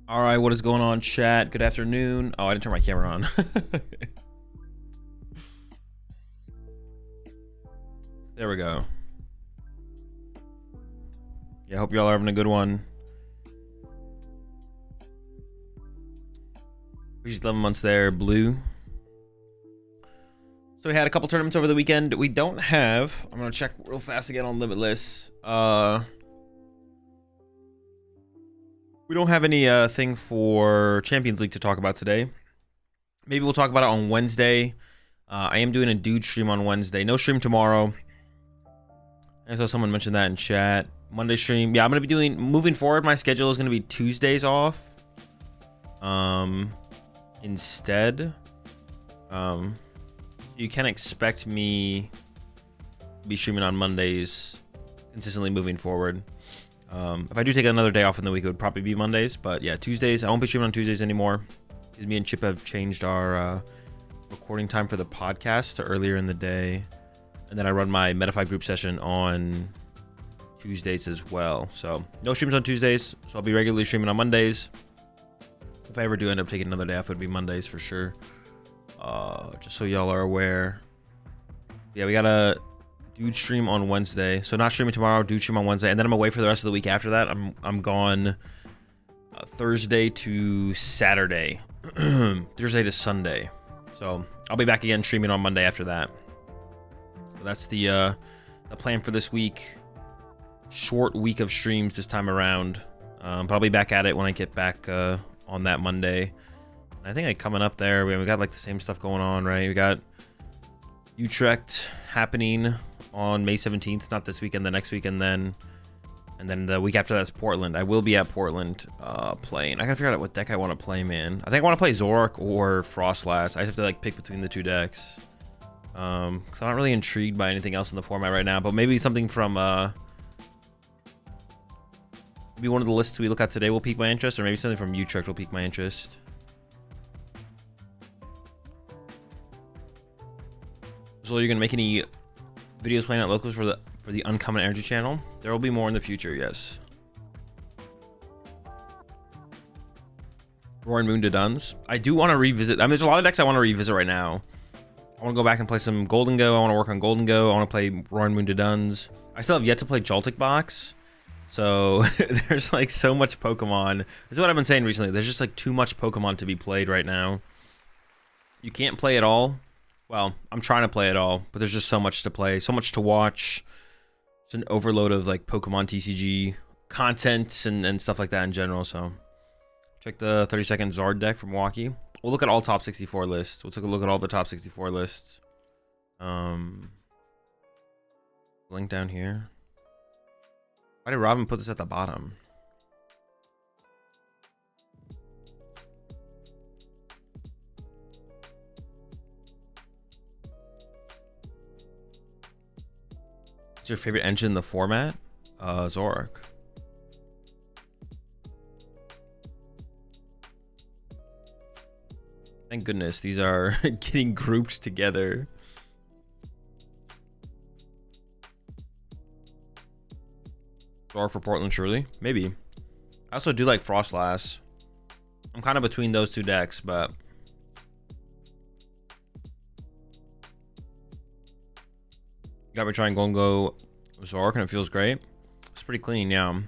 All right, what is going on, chat? Good afternoon. Oh, I didn't turn my camera on. There we go. Yeah, I hope y'all are having a good one. Appreciate 11 months there, Blue. So we had a couple tournaments over the weekend. We don't have... I'm going to check real fast again on Limitless. We don't have any thing for Champions League to talk about today. Maybe we'll talk about it on Wednesday. I am doing a dude stream on Wednesday. No stream tomorrow. I saw someone mention that in chat. Monday stream. Yeah, I'm going to be doing... Moving forward, my schedule is going to be Tuesdays off. Instead. You can expect me to be streaming on Mondays consistently moving forward. If I do take another day off in the week, it would probably be Mondays. But yeah, Tuesdays. I won't be streaming on Tuesdays anymore. Me and Chip have changed our recording time for the podcast to earlier in the day. And then I run my Metafy group session on Tuesdays as well. So no streams on Tuesdays. So I'll be regularly streaming on Mondays. If I ever do end up taking another day off, it would be Mondays for sure. Just so y'all are aware. Yeah, we got a dude stream on Wednesday. So not streaming tomorrow, dude stream on Wednesday. And then I'm away for the rest of the week after that. I'm gone Thursday to Saturday. Thursday to Sunday. So I'll be back again streaming on Monday after that. So that's the plan for this week. Short week of streams this time around. But I'll be back at it when I get back on that Monday. I think like coming up there, we got like the same stuff going on, right? We got Utrecht happening on May 17th, not this weekend, the next weekend, and then the week after that's Portland. I will be at Portland playing. I gotta figure out what deck I want to play, man. I think I want to play Zoroark or Frostlass. I have to like pick between the two decks. Cause I'm not really intrigued by anything else in the format right now, but maybe something from maybe one of the lists we look at today will pique my interest, or maybe something from Utrecht will pique my interest. So you're gonna make any videos playing at locals for the Uncommon Energy channel? There will be more in the future, yes. Roaring Moon to Duns. I do want to revisit. I mean, there's a lot of decks I want to revisit right now. I want to go back and play some Gholdengo. I want to work on Gholdengo. I want to play Roaring Moon to Duns. I still have yet to play Joltik Box. So there's like so much Pokemon. This is what I've been saying recently. There's just like too much Pokemon to be played right now. You can't play it all. Well, I'm trying to play it all, but there's just so much to play, so much to watch. It's an overload of like PokemonTCG content and stuff like that in general. So check the 30-second Zard deck from Milwaukee. We'll look at all top 64 lists. We'll take a look at all the top 64 lists. Link down here. Why did Robin put this at the bottom? What's your favorite engine in the format? Zoroark. Thank goodness these are getting grouped together. Zoroark for Portland, surely? Maybe. I also do like Frostlass. I'm kind of between those two decks, but... Got me trying Gholdengo Zoroark and it feels great. It's pretty clean, yeah.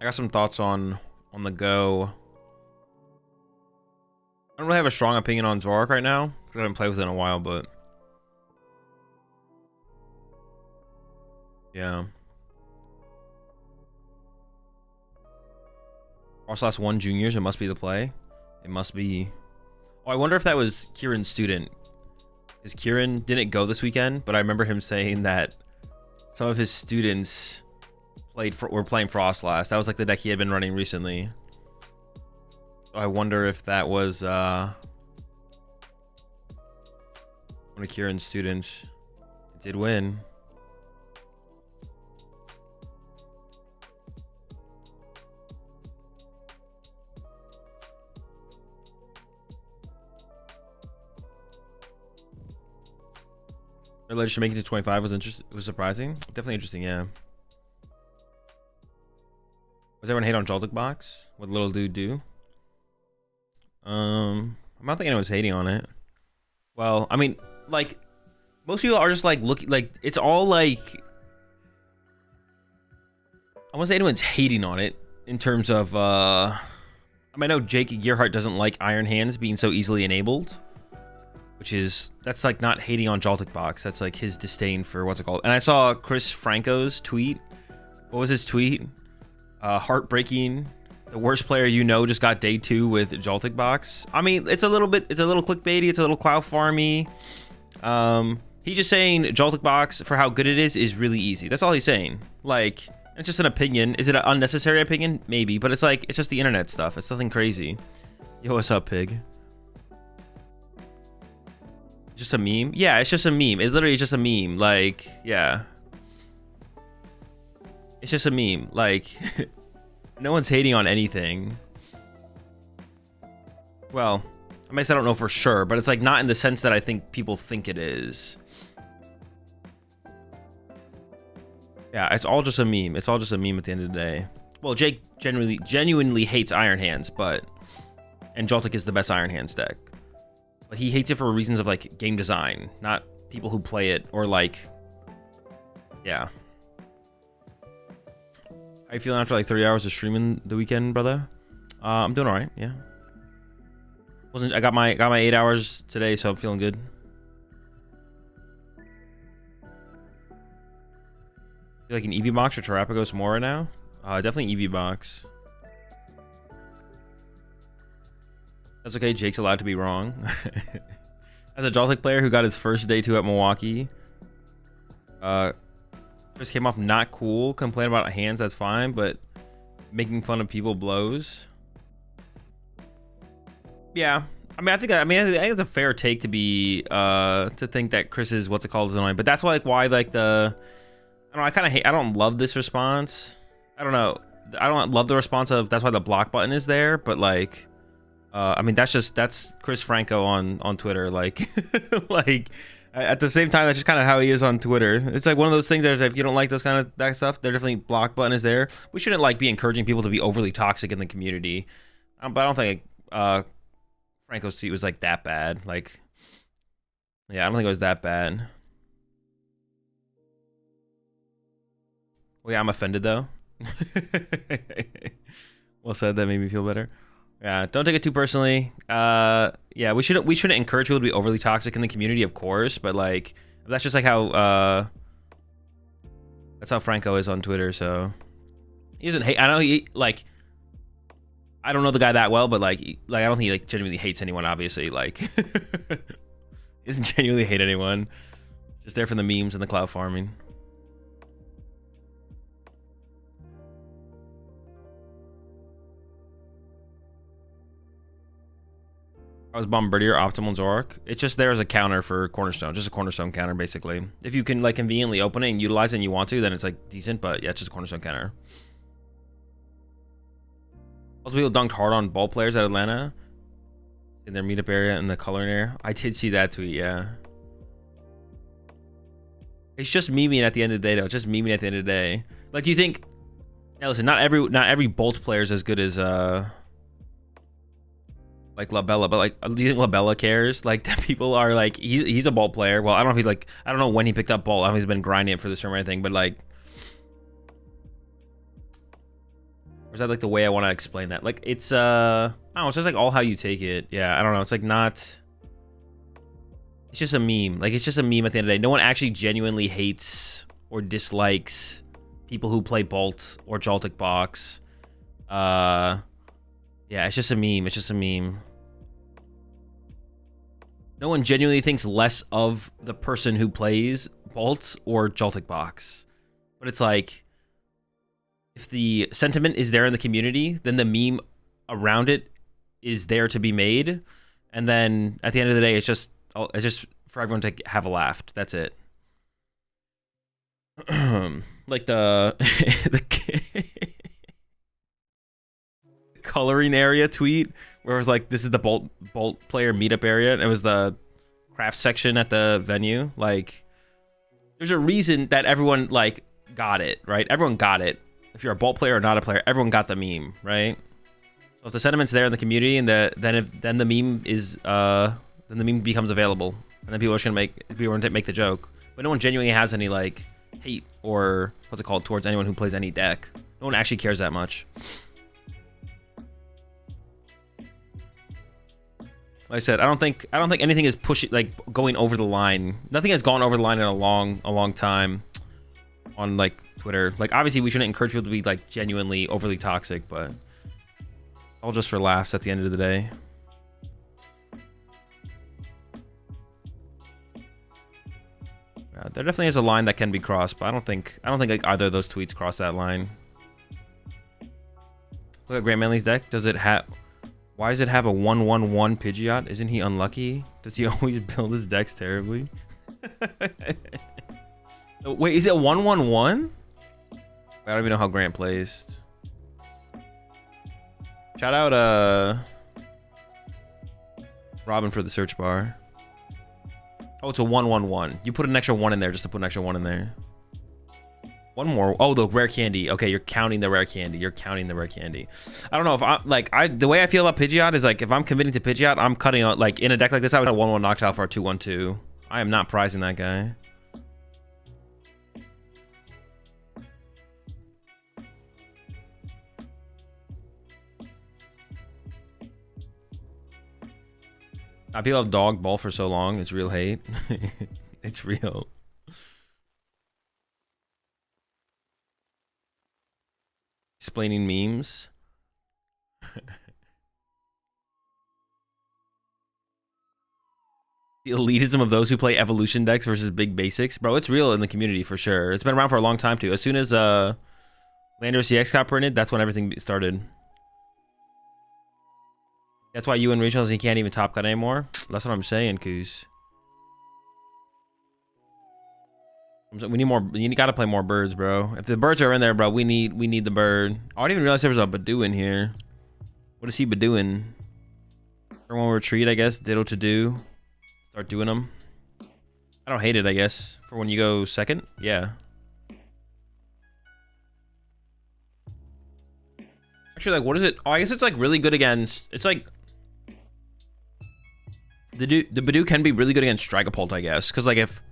I got some thoughts on the go. I don't really have a strong opinion on Zoroark right now because I haven't played with it in a while, but yeah. Frostlass 1 juniors, it must be the play. It must be. Oh, I wonder if that was Kieran's student. Because Kieran didn't go this weekend, but I remember him saying that some of his students were playing Frostlass. That was like the deck he had been running recently. So I wonder if that was one of Kieran's students. It did win. Their to make it to 25 was interesting. It was surprising. Definitely interesting, yeah. Was everyone hate on Joltik Box? What little dude do? I don't think anyone's hating on it. Well, I mean, like, most people are just like looking, like, it's all like, I won't say anyone's hating on it in terms of, I mean, I know Jake Gearhart doesn't like Iron Hands being so easily enabled, which is, that's like not hating on Joltik Box. That's like his disdain for what's it called. And I saw Chris Franco's tweet. What was his tweet? Heartbreaking. The worst player you know just got day 2 with Joltik Box. I mean, it's a little clickbaity. It's a little cloud farmy. He's just saying Joltik Box, for how good it is really easy. That's all he's saying. Like, it's just an opinion. Is it an unnecessary opinion? Maybe, but it's like, it's just the internet stuff. It's nothing crazy. Yo, what's up, pig? Just a meme? Yeah, it's just a meme. It's literally just a meme. Like, yeah. It's just a meme. Like, no one's hating on anything. Well, I guess I don't know for sure, but it's like not in the sense that I think people think it is. Yeah, it's all just a meme. It's all just a meme at the end of the day. Well, Jake genuinely hates Iron Hands, and Joltik is the best Iron Hands deck. But he hates it for reasons of like game design, not people who play it or like, yeah. How you feeling after like 30 hours of streaming the weekend, brother? I'm doing all right. Yeah. I got my 8 hours today, so I'm feeling good. You like an Eevee Box or Terrapagos more right now? Definitely Eevee Box. That's okay. Jake's allowed to be wrong. As a Joltik player who got his first day 2 at Milwaukee, Chris came off not cool. Complain about hands, that's fine, but making fun of people blows. Yeah, I mean, I think it's a fair take to be to think that Chris is what's it called is annoying, but that's why like the I don't know, I don't love this response. I don't know. I don't love the response of that's why the block button is there, but like I mean that's Chris Franco on Twitter, like like at the same time that's just kind of how he is on Twitter. It's like one of those things that if you don't like those kind of that stuff, there definitely block button is there. We shouldn't like be encouraging people to be overly toxic in the community. But I don't think Franco's tweet was like that bad. Like, yeah, I don't think it was that bad. Well, yeah, I'm offended though. Well said. That made me feel better. Yeah, don't take it too personally. Yeah, we shouldn't encourage people to be overly toxic in the community, of course, but like that's just like how that's how Franco is on Twitter. So he doesn't hate. I know he like. I don't know the guy that well, but like I don't think he like genuinely hates anyone. Obviously, like he doesn't genuinely hate anyone. Just there for the memes and the cloud farming. I was Bombardier, Optimal, and Zoroark. It's just there as a counter for Cornerstone, just a Cornerstone counter basically. If you can like conveniently open it and utilize it and you want to, then it's like decent. But yeah, it's just a Cornerstone counter. Also, people dunked hard on ball players at Atlanta in their meetup area in the coloring area. I did see that tweet, yeah. It's just memeing at the end of the day, though. It's just memeing at the end of the day. Like, do you think? Now, listen, not every Bolt player is as good as like Labella, but like, do you think Labella cares? Like that people are like, he's a Bolt player. Well, I don't know if he like, I don't know when he picked up Bolt. I don't know if he's been grinding it for this term or anything, but like. Or is that like the way I want to explain that? Like it's I don't know, it's just like all how you take it. Yeah, I don't know. It's like not. It's just a meme. Like it's just a meme at the end of the day. No one actually genuinely hates or dislikes people who play Bolt or Joltik Box. Yeah, it's just a meme. It's just a meme. No one genuinely thinks less of the person who plays Bolt or Joltik Box. But it's like, if the sentiment is there in the community, then the meme around it is there to be made. And then at the end of the day, it's just for everyone to have a laugh. That's it. Like the coloring area tweet where it was like, this is the Bolt player meetup area. And it was the craft section at the venue. Like, there's a reason that everyone like got it, right? Everyone got it. if you're a Bolt player or not a player, everyone got the meme, right? So if the sentiment's there in the community, and then the meme is then the meme becomes available, and then people are just gonna make the joke. But no one genuinely has any like hate or what's it called towards anyone who plays any deck. No one actually cares that much. Like I said, I don't think anything is pushing, like, going over the line. Nothing has gone over the line in a long time on like Twitter. Like, obviously we shouldn't encourage people to be like genuinely overly toxic, but all just for laughs at the end of the day. There definitely is a line that can be crossed, but I don't think like either of those tweets cross that line. Look at Grant Manley's deck. Does it have? Why does it have a 1/1/1 Pidgeot? Isn't he unlucky? Does he always build his decks terribly? Wait, is it 1/1/1? I don't even know how Grant plays. Shout out Robin for the search bar. Oh, it's a 1/1/1. You put an extra 1 in there just to put an extra 1 in there. One more. Oh, the rare candy. Okay, you're counting the rare candy. You're counting the rare candy. I don't know if the way I feel about Pidgeot is like if I'm committing to Pidgeot, I'm cutting out, like in a deck like this, I would have 1/1 Noctowl for a 2/1/2. I am not prizing that guy. People have dog ball for so long. It's real hate. It's real. Explaining memes. The elitism of those who play evolution decks versus big basics. Bro, it's real in the community for sure. It's been around for a long time too. As soon as Lander CX got printed, that's when everything started. That's why you in regionals, he can't even top cut anymore. That's what I'm saying, Coos. We need more. You gotta play more birds, bro. If the birds are in there, bro, we need the bird. I didn't even realize there was a Badoo in here. What is he Badooing? Everyone retreat, I guess. Ditto to do. Start doing them. I don't hate it, I guess. For when you go second, yeah. Actually, like, what is it? Oh, I guess it's like really good against. It's like the Badoo can be really good against Dragapult, I guess, because like if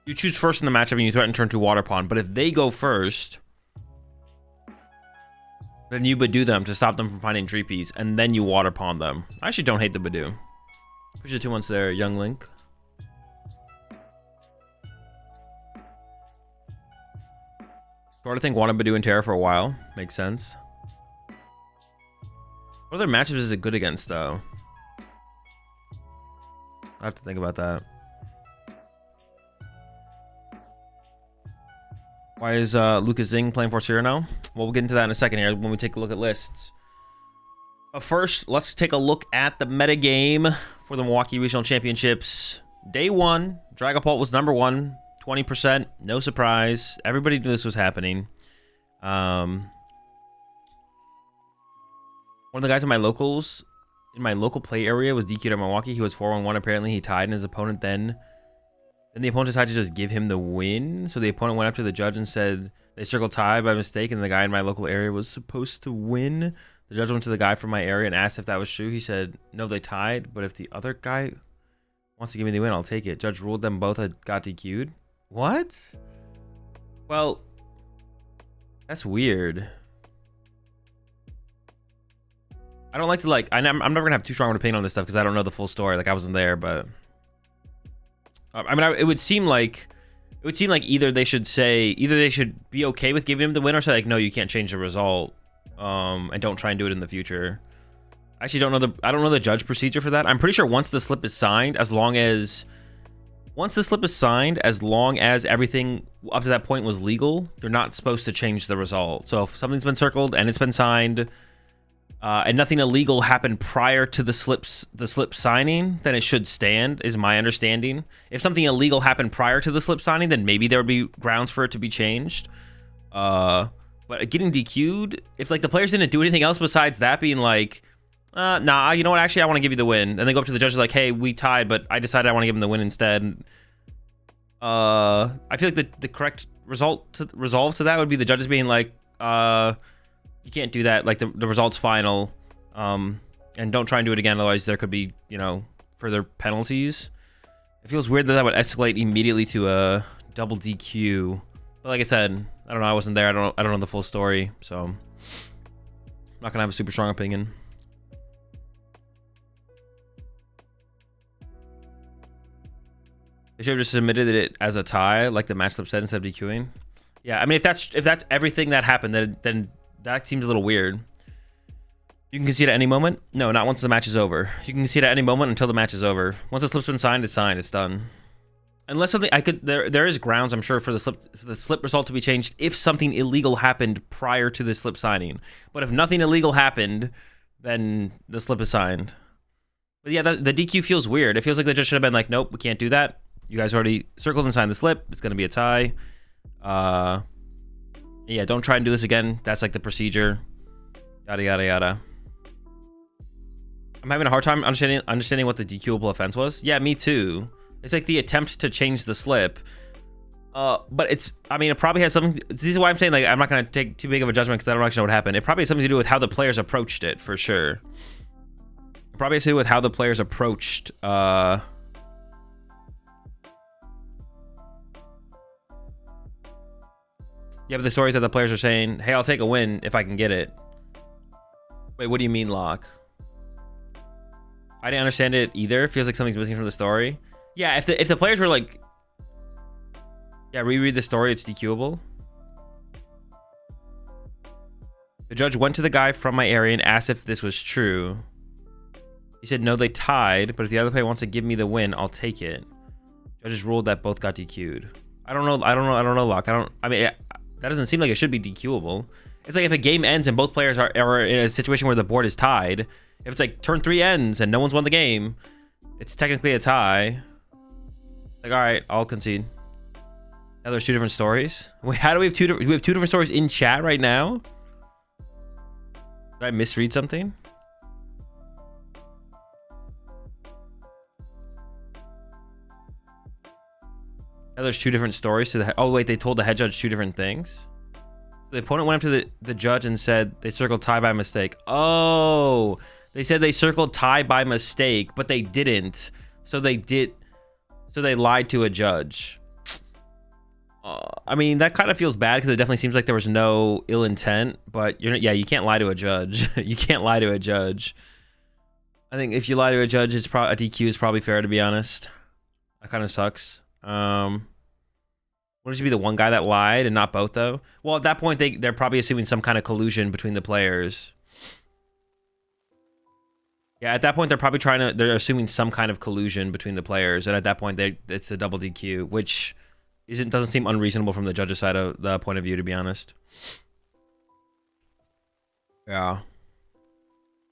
you choose first in the matchup and you threaten turn 2 Water Pond, but if they go first, then you Badoo them to stop them from finding Treepies, and then you Water Pond them. I actually don't hate the Badoo. Push the 2 once there, Young Link. Sort of think wanted Badoo and Terra for a while. Makes sense. What other matchups is it good against, though? I have to think about that. Why is Lucas Zing playing for Cyrano? Well, we'll get into that in a second here when we take a look at lists. But first, let's take a look at the metagame for the Milwaukee Regional Championships. Day 1, Dragapult was number 1, 20%. No surprise. Everybody knew this was happening. One of the guys in my local play area was DQ'd at Milwaukee. He was 4-1-1 apparently. He tied in his opponent then. Then the opponent decided to just give him the win. So the opponent went up to the judge and said they circled tie by mistake and the guy in my local area was supposed to win. The judge went to the guy from my area and asked if that was true. He said, no, they tied, but if the other guy wants to give me the win, I'll take it. Judge ruled them both had got DQ'd. What? Well, that's weird. I don't like to I'm never gonna have too strong of an opinion on this stuff because I don't know the full story. Like I wasn't there, but I mean, it would seem like either they should be okay with giving him the win or say like, no, you can't change the result, and don't try and do it in the future. I actually don't know the judge procedure for that. I'm pretty sure once the slip is signed, as long as everything up to that point was legal, you're not supposed to change the result. So if something's been circled and it's been signed, and nothing illegal happened prior to the slip signing, then it should stand, is my understanding. If something illegal happened prior to the slip signing, then maybe there would be grounds for it to be changed. But getting DQ'd, if like the players didn't do anything else besides that being like, nah, you know what, actually I want to give you the win, and they go up to the judge like, hey, we tied, but I decided I want to give him the win instead. I feel like the correct resolve to that would be the judges being like, you can't do that. Like the result's final, and don't try and do it again. Otherwise, there could be, you know, further penalties. It feels weird that that would escalate immediately to a double DQ. But like I said, I don't know. I wasn't there. I don't know the full story, so I'm not gonna have a super strong opinion. They should have just submitted it as a tie, like the match slip said, instead of DQing. Yeah, I mean, if that's everything that happened, then that seems a little weird. You can concede at any moment. No, not once the match is over. You can concede at any moment until the match is over. Once the slip's been signed, it's signed. It's done. Unless something there is grounds, I'm sure, for the slip result to be changed if something illegal happened prior to the slip signing. But if nothing illegal happened, then the slip is signed. But yeah, the DQ feels weird. It feels like they just should have been like, nope, we can't do that. You guys already circled and signed the slip. It's going to be a tie. Yeah, don't try and do this again. That's like the procedure. Yada, yada, yada. I'm having a hard time understanding what the DQable offense was. Yeah, me too. It's like the attempt to change the slip. But it's, I mean, it probably has something. This is why I'm saying, like, I'm not going to take too big of a judgment because I don't actually know what happened. It probably has something to do with how the players approached it, for sure. It probably has to do with how the players approached, yeah, but the stories that the players are saying, hey, I'll take a win if I can get it. Wait, what do you mean, Locke? I didn't understand it either. It feels like something's missing from the story. Yeah, if the players were like, yeah, reread the story, it's DQable. The judge went to the guy from my area and asked if this was true. He said, no, they tied, but if the other player wants to give me the win, I'll take it. Judges ruled that both got DQ'd. I don't know, Locke. I mean, that doesn't seem like it should be DQable. It's like if a game ends and both players are in a situation where the board is tied. If it's like turn 3 ends and no one's won the game, it's technically a tie. Like, all right, I'll concede. Now there's 2 different stories. Wait, how do we have 2 different stories in chat right now? Did I misread something? Now there's 2 different stories to the. Oh wait, they told the head judge 2 different things. The opponent went up to the judge and said they circled tie by mistake. Oh, they said they circled tie by mistake, but they didn't. So they lied to a judge. I mean, that kind of feels bad because it definitely seems like there was no ill intent. But yeah, you can't lie to a judge. You can't lie to a judge. I think if you lie to a judge, it's a DQ is probably fair, to be honest. That kind of sucks. Wouldn't it be the one guy that lied and not both, though? Well, at that point, they're probably assuming some kind of collusion between the players. Yeah, at that point, they're assuming some kind of collusion between the players, and at that point, it's a double DQ, which doesn't seem unreasonable from the judge's side of the point of view, to be honest. Yeah.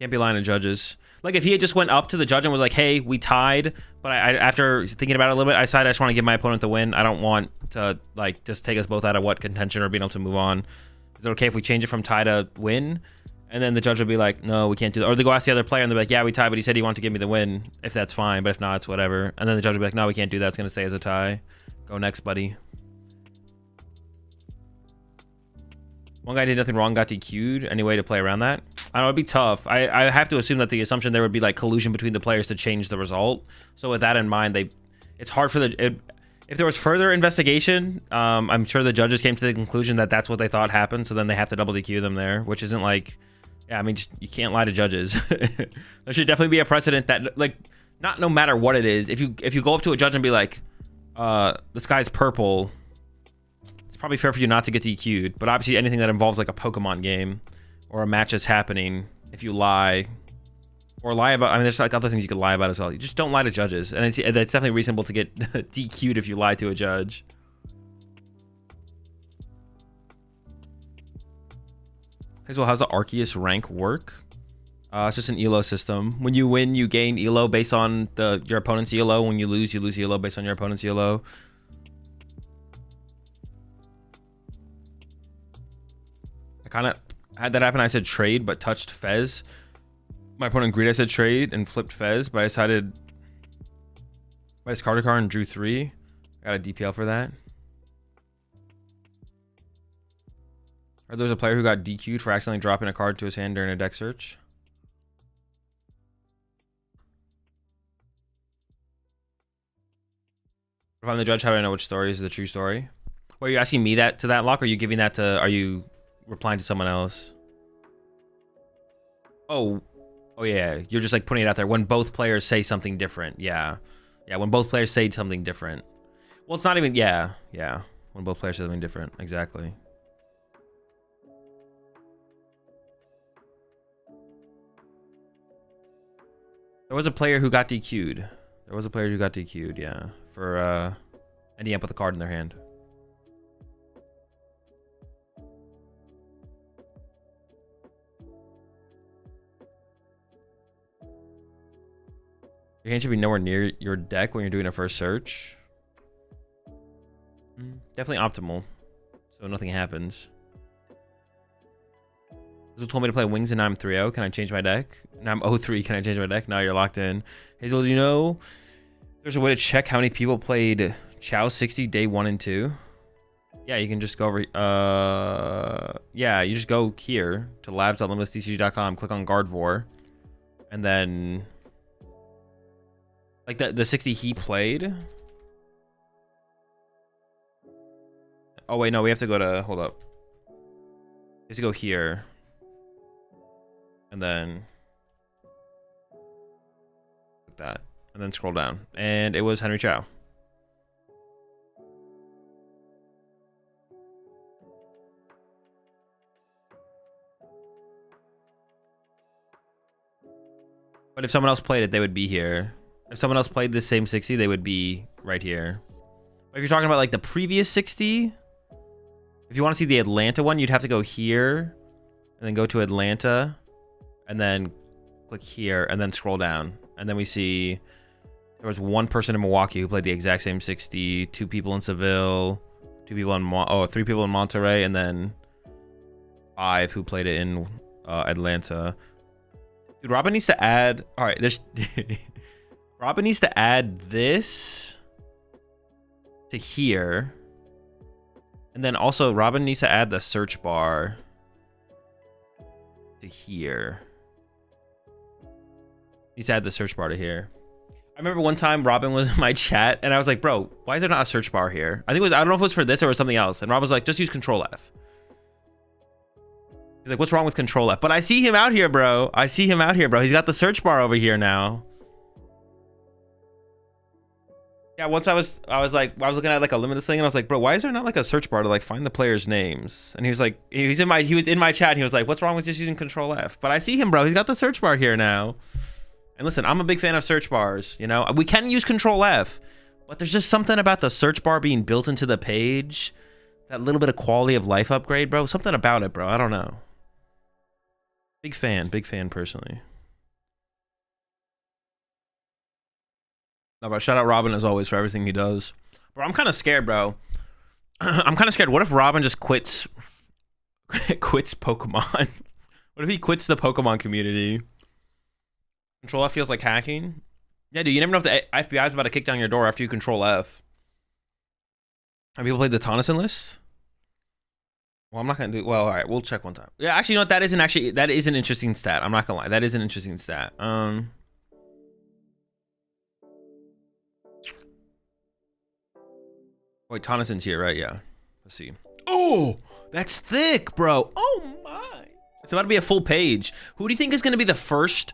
Can't be lying to judges. Like, if he had just went up to the judge and was like, hey, we tied, but after thinking about it a little bit, I decided I just want to give my opponent the win. I don't want to, like, just take us both out of contention or being able to move on. Is it okay if we change it from tie to win? And then the judge will be like, no, we can't do that. Or they go ask the other player and they're like, yeah, we tied, but he said he wanted to give me the win. If that's fine, but if not, it's whatever. And then the judge will be like, no, we can't do that. It's going to stay as a tie. Go next, buddy. One guy did nothing wrong, got DQ'd. Any way to play around that? I know it'd be tough. I have to assume that the assumption there would be like collusion between the players to change the result. So with that in mind, it's hard for if there was further investigation, I'm sure the judges came to the conclusion that that's what they thought happened. So then they have to double DQ them there, which isn't like, yeah, I mean, you can't lie to judges. There should definitely be a precedent that, like, not no matter what it is, if you go up to a judge and be like, this guy's purple, it's probably fair for you not to get DQ'd. But obviously anything that involves like a Pokemon game or a match is happening, if you lie or lie about, I mean, there's like other things you could lie about as well. You just don't lie to judges, and it's definitely reasonable to get DQ'd if you lie to a judge. Hey, well, how's the Arceus rank work? It's just an ELO system. When you win, you gain ELO based on your opponent's ELO. When you lose ELO based on your opponent's ELO. I kind of had that happen. I said trade, but touched Fez. My opponent agreed. I said trade and flipped Fez, but I decided I discarded a card and drew 3. I got a DPL for that. Or there's a player who got DQ'd for accidentally dropping a card to his hand during a deck search. If I'm the judge, how do I know which story is the true story? Well, are you asking me that to that lock, or are you giving that to, are you replying to someone else? Oh yeah, you're just like putting it out there when both players say something different. Yeah, when both players say something different. Well, it's not even, yeah, when both players say something different, exactly. There was a player who got DQ'd. Yeah, for ending up with a card in their hand. Your hand should be nowhere near your deck when you're doing a first search. Definitely optimal, so nothing happens. Hazel told me to play Wings and now I'm 3-0. Can I change my deck? Now I'm 0-3. Can I change my deck? Now you're locked in. Hazel, do you know there's a way to check how many people played Chow 60 day 1 and 2? Yeah, you can just go over. Yeah, you just go here to labs.limitlesstcg.com, click on Gardevoir, and then like the 60 he played. Oh wait, no, we have to go to, hold up. We have to go here. And then like that. And then scroll down. And it was Henry Chow. But if someone else played it, they would be here. If someone else played this same 60, they would be right here. But if you're talking about like the previous 60, if you want to see the Atlanta one, you'd have to go here and then go to Atlanta and then click here and then scroll down. And then we see there was one person in Milwaukee who played the exact same 60, 2 people in Seville, 3 people in Monterey, and then 5 who played it in Atlanta. Dude, Robin needs to add, all right, there's Robin needs to add this to here. And then also Robin needs to add the search bar to here. Needs to add the search bar to here. I remember one time Robin was in my chat and I was like, bro, why is there not a search bar here? I think it was, I don't know if it was for this or something else. And Robin was like, just use Control F. He's like, what's wrong with Control F? But I see him out here, bro. He's got the search bar over here now. Yeah, once I was looking at like a Limitless thing and I was like, bro, why is there not like a search bar to like find the players' names? And he was like, he was in my chat and he was like, what's wrong with just using Control F? But I see him, bro. He's got the search bar here now. And listen, I'm a big fan of search bars, you know? We can use Control F, but there's just something about the search bar being built into the page. That little bit of quality of life upgrade, bro. Something about it, bro. I don't know. Big fan personally. No, bro, shout out Robin as always for everything he does. Bro, I'm kind of scared, bro. I'm kind of scared. What if Robin just quits Pokemon? What if he quits the Pokemon community? Control F feels like hacking. Yeah, dude, you never know if the FBI is about to kick down your door after you Control F. Have people played the Tonneson list? Well, I'm not gonna do. Well, all right, we'll check one time. Yeah, actually, you know what? That is an interesting stat. I'm not gonna lie. That is an interesting stat. Wait, Tonneson's here, right? Yeah. Let's see. Oh, that's thick, bro. Oh my. It's about to be a full page. Who do you think is gonna be the first?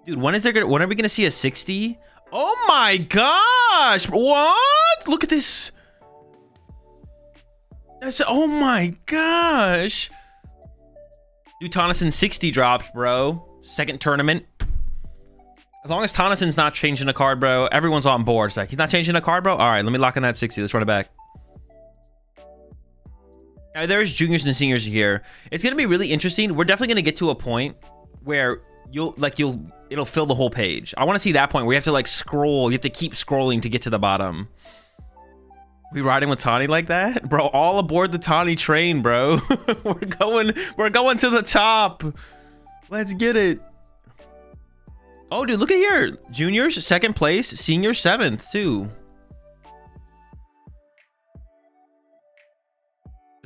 Dude, when are we gonna see a 60? Oh my gosh! What? Look at this. That's, oh my gosh. Dude, Tonneson 60 dropped, bro. Second tournament. As long as Tonneson's not changing a card, bro, everyone's on board. It's like, he's not changing a card, bro? All right, let me lock in that 60. Let's run it back. Now, there's juniors and seniors here. It's gonna be really interesting. We're definitely gonna get to a point where it'll fill the whole page. I want to see that point where you have to like scroll. You have to keep scrolling to get to the bottom. We riding with Tawny like that? Bro, all aboard the Tawny train, bro. we're going to the top. Let's get it. Oh, dude, look at here. Juniors, 2nd place. Seniors, 7th, too.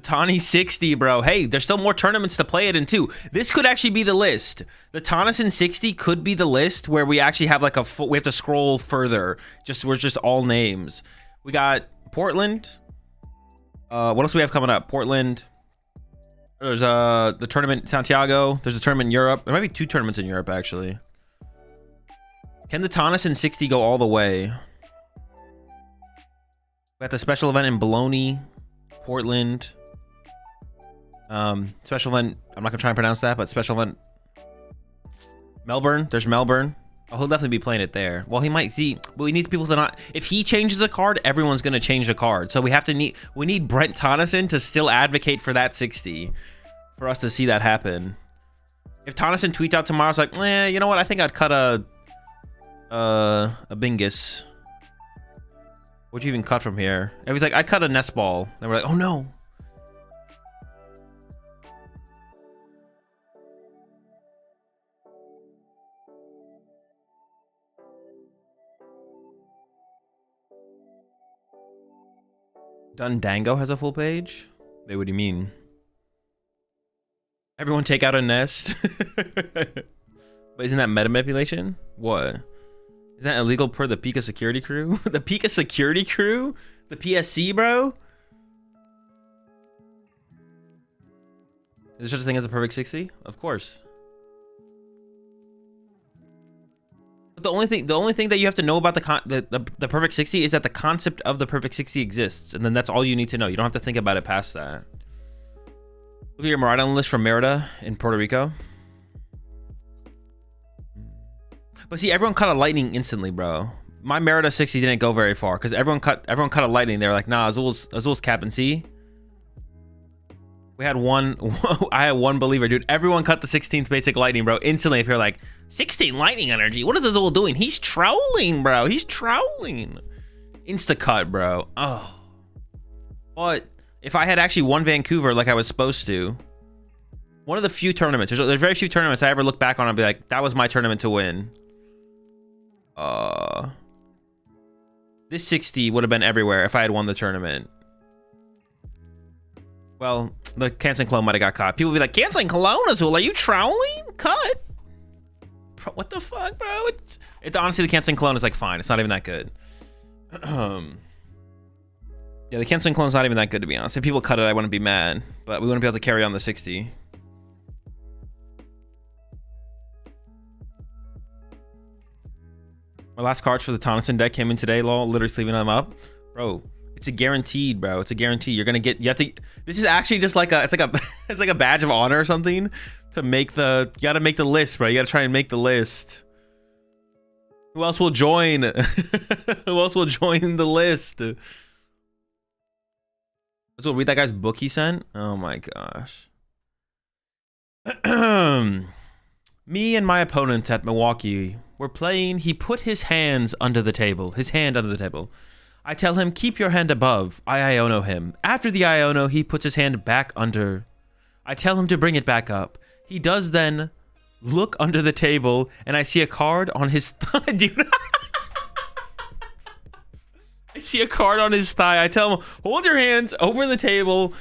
Tawny 60, bro. Hey, there's still more tournaments to play it in too. This could actually be the list. The Tonison 60 could be the list where we actually have like a full, we have to scroll further. We're just all names. We got Portland. What else do we have coming up? Portland. There's the tournament in Santiago. There's a tournament in Europe. There might be 2 tournaments in Europe actually. Can the Tonison 60 go all the way? We got the special event in Bologna, Portland. Special event, I'm not gonna try and pronounce that, but special event Melbourne. There's Melbourne. Oh, he'll definitely be playing it there. Well, he might see, but we need people to not, if he changes a card, everyone's gonna change a card. So we need Brent Tonison to still advocate for that 60 for us to see that happen. If Tonison tweets out tomorrow, it's like, you know what? I think I'd cut a Bingus. What'd you even cut from here? And he's like, I'd cut a nest ball. And we're like, oh no. Dundango has a full page? Wait, what do you mean? Everyone take out a nest? But isn't that meta manipulation? What? Is that illegal per the Pika security crew? The Pika security crew? The PSC, bro? Is there such a thing as a perfect 60? Of course. But the only thing that you have to know about the perfect 60 is that the concept of the perfect 60 exists, and then that's all you need to know. You don't have to think about it past that. Look at your Maraudon list from Merida in Puerto Rico. But see, everyone cut a lightning instantly, bro. My Merida 60 didn't go very far because everyone cut a lightning. They were like, nah, Azul's capping C. We had I had one believer, dude. Everyone cut the 16th basic lightning, bro. Instantly, if you're like, 16 lightning energy. What is Azul doing? He's trolling, bro. He's trolling. Insta cut, bro. Oh. But if I had actually won Vancouver like I was supposed to, one of the few tournaments, there's very few tournaments I ever look back on and be like, that was my tournament to win. This 60 would have been everywhere if I had won the tournament. Well, the canceling clone might have got caught. People would be like, canceling clone, Azul, are you trolling? Cut. What the fuck, bro? Honestly, the canceling clone is like fine. It's not even that good. Yeah, the canceling clone is not even that good, to be honest. If people cut it, I wouldn't be mad, but we wouldn't be able to carry on the 60. My last cards for the Tonison deck came in today, lol. Literally sleeving them up, bro. It's a guaranteed, bro. It's a guarantee. You're gonna get. You have to. This is actually just like a. It's like a. It's like a badge of honor or something to make the. You gotta make the list, bro. You gotta try and make the list. Who else will join? Who else will join the list? Let's go read that guy's book he sent. Oh my gosh. Me and my opponent at Milwaukee were playing. He put his hands under the table. His hand under the table. I tell him, keep your hand above. I Iono him. After the Iono, he puts his hand back under. I tell him to bring it back up. He does then look under the table, and I see a card on his thigh. Dude. I see a card on his thigh. I tell him, hold your hands over the table.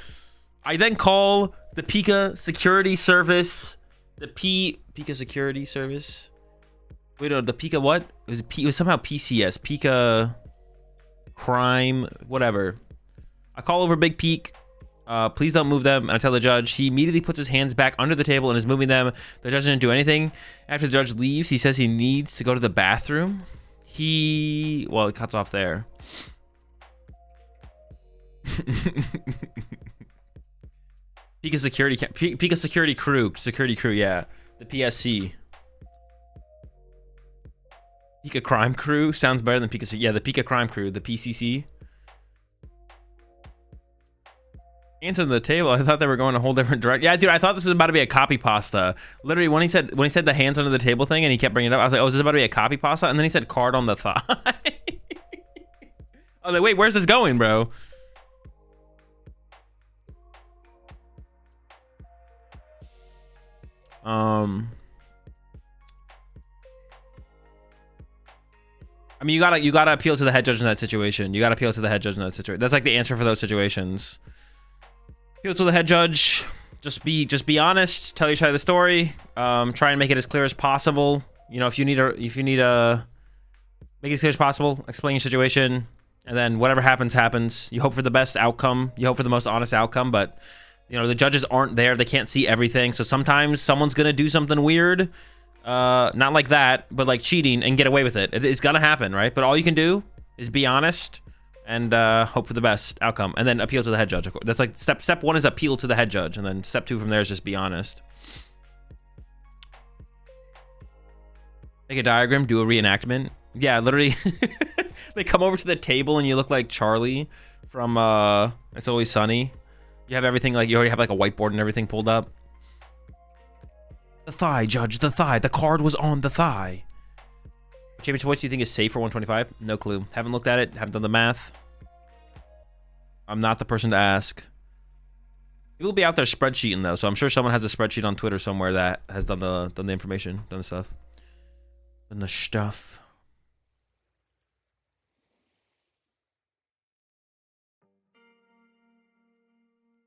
I then call the Pika Security Service. The Pika Security Service. Wait, no, the Pika what? It was somehow PCS. Pika... crime, whatever. I call over Big Peak. Please don't move them. And I tell the judge. He immediately puts his hands back under the table and is moving them. The judge didn't do anything. After the judge leaves, he says he needs to go to the bathroom. Well, it cuts off there. Pika security crew, yeah. The PSC. Pika Crime Crew sounds better than Pika. Yeah, the Pika Crime Crew, the PCC. Answer the table. I thought they were going a whole different direction. Yeah, dude, I thought this was about to be a copy pasta. Literally, when he said the hands under the table thing, and he kept bringing it up, I was like, oh, is this about to be a copy pasta? And then he said card on the thigh. I was like, wait, where's this going, bro? I mean, you gotta appeal to the head judge in that situation. You gotta appeal to the head judge in that situation. That's like the answer for those situations. Appeal to the head judge. Just be honest. Tell your side of the story. Try and make it as clear as possible. You know, if you need a make it as clear as possible. Explain your situation, and then whatever happens, happens. You hope for the best outcome. You hope for the most honest outcome, but you know the judges aren't there. They can't see everything. So sometimes someone's gonna do something weird. Not like that, but like cheating and get away with it. It's gonna happen, right? But all you can do is be honest and hope for the best outcome, and then appeal to the head judge. Of course, that's like step one is appeal to the head judge, and then step 2 from there is just be honest. Make a diagram, do a reenactment. Yeah, literally, they come over to the table and you look like Charlie from It's Always Sunny. You have everything, like you already have like a whiteboard and everything pulled up. The thigh, judge, the thigh. The card was on the thigh. Championship points do you think is safe for 125? No clue. Haven't looked at it. Haven't done the math. I'm not the person to ask. People will be out there spreadsheeting though, so I'm sure someone has a spreadsheet on Twitter somewhere that has done the information, done the stuff. Done the stuff.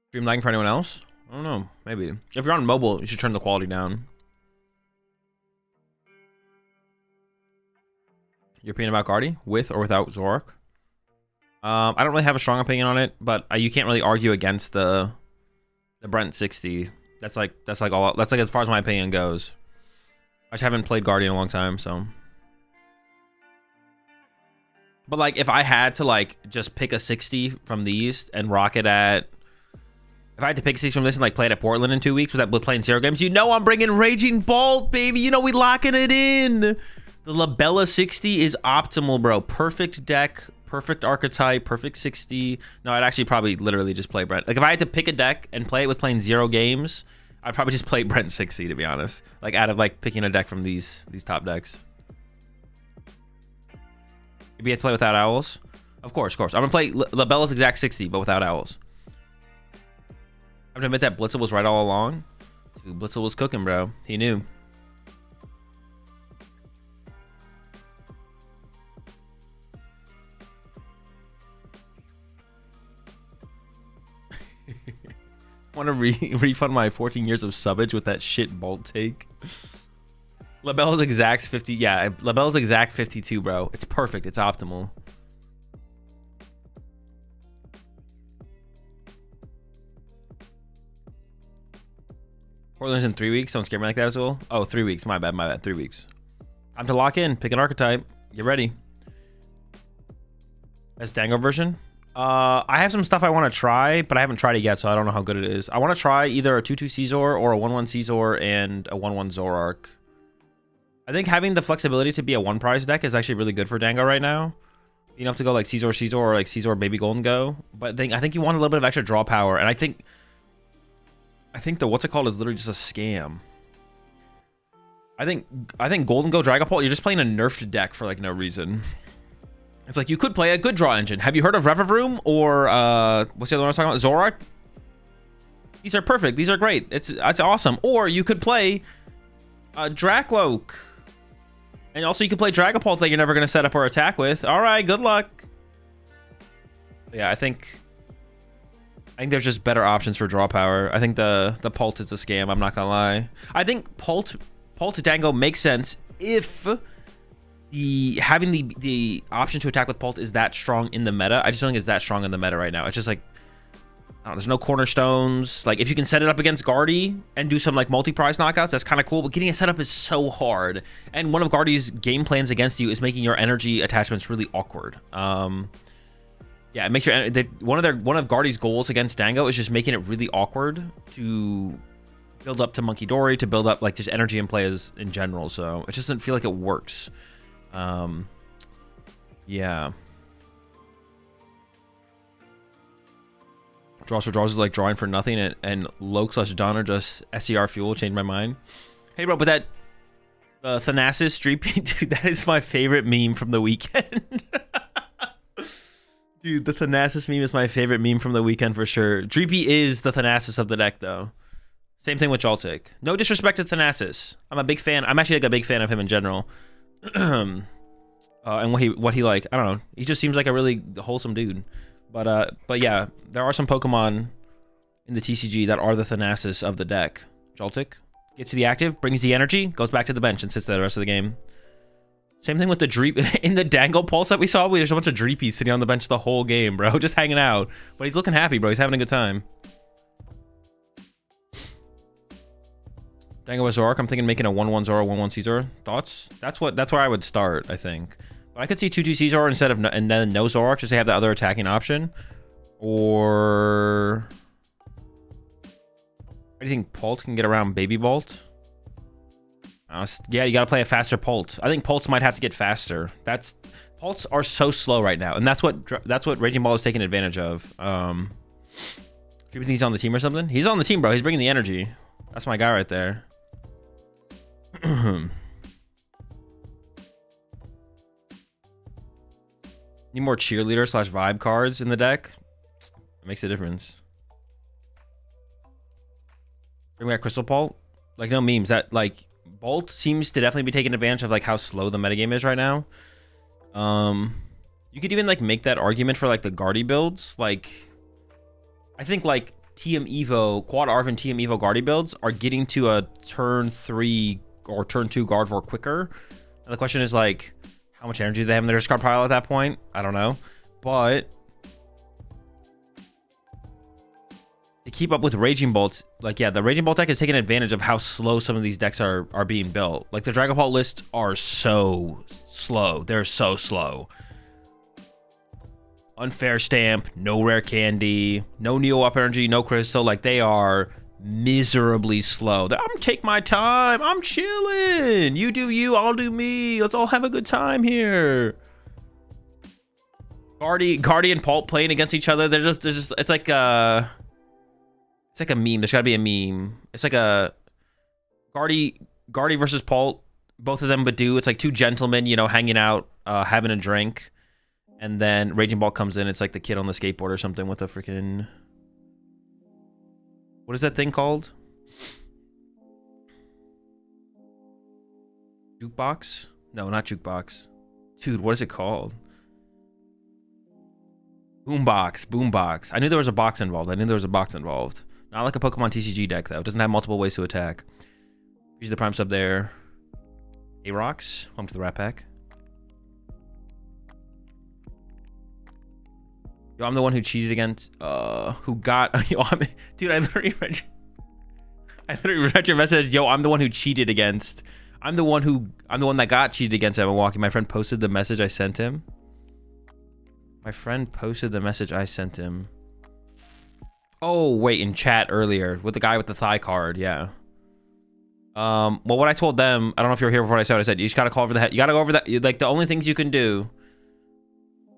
Stream lagging for anyone else? I don't know. Maybe. If you're on mobile, you should turn the quality down. Your opinion about Gardy? With or without Zoroark? I don't really have a strong opinion on it, but you can't really argue against the Brent 60. That's like as far as my opinion goes. I just haven't played Gardy in a long time, so. But like, if I had to like just pick a 60 from these and rock it at, if I had to pick 60 from this and like play it at Portland in 2 weeks with playing 0 games, you know I'm bringing Raging Bolt, baby. You know we locking it in. The Labella 60 is optimal, bro. Perfect deck, perfect archetype, perfect 60. No, I'd actually probably literally just play Brent. Like if I had to pick a deck and play it with playing 0 games, I'd probably just play Brent 60 to be honest. Like out of like picking a deck from these top decks. Maybe you have to play without owls. Of course. I'm gonna play Labella's exact 60, but without owls. I have to admit that Blitzel was right all along. Dude, Blitzel was cooking, bro. He knew. Want to refund my 14 years of subbage with that shit Bolt take? Labella's exact 50. Yeah, Labella's exact 52, bro. It's perfect. It's optimal. Portland's in 3 weeks. Don't scare me like that as well. Oh, 3 weeks. My bad. 3 weeks. Time to lock in. Pick an archetype. Get ready. Best Dango version. I have some stuff I want to try, but I haven't tried it yet, so I don't know how good it is. I want to try either a 2/2 Caesar or a 1/1 Caesar and a 1/1 Zoroark. I think having the flexibility to be a 1 prize deck is actually really good for Dango right now. You don't have to go like Caesar or like Caesar Baby Gholdengo, but I think you want a little bit of extra draw power, and I think the what's it called is literally just a scam. I think Gholdengo Dragapult, you're just playing a nerfed deck for like no reason. It's like you could play a good draw engine. Have you heard of Revavroom or what's the other one I was talking about? Zoroark? These are perfect. These are great. It's awesome. Or you could play Dracloak. And also you could play Dragapult that you're never going to set up or attack with. All right, good luck. Yeah, I think there's just better options for draw power. I think the Pult is a scam, I'm not going to lie. I think Pult Dango makes sense if having the option to attack with Pult is that strong in the meta. I just don't think it's that strong in the meta right now. It's just like, I don't know, there's no cornerstones. Like if you can set it up against Gardy and do some like multi-prize knockouts, that's kind of cool, but getting it set up is so hard. And one of Gardy's game plans against you is making your energy attachments really awkward. Yeah, it makes your one of Gardy's goals against Dango is just making it really awkward to build up to Monkey Dory, to build up like just energy in play in general. So it just doesn't feel like it works. Yeah. Draws for draws is like drawing for nothing, and Loke/Don are just SCR fuel. Changed my mind. Hey, bro, but that Thanasis Streepy, dude, that is my favorite meme from the weekend. Dude, the Thanasis meme is my favorite meme from the weekend for sure. Dreepy is the Thanasis of the deck, though. Same thing with Joltik. No disrespect to Thanasis. I'm a big fan. I'm actually like a big fan of him in general. And what he like, I don't know. He just seems like a really wholesome dude. But yeah, there are some Pokemon in the TCG that are the Thanasis of the deck. Joltik gets to the active, brings the energy, goes back to the bench, and sits there the rest of the game. Same thing with the Dreep. In the Dangle Pulse that we saw, there's a bunch of Dreepies sitting on the bench the whole game, bro. Just hanging out. But he's looking happy, bro. He's having a good time. Dangle with Zoroark. I'm thinking making a 1-1 Zoro, 1-1 Caesar. Thoughts? That's where I would start, I think. But I could see 2-2 Caesar instead of and then no Zoroark, just to have the other attacking option. Or do you think Bolt can get around Baby Bolt? Yeah, you gotta play a faster Bolt. I think Bolts might have to get faster. Bolts are so slow right now, and that's what Raging Ball is taking advantage of. Do you think he's on the team or something? He's on the team, bro. He's bringing the energy. That's my guy right there. Need more cheerleader / vibe cards in the deck. It makes a difference. Bring back Crystal Bolt. Like, no memes. That, like, Bolt seems to definitely be taking advantage of, like, how slow the metagame is right now. You could even, like, make that argument for, like, the Guardy builds. Like, I think, like, TM Evo, Quad Arv and TM Evo Guardy builds are getting to a turn 3 or turn 2 Gardevoir quicker. And the question is, like, how much energy do they have in their discard pile at that point? I don't know. But to keep up with Raging Bolt, like, yeah, the Raging Bolt deck is taking advantage of how slow some of these decks are being built. Like, the Dragapult lists are so slow. They're so slow. Unfair Stamp, no Rare Candy, no Neo Up Energy, no Crystal. Like, they are miserably slow. I'm take my time. I'm chilling. You do you, I'll do me. Let's all have a good time here. Guardy and Pulp playing against each other. They're just it's like a meme. There's gotta be a meme. It's like a Guardy versus Pulp. Both of them but do. It's like two gentlemen, you know, hanging out, having a drink. And then Raging Ball comes in. It's like the kid on the skateboard or something with a freaking... What is that thing called? Jukebox? No, not jukebox. Dude, what is it called? Boombox. I knew there was a box involved. Not like a PokemonTCG deck, though. It doesn't have multiple ways to attack. Use the Prime Sub there. A-Rocks. Welcome to the Rat Pack. Yo, I'm the one who cheated against, who got, yo, dude, I literally read your message. Yo, I'm the one who cheated against, I'm the one that got cheated against at Milwaukee. My friend posted the message I sent him. Oh, wait, in chat earlier with the guy with the thigh card. Yeah. Well, what I told them, I don't know if you were here before I said what I said. You just got to call over the head. You got to go over that. Like, the only things you can do.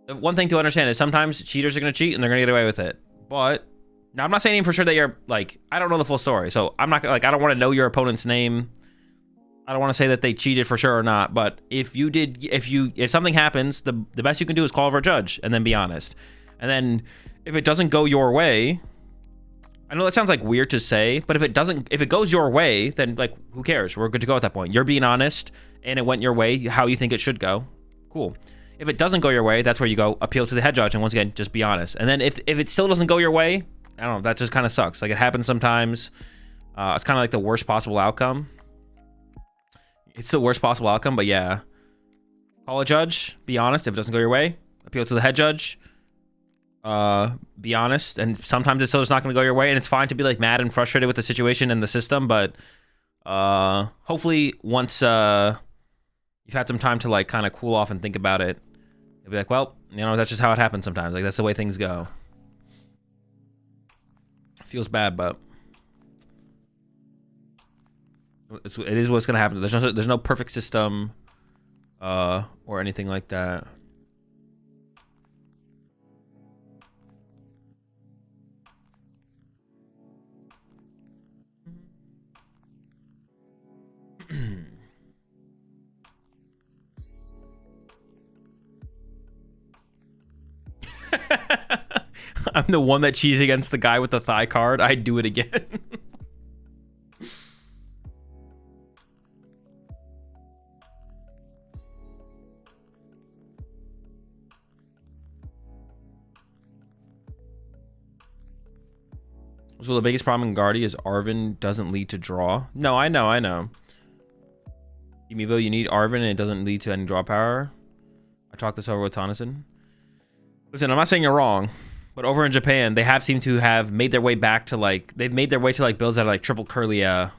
The one thing to understand is sometimes cheaters are going to cheat and they're going to get away with it. But now I'm not saying for sure that you're like, I don't know the full story. So I'm not like, I don't want to know your opponent's name. I don't want to say that they cheated for sure or not. But if you did, if something happens, the best you can do is call over a judge and then be honest. And then if it doesn't go your way, I know that sounds like weird to say, but if it goes your way, then like, who cares? We're good to go at that point. You're being honest and it went your way, how you think it should go. Cool. If it doesn't go your way, that's where you go appeal to the head judge and once again, just be honest. And then if it still doesn't go your way, I don't know, that just kind of sucks. Like, it happens sometimes. It's kind of like the worst possible outcome. It's the worst possible outcome, but yeah. Call a judge, be honest. If it doesn't go your way, appeal to the head judge. Be honest. And sometimes it's still just not going to go your way, and it's fine to be like mad and frustrated with the situation and the system, but hopefully once you've had some time to like kind of cool off and think about it, you'll be like, well, you know, that's just how it happens sometimes. Like, that's the way things go. It feels bad, but it is what's gonna happen. There's no perfect system or anything like that. I'm the one that cheated against the guy with the thigh card. I'd do it again. So the biggest problem in Guardy is Arven doesn't lead to draw. No, I know. Emevo, you need Arven and it doesn't lead to any draw power. I talked this over with Tonneson. Listen, I'm not saying you're wrong, but over in Japan, they have seemed to have made their way back to like, they've made their way to like builds that are like triple Kirlia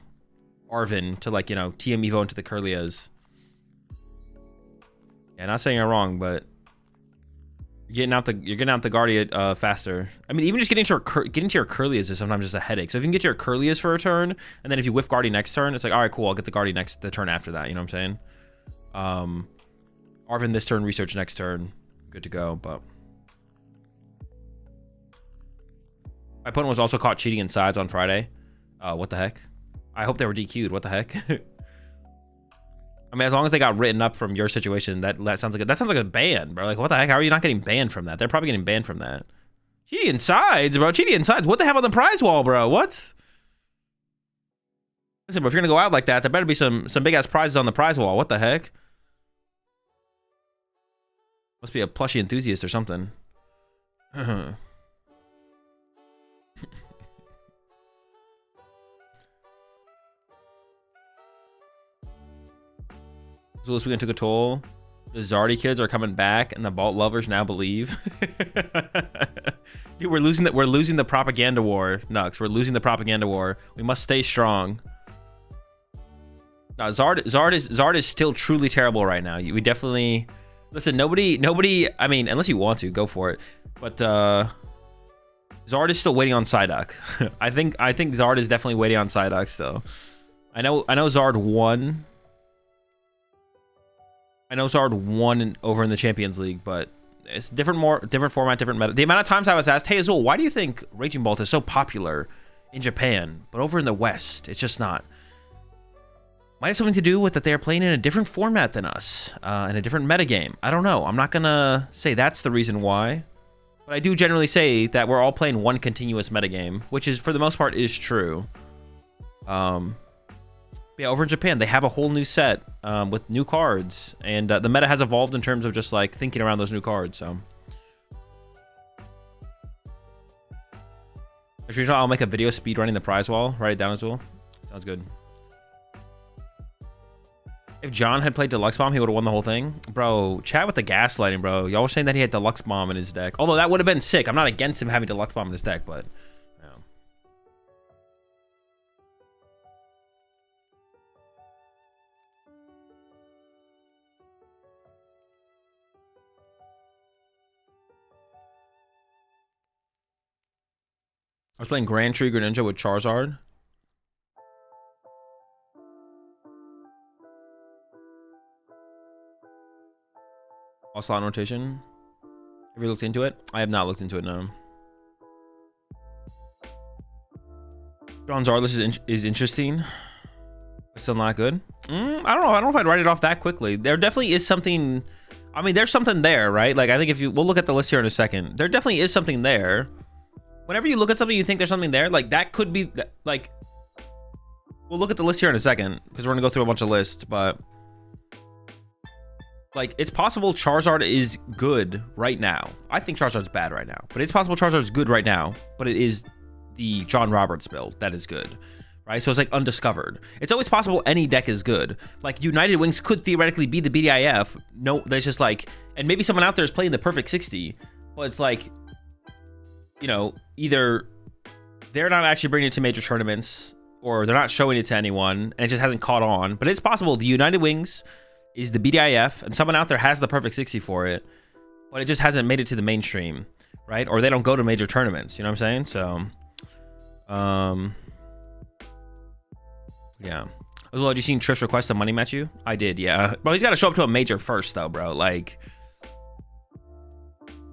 Arven to like, you know, TM Evo into the Kirlias. Yeah, not saying you're wrong, but you're getting out the Guardia faster. I mean, even just getting to your Kirlias is sometimes just a headache. So if you can get your Kirlias for a turn, and then if you whiff Guardy next turn, it's like, all right, cool, I'll get the Guardy the turn after that. You know what I'm saying? Arven this turn, research next turn, good to go. But my opponent was also caught cheating in sides on Friday. What the heck? I hope they were DQ'd. What the heck? I mean, as long as they got written up from your situation, that sounds like a ban, bro. Like, what the heck? How are you not getting banned from that? They're probably getting banned from that. Cheating in sides, bro. Cheating in sides. What the hell on the prize wall, bro? What? Listen, bro, if you're gonna go out like that, there better be some big ass prizes on the prize wall. What the heck? Must be a plushie enthusiast or something. So this weekend took a toll. The Zardy kids are coming back, and the Bolt lovers now believe. Dude, we're losing the propaganda war, Nux. We're losing the propaganda war. We must stay strong. No, Zard is still truly terrible right now. We definitely listen. Nobody. I mean, unless you want to, go for it. But Zard is still waiting on Psyduck. I think Zard is definitely waiting on Psyduck still. I know Zard won. I know Zard won over in the Champions League, but it's different format, different meta. The amount of times I was asked, hey Azul, why do you think Raging Bolt is so popular in Japan, but over in the West, it's just not? Might have something to do with that they're playing in a different format than us, in a different metagame. I don't know. I'm not gonna say that's the reason why, but I do generally say that we're all playing one continuous metagame, which is, for the most part, is true. Yeah, over in Japan, they have a whole new set with new cards, and the meta has evolved in terms of just like thinking around those new cards. So, if you're I'll make a video speed running the prize wall. Write it down as well. Sounds good. If John had played Deluxe Bomb, he would have won the whole thing. Bro, chat with the gaslighting, bro. Y'all were saying that he had Deluxe Bomb in his deck. Although that would have been sick. I'm not against him having Deluxe Bomb in his deck, but yeah. I was playing Grand Tree Greninja with Charizard. All slot rotation. Have you looked into it? I have not looked into it, no. John Zardless is interesting. It's still not good. I don't know. I don't know if I'd write it off that quickly. There definitely is something. I mean, there's something there, right? Like, I think we'll look at the list here in a second. There definitely is something there. Whenever you look at something, you think there's something there. Like, that could be, like, we'll look at the list here in a second, because we're going to go through a bunch of lists, but, like, it's possible Charizard is good right now. I think Charizard's bad right now, but it's possible Charizard's good right now, but it is the John Roberts build that is good, right? So it's like undiscovered. It's always possible any deck is good. Like, United Wings could theoretically be the BDIF. No, there's just like, and maybe someone out there is playing the perfect 60, but it's like, you know, either they're not actually bringing it to major tournaments, or they're not showing it to anyone, and it just hasn't caught on. But it's possible the United Wings is the BDIF, and someone out there has the perfect 60 for it, but it just hasn't made it to the mainstream, right? Or they don't go to major tournaments, you know what I'm saying? So, yeah. Well, had you seen Triff's request to money match you? I did, yeah. Bro, he's got to show up to a major first, though, bro. Like,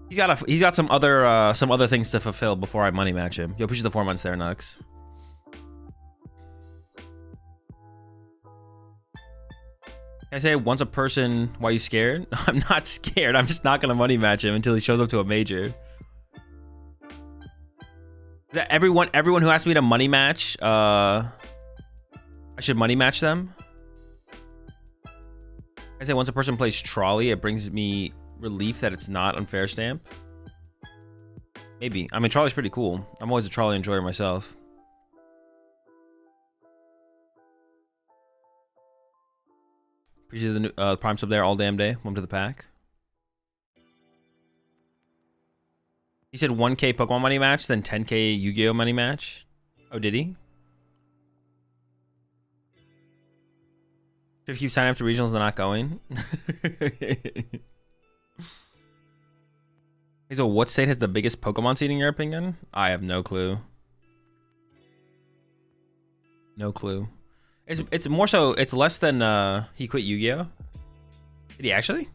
he's got some other things to fulfill before I money match him. Yo, push the 4 months there, Nux. Can I say once a person, why are you scared? I'm not scared. I'm just not gonna money match him until he shows up to a major. Is that everyone who asks me to money match, I should money match them? I say once a person plays Trolley, it brings me relief that it's not unfair stamp. Maybe. I mean, Trolley's pretty cool. I'm always a Trolley enjoyer myself. Appreciate the new, Prime sub there all damn day. Welcome to the pack. He said 1K Pokemon money match, then 10K Yu-Gi-Oh money match. Oh, did he? If you keep signing up to regionals, they're not going. So what state has the biggest Pokemon seed in your opinion? I have no clue. No clue. It's more so, it's less than he quit Yu-Gi-Oh. Did he actually?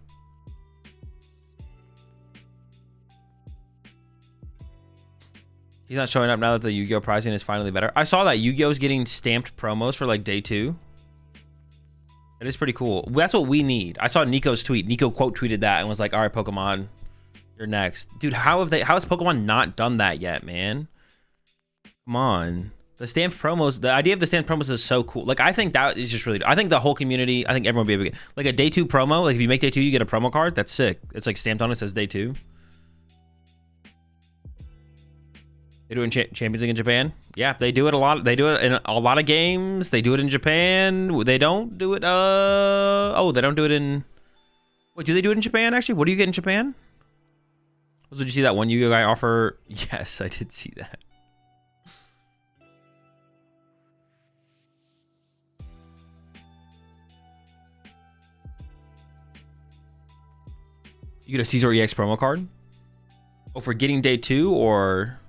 He's not showing up now that the Yu-Gi-Oh pricing is finally better. I saw that Yu-Gi-Oh's getting stamped promos for like day 2. That is pretty cool. That's what we need. I saw Nico's tweet. Nico quote tweeted that and was like, all right, Pokemon, you're next. Dude, how has Pokemon not done that yet, man? Come on. The stamped promos, the idea of the stamped promos is so cool. Like, I think that is just really, I think the whole community, I think everyone would be able to get, like a day 2 promo. Like if you make day 2, you get a promo card. That's sick. It's like stamped on it, says day 2. They do it in Champions League in Japan. Yeah, they do it a lot. They do it in a lot of games. They do it in Japan. They don't do it. Oh, they don't do it in. Wait, do they do it in Japan? Actually, what do you get in Japan? Did you see that one Yu-Gi-Oh guy offer? Yes, I did see that. You get a Caesar EX promo card. Oh, for getting day 2 or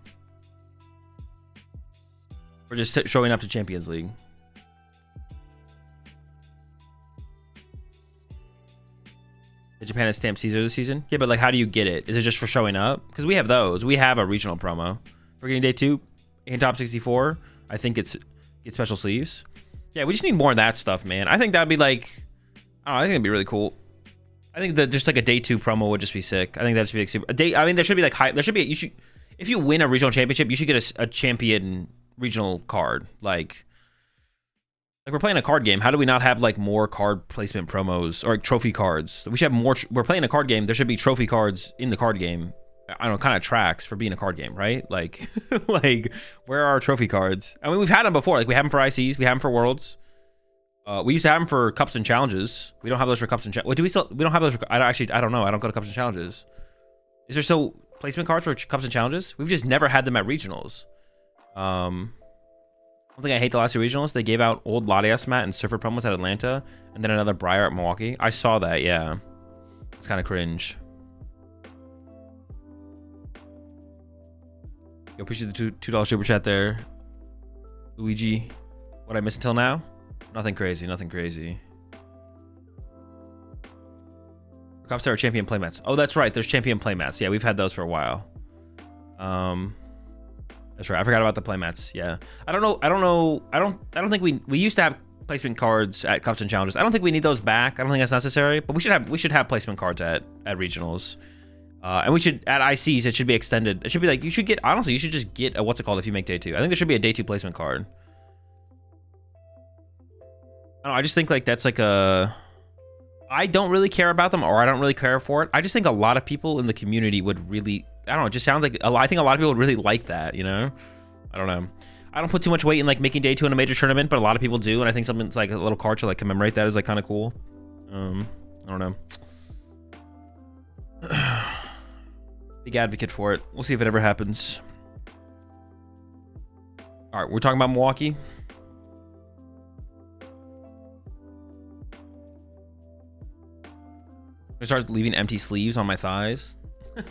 just showing up to Champions League? Did Japan has stamped Caesar this season? Yeah, but like, how do you get it? Is it just for showing up? Because we have those. We have a regional promo for getting day 2 in top 64. I think it's get special sleeves. Yeah, we just need more of that stuff, man. I think that'd be like, I think it'd be really cool. I think that just like a day 2 promo would just be sick. I think that should be like super. I mean, there should be like high. There should be. You should, if you win a regional championship, you should get a champion regional card. Like we're playing a card game. How do we not have like more card placement promos or like trophy cards? We should have more. We're playing a card game. There should be trophy cards in the card game. I don't know, kind of tracks for being a card game, right? Like, like where are our trophy cards? I mean, we've had them before. Like we have them for ICs. We have them for Worlds. We used to have them for cups and challenges. We don't have those for cups and challenges. What do we still? We don't have those for, I don't know. I don't go to cups and challenges. Is there still placement cards for cups and challenges? We've just never had them at regionals. One thing I hate the last 2 regionals, they gave out old Latias mat and Surfer promos at Atlanta, and then another Briar at Milwaukee. I saw that, yeah. It's kind of cringe. Yo, appreciate the $2 super chat there. Luigi, what I missed until now? Nothing crazy, nothing crazy. Cups are champion playmats. Oh, that's right. There's champion playmats. Yeah, we've had those for a while. That's right. I forgot about the playmats. Yeah. I don't think we used to have placement cards at cups and challenges. I don't think we need those back. I don't think that's necessary. But we should have placement cards at regionals. And we should at ICs. It should be extended. It should be like you should get. Honestly, you should just get a what's it called if you make day 2. I think there should be a day 2 placement card. I don't know, I just think like that's like a. I don't really care about them, or I don't really care for it. I just think a lot of people in the community would really. I don't know. It just sounds like I think a lot of people would really like that. You know, I don't know. I don't put too much weight in like making day 2 in a major tournament, but a lot of people do, and I think something like a little card to like commemorate that is like kind of cool. I don't know. Big advocate for it. We'll see if it ever happens. All right, we're talking about Milwaukee. I start leaving empty sleeves on my thighs. I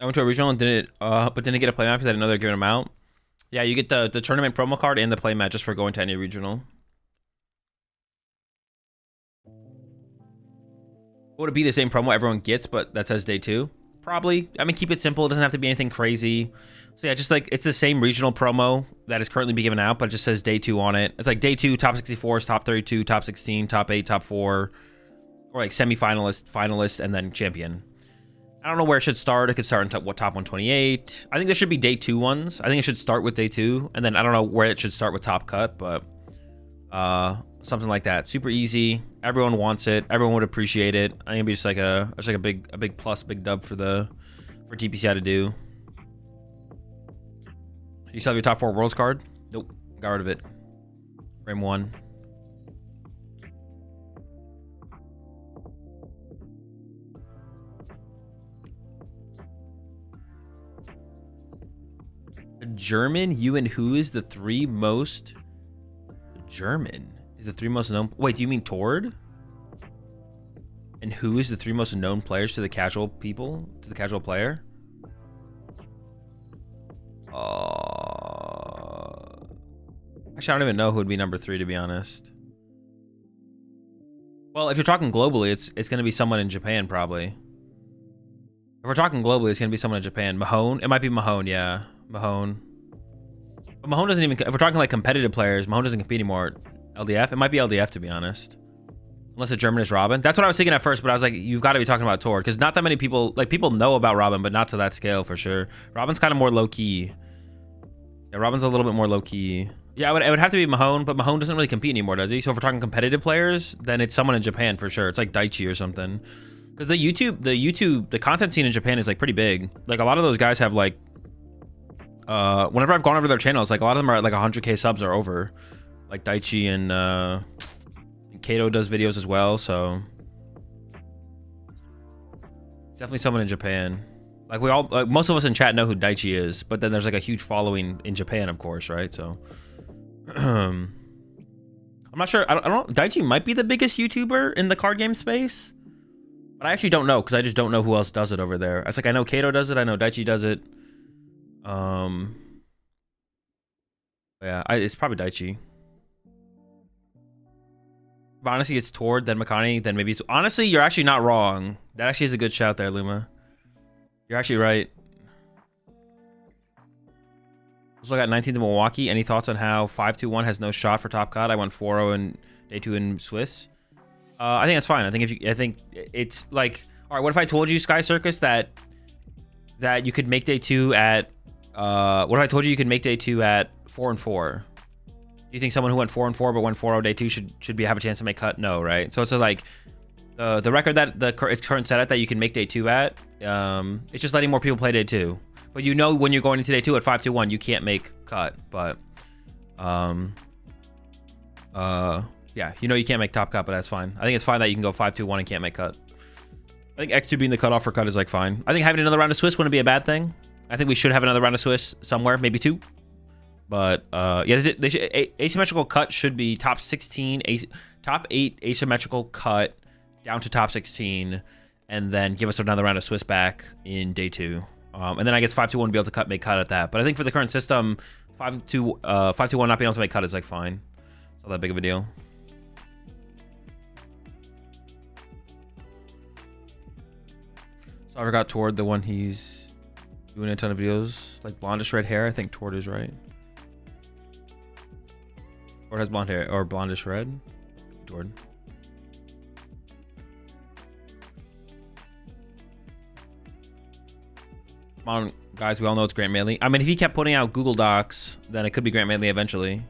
went to a regional and but didn't get a playmat because I didn't know they were giving them out. Yeah, you get the tournament promo card and the playmat just for going to any regional. Would it be the same promo everyone gets, but that says day 2? Probably. I mean, keep it simple. It doesn't have to be anything crazy. So yeah, just like it's the same regional promo that is currently being given out, but it just says day 2 on it. It's like day 2, top 64s, top 32, top 16, top 8, top 4, or like semi-finalist, finalist, and then champion. I don't know where it should start. It could start in top 128. I think there should be day 2 ones. I think it should start with day 2, and then I don't know where it should start with top cut, but something like that. Super easy. Everyone wants it. Everyone would appreciate it. I think it'd be just like a big plus, big dub for TPCI to do. You still have your top 4 Worlds card? Nope. Got rid of it. Frame 1. German, you and who is the 3 most... German is the 3 most known... Wait, do you mean Tord? And who is the 3 most known players to the casual people? To the casual player? Actually, I don't even know who would be number 3, to be honest. Well, if you're talking globally, it's going to be someone in Japan, probably. If we're talking globally, it's going to be someone in Japan. Mahone? It might be Mahone, yeah. Mahone. But Mahone doesn't even... If we're talking like competitive players, Mahone doesn't compete anymore. LDF? It might be LDF, to be honest. Unless the German is Robin. That's what I was thinking at first, but I was like, you've got to be talking about Tord. Because not that many people... Like, people know about Robin, but not to that scale, for sure. Robin's kind of more low-key. Yeah, Robin's a little bit more low-key. Yeah, it would have to be Mahone, but Mahone doesn't really compete anymore, does he? So if we're talking competitive players, then it's someone in Japan, for sure. It's like Daichi or something. Because the content scene in Japan is, like, pretty big. Like, a lot of those guys have, like... whenever I've gone over their channels, like a lot of them are at like 100k subs or over, like Daichi and Kato does videos as well, so it's definitely someone in Japan. Like we all, like most of us in chat know who Daichi is, but then there's like a huge following in Japan, of course, right? So I'm not sure. I don't. Daichi might be the biggest YouTuber in the card game space, but I actually don't know because I just don't know who else does it over there. It's like I know Kato does it, I know Daichi does it. Yeah, it's probably Daichi. But honestly, it's Tord, then Makani, then maybe it's... Honestly, you're actually not wrong. That actually is a good shout there, Luma. You're actually right. Also got 19th in Milwaukee. Any thoughts on how 5-2-1 has no shot for top cut? I went 4-0 in day 2 in Swiss. I think that's fine. I think it's like... All right, what if I told you, Sky Circus, that you could make day 2 at... what if I told you could make day 2 at 4-4? Do you think someone who went 4-4 but went 4-0 day 2 should have a chance to make cut? No, right? So it's like the record that its current setup that you can make day 2 at, it's just letting more people play day 2. But you know when you're going into day 2 at 5-2-1, you can't make cut. But yeah, you know you can't make top cut, but that's fine. I think it's fine that you can go 5-2-1 and can't make cut. I think X2 being the cutoff for cut is like fine. I think having another round of Swiss wouldn't be a bad thing. I think we should have another round of Swiss somewhere, maybe 2. But yeah, they should, asymmetrical cut should be top 16, top 8 asymmetrical cut down to top 16, and then give us another round of Swiss back in day 2. And then I guess 5-2-1 be able to make cut at that. But I think for the current system, 5-2-1 not being able to make cut is like fine. It's not that big of a deal. So I forgot Tord, the one he's doing a ton of videos, like blondish red hair. I think Tord is right. Tord has blonde hair or blondish red. Tord. Come on, guys. We all know it's Grant Manley. I mean, if he kept putting out Google Docs, then it could be Grant Manley eventually.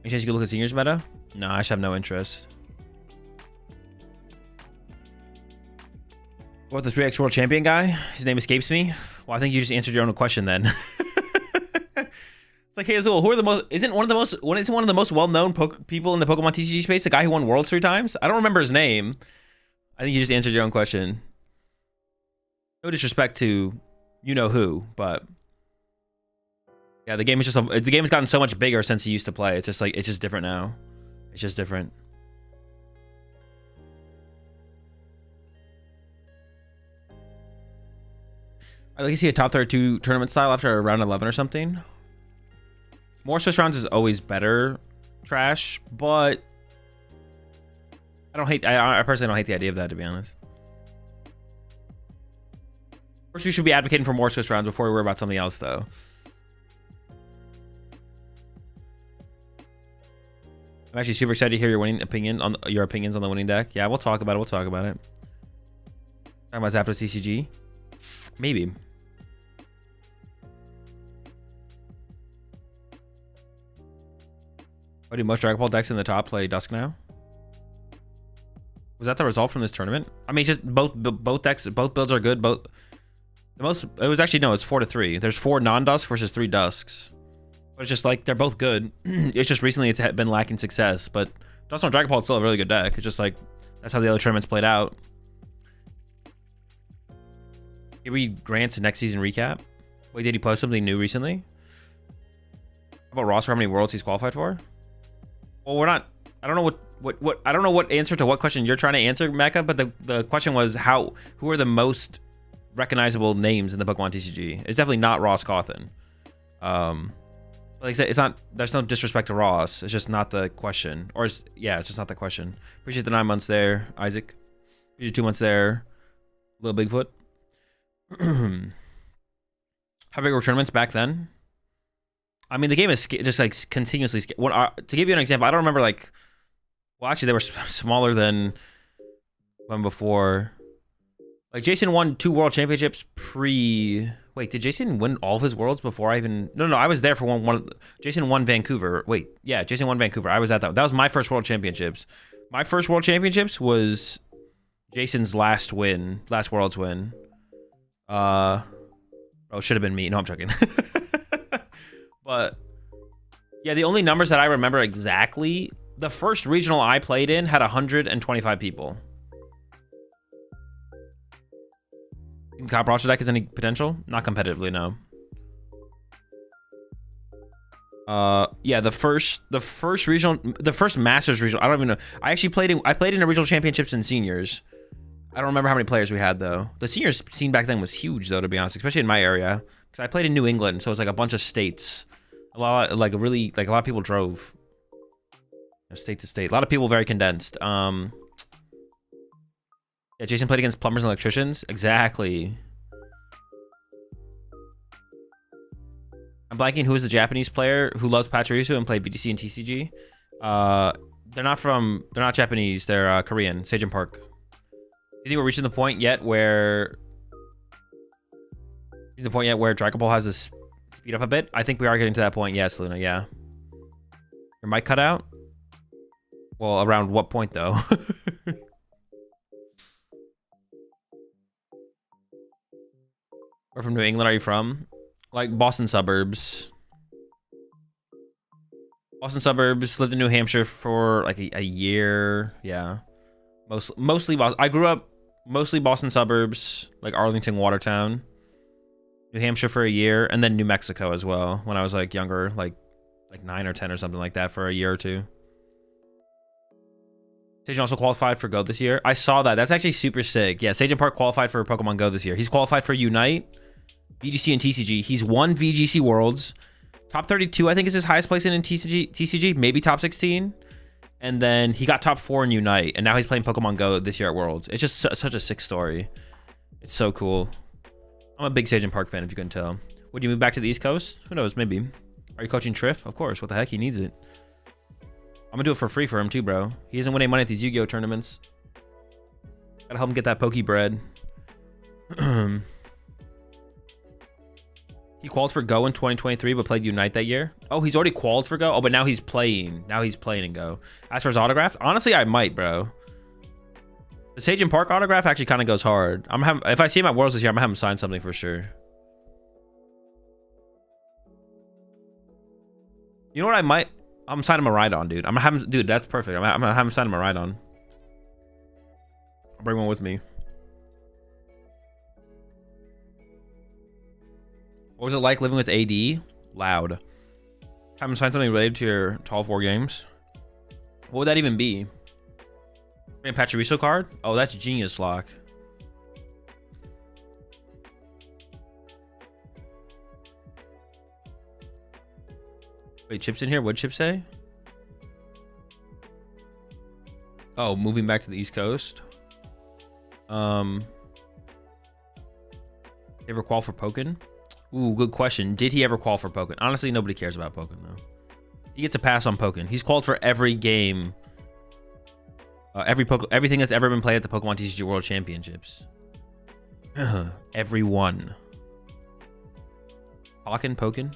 Any chance you could look at seniors meta? No, I just have no interest. What, the 3x world champion guy? His name escapes me. Well, I think you just answered your own question then. It's like, hey Azul, who are the most? Isn't one of the most well-known people in the Pokemon TCG space the guy who won Worlds 3 times? I don't remember his name. I think you just answered your own question. No disrespect to you know who, but yeah, the game is just the game has gotten so much bigger since he used to play. It's just like it's just different now. It's just different. I'd like to see a top 32 tournament style after round 11 or something. More Swiss rounds is always better, Trash, but I personally don't hate the idea of that, to be honest. First, we should be advocating for more Swiss rounds before we worry about something else, though. I'm actually super excited to hear your opinions on the winning deck. Yeah, we'll talk about it. We'll talk about it. Talking about Zapdos TCG, maybe. Oh, do most Dragapult decks in the top play Dusk now? Was that the result from this tournament? I mean, just both decks, both builds are good. It was actually, no, it's 4-3. There's 4 non-Dusk versus 3 Dusks. But it's just like, they're both good. It's just recently it's been lacking success. But Duskstone Dragapult is still a really good deck. It's just like, that's how the other tournaments played out. He read Grant's next season recap. Wait, did he post something new recently? How about roster? How many worlds he's qualified for? Well, we're not. I don't know what I don't know what answer to what question you're trying to answer, Mecha. But the question was who are the most recognizable names in the Pokemon TCG? It's definitely not Ross Cawthon. Like I said, it's not. There's no disrespect to Ross. It's just not the question. Or yeah, it's just not the question. Appreciate the 9 months there, Isaac. Appreciate 2 months there, Little Bigfoot. How big were tournaments back then? I mean, the game is just like continuously. To give you an example, I don't remember like. Well, actually, they were smaller than one before. Like Jason won 2 world championships pre. Wait, did Jason win all of his worlds before I even? No, I was there for one. Jason won Vancouver. Wait, yeah, Jason won Vancouver. I was at that. That was my first world championships. My first world championships was Jason's last world's win. Oh, should have been me. No, I'm joking. But yeah, the only numbers that I remember exactly, the first regional I played in had 125 people. You think Roster deck has any potential? Not competitively, no. Yeah, the first regional, the first Masters regional. I don't even know. I actually played in the regional championships and seniors. I don't remember how many players we had though. The seniors scene back then was huge though, to be honest, especially in my area, because I played in New England, so it was like a bunch of states. A lot of people drove state to state. A lot of people very condensed. Yeah, Jason played against plumbers and electricians. Exactly. I'm blanking. Who is the Japanese player who loves Pachirisu and played BGC and TCG? They're not Japanese. They're Korean. Sejin Park. Do you think we're reaching the point yet where Dragapult has this speed up a bit? I think we are getting to that point. Yes, Luna. Yeah. Your mic cut out? Well, around what point though? Where from New England are you from? Like Boston suburbs. Boston suburbs. Lived in New Hampshire for like a year. Yeah. Mostly Boston. I grew up mostly Boston suburbs, like Arlington, Watertown. New Hampshire for a year, and then New Mexico as well when I was like younger, like 9 or 10 or something like that for a year or two. Sajin also qualified for Go this year. I saw that. That's actually super sick. Yeah, Sajin Park qualified for Pokemon Go this year. He's qualified for Unite, VGC, and TCG. He's won VGC Worlds. Top 32, I think, is his highest place in TCG. Maybe top 16. And then he got top 4 in Unite. And now he's playing Pokemon Go this year at Worlds. It's just such a sick story. It's so cool. I'm a big Sajin Park fan, if you couldn't tell. Would you move back to the East Coast? Who knows? Maybe. Are you coaching Triff? Of course. What the heck? He needs it. I'm gonna do it for free for him too, bro. He doesn't win any money at these Yu-Gi-Oh tournaments. Gotta help him get that Poke bread. He qualified for Go in 2023, but played Unite that year. Oh, he's already qualified for Go? Oh, but now he's playing. Now he's playing in Go. As for his autograph, honestly, I might, bro. The Sajin Park autograph actually kind of goes hard. If I see him at Worlds this year, I'm gonna have him sign something for sure. You know what I might? I'm signing him a ride-on, dude. I'm gonna have him, dude, that's perfect. I'm gonna have him sign him a ride-on. I'll bring one with me. What was it like living with AD? Loud. Have him sign something related to your Tall 4 games. What would that even be? Pachirisu card? Oh, that's Genius Lock. Wait, Chip's in here? What'd Chip say? Oh, moving back to the East Coast. You ever qual for Pokken? Ooh, good question. Did he ever qual for Pokken? Honestly, nobody cares about Pokken, though. He gets a pass on Pokken. He's called for every game. Everything that's ever been played at the Pokemon TCG World Championships. Every one. Pokken?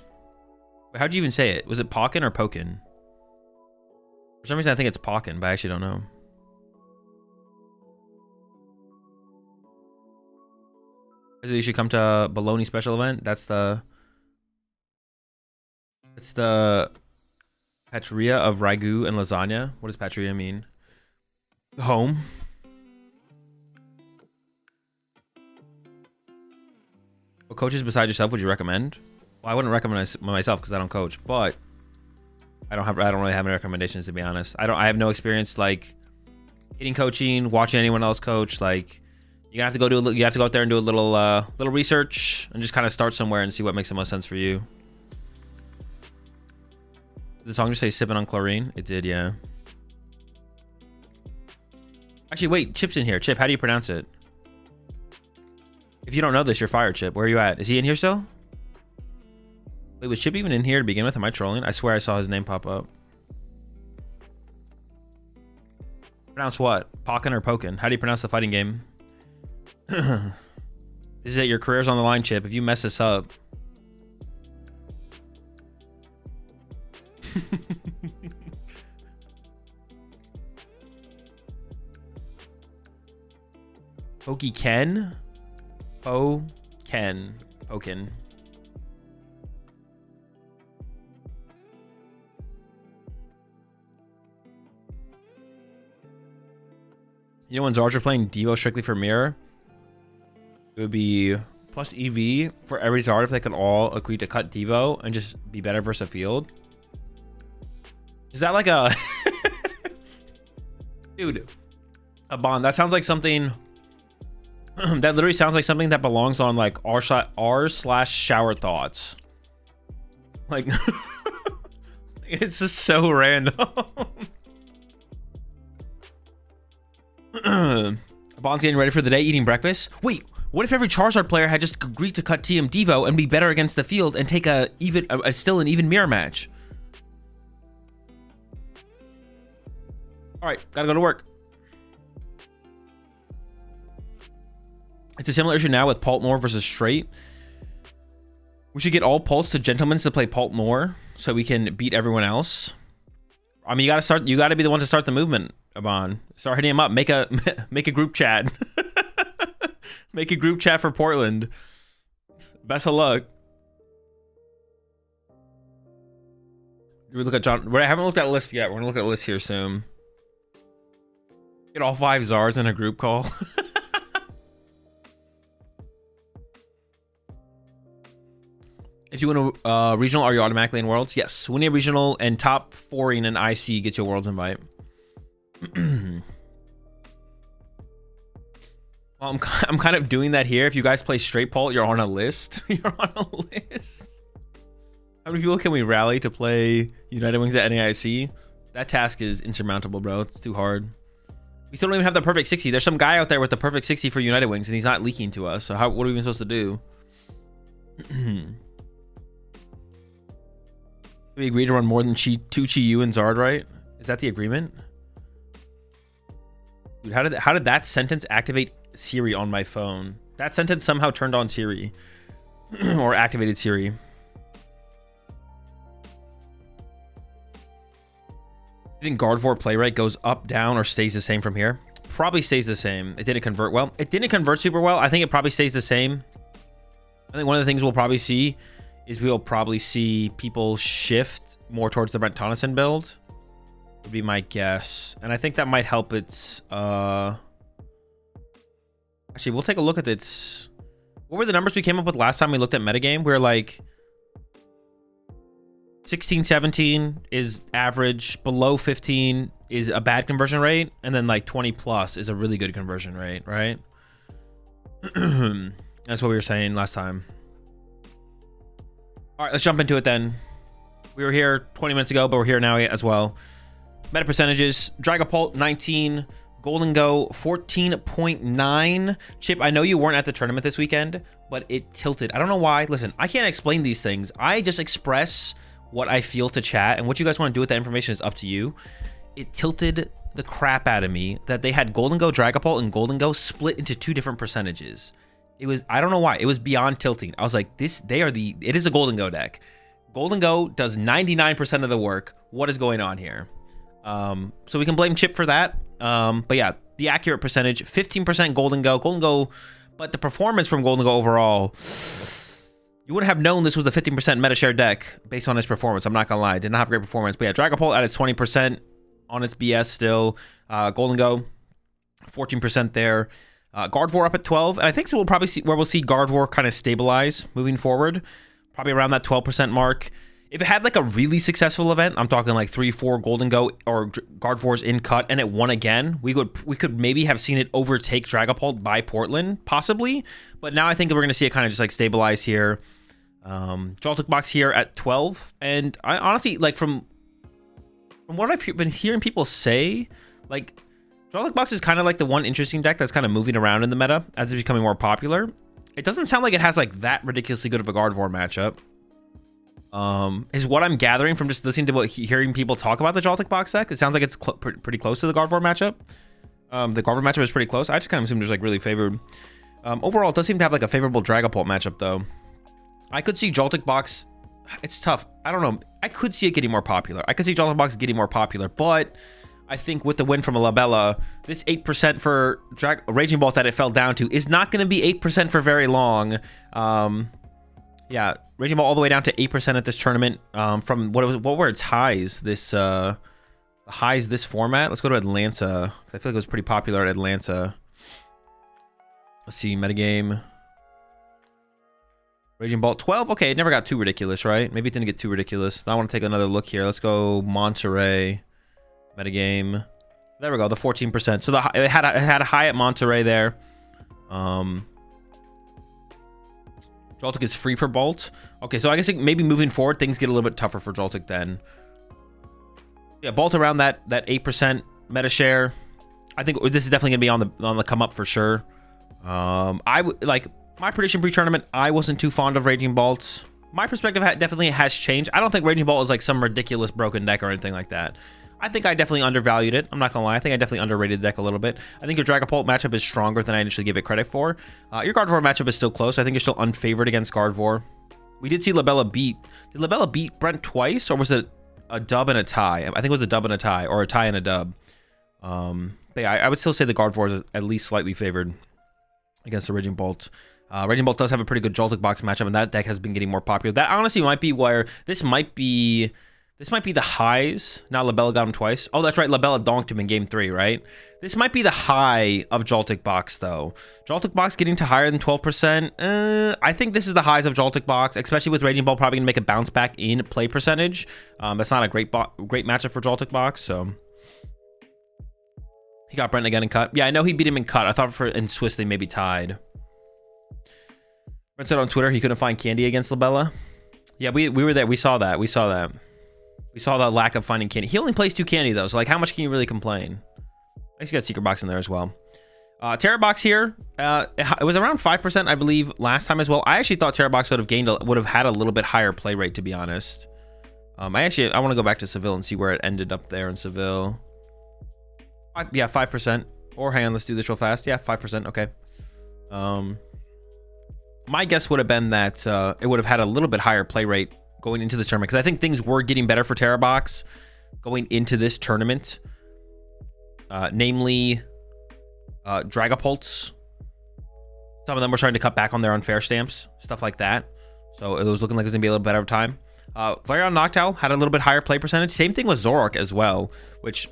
Wait, how'd you even say it? Was it Pokken or Pokken? For some reason, I think it's Pokken, but I actually don't know. So you should come to Bologna special event. That's the Patria of Ragu and lasagna. What does Patria mean? Home. What coaches besides yourself would you recommend? Well, I wouldn't recommend myself because I don't coach, but I don't really have any recommendations, to be honest. I have no experience like hitting coaching, watching anyone else coach. Like you have to go out there and do a little research and just kind of start somewhere and see what makes the most sense for you. Did the song just say sipping on chlorine? It did, yeah. Actually, wait, Chip's in here. Chip, how do you pronounce it? If you don't know this, you're fired, Chip. Where are you at? Is he in here still? Wait, was Chip even in here to begin with? Am I trolling? I swear I saw his name pop up. Pronounce what? Pokken or Pokken? How do you pronounce the fighting game? This is it. Your career's on the line, Chip. If you mess this up. Pokeken? Pokken. You know when Zards are playing Devo strictly for mirror, it would be plus EV for every Zard if they could all agree to cut Devo and just be better versus a field. Is that like a... Dude, a bond. That sounds like something... that literally sounds like something that belongs on like r/shower thoughts. Like... it's just so random. Bond's getting ready for the day, eating breakfast. Wait, what if every Charizard player had just agreed to cut TM Devo and be better against the field and take still an even mirror match? All right, gotta go to work. It's a similar issue now with Paltmore versus Straight. We should get all Pults to Gentlemen's to play Paltmore so we can beat everyone else. I mean, you gotta be the one to start the movement, Abon. Start hitting him up. Make a group chat. Make a group chat for Portland. Best of luck. Do we look at John? I haven't looked at a list yet. We're gonna look at a list here soon. Get all 5 Zards in a group call. If you win a regional, are you automatically in Worlds? Yes. Winning a regional and top 4ing an IC gets you a Worlds invite. Well, I'm kind of doing that here. If you guys play straight Pult, you're on a list. You're on a list. How many people can we rally to play United Wings at NAIC? That task is insurmountable, bro. It's too hard. We still don't even have the perfect 60. There's some guy out there with the perfect 60 for United Wings, and he's not leaking to us. So what are we even supposed to do? We agree to run more than 2 Chi-Yu and Zard, right? Is that the agreement? Dude, how did that sentence activate Siri on my phone? That sentence somehow turned on Siri. Or activated Siri. I think Gardevoir play rate goes up, down, or stays the same from here. Probably stays the same. It didn't convert well. It didn't convert super well. I think it probably stays the same. I think one of the things we'll probably see is we'll probably see people shift more towards the Brent Tonneson build. Would be my guess. And I think that might help its... Actually, we'll take a look at its... What were the numbers we came up with last time we looked at Metagame? We were like... 16, 17 is average. Below 15 is a bad conversion rate. And then like 20 plus is a really good conversion rate, right? That's what we were saying last time. All right, let's jump into it then. We were here 20 minutes ago, but we're here now as well. Meta percentages. Dragapult, 19. Gholdengo, 14.9. Chip, I know you weren't at the tournament this weekend, but it tilted. I don't know why. Listen, I can't explain these things. I just express what I feel to chat, and what you guys want to do with that information is up to you. It tilted the crap out of me that they had Gholdengo, Dragapult, and Gholdengo split into 2 different percentages. It was, I don't know why, it was beyond tilting. I was like, it is a Gholdengo deck. Gholdengo does 99% of the work. What is going on here? So we can blame Chip for that. But yeah, the accurate percentage, 15% Gholdengo. Gholdengo But the performance from Gholdengo overall, you wouldn't have known this was a 15% meta share deck based on its performance. I'm not gonna lie, did not have great performance. But yeah, Dragapult at its 20% on its BS still. Gholdengo, 14% there. Gardevoir up at 12, and I think so we'll probably see where we'll see Gardevoir kind of stabilize moving forward, probably around that 12% mark. If it had like a really successful event, I'm talking like 3-4 Gholdengo or Gardevoir's in cut, and it won again, we could maybe have seen it overtake Dragapult by Portland, possibly. But now I think we're gonna see it kind of just like stabilize here. Joltik Box here at 12, and I honestly like from what I've been hearing people say, like Joltik Box is kind of like the one interesting deck that's kind of moving around in the meta as it's becoming more popular. It doesn't sound like it has like that ridiculously good of a Gardevoir matchup. Is what I'm gathering from just listening to hearing people talk about the Joltik Box deck. It sounds like it's pretty close to the Gardevoir matchup. The Gardevoir matchup is pretty close. I just kind of assume there's like really favored. Overall, it does seem to have like a favorable Dragapult matchup though. I could see Joltik Box. It's tough. I don't know. I could see it getting more popular. I could see Joltik Box getting more popular, but I think with the win from a Labella, this 8% for Raging Bolt that it fell down to is not going to be 8% for very long. Yeah, Raging Bolt all the way down to 8% at this tournament. From what were its highs? This this format. Let's go to Atlanta. I feel like it was pretty popular at Atlanta. Let's see, metagame. Raging Bolt 12. Okay, it never got too ridiculous, right? Maybe it didn't get too ridiculous. Now I want to take another look here. Let's go Monterey. Metagame. There we go, the 14%. So it had a high at Monterey there. Joltik is free for Bolt. Okay, so I guess maybe moving forward, things get a little bit tougher for Joltik then. Yeah, Bolt around that 8% meta share. I think this is definitely gonna be on the come up for sure. I would like my prediction pre-tournament. I wasn't too fond of Raging Bolt. My perspective definitely has changed. I don't think Raging Bolt is like some ridiculous broken deck or anything like that. I think I definitely undervalued it. I'm not gonna lie. I think I definitely underrated the deck a little bit. I think your Dragapult matchup is stronger than I initially gave it credit for. Your Gardevoir matchup is still close. I think you're still unfavored against Gardevoir. We did see Labella beat. Did Labella beat Brent twice, or was it a dub and a tie? I think it was a dub and a tie, or a tie and a dub. But yeah, I would still say the Gardevoir is at least slightly favored against the Raging Bolt. Raging Bolt does have a pretty good Joltik Box matchup, and that deck has been getting more popular. That honestly might be where this might be the highs. Now Labella got him twice. Oh, that's right. Labella donked him in game 3, right? This might be the high of Joltik Box, though. Joltik Box getting to higher than 12%. I think this is the highs of Joltik Box, especially with Raging Bolt probably going to make a bounce back in play percentage. That's not a great matchup for Joltik Box, so... He got Brent again in cut. Yeah, I know he beat him in cut. I thought in Swiss they maybe tied. Brent said on Twitter he couldn't find candy against Labella. Yeah, we were there. We saw that. We saw that lack of finding candy. He only plays 2 candy, though, so like, how much can you really complain? I guess you got Secret Box in there as well. Terra Box here. It was around 5%, I believe, last time as well. I actually thought Terra Box would have had a little bit higher play rate, to be honest. I want to go back to Seville and see where it ended up there in Seville. Yeah, 5%. Or hang on, let's do this real fast. Yeah, 5%. Okay. My guess would have been that it would have had a little bit higher play rate going into this tournament, because I think things were getting better for Terra Box going into this tournament. Namely, Dragapults. Some of them were trying to cut back on their unfair stamps, stuff like that. So it was looking like it was going to be a little better of time. Flareon Noctowl had a little bit higher play percentage. Same thing with Zoroark as well, which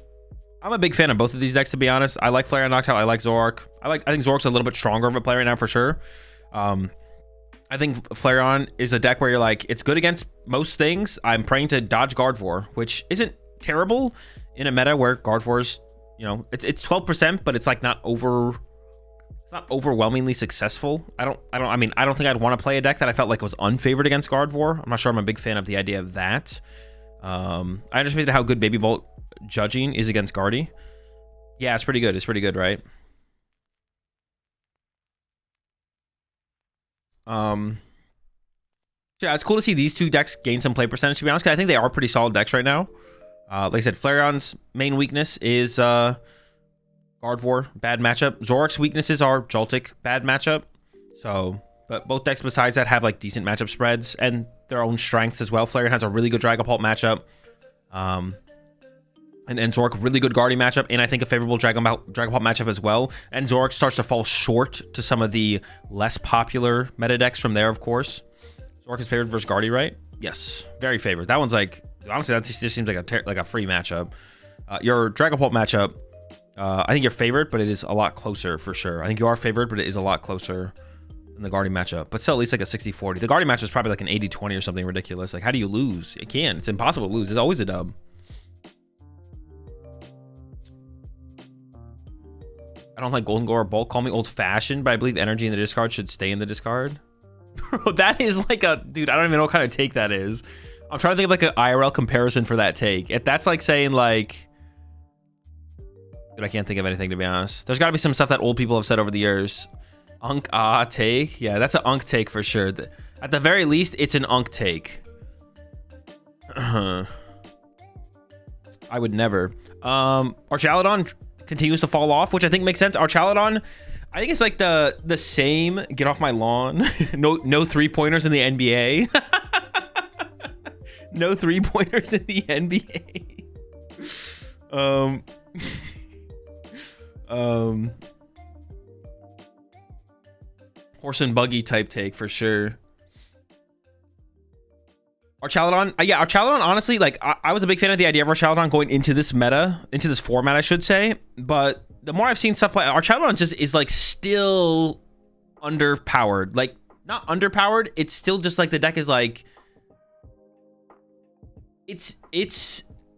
I'm a big fan of both of these decks, to be honest. I like Flareon Noctowl. I like Zoroark. I think Zoroark's a little bit stronger of a player right now for sure. I think Flareon is a deck where you're like, it's good against most things. I'm praying to dodge Gardevoir, which isn't terrible in a meta where Gardevoir's, you know, it's 12%, but it's like not overwhelmingly successful. I don't think I'd want to play a deck that I felt like was unfavored against Gardevoir. I'm not sure I'm a big fan of the idea of that. I understand how good Baby Bolt judging is against Guardy. Yeah, it's pretty good. It's pretty good, right? Yeah, it's cool to see these two decks gain some play percentage, to be honest, 'cause I think they are pretty solid decks right now. Like I said, Flareon's main weakness is Gardevoir, bad matchup. Zoroark's weaknesses are Joltik, bad matchup. So, but both decks besides that have like decent matchup spreads and their own strengths as well. Flareon has a really good Dragapult matchup. And Zoroark, really good Guardian matchup, and I think a favorable Dragapult matchup as well. And Zoroark starts to fall short to some of the less popular meta decks from there, of course. Zoroark is favored versus Guardy, right? Yes, very favored. That one's like, honestly, that just seems like a free matchup. Your Dragapult matchup, I think you're favored, but it is a lot closer for sure. I think you are favored, but it is a lot closer than the Guardian matchup. But still, at least like a 60-40. The Guardian matchup is probably like an 80-20 or something ridiculous. Like, how do you lose? It can't. It's impossible to lose. It's always a dub. I don't like Gholdengo or Bolt. Call me old-fashioned, but I believe energy in the discard should stay in the discard. Bro, that is like a... Dude, I don't even know what kind of take that is. I'm trying to think of like an IRL comparison for that take. If that's like saying like... Dude, I can't think of anything, to be honest. There's got to be some stuff that old people have said over the years. Unk take? Yeah, that's an unk take for sure. At the very least, it's an unk take. I would never. Archaladon continues to fall off, which I think makes sense. Archaladon, I think it's like the same. Get off my lawn. No 3-pointers in the NBA. No 3-pointers in the NBA. Horse and buggy type take for sure. Archaladon, yeah, Archaladon, honestly, like, I was a big fan of the idea of Archaladon going into this meta, into this format, I should say, but the more I've seen stuff like Archaladon just is, like, still underpowered. Like, not underpowered, it's still just, like, the deck is, like, it's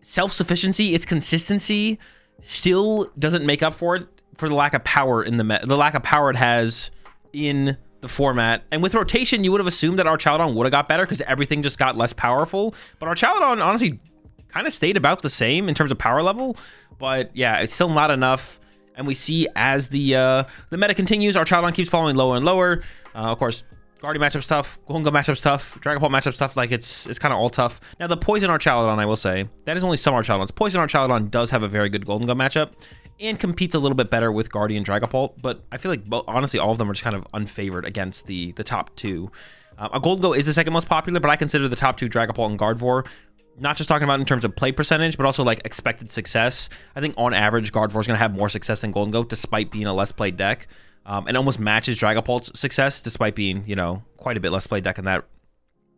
self-sufficiency, its consistency still doesn't make up for it, for the lack of power in the meta, the lack of power it has in the format. And with rotation, you would have assumed that Archaladon would have got better because everything just got less powerful. But Archaladon honestly kind of stayed about the same in terms of power level. But yeah, it's still not enough. And we see as the meta continues, Archaladon keeps falling lower and lower. Of course, Guardian matchup's tough, Gholdengo matchup's tough, Dragapult matchup's tough. Like, it's kind of all tough. Now, the Poison Archaladon, I will say, that is only some Archaladons. Poison Archaladon does have a very good Gholdengo matchup and competes a little bit better with Guardian Dragapult, but I feel like, honestly, all of them are just kind of unfavored against the top two. A Gholdengo is the second most popular, but I consider the top two Dragapult and Gardevoir, not just talking about in terms of play percentage, but also, like, expected success. I think, on average, Gardevoir is going to have more success than Gholdengo, despite being a less played deck. And almost matches Dragapult's success, despite being, you know, quite a bit less played deck in that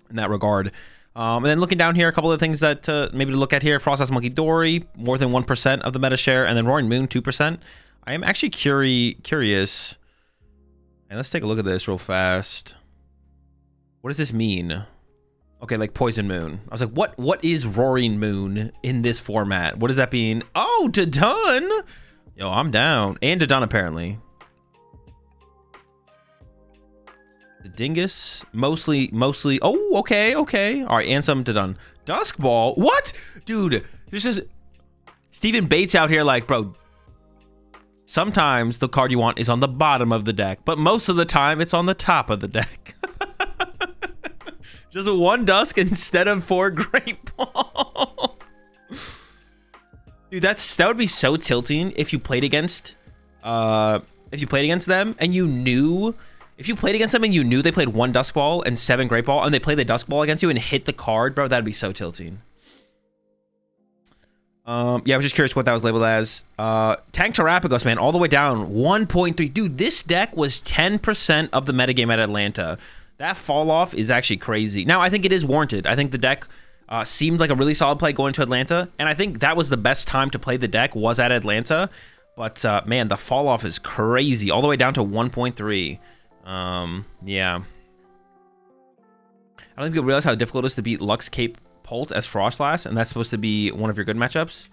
regard. And then looking down here, a couple of things that maybe to look at here. Frostlass Monkey Dory, more than 1% of the meta share, and then Roaring Moon, 2%. I am actually curious. And let's take a look at this real fast. What does this mean? Okay, like Poison Moon. I was like, what is Roaring Moon in this format? What does that mean? Oh, Dodun! Yo, I'm down. And Dodun, apparently. The Dingus, mostly. Oh, okay. All right, and some Dodun. Dusk Ball. What, dude? This is Stephen Bates out here, like, bro. Sometimes the card you want is on the bottom of the deck, but most of the time it's on the top of the deck. Just one Dusk instead of 4 Great Ball. Dude, that would be so tilting if you played against them and you knew. If you played against them and you knew they played 1 Dusk Ball and 7 Great Ball, and they played the Dusk Ball against you and hit the card, bro, that'd be so tilting. Yeah, I was just curious what that was labeled as. Tank Terapagos, man, all the way down, 1.3. Dude, this deck was 10% of the metagame at Atlanta. That fall off is actually crazy. Now, I think it is warranted. I think the deck seemed like a really solid play going to Atlanta, and I think that was the best time to play the deck was at Atlanta. But, man, the fall off is crazy, all the way down to 1.3. Yeah. I don't think people realize how difficult it is to beat Lux Cape Pult as Frostlass, and that's supposed to be one of your good matchups.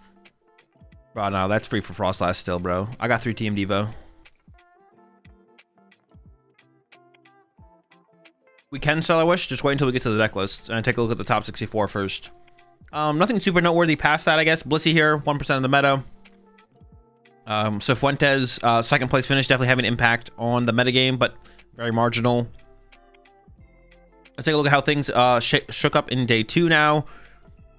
Bro, no, that's free for Frostlass still, bro. I got 3 TM Devo. We can sell, I wish. Just wait until we get to the deck list and take a look at the top 64 first. Nothing super noteworthy past that, I guess. Blissey here, 1% of the meta. So Fuentes, second place finish, definitely having an impact on the metagame, but very marginal. Let's take a look at how things shook up in day 2 now.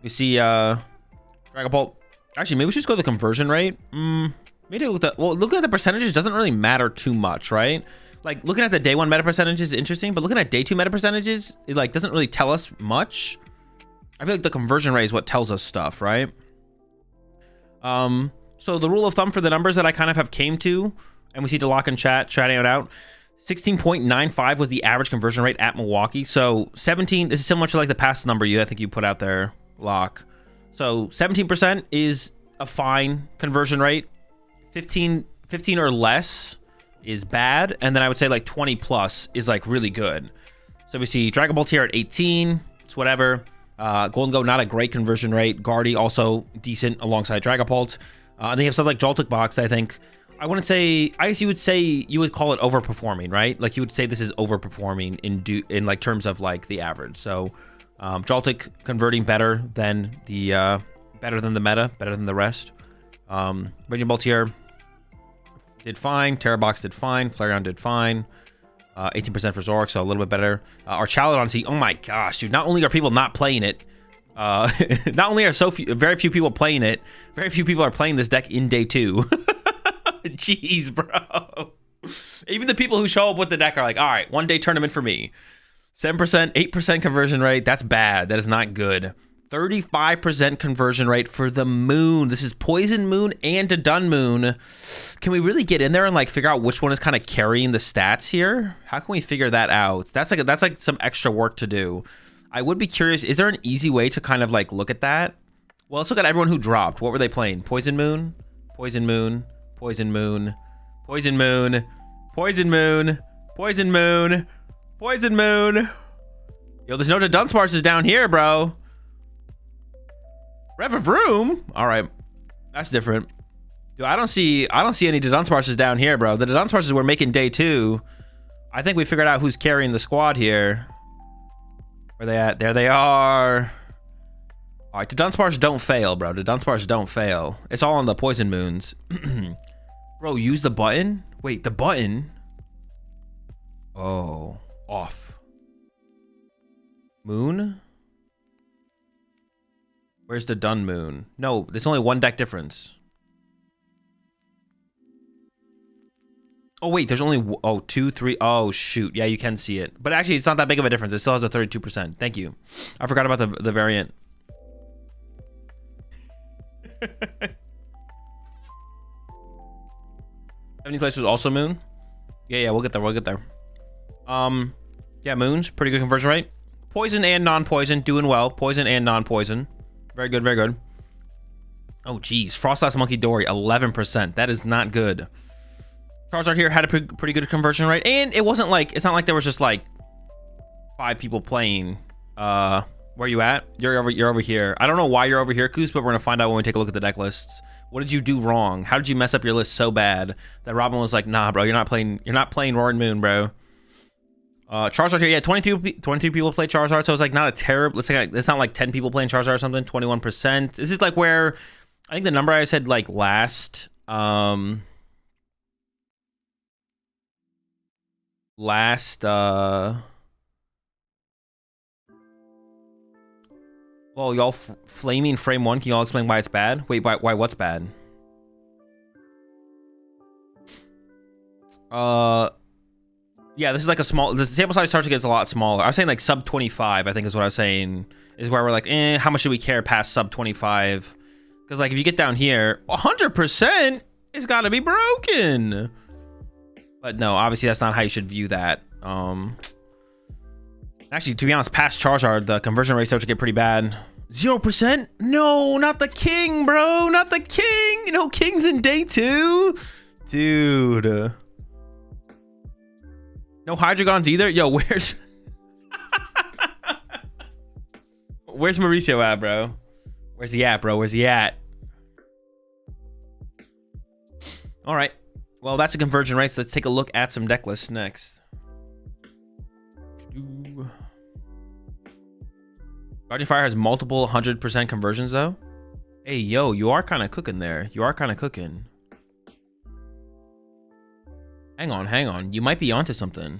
We see Dragapult. Actually, maybe we should just go to the conversion rate. Maybe look at looking at the percentages doesn't really matter too much, right? Like, looking at the day 1 meta percentages is interesting, but looking at day 2 meta percentages, it, like, doesn't really tell us much. I feel like the conversion rate is what tells us stuff, right? So the rule of thumb for the numbers that I kind of have came to, and we see Delok in chat chatting it out, 16.95 was the average conversion rate at Milwaukee. So 17, this is similar to like the past number I think you put out there, Lock. So 17% is a fine conversion rate. 15 or less is bad. And then I would say like 20 plus is like really good. So we see Dragapult here at 18. It's whatever. Gholdengo, not a great conversion rate. Gardy, also decent alongside Dragapult. And they have stuff like Joltik Box, I think. I wouldn't say, I guess you would say, you would call it overperforming, right? Like you would say this is overperforming in like terms of like the average. So Joltik converting better than the meta, better than the rest. Raging Bolt here did fine. Box did fine. Flareon did fine. 18% for Zoroark, so a little bit better. Our Charizard, oh my gosh, dude! Not only are people not playing it, not only are very few people playing it, very few people are playing this deck in day 2. Jeez, bro. Even the people who show up with the deck are like, all right, 1 day tournament for me. 7%, 8% conversion rate. That's bad. That is not good. 35% conversion rate for the Moon. This is Poison Moon and a Dun Moon. Can we really get in there and like figure out which one is kind of carrying the stats here? How can we figure that out? That's like some extra work to do. I would be curious, is there an easy way to kind of like look at that? Well, let's look at everyone who dropped. What were they playing? Poison Moon, Poison Moon, Poison Moon, Poison Moon, Poison Moon, Poison Moon, Poison Moon. Yo, there's no Dunsparces down here, bro. Rev of Room? All right, that's different. Dude, I don't see any Dunsparces down here, bro. The Dunsparces we're making day 2. I think we figured out who's carrying the squad here. Where they at? There they are. All right, the Dunsparce don't fail, bro. The Dunsparce don't fail. It's all on the Poison Moons. Bro, use the button? Wait, the button? Oh, off. Moon? Where's the Dun Moon? No, there's only 1 deck difference. Oh, wait, there's only, 2, 3. Oh, shoot. Yeah, you can see it. But actually, it's not that big of a difference. It still has a 32%. Thank you. I forgot about the variant. Place was also Moon. Yeah, we'll get there. We'll get there. Yeah, Moons, pretty good conversion rate. Poison and non-poison, doing well. Poison and non-poison. Very good, very good. Oh, geez. Frostlass Monkey Dory, 11%. That is not good. Charizard here had a pretty good conversion rate. And it wasn't like, it's not like there was just like 5 people playing. Where you at? You're over here. I don't know why you're over here, Koos, but we're gonna find out when we take a look at the deck lists. What did you do wrong? How did you mess up your list so bad that Robin was like, nah, bro, you're not playing Roaring Moon, bro. Charizard here, yeah, 23 people play Charizard, so it's like not a terrible, it's not like 10 people playing Charizard or something. 21%. This is like where I think the number I said like last well, y'all flaming frame 1. Can y'all explain why it's bad? Wait, why what's bad? Yeah, this is like a small, the sample size starts to get a lot smaller. I was saying like sub 25, I think is what I was saying, is where we're like, how much do we care past sub 25? Because like if you get down here, 100% is gotta be broken. But no, obviously that's not how you should view that. Actually, to be honest, past Charizard, the conversion rate starts to get pretty bad. 0%? No, not the king, bro. Not the king. No kings in day 2. Dude. No Hydreigons either? Yo, where's... Where's Mauricio at, bro? Where's he at, bro? Where's he at? All right. Well, that's the conversion rates. Let's take a look at some deck lists next. Guardian Fire has multiple 100% conversions though. Hey, yo, you are kind of cooking there. You are kind of cooking. Hang on. You might be onto something.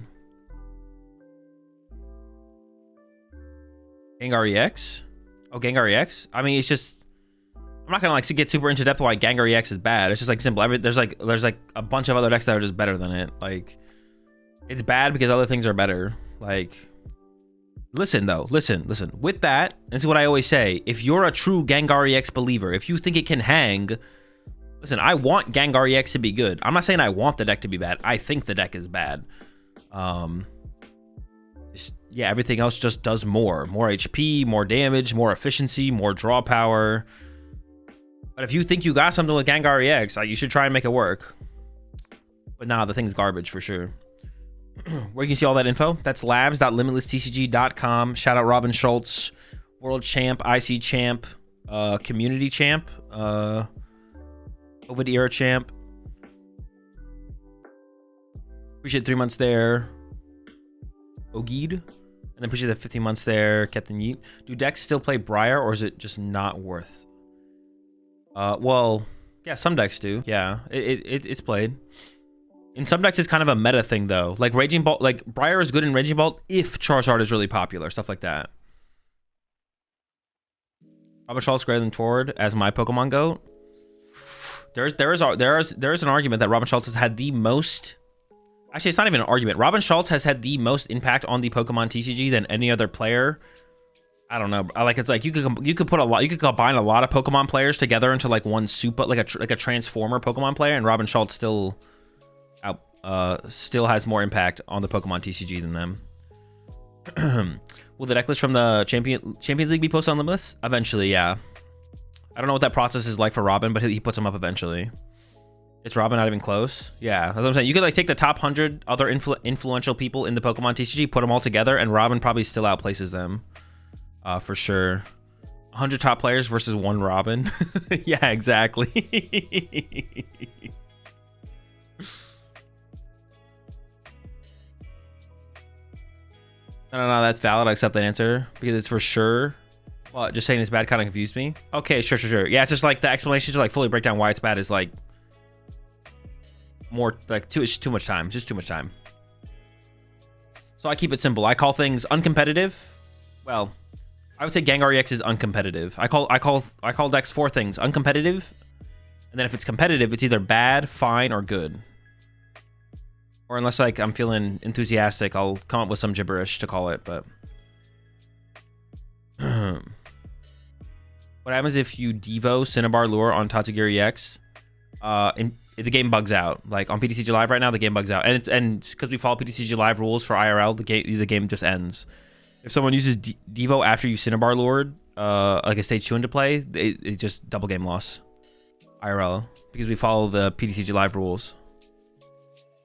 Gengar EX? Oh, Gengar EX? I mean, it's just... I'm not gonna like get super into depth why Gengar EX is bad. It's just like simple. There's like a bunch of other decks that are just better than it. Like, it's bad because other things are better. Like... Listen, though. Listen. With that, this is what I always say. If you're a true Gengar EX believer, if you think it can hang... Listen, I want Gengar EX to be good. I'm not saying I want the deck to be bad. I think the deck is bad. Yeah, everything else just does more. More HP, more damage, more efficiency, more draw power. But if you think you got something with Gengar EX, you should try and make it work. But nah, the thing's garbage for sure. Where you can see all that info, that's labs.limitlesstcg.com. Shout out Robin Schultz, World Champ, IC Champ, Community Champ, COVID Era Champ. Appreciate 3 months there. Ogid. And then appreciate the 15 months there, Captain Yeet. Do decks still play Briar, or is it just not worth? Well, yeah, some decks do. Yeah, it's played. In some decks, it's kind of a meta thing, though. Like Raging Bolt, like Briar is good in Raging Bolt if Charizard is really popular, stuff like that. Robert Schultz greater than Tord as my Pokemon Go. There is an argument that Robin Schultz has had the most. Actually, it's not even an argument. Robin Schultz has had the most impact on the Pokemon TCG than any other player. I don't know. It's like you could put a lot. You could combine a lot of Pokemon players together into like one super, like a Transformer Pokemon player, and Robin Schultz still has more impact on the Pokemon TCG than them. Will the deck list from the Champions League be posted on Limitless? Eventually, yeah. I don't know what that process is like for Robin, but he puts them up eventually. It's Robin not even close? Yeah, that's what I'm saying. You could like take the top 100 other influential people in the Pokemon TCG, put them all together, and Robin probably still outplaces them. For sure. 100 top players versus one Robin. Yeah, exactly. No, that's valid. I accept that answer because it's for sure. Well, just saying it's bad kind of confused me. Okay, sure. Yeah, it's just like the explanation to like fully break down why it's bad is like more like too much time. Just too much time. So I keep it simple. I call things uncompetitive. Well, I would say Gengar EX is uncompetitive. I call decks 4 things: uncompetitive, and then if it's competitive, it's either bad, fine, or good. Or unless like I'm feeling enthusiastic, I'll come up with some gibberish to call it. But what happens if you Devo Cinnabar Lure on Tatsugiri EX? The game bugs out. Like on PTCG Live right now, the game bugs out, and because we follow PTCG Live rules for IRL, the game just ends. If someone uses Devo after you Cinnabar lured, like a stage 2 into play, it just double game loss. IRL, because we follow the PTCG Live rules.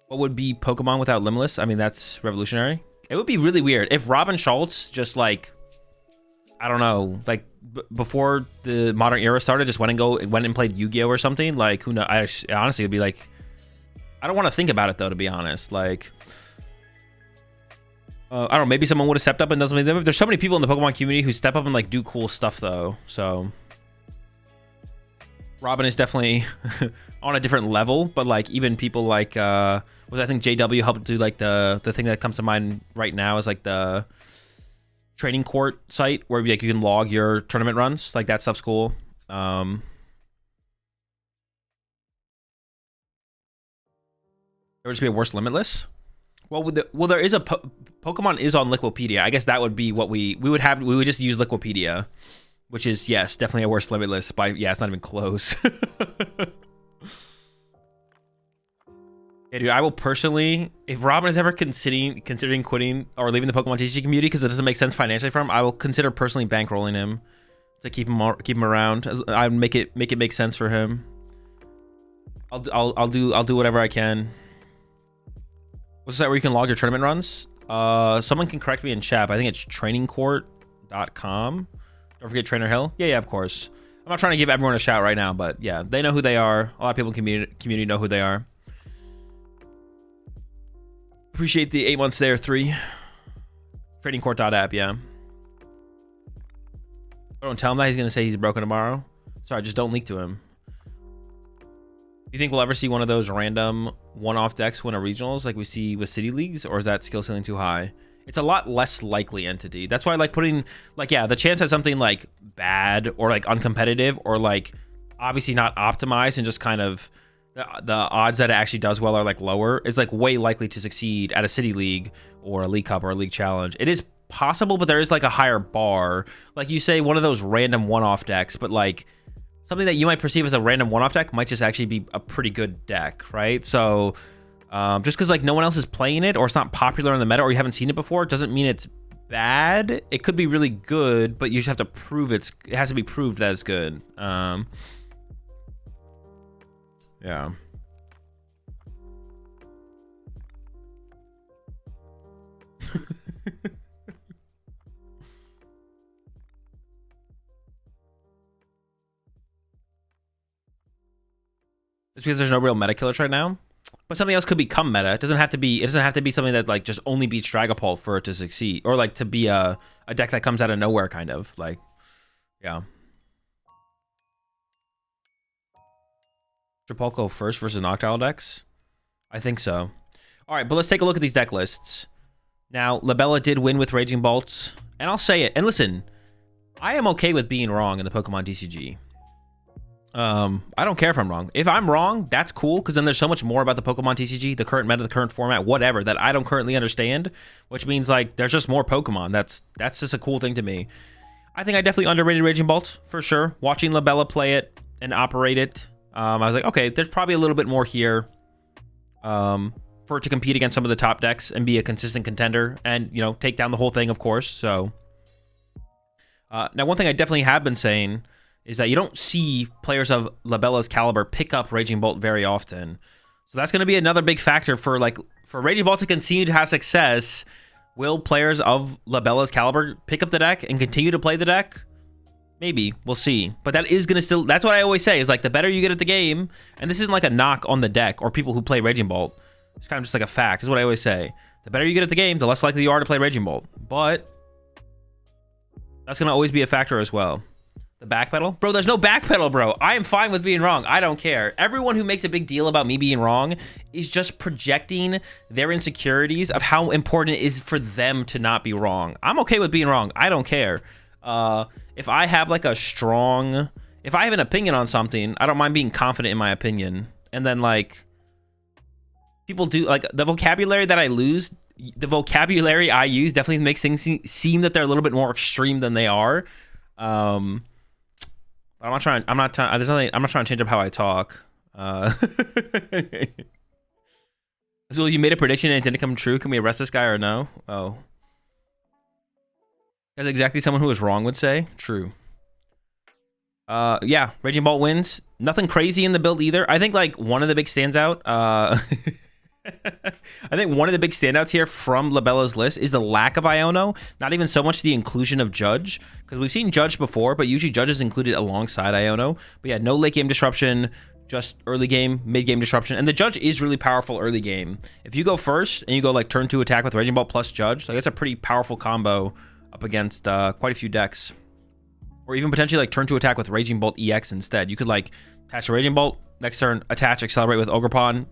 What would be Pokemon without Limitless? I mean, that's revolutionary. It would be really weird if Robin Schultz just like, I don't know, like before the modern era started, just went and played Yu-Gi-Oh or something. Like, who knows? Honestly, it'd be like, I don't want to think about it though, to be honest. Like, I don't know, maybe someone would have stepped up and done something. There's so many people in the Pokemon community who step up and like do cool stuff though. So Robin is definitely on a different level, but like even people like I think JW helped do like the thing that comes to mind right now is like the training court site where like you can log your tournament runs. Like that stuff's cool. There would just be a worse Limitless. Well, there is a Pokemon is on Liquipedia. I guess that would be what we would have. We would just use Liquipedia, which is, yes, definitely a worse Limitless. Yeah, it's not even close. Yeah, dude, I will personally, if Robin is ever considering quitting or leaving the Pokemon TCG community because it doesn't make sense financially for him, I will consider personally bankrolling him to keep him around. I make it make sense for him. I'll do whatever I can. What's that where you can log your tournament runs? Someone can correct me in chat, but I think it's trainingcourt.com. Don't forget Trainer Hill. Yeah, of course. I'm not trying to give everyone a shout right now, but yeah, they know who they are. A lot of people in community know who they are. Appreciate the 8 months there, 3. Trainingcourt.app, yeah. Don't tell him that. He's going to say he's broken tomorrow. Sorry, just don't leak to him. Do you think we'll ever see one of those random one-off decks win a regionals like we see with city leagues, or is that skill ceiling too high? It's a lot less likely entity. That's why I like putting, like, yeah, the chance that something like bad or like uncompetitive or like obviously not optimized and just kind of the odds that it actually does well are like lower, is like way likely to succeed at a city league or a league cup or a league challenge. It is possible, but there is like a higher bar. Like you say, one of those random one-off decks, but like something that you might perceive as a random one-off deck might just actually be a pretty good deck, right? So just because like no one else is playing it or it's not popular in the meta or you haven't seen it before doesn't mean it's bad. It could be really good, but you just have to prove it has to be proved that it's good. Yeah. It's because there's no real meta killers right now, but something else could become meta. It doesn't have to be something that like just only beats Dragapult for it to succeed, or like to be a deck that comes out of nowhere, kind of like, yeah. Trapulco first versus Noctowl decks? I think so. All right, but let's take a look at these deck lists. Now, Labella did win with Raging Bolt, and I'll say it. And listen, I am okay with being wrong in the PokemonTCG. I don't care if I'm wrong. If I'm wrong, that's cool, because then there's so much more about the PokemonTCG, the current meta, the current format, whatever, that I don't currently understand, which means like there's just more Pokemon. That's just a cool thing to me. I think I definitely underrated Raging Bolt for sure. Watching Labella play it and operate it, I was like, okay, there's probably a little bit more here for it to compete against some of the top decks and be a consistent contender and, you know, take down the whole thing, of course. So now one thing I definitely have been saying is that you don't see players of Labella's caliber pick up Raging Bolt very often. So that's going to be another big factor for Raging Bolt to continue to have success. Will players of Labella's caliber pick up the deck and continue to play the deck? Maybe. We'll see. But that is going to still... That's what I always say, is like the better you get at the game, and this isn't like a knock on the deck or people who play Raging Bolt. It's kind of just like a fact, is what I always say. The better you get at the game, the less likely you are to play Raging Bolt. But that's going to always be a factor as well. The backpedal? Bro, there's no backpedal, bro. I am fine with being wrong. I don't care. Everyone who makes a big deal about me being wrong is just projecting their insecurities of how important it is for them to not be wrong. I'm okay with being wrong. I don't care. If I have like a strong... If I have an opinion on something, I don't mind being confident in my opinion. And then like... People do... Like, the vocabulary that I lose... The vocabulary I use definitely makes things seem that they're a little bit more extreme than they are. I'm not trying to change up how I talk. So you made a prediction and it didn't come true. Can we arrest this guy or no? Oh. That's exactly someone who was wrong would say. True. Yeah, Raging Bolt wins. Nothing crazy in the build either. I think like one of the big standout, I think one of the big standouts here from Labella's list is the lack of Iono. Not even so much the inclusion of Judge, because we've seen Judge before, but usually Judge is included alongside Iono. But yeah, no late game disruption, just early game, mid game disruption. And the Judge is really powerful early game. If you go first and you go like turn 2 attack with Raging Bolt plus Judge, like that's a pretty powerful combo up against quite a few decks. Or even potentially like turn 2 attack with Raging Bolt EX instead. You could like attach a Raging Bolt, next turn attach, accelerate with Ogerpon,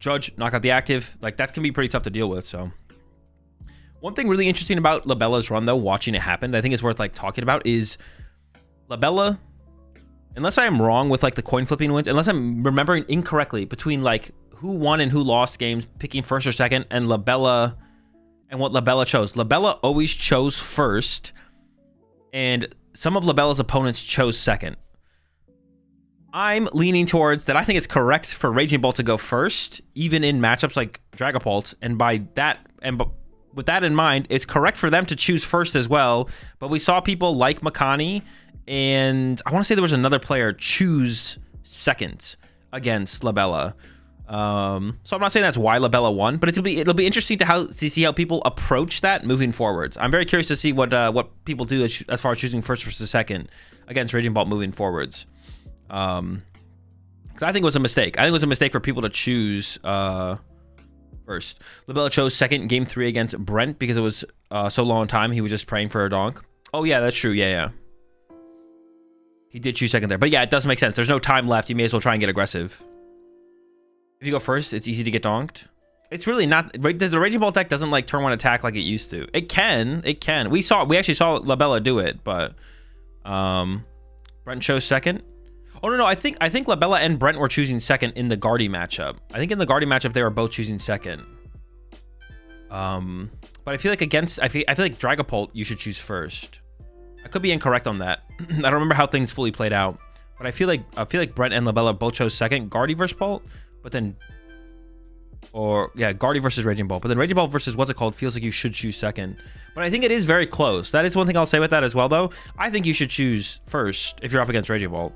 Judge, knock out the active. Like that can be pretty tough to deal with. So one thing really interesting about Labella's run though, watching it happen, that I think is worth like talking about is Labella, unless I am wrong with like the coin flipping wins, unless I'm remembering incorrectly between like who won and who lost games, picking first or second, and Labella and what Labella chose. Labella always chose first, and some of Labella's opponents chose second. I'm leaning towards that. I think it's correct for Raging Bolt to go first, even in matchups like Dragapult. And by that, and with that in mind, it's correct for them to choose first as well. But we saw people like Makani, and I want to say there was another player choose second against Labella. So I'm not saying that's why Labella won, but it'll be interesting to see how people approach that moving forwards. I'm very curious to see what people do as far as choosing first versus second against Raging Bolt moving forwards. Because I think it was a mistake. I think it was a mistake for people to choose first. Labella chose second game 3 against Brent because it was so low on time. He was just praying for a donk. Oh yeah, that's true. Yeah. He did choose second there, but yeah, it does make sense. There's no time left. You may as well try and get aggressive. If you go first, it's easy to get donked. It's really not. The Raging Bolt deck doesn't like turn 1 attack like it used to. It can. We actually saw Labella do it, but Brent chose second. Oh no, I think Labella and Brent were choosing second in the Guardy matchup. I think in the Guardy matchup they were both choosing second. But I feel like I feel like Dragapult you should choose first. I could be incorrect on that. I don't remember how things fully played out, but I feel like Brent and Labella both chose second, Gardy versus Bolt, but then, or yeah, Gardy versus Raging Bolt, but then Raging Bolt versus what's it called feels like you should choose second. But I think it is very close. That is one thing I'll say with that as well, though. I think you should choose first if you're up against Raging Bolt.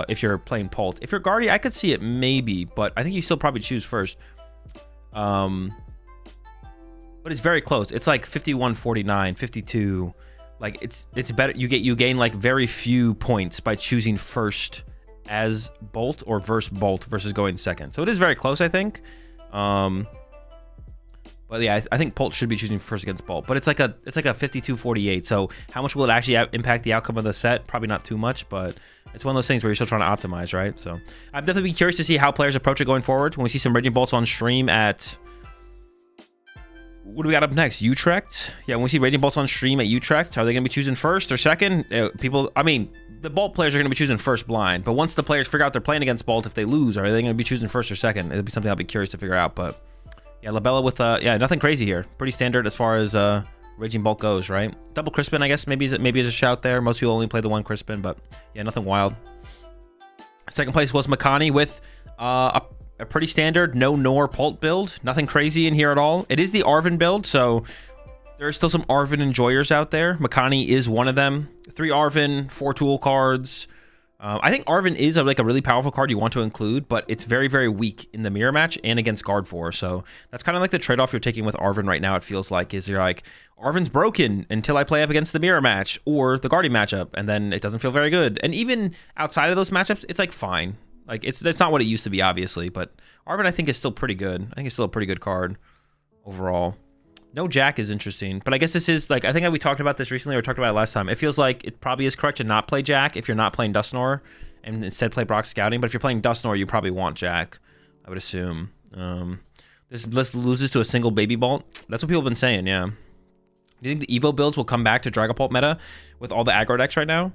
If you're playing Bolt, if you're Gardy, I could see it maybe, but I think you still probably choose first. But it's very close. It's like 51-49, 52. Like it's better. You gain like very few points by choosing first as Bolt or Bolt versus going second. So it is very close, I think. But yeah, I think Bolt should be choosing first against Bolt. But it's like a 52-48. So how much will it actually impact the outcome of the set? Probably not too much, but it's one of those things where you're still trying to optimize, right? So I'm definitely curious to see how players approach it going forward. When we see some Raging Bolts on stream at, what do we got up next? Utrecht? Yeah, when we see Raging Bolts on stream at Utrecht, are they going to be choosing first or second? I mean, the Bolt players are going to be choosing first blind, but once the players figure out they're playing against Bolt, if they lose, are they going to be choosing first or second? It'll be something I'll be curious to figure out, but yeah, Labella with, yeah, nothing crazy here. Pretty standard as far as Raging Bolt goes, right? Double Crispin, I guess, maybe is a shout there. Most people only play the one Crispin, but yeah, nothing wild. Second place was Makani with a pretty standard no-nor Bolt build. Nothing crazy in here at all. It is the Arven build, so there are still some Arven enjoyers out there. Makani is one of them. 3 Arven, 4 tool cards. I think Arven is like a really powerful card you want to include, but it's very, very weak in the mirror match and against Gardevoir. So that's kind of like the trade-off you're taking with Arven right now, it feels like, is you're like, Arven's broken until I play up against the mirror match or the Guardian matchup, and then it doesn't feel very good. And even outside of those matchups, it's like fine. Like that's not what it used to be, obviously, but Arven I think is still pretty good. I think it's still a pretty good card overall. No Jack is interesting, but I guess this is like, I think we talked about this recently or talked about it last time. It feels like it probably is correct to not play Jack if you're not playing Dusknoir and instead play Brock Scouting. But if you're playing Dusknoir, you probably want Jack, I would assume. This list loses to a single Baby Bolt. That's what people have been saying, yeah. Do you think the Evo builds will come back to Dragapult meta with all the aggro decks right now?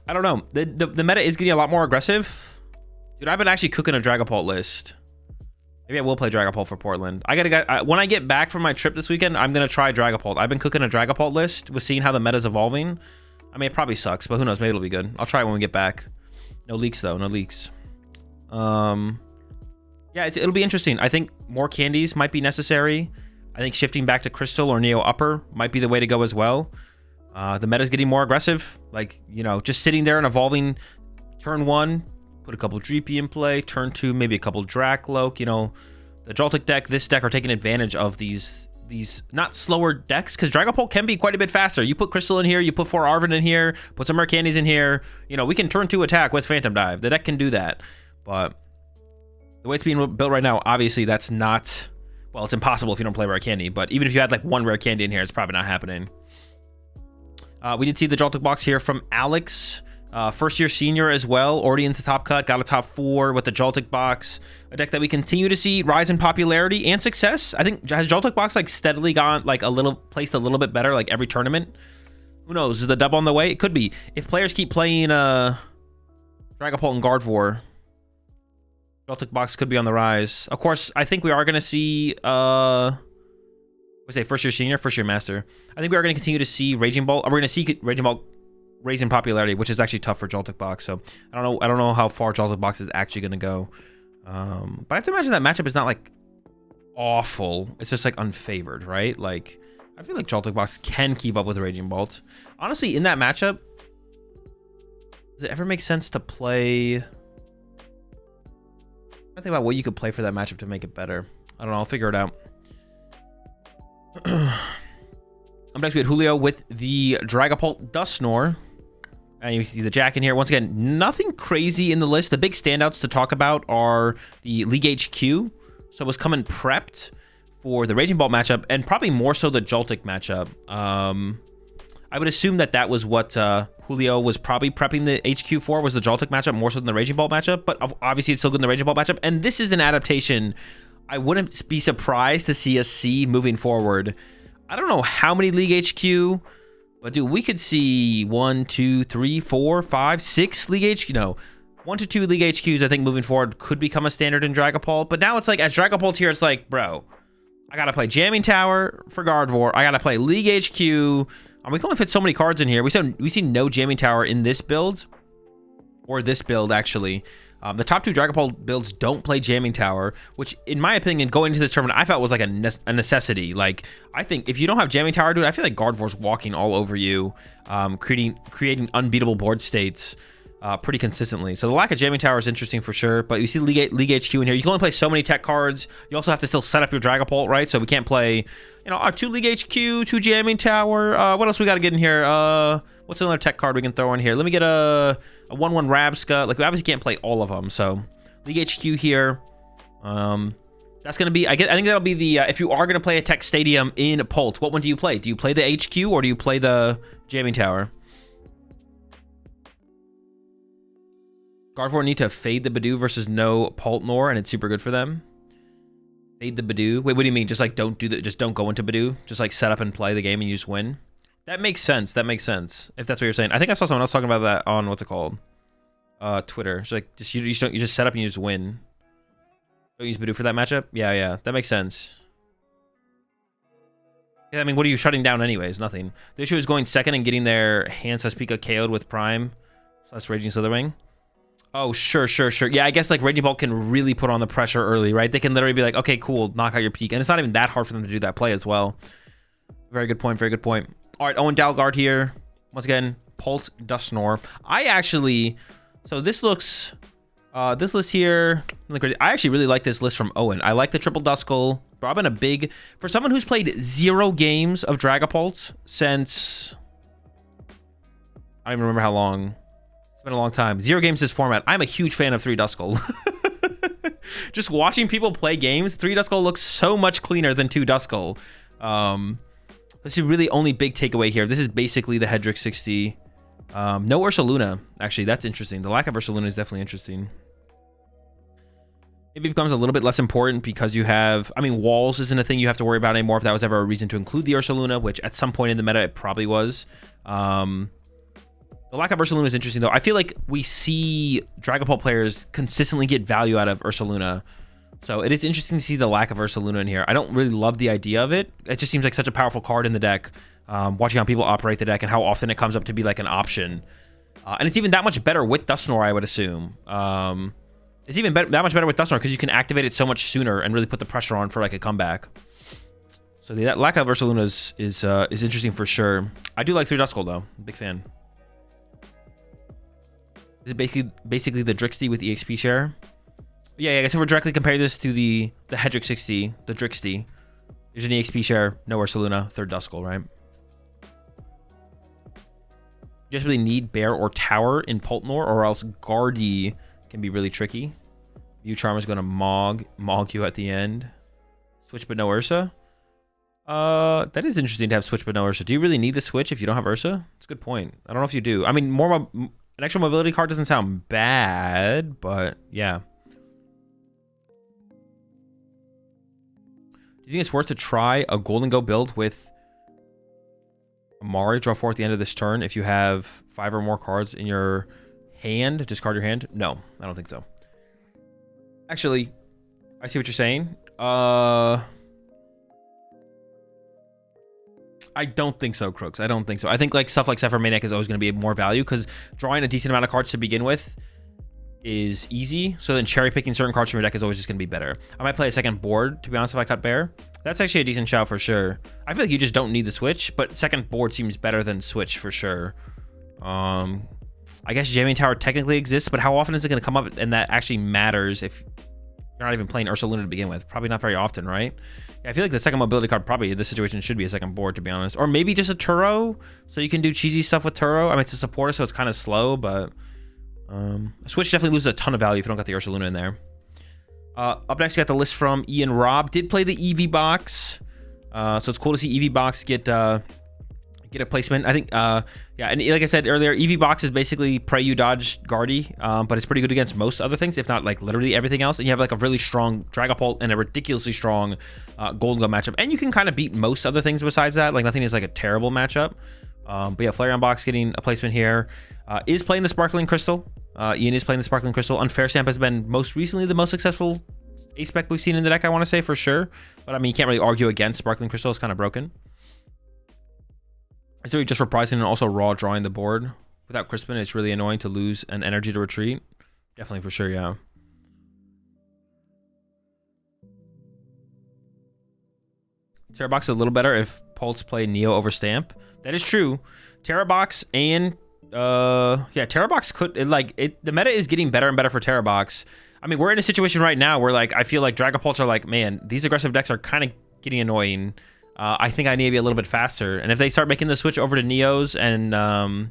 I don't know. The meta is getting a lot more aggressive. Dude, I've been actually cooking a Dragapult list. Maybe I will play Dragapult for Portland. When I get back from my trip this weekend, I'm going to try Dragapult. I've been cooking a Dragapult list with seeing how the meta's evolving. I mean, it probably sucks, but who knows? Maybe it'll be good. I'll try it when we get back. No leaks, though. No leaks. Yeah, it'll be interesting. I think more candies might be necessary. I think shifting back to Crystal or Neo Upper might be the way to go as well. The meta's getting more aggressive. Like, you know, just sitting there and evolving turn 1. Put a couple Dreepy in play. Turn 2, maybe a couple Dracloak. You know, the Joltik deck, this deck are taking advantage of these not slower decks, because Dragapult can be quite a bit faster. You put Crystal in here, you put 4 Arven in here, put some Mercandies in here. You know, we can turn 2 attack with Phantom Dive. The deck can do that. But the way it's being built right now, obviously that's not, well, it's impossible if you don't play Rare Candy. But even if you had like 1 Rare Candy in here, it's probably not happening. We did see the Joltik box here from Alex. First year senior as well, already into top cut, got a top 4 with the Joltik box, a deck that we continue to see rise in popularity and success. I think has Joltik box like steadily gone like placed a little bit better like every tournament. Who knows? Is the dub on the way? It could be if players keep playing Dragapult and Gardevoir. Joltik box could be on the rise. Of course, I think we are going to see first year senior, first year master. I think we are going to continue to see Raging Bolt. We're going to see Raging Bolt raise in popularity, which is actually tough for Joltik box. So I don't know how far Joltik box is actually going to go. But I have to imagine that matchup is not like awful. It's just like unfavored, right? Like I feel like Joltik box can keep up with Raging Bolt. Honestly, in that matchup, does it ever make sense to play? I'm trying to think about what you could play for that matchup to make it better. I don't know. I'll figure it out. Up next, we had Julio with the Dragapult Dusknoir. And you see the Jack in here. Once again, nothing crazy in the list. The big standouts to talk about are the League HQ. So it was coming prepped for the Raging Bolt matchup, and probably more so the Joltik matchup. I would assume that was what Julio was probably prepping the HQ for, was the Joltik matchup more so than the Raging Bolt matchup. But obviously it's still good in the Raging Bolt matchup. And this is an adaptation I wouldn't be surprised to see us see moving forward. I don't know how many League HQ, but dude, we could see 1, 2, 3, 4, 5, 6 League HQ. No, 1 to 2 League HQs, I think moving forward could become a standard in Dragapult. But now it's like, as Dragapult here, it's like, bro, I gotta play Jamming Tower for Gardevoir. I gotta play League HQ. We can only fit so many cards in here. We see no Jamming Tower in this build, or this build actually. The top 2 Dragapult builds don't play Jamming Tower, which in my opinion, going into this tournament, I felt was like a necessity. Like, I think if you don't have Jamming Tower, dude, I feel like Gardevoir's walking all over you, creating unbeatable board states pretty consistently. So the lack of Jamming Tower is interesting for sure, but you see League HQ in here. You can only play so many tech cards. You also have to still set up your Dragapult, right? So we can't play, you know, 2 League HQ, 2 Jamming Tower. What else we got to get in here? What's another tech card we can throw in here? Let me get a 1/1 Rabsca. Like, we obviously can't play all of them. So League HQ here. That's going to be, I think that'll be the, if you are going to play a tech stadium in Pult, what one do you play? Do you play the HQ or do you play the Jamming Tower? Gardevoir need to fade the Badoo versus no Pultnor, and it's super good for them. Fade the Badoo. Wait, what do you mean? Just like don't go into Badoo. Just like set up and play the game and you just win. That makes sense. That makes sense. If that's what you're saying. I think I saw someone else talking about that on what's it called? Twitter. It's like you just set up and you just win. Don't use Badoo for that matchup? Yeah. That makes sense. Yeah, I mean, what are you shutting down anyways? Nothing. The issue is going second and getting their hand Saspika KO'd with Prime. So that's Raging Slitherwing. Oh, sure. Yeah, I guess like Raging Bolt can really put on the pressure early, right? They can literally be like, okay, cool, knock out your peak. And it's not even that hard for them to do that play as well. Very good point, very good point. All right, Owen Dalgard here. Once again, Pult Dusknoir. So this looks, this list here, I actually really like this list from Owen. I like the triple Duskull. Bro, I've been for someone who's played 0 games of Dragapult since, I don't even remember how long. It's been a long time. 0 games this format. I'm a huge fan of 3 Duskull. Just watching people play games, 3 Duskull looks so much cleaner than 2 Duskull. This is really only big takeaway here. This is basically the Hedrick 60. No Ursaluna. Actually, that's interesting. The lack of Ursaluna is definitely interesting. Maybe it becomes a little bit less important because you have, I mean, walls isn't a thing you have to worry about anymore if that was ever a reason to include the Ursaluna, which at some point in the meta it probably was. The lack of Ursaluna is interesting, though. I feel like we see Dragapult players consistently get value out of Ursaluna. So it is interesting to see the lack of Ursaluna in here. I don't really love the idea of it. It just seems like such a powerful card in the deck. Watching how people operate the deck and how often it comes up to be like an option. And it's even that much better with Dusknoir, I would assume. It's even that much better with Dusknoir because you can activate it so much sooner and really put the pressure on for like a comeback. So that lack of Ursaluna is interesting for sure. I do like 3 Duskull, though. Big fan. This is basically the Drixty with EXP share. Yeah, I guess if we're directly comparing this to the Hedrick 60, the Drixty, there's an EXP share, no Ursaluna, 3rd Duskull, right? You just really need Bear or Tower in Pultnor, or else Guardy can be really tricky. View Charmer's going to Mog you at the end. Switch but no Ursa. That is interesting to have Switch but no Ursa. Do you really need the Switch if you don't have Ursa? That's a good point. I don't know if you do. I mean, an extra mobility card doesn't sound bad, but yeah. Do you think it's worth to try a Gholdengo build with Amari, draw 4 at the end of this turn if you have 5 or more cards in your hand? Discard your hand? No, I don't think so. Actually, I see what you're saying. I don't think so, Crooks. I don't think so. I think like stuff like Zephyr Maniac is always going to be more value because drawing a decent amount of cards to begin with is easy. So then cherry picking certain cards from your deck is always just going to be better. I might play a second board, to be honest, if I cut Bear. That's actually a decent shout for sure. I feel like you just don't need the Switch, but second board seems better than Switch for sure. I guess Jamming Tower technically exists, but how often is it going to come up and that actually matters if you're not even playing Ursaluna to begin with? Probably not very often, right? Yeah, I feel like the second mobility card probably in this situation should be a second board, to be honest. Or maybe just a Turo, so you can do cheesy stuff with Turo. I mean, it's a supporter, so it's kind of slow, but Switch definitely loses a ton of value if you don't got the Ursaluna in there. Up next, we got the list from Ian Robb. Did play the Eevee Box, so it's cool to see Eevee Box get a placement. I think, yeah, and like I said earlier, Eevee Box is basically pray you dodge Guardy, but it's pretty good against most other things, if not like literally everything else. And you have like a really strong Dragapult and a ridiculously strong Gholdengo matchup, and you can kind of beat most other things besides that. Like nothing is like a terrible matchup. But yeah, Flareon Box getting a placement here. Is playing the Sparkling Crystal. Ian is playing the Sparkling Crystal. Unfair Stamp has been most recently the most successful ace spec we've seen in the deck, I want to say, for sure. But I mean, you can't really argue against Sparkling Crystal. It's kind of broken. It's really just reprising and also raw drawing the board. Without Crispin, it's really annoying to lose an energy to retreat. Definitely for sure, yeah. Terra Box is a little better if Pulse play Neo over Stamp. That is true. Terra Box and yeah, Terra Box could the meta is getting better and better for Terra Box. I mean, we're in a situation right now where like I feel like Dragapults are like, man, these aggressive decks are kind of getting annoying. I think I need to be a little bit faster. And if they start making the switch over to Neos and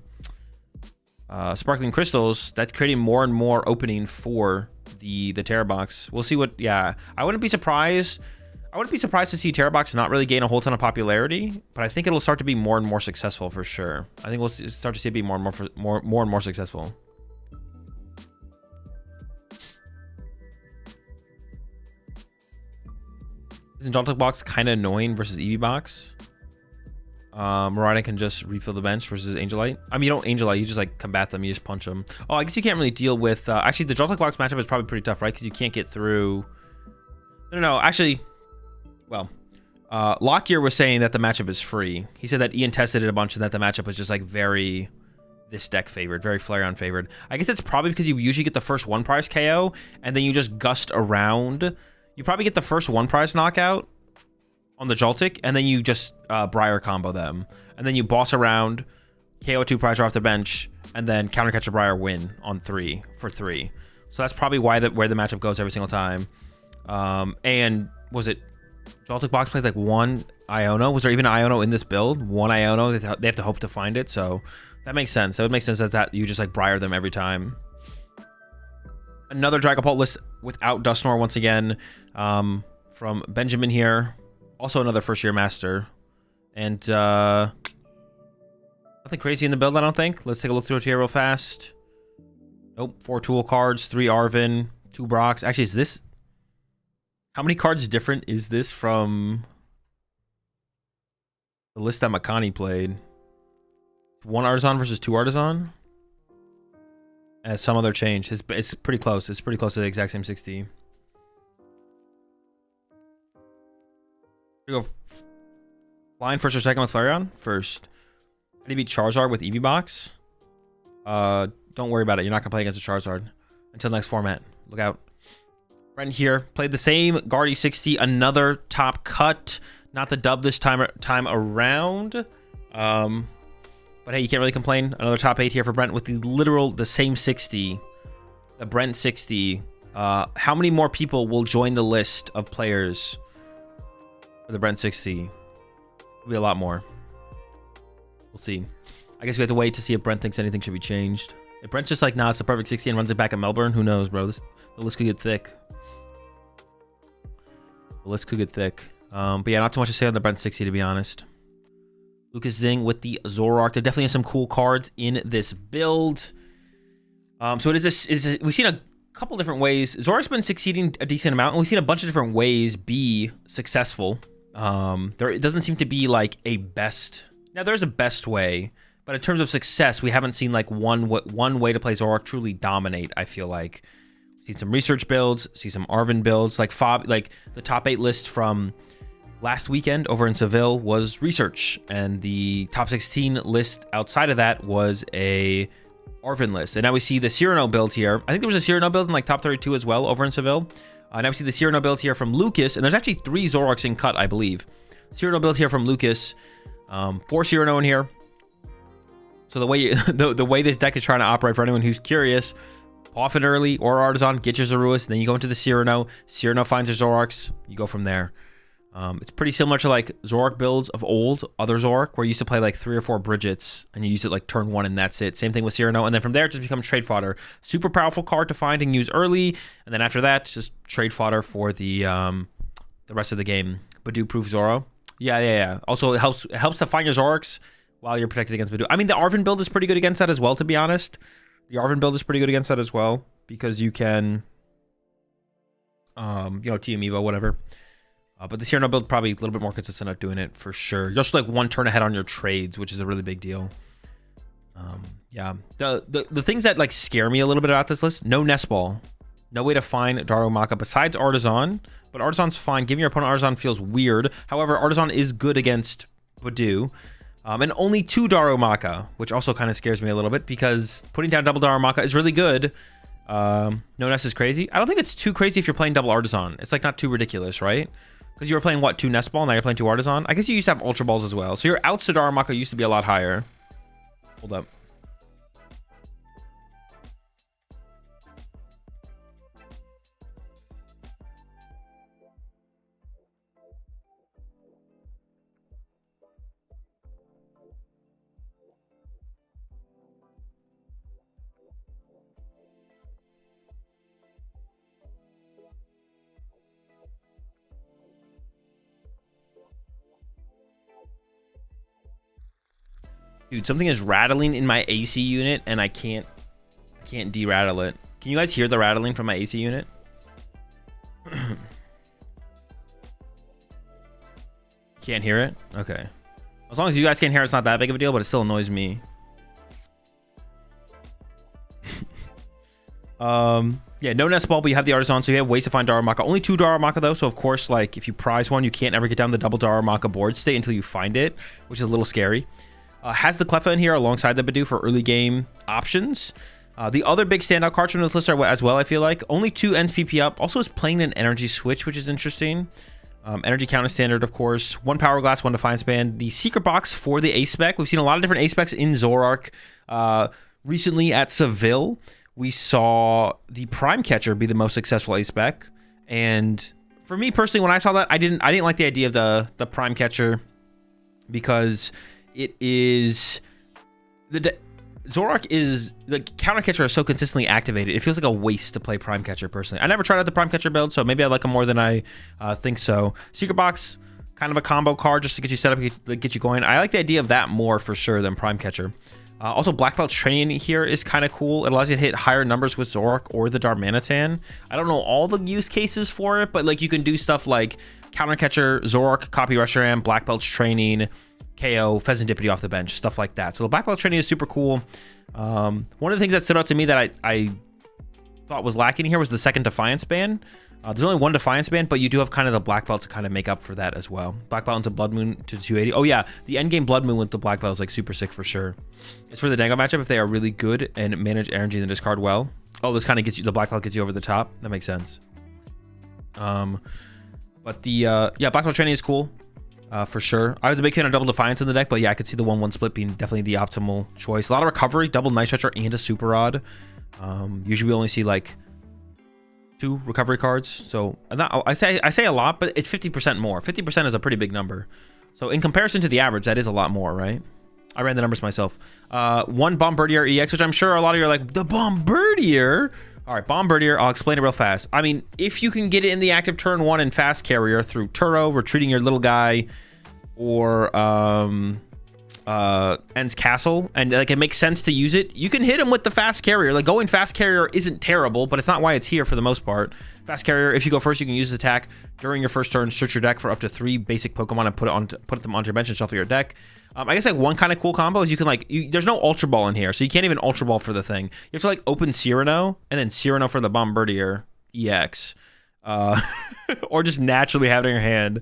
Sparkling Crystals, that's creating more and more opening for the Terra Box. We'll see what, yeah. I wouldn't be surprised to see Terra Box not really gain a whole ton of popularity, but I think it'll start to be more and more successful for sure. I think we'll start to see it be more and more successful. Isn't Joltik Box kind of annoying versus Eevee Box? Marauder can just refill the bench versus Angelite. I mean, you don't Angelite, you just like combat them, you just punch them. Oh, I guess you can't really deal with... actually, the Joltik Box matchup is probably pretty tough, right? Because you can't get through... No, actually... Well, Lockyer was saying that the matchup is free. He said that Ian tested it a bunch and that the matchup was just like very... this deck favored, very Flareon favored. I guess that's probably because you usually get the first one prize KO and then you just gust around... You probably get the first one prize knockout on the Joltik, and then you just Briar combo them. And then you boss around, KO 2 prize off the bench, and then counter catch a Briar win on 3 for 3. So that's probably why where the matchup goes every single time. And was it Joltik Box plays like one Iono? Was there even an Iono in this build? One Iono, they have to hope to find it, so that makes sense. It would make sense that you just like Briar them every time. Another Dragapult list without Dusknoir once again, from Benjamin here. Also another first-year master. And nothing crazy in the build, I don't think. Let's take a look through it here real fast. Nope, 4 Tool cards, 3 Arven, 2 Brox. Actually, is this... How many cards different is this from the list that Makani played? 1 Artisan versus 2 Artisan? As some other change. It's pretty close. It's pretty close to the exact same 60. We go flying first or second with Flareon? First. How do you beat Charizard with Eevee Box? Don't worry about it. You're not going to play against a Charizard until next format. Look out. Brent here. Played the same Guardy 60. Another top cut. Not the dub this time around. But hey, you can't really complain. Another top 8 here for Brent with the same 60. The Brent 60. How many more people will join the list of players for the Brent 60? It'll be a lot more. We'll see. I guess we have to wait to see if Brent thinks anything should be changed. If Brent's just like, nah, it's a perfect 60 and runs it back at Melbourne, who knows, bro? The list could get thick. The list could get thick. But yeah, not too much to say on the Brent 60, to be honest. Lucas Zing with the Zoroark. There definitely are some cool cards in this build. So we've seen a couple different ways. Zoroark's been succeeding a decent amount, and we've seen a bunch of different ways be successful. It doesn't seem to be like a best. Now there's a best way, but in terms of success, we haven't seen like one way to play Zoroark truly dominate. I feel like we've seen some research builds, see some Arven builds, like the top 8 list from last weekend over in Seville was research, and the top 16 list outside of that was a Arven list. And now we see the Cyrano build here. I think there was a Cyrano build in like top 32 as well over in Seville. Now we see the Cyrano build here from Lucas, and there's actually 3 Zoroarks in cut, I believe. Cyrano build here from Lucas, 4 Cyrano in here. So the way the way this deck is trying to operate, for anyone who's curious, off it early or Artisan, get your Zeruas, then you go into the Cyrano. Cyrano finds your Zoroarks, you go from there. It's pretty similar to like Zoroark builds of old, other Zoroark, where you used to play like 3 or 4 Bridgets and you use it like turn 1 and that's it. Same thing with Cyrano, and then from there it just becomes trade fodder. Super powerful card to find and use early, and then after that, just trade fodder for the rest of the game. Badu proof Zoro. Yeah. Also, it helps to find your Zoroarks while you're protected against Badu. I mean, the Arven build is pretty good against that as well, to be honest. The Arven build is pretty good against that as well, because you can, Team Evo, whatever. But the Cyrano build probably a little bit more consistent at doing it for sure. Just like 1 turn ahead on your trades, which is a really big deal. Yeah. The things that like scare me a little bit about this list: no Nest Ball. No way to find Darumaka besides Artisan, but Artisan's fine. Giving your opponent Artisan feels weird. However, Artisan is good against Badoo. And only 2 Darumaka, which also kind of scares me a little bit because putting down double Darumaka is really good. No Nest is crazy. I don't think it's too crazy if you're playing double Artisan. It's like not too ridiculous, right? Because you were playing, what, 2 Nest Ball, now you're playing 2 Artisan? I guess you used to have Ultra Balls as well. So your outs to Darumaka used to be a lot higher. Hold up. Dude, something is rattling in my AC unit, and I can't de-rattle it. Can you guys hear the rattling from my AC unit? Can't hear it? Okay. As long as you guys can't hear it, it's not that big of a deal, but it still annoys me. Yeah, no Nest Ball, but you have the Artisan, so you have ways to find Darumaka. Only 2 Darumaka, though, so of course, like, if you prize one, you can't ever get down the double Darumaka board state until you find it, which is a little scary. Has the Cleffa in here alongside the Badoo for early game options. The other big standout cards from this list are as well, I feel like. Only 2 ends PP up. Also is playing an energy switch, which is interesting. Energy count is standard, of course. 1 Power Glass, 1 Defiance Band. The Secret Box for the A-Spec. We've seen a lot of different A-Specs in Zoroark. Recently at Seville, we saw the Prime Catcher be the most successful A-Spec. And for me personally, when I saw that, I didn't like the idea of the Prime Catcher because it is Zoroark is the counter catcher is so consistently activated. It feels like a waste to play Prime Catcher personally. I never tried out the Prime Catcher build, so maybe I like him more than I think so. Secret Box, kind of a combo card just to get you set up, get you going. I like the idea of that more for sure than Prime Catcher. Also, Black Belt's training here is kind of cool. It allows you to hit higher numbers with Zoroark or the Darmanitan. I don't know all the use cases for it, but like you can do stuff like counter catcher, Zoroark, copy Reshiram, Black Belt's training, KO, Pheasantipity off the bench, stuff like that. So the Black Belt training is super cool. One of the things that stood out to me that I thought was lacking here was the second Defiance Band. There's only 1 Defiance Band, but you do have kind of the Black Belt to kind of make up for that as well. Black Belt into Blood Moon to 280. Oh yeah, the endgame Blood Moon with the Black Belt is like super sick for sure. It's for the Dango matchup if they are really good and manage energy in the discard well. Oh, this kind of gets you, the Black Belt gets you over the top. That makes sense. But the yeah, Black Belt training is cool. For sure. I was a big fan of double Defiance in the deck, but yeah, I could see the 1-1 split being definitely the optimal choice. A lot of recovery, double Night Stretcher and a Super Rod. Usually we only see like 2 recovery cards. So I say a lot, but it's 50% more. 50% is a pretty big number. So in comparison to the average, that is a lot more, right? I ran the numbers myself. 1 Bombardier EX, which I'm sure a lot of you are like, the Bombardier? All right, Bombardier, I'll explain it real fast. I mean, if you can get it in the active turn 1 and Fast Carrier through Turo, retreating your little guy, or End's Castle, and like it makes sense to use it, you can hit him with the Fast Carrier. Like going Fast Carrier isn't terrible, but it's not why it's here for the most part. Fast Carrier, if you go first, you can use this attack during your first turn, search your deck for up to 3 basic Pokemon and put them onto your bench and shuffle your deck. I guess like one kind of cool combo is you can like, there's no Ultra Ball in here, so you can't even Ultra Ball for the thing. You have to like open Cyrano and then Cyrano for the Bombardier EX, or just naturally have it in your hand.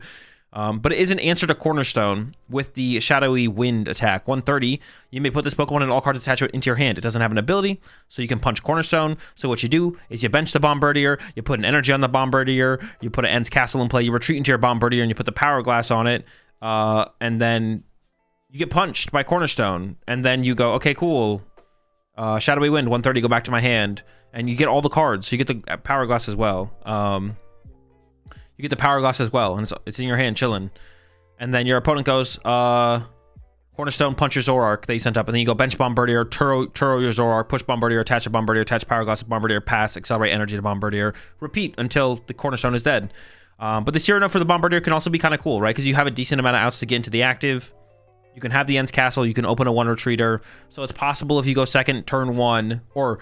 But it is an answer to Cornerstone with the Shadowy Wind attack. 130, you may put this Pokemon and all cards attached to it into your hand. It doesn't have an ability, so you can punch Cornerstone. So what you do is you bench the Bombardier, you put an energy on the Bombardier, you put an End's Castle in play, you retreat into your Bombardier, and you put the Power Glass on it, and then you get punched by Cornerstone, and then you go, okay, cool. Shadowy Wind, 130, go back to my hand, and you get all the cards. So you get the Power Glass as well. You get the Power Glass as well, and it's in your hand, chilling. And then your opponent goes, Cornerstone, punch your Zoroark that you sent up, and then you go bench Bombardier, Turo your Zoroark, push Bombardier, attach a Bombardier, attach Power Glass to Bombardier, pass, accelerate energy to Bombardier, repeat until the Cornerstone is dead. But the Cyrano for the Bombardier can also be kind of cool, right? Because you have a decent amount of outs to get into the active. You can have the End's Castle, you can open a 1 retreater. So it's possible if you go second, turn 1, or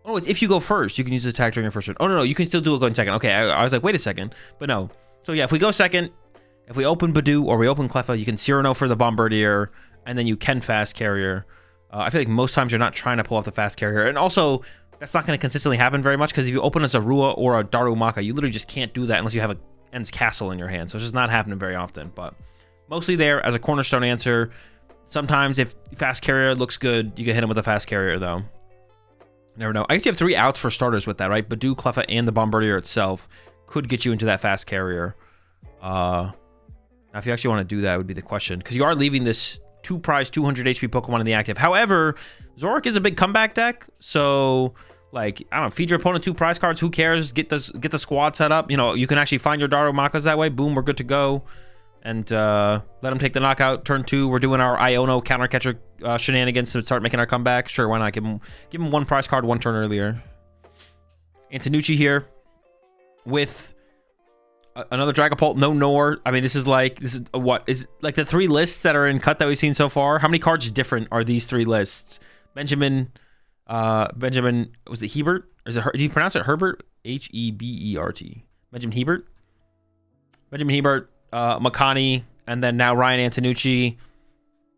oh, if you go first, you can use the attack during your first turn. Oh, no, you can still do it going second. Okay, I was like, wait a second. But no. So yeah, if we go second, if we open Badoo or we open Cleffa, you can Cyrano for the Bombardier, and then you can Fast Carrier. I feel like most times you're not trying to pull off the Fast Carrier. And also, that's not going to consistently happen very much, because if you open a Zorua or a Darumaka, you literally just can't do that unless you have a Ends Castle in your hand. So it's just not happening very often, but mostly there as a cornerstone answer. Sometimes if Fast Carrier looks good, you can hit him with a Fast Carrier, though. Never know. I guess you have 3 outs for starters with that, right? Badoo, Cleffa, and the Bombardier itself could get you into that Fast Carrier. Now, if you actually want to do that, would be the question, because you are leaving this 2-prize 200 HP Pokemon in the active. However, Zoroark is a big comeback deck, so like, I don't know, feed your opponent 2 prize cards. Who cares? Get the squad set up. You know, you can actually find your Darumakas that way. Boom, we're good to go. And let them take the knockout. Turn 2, we're doing our Iono counter catcher shenanigans to start making our comeback. Sure, why not? Give him 1 prize card 1 turn earlier. Antonucci here with another Dragapult, no Nor. I mean, this is what is like the 3 lists that are in cut that we've seen so far. How many cards different are these 3 lists? Benjamin, was it Hebert? Or is it, do you pronounce it Herbert? Hebert. Benjamin Hebert. Makani, and then now Ryan Antonucci.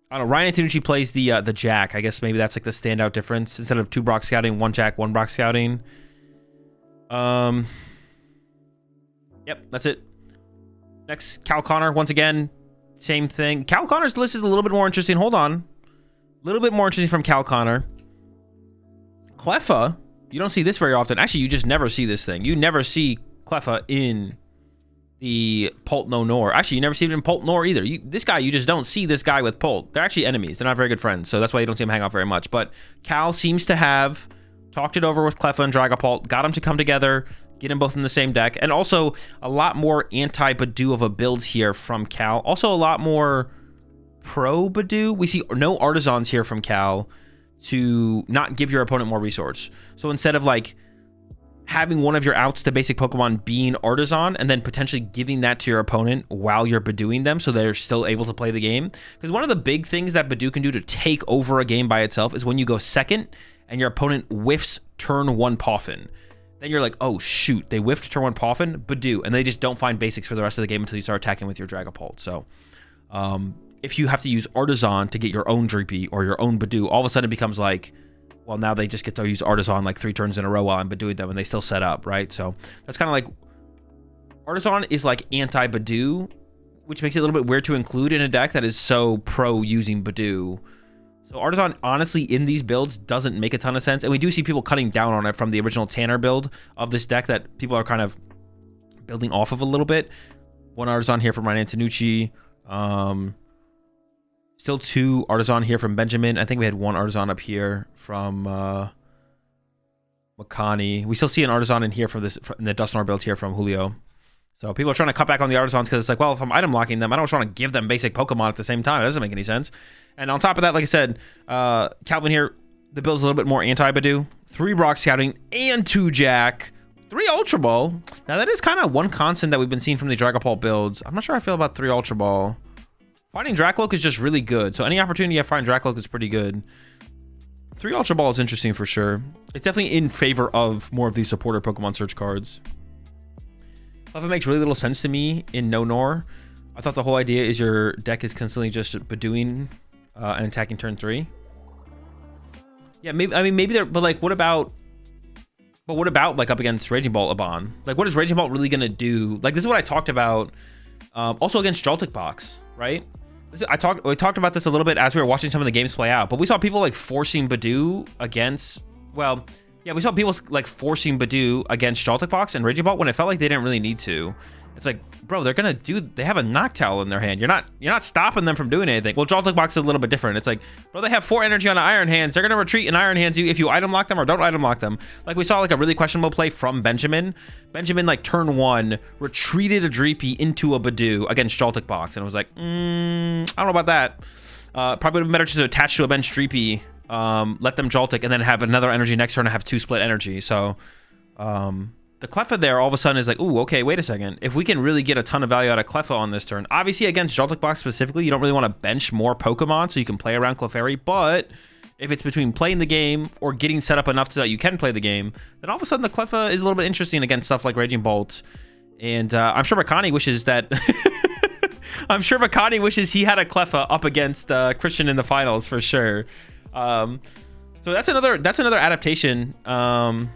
I don't know. Ryan Antonucci plays the Jack. I guess maybe that's like the standout difference. Instead of 2 Brock Scouting, 1 Jack, 1 Brock Scouting. Yep, that's it. Next, Cal Connor. Once again, same thing. Cal Connor's list is a little bit more interesting. Hold on. A little bit more interesting from Cal Connor. Cleffa, you don't see this very often. Actually, you just never see this thing. You never see Cleffa in the Pult No Nor. Actually, you never see it in Pult Nor either. This guy, you just don't see this guy with Pult. They're actually enemies. They're not very good friends, so that's why you don't see him hang out very much. But Cal seems to have talked it over with Cleffa and Dragapult, got them to come together, get them both in the same deck, and also a lot more anti-Badoo of a build here from Cal. Also a lot more pro-Badoo. We see no Artisans here from Cal to not give your opponent more resource. So instead of like having one of your outs to basic Pokemon being Artisan and then potentially giving that to your opponent while you're Badooing them so they're still able to play the game. Because one of the big things that Badoo can do to take over a game by itself is when you go second and your opponent whiffs turn 1 Poffin. Then you're like, oh shoot, they whiffed turn 1 Poffin, Badoo, and they just don't find basics for the rest of the game until you start attacking with your Dragapult. So if you have to use Artisan to get your own Dreepy or your own Badoo, all of a sudden it becomes like, well, now they just get to use Artisan like 3 turns in a row while I'm Badooing them, and they still set up, right? So that's kind of like, Artisan is like anti-Badoo, which makes it a little bit weird to include in a deck that is so pro using Badoo. So Artisan, honestly, in these builds doesn't make a ton of sense, and we do see people cutting down on it from the original Tanner build of this deck that people are kind of building off of a little bit. 1 Artisan here from Ryan Antonucci. Still 2 Artisan here from Benjamin. I think we had 1 Artisan up here from Makani. We still see an Artisan in here from the Dusknoir build here from Julio. So people are trying to cut back on the Artisans because it's like, well, if I'm item locking them, I don't just want to give them basic Pokemon at the same time. It doesn't make any sense. And on top of that, like I said, Calvin here, the build's a little bit more anti-Badoo. 3 Brock Scouting and 2 Jack. 3 Ultra Ball. Now that is kind of one constant that we've been seeing from the Dragapult builds. I'm not sure how I feel about 3 Ultra Ball. Finding Dracloak is just really good. So any opportunity I find Dracloak is pretty good. 3 Ultra Ball is interesting for sure. It's definitely in favor of more of these supporter Pokemon search cards. Cleffa makes really little sense to me in No Nor. I thought the whole idea is your deck is constantly just Badooing and attacking turn 3. Yeah, maybe, I mean, maybe they're, but like, what about like up against Raging Bolt Abon? Like, what is Raging Bolt really gonna do? Like, this is what I talked about also against Joltik Box, right? We talked about this a little bit as we were watching some of the games play out, but we saw people like forcing Badoo against, well, yeah, we saw people like forcing Badoo against Joltik Box and Raging Bolt when it felt like they didn't really need to. It's like, bro, they have a Noctowl in their hand. You're not stopping them from doing anything. Well, Joltik Box is a little bit different. It's like, bro, they have 4 energy on Iron Hands. They're gonna retreat and Iron Hands you if you item lock them or don't item lock them. Like we saw like a really questionable play from Benjamin. Benjamin like turn 1 retreated a Dreepy into a Badoo against Joltik Box, and it was like, I don't know about that. Probably would have been better just to attach to a bench Dreepy, let them Joltik, and then have another energy next turn and have 2 split energy. So the Cleffa there all of a sudden is like, ooh, okay, wait a second. If we can really get a ton of value out of Cleffa on this turn, obviously against Joltik Box specifically, you don't really want to bench more Pokemon so you can play around Clefairy, but if it's between playing the game or getting set up enough so that you can play the game, then all of a sudden the Cleffa is a little bit interesting against stuff like Raging Bolt. And I'm sure Makani wishes that... I'm sure Makani wishes he had a Cleffa up against Christian in the finals for sure. So So that's another adaptation. Well,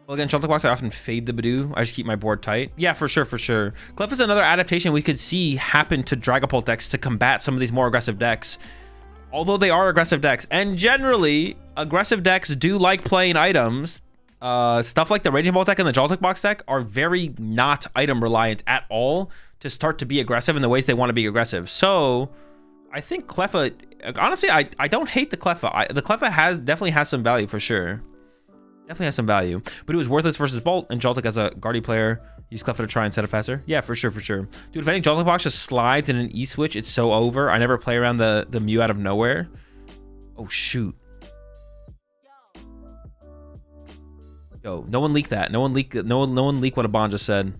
again, Joltik Box, I often fade the Badoo. I just keep my board tight. Yeah, for sure, for sure. Clef is another adaptation we could see happen to Dragapult decks to combat some of these more aggressive decks. Although they are aggressive decks. And generally, aggressive decks do like playing items. Stuff like the Raging Bolt deck and the Joltik Box deck are very not item reliant at all to start to be aggressive in the ways they want to be aggressive. So, I think Cleffa... Honestly, I don't hate the Cleffa. The Cleffa definitely has some value for sure. Definitely has some value. But it was worthless versus Bolt, and Joltik as a Guardy player use Cleffa to try and set it faster. Yeah, for sure, for sure. Dude, if any Joltik Box just slides in an E-switch, it's so over. I never play around the Mew out of nowhere. Oh, shoot. Yo, no one leaked that. No one leaked what a bond just said.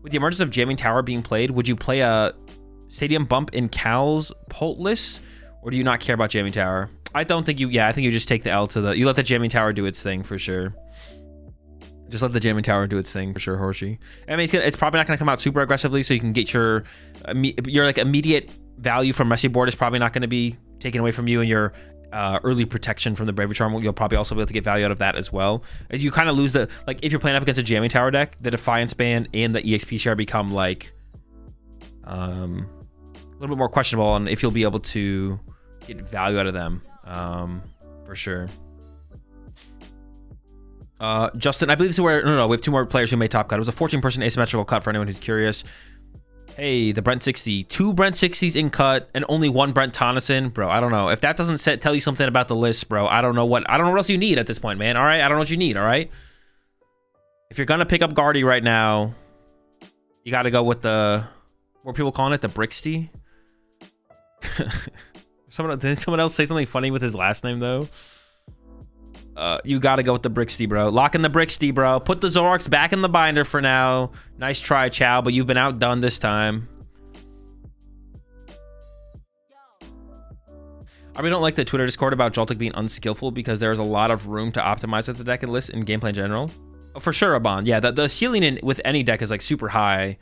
With the emergence of Jamming Tower being played, would you play a Stadium Bump in Cal's Poltless? Or do you not care about Jamming Tower? I don't think you... Yeah, I think you just take the L to the... You let the Jamming Tower do its thing, for sure. Just let the Jamming Tower do its thing, for sure, Horsey. I mean, it's probably not going to come out super aggressively, so you can get your like, immediate value from Messy Board is probably not going to be taken away from you, and your early protection from the Bravery Charm, you'll probably also be able to get value out of that as well. You kind of lose the... Like, if you're playing up against a Jamming Tower deck, the Defiance Band and the EXP share become, like... a little bit more questionable on if you'll be able to get value out of them. For sure. Justin, I believe this is where... No, we have two more players who made top cut. It was a 14-person asymmetrical cut for anyone who's curious. Hey, the Brent 60. 2 Brent 60s in cut and only 1 Brent Tonneson. Bro, I don't know. If that doesn't tell you something about the list, bro, I don't know what else you need at this point, man. All right? I don't know what you need, all right? If you're going to pick up Guardy right now, you got to go with the... What are people calling it? The Brixty? Did someone else say something funny with his last name, though? You gotta go with the Brixty, bro. Lock in the Brixty, bro. Put the Zoroarks back in the binder for now. Nice try, Chow, but you've been outdone this time. I really don't like the Twitter Discord about Joltik being unskillful because there's a lot of room to optimize with the deck and list and gameplay in general. Oh, for sure, Abon. Yeah, the ceiling with any deck is like super high.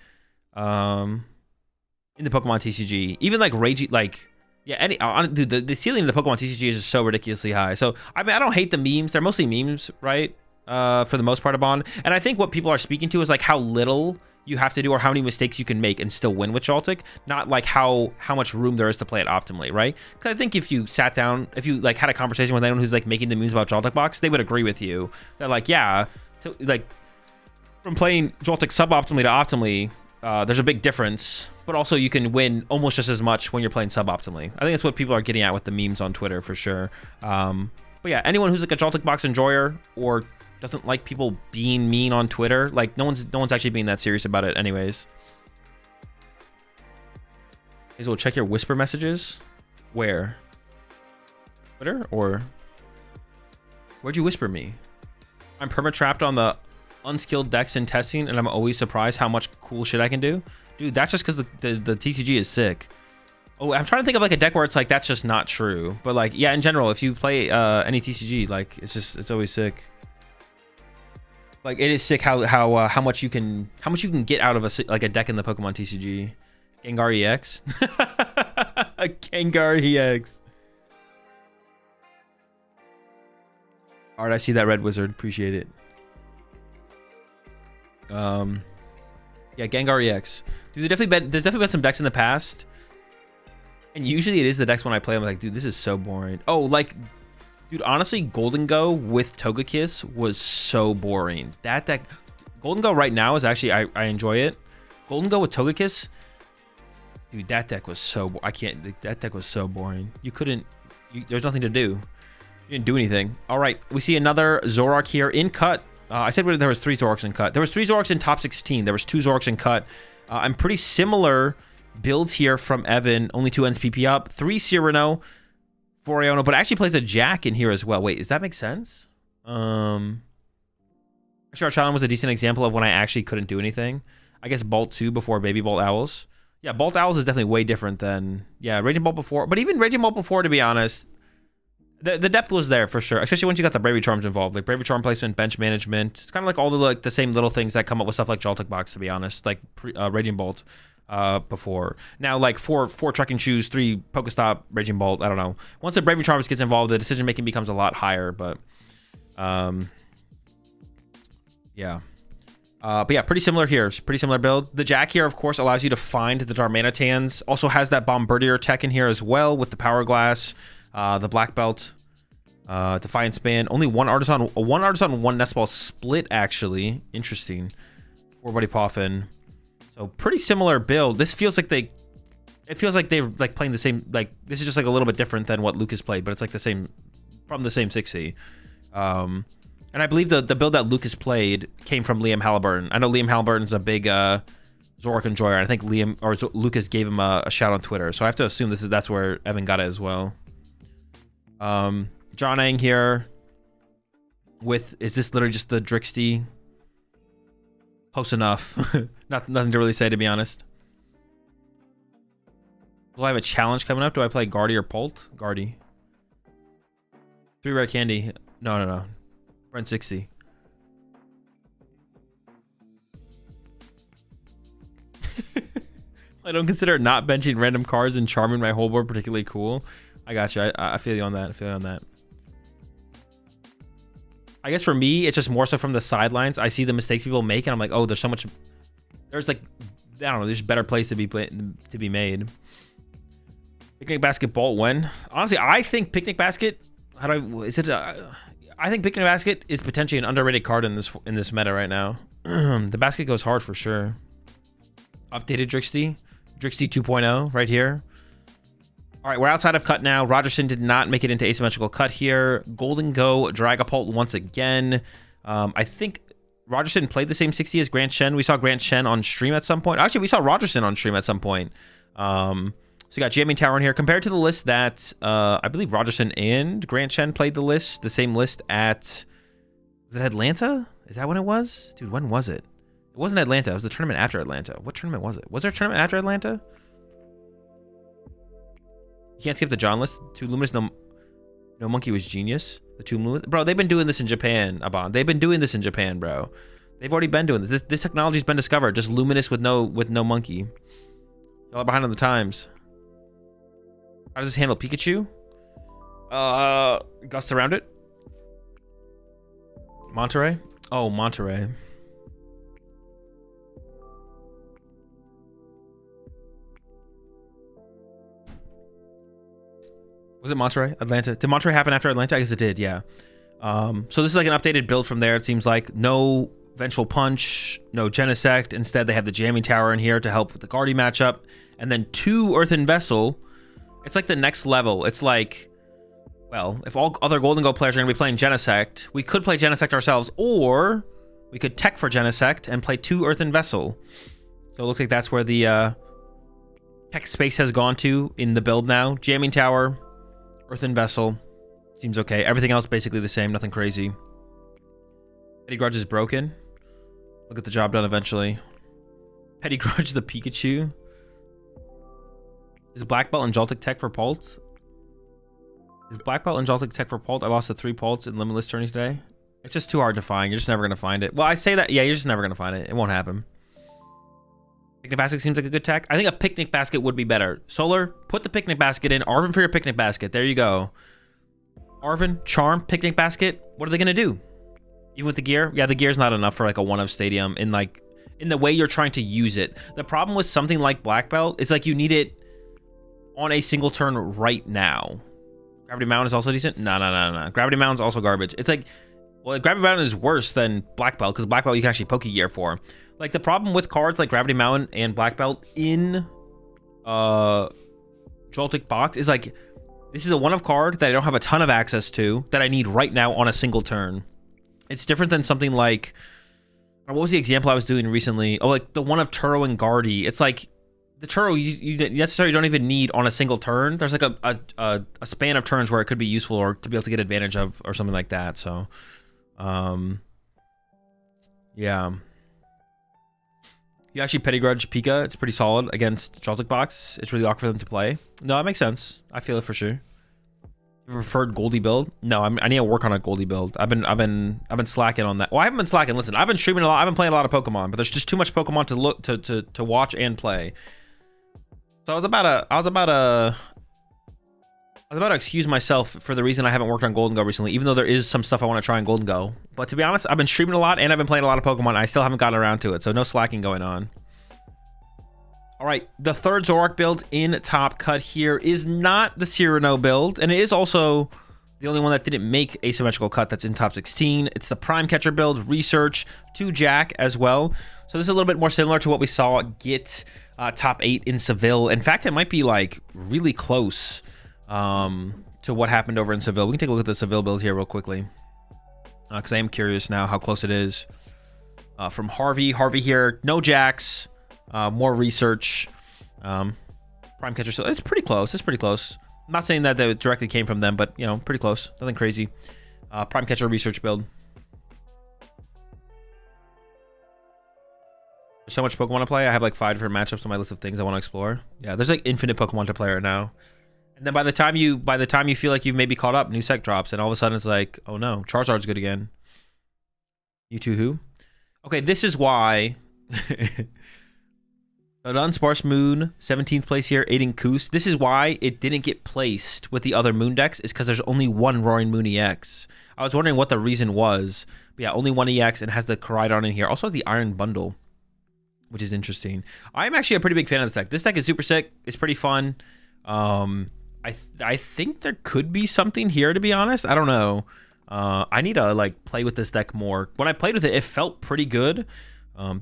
In the Pokemon TCG, even like Ragey, like... Yeah, dude, the ceiling of the Pokemon TCG is just so ridiculously high. So, I mean, I don't hate the memes. They're mostly memes, right? For the most part, Bond. And I think what people are speaking to is like how little you have to do or how many mistakes you can make and still win with Joltik, not like how much room there is to play it optimally, right? Because I think if you sat down, if you like had a conversation with anyone who's like making the memes about Joltik Box, they would agree with you. They're like, yeah, so, like from playing Joltik suboptimally to optimally, there's a big difference. But also you can win almost just as much when you're playing suboptimally. I think that's what people are getting at with the memes on Twitter for sure. But yeah, anyone who's like a Joltik Box enjoyer or doesn't like people being mean on Twitter, like no one's actually being that serious about it anyways. Hazel, check your whisper messages. Where? Twitter or where'd you whisper me? I'm perma-trapped on the unskilled decks in testing and I'm always surprised how much cool shit I can do. Dude, that's just because the TCG is sick. Oh, I'm trying to think of like a deck where it's like that's just not true. But like, yeah, in general, if you play any TCG, like it's always sick. Like it is sick how much you can get out of a deck in the Pokemon TCG. Gengar EX. Gengar EX. All right, I see that, Red Wizard. Appreciate it. Yeah, Gengar EX. Dude, there's definitely been some decks in the past. And usually it is the decks when I play them, I'm like, dude, this is so boring. Oh, like, dude, honestly, Gholdengo with Togekiss was so boring. That deck, Gholdengo right now is actually, I enjoy it. Gholdengo with Togekiss, dude, that deck was so, that deck was so boring. There's nothing to do. You didn't do anything. All right, we see another Zoroark here in cut. I said there was 3 Zoroarks in cut. There was 3 Zoroarks in top 16. There was 2 Zoroarks in cut. I'm pretty similar builds here from Evan. Only 2 ends PP up. 3 Cyrano, 4 Iono, but actually plays a Jack in here as well. Wait, does that make sense? Actually, our challenge was a decent example of when I actually couldn't do anything. I guess Bolt 2 before Baby Bolt Owls. Yeah, Bolt Owls is definitely way different than... Yeah, Raging Bolt before. But even Raging Bolt before, to be honest... The depth was there for sure, especially once you got the Bravery Charms involved, like Bravery Charm placement, bench management. It's kind of like all the same little things that come up with stuff like Joltik Box, to be honest, like Raging Bolt. before. Now, like four Trekking Shoes, 3 Pokestop, Raging Bolt. I don't know. Once the Braving Charms gets involved, the decision making becomes a lot higher. But yeah. But yeah, pretty similar here. Pretty similar build. The Jack here, of course, allows you to find the Darmanitans. Also has that Bombardier tech in here as well with the Power Glass, the Black Belt, Defiant Spin. Only one Artisan, one Nest Ball split, actually. Interesting. 4 Buddy Poffin. So pretty similar build. This feels like they're like playing the same, like this is just like a little bit different than what Lucas played, but it's like the same, from the same 60. And I believe the build that Lucas played came from Liam Halliburton. I know Liam Halliburton's a big Zoroark enjoyer. I think Lucas gave him a shout on Twitter. So I have to assume that's where Evan got it as well. John Ang here with, is this literally just the Drixty? Close enough. Nothing to really say, to be honest. Do I have a challenge coming up? Do I play Gardy or Pult? Gardy. 3 rare candy. No. Brent 60. I don't consider not benching random cards and charming my whole board particularly cool. I got you. I feel you on that. I guess for me, it's just more so from the sidelines. I see the mistakes people make, and I'm like, oh, there's like, I don't know, there's better plays to be made. Picnic Basket Bolt when? Honestly, I think Picnic Basket, I think Picnic Basket is potentially an underrated card in this meta right now. The basket goes hard for sure. Updated Drixty 2.0 right here. All right, we're outside of cut now. Rogerson did not make it into asymmetrical cut here. Gholdengo, Dragapult once again. I think Rogerson played the same 60 as Grant Shen. We saw Grant Shen on stream at some point. Actually, we saw Rogerson on stream at some point. So we got Jamming Tower in here. Compared to the list that I believe Rogerson and Grant Shen played the same list at, was it Atlanta? Is that when it was? Dude, when was it? It wasn't Atlanta. It was the tournament after Atlanta. What tournament was it? Was there a tournament after Atlanta? You can't skip the John list. 2 Luminous, no Monkey was genius. The 2 Luminous. Bro, they've been doing this in Japan, Aban. They've been doing this in Japan, bro. They've already been doing this. This technology's been discovered. Just Luminous with no Monkey. Y'all are behind on the times. How does this handle Pikachu? Gust around it. Monterey? Oh, Monterey. Was it Monterey? Atlanta? Did Monterey happen after Atlanta? I guess it did, yeah. So this is like an updated build from there. It seems like no Vengeful Punch, no Genesect. Instead, they have the Jamming Tower in here to help with the Guardy matchup. And then 2 Earthen Vessel. It's like the next level. It's like, well, if all other Gholdengo players are going to be playing Genesect, we could play Genesect ourselves, or we could tech for Genesect and play 2 Earthen Vessel. So it looks like that's where the tech space has gone to in the build now. Jamming Tower, Earthen Vessel. Seems okay. Everything else basically the same. Nothing crazy. Petty Grudge is broken. We'll get the job done eventually. Petty Grudge the Pikachu. Is Black Belt and Joltik tech for Pult? Is Black Belt and Joltik tech for Pult? I lost to 3 Pults in Limitless tourney today. It's just too hard to find. You're just never going to find it. Well, I say that. Yeah, you're just never going to find it. It won't happen. Picnic Basket seems like a good tech. I think a Picnic Basket would be better. Solar, put the Picnic Basket in. Arvin for your Picnic Basket. There you go. Arvin, Charm, Picnic Basket. What are they going to do? Even with the gear? Yeah, the gear's not enough for like a 1-of stadium in the way you're trying to use it. The problem with something like Black Belt is like you need it on a single turn right now. Gravity Mountain is also decent. No. Gravity Mountain's also garbage. It's like, well, Gravity Mountain is worse than Black Belt because Black Belt you can actually Poke Gear for. Like the problem with cards like Gravity Mountain and Black Belt in Joltik Box is like, this is a 1-of card that I don't have a ton of access to that I need right now on a single turn. It's different than something like, what was the example I was doing recently? Oh, like the 1-of Turo and Guardy. It's like the Turo you necessarily don't even need on a single turn. There's like a span of turns where it could be useful or to be able to get advantage of or something like that. So, yeah. You actually Petty Grudge Pika. It's pretty solid against Joltik Box. It's really awkward for them to play. No, that makes sense. I feel it for sure. Preferred Goldie build? No, I need to work on a Goldie build. I've been slacking on that. Well, I haven't been slacking. Listen, I've been streaming a lot. I've been playing a lot of Pokemon, but there's just too much Pokemon to look to watch and play. So I was about to excuse myself for the reason I haven't worked on Gholdengo recently, even though there is some stuff I want to try in Gholdengo. But to be honest, I've been streaming a lot and I've been playing a lot of Pokemon. I still haven't gotten around to it, so no slacking going on. All right, the third Zoroark build in Top Cut here is not the Cyrano build, and it is also the only one that didn't make asymmetrical cut that's in Top 16. It's the Prime Catcher build, Research, 2 Jack as well. So this is a little bit more similar to what we saw get Top 8 in Seville. In fact, it might be like really close to what happened over in Seville. We can take a look at the Seville build here real quickly, because I am curious now how close it is. From Harvey here, no Jacks. More Research, Prime Catcher, so it's pretty close. I'm not saying that it directly came from them, but you know, pretty close. Nothing crazy. Prime Catcher Research build. There's so much Pokemon to play. I have like 5 different matchups on my list of things I want to explore. Yeah, there's like infinite Pokemon to play right now. And then by the time you feel like you've maybe caught up, new sec drops, and all of a sudden it's like, oh no, Charizard's good again. You two who? Okay, this is why. An Unsparse Moon, 17th place here, aiding Koos. This is why it didn't get placed with the other Moon decks, is because there's only one Roaring Moon EX. I was wondering what the reason was. But yeah, only one EX, and has the Koraidon in here. Also has the Iron Bundle, which is interesting. I'm actually a pretty big fan of this deck. This deck is super sick. It's pretty fun. I think there could be something here, to be honest. I don't know. I need to like play with this deck more. When I played with it, it felt pretty good.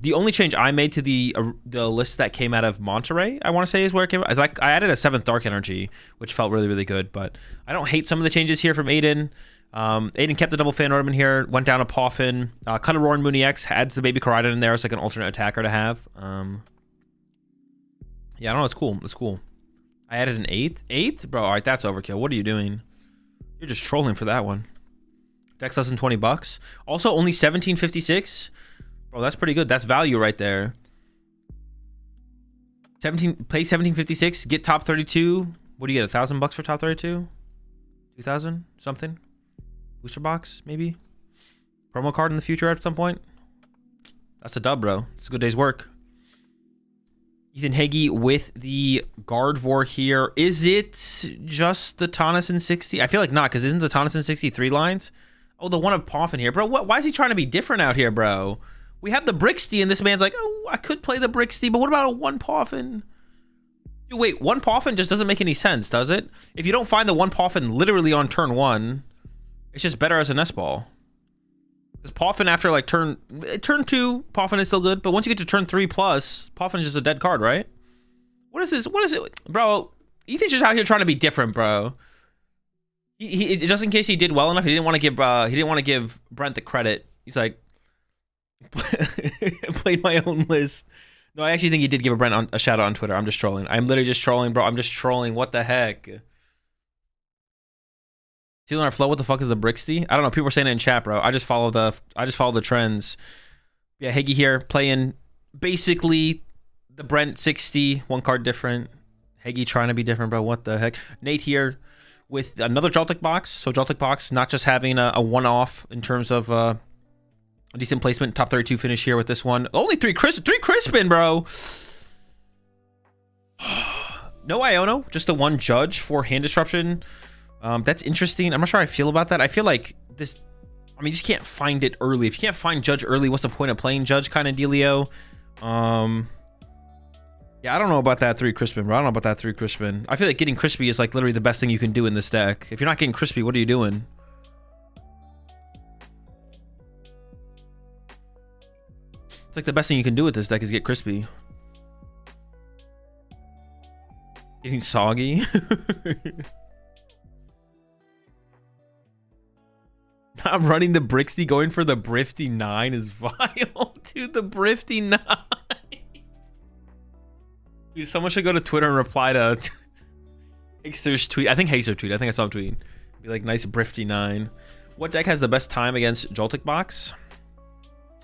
The only change I made to the list that came out of Monterey, I want to say, is where it came from. I added a 7th Dark Energy, which felt really, really good. But I don't hate some of the changes here from Aiden. Aiden kept the double Fan Ornament here, went down a Poffin, cut a Roaring Moon EX, adds the baby Koraidon in there as like an alternate attacker to have. Yeah, I don't know. It's cool. It's cool. I added an 8th? Bro, all right, that's overkill. What are you doing? You're just trolling for that one. Deck's less than $20. Also, only 1756. Bro, that's pretty good. That's value right there. Play 1756, get top 32. What do you get? $1,000 for top 32? 2,000 something? Booster box, maybe? Promo card in the future at some point? That's a dub, bro. It's a good day's work. Ethan Hagee with the Gardevoir here. Is it just the Tonison 60? I feel like not, because isn't the Tonison 63 lines? Oh, the one of Poffin here. Bro, why is he trying to be different out here, bro? We have the Brixty, and this man's like, oh, I could play the Brixty, but what about a 1 Poffin? Dude, wait, 1 Poffin just doesn't make any sense, does it? If you don't find the 1 Poffin literally on turn 1, it's just better as a nest ball. Because Poffin after like turn 2, Poffin is still good, but once you get to turn 3 plus, Poffin is just a dead card, right? What is this? What is it? Bro, Ethan's just out here trying to be different, bro. He just in case he did well enough, he didn't want to give Brent the credit. He's like, played my own list. No, I actually think he did give Brent a shout out on Twitter. I'm just trolling. I'm literally just trolling, bro. I'm just trolling. What the heck? Stealing our flow. What the fuck is the Brixty? I don't know. People are saying it in chat, bro. I just follow the trends. Yeah, Higgy here playing basically the Brent 60, 1 card different. Higgy trying to be different, bro. What the heck? Nate here with another Joltik Box. So Joltik Box not just having a one-off in terms of a decent placement, top 32 finish here with this one. Only 3 Crispin, bro. No Iono, just the 1 Judge for hand disruption. That's interesting. I'm not sure how I feel about that. I feel like this, I mean, you just can't find it early. If you can't find Judge early, what's the point of playing Judge kind of dealio? Yeah, I don't know about that 3 Crispin, bro. I don't know about that 3 Crispin. I feel like getting Crispy is like literally the best thing you can do in this deck. If you're not getting Crispy, what are you doing? It's like the best thing you can do with this deck is get Crispy. Getting Soggy. Not running the Brixty, going for the Brifty 9 is vile. Dude, the Brifty 9. Dude, someone should go to Twitter and reply to Haster's tweet. I think Haster tweet. I think I saw him tweet. Be like, nice Brifty 9. What deck has the best time against Joltik Box?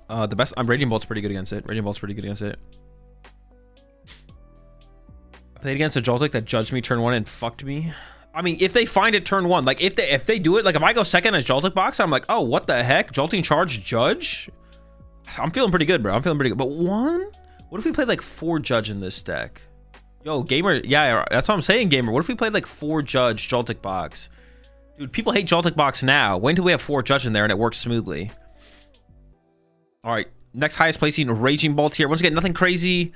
The best. Raging Bolt's pretty good against it. Raging Bolt's pretty good against it. I played against a Joltik that judged me turn 1 and fucked me. I mean, if they find it turn 1, like if they do it, like if I go second as Joltik Box, I'm like, oh, what the heck? Jolting Charge Judge? I'm feeling pretty good, bro. I'm feeling pretty good. But 1? What if we played like 4 Judge in this deck? Yo, Gamer, yeah, that's what I'm saying, Gamer. What if we played like 4 Judge Joltik Box? Dude, people hate Joltik Box now. Wait until we have 4 Judge in there and it works smoothly. All right, next highest placing, Raging Bolt here. Once again, nothing crazy.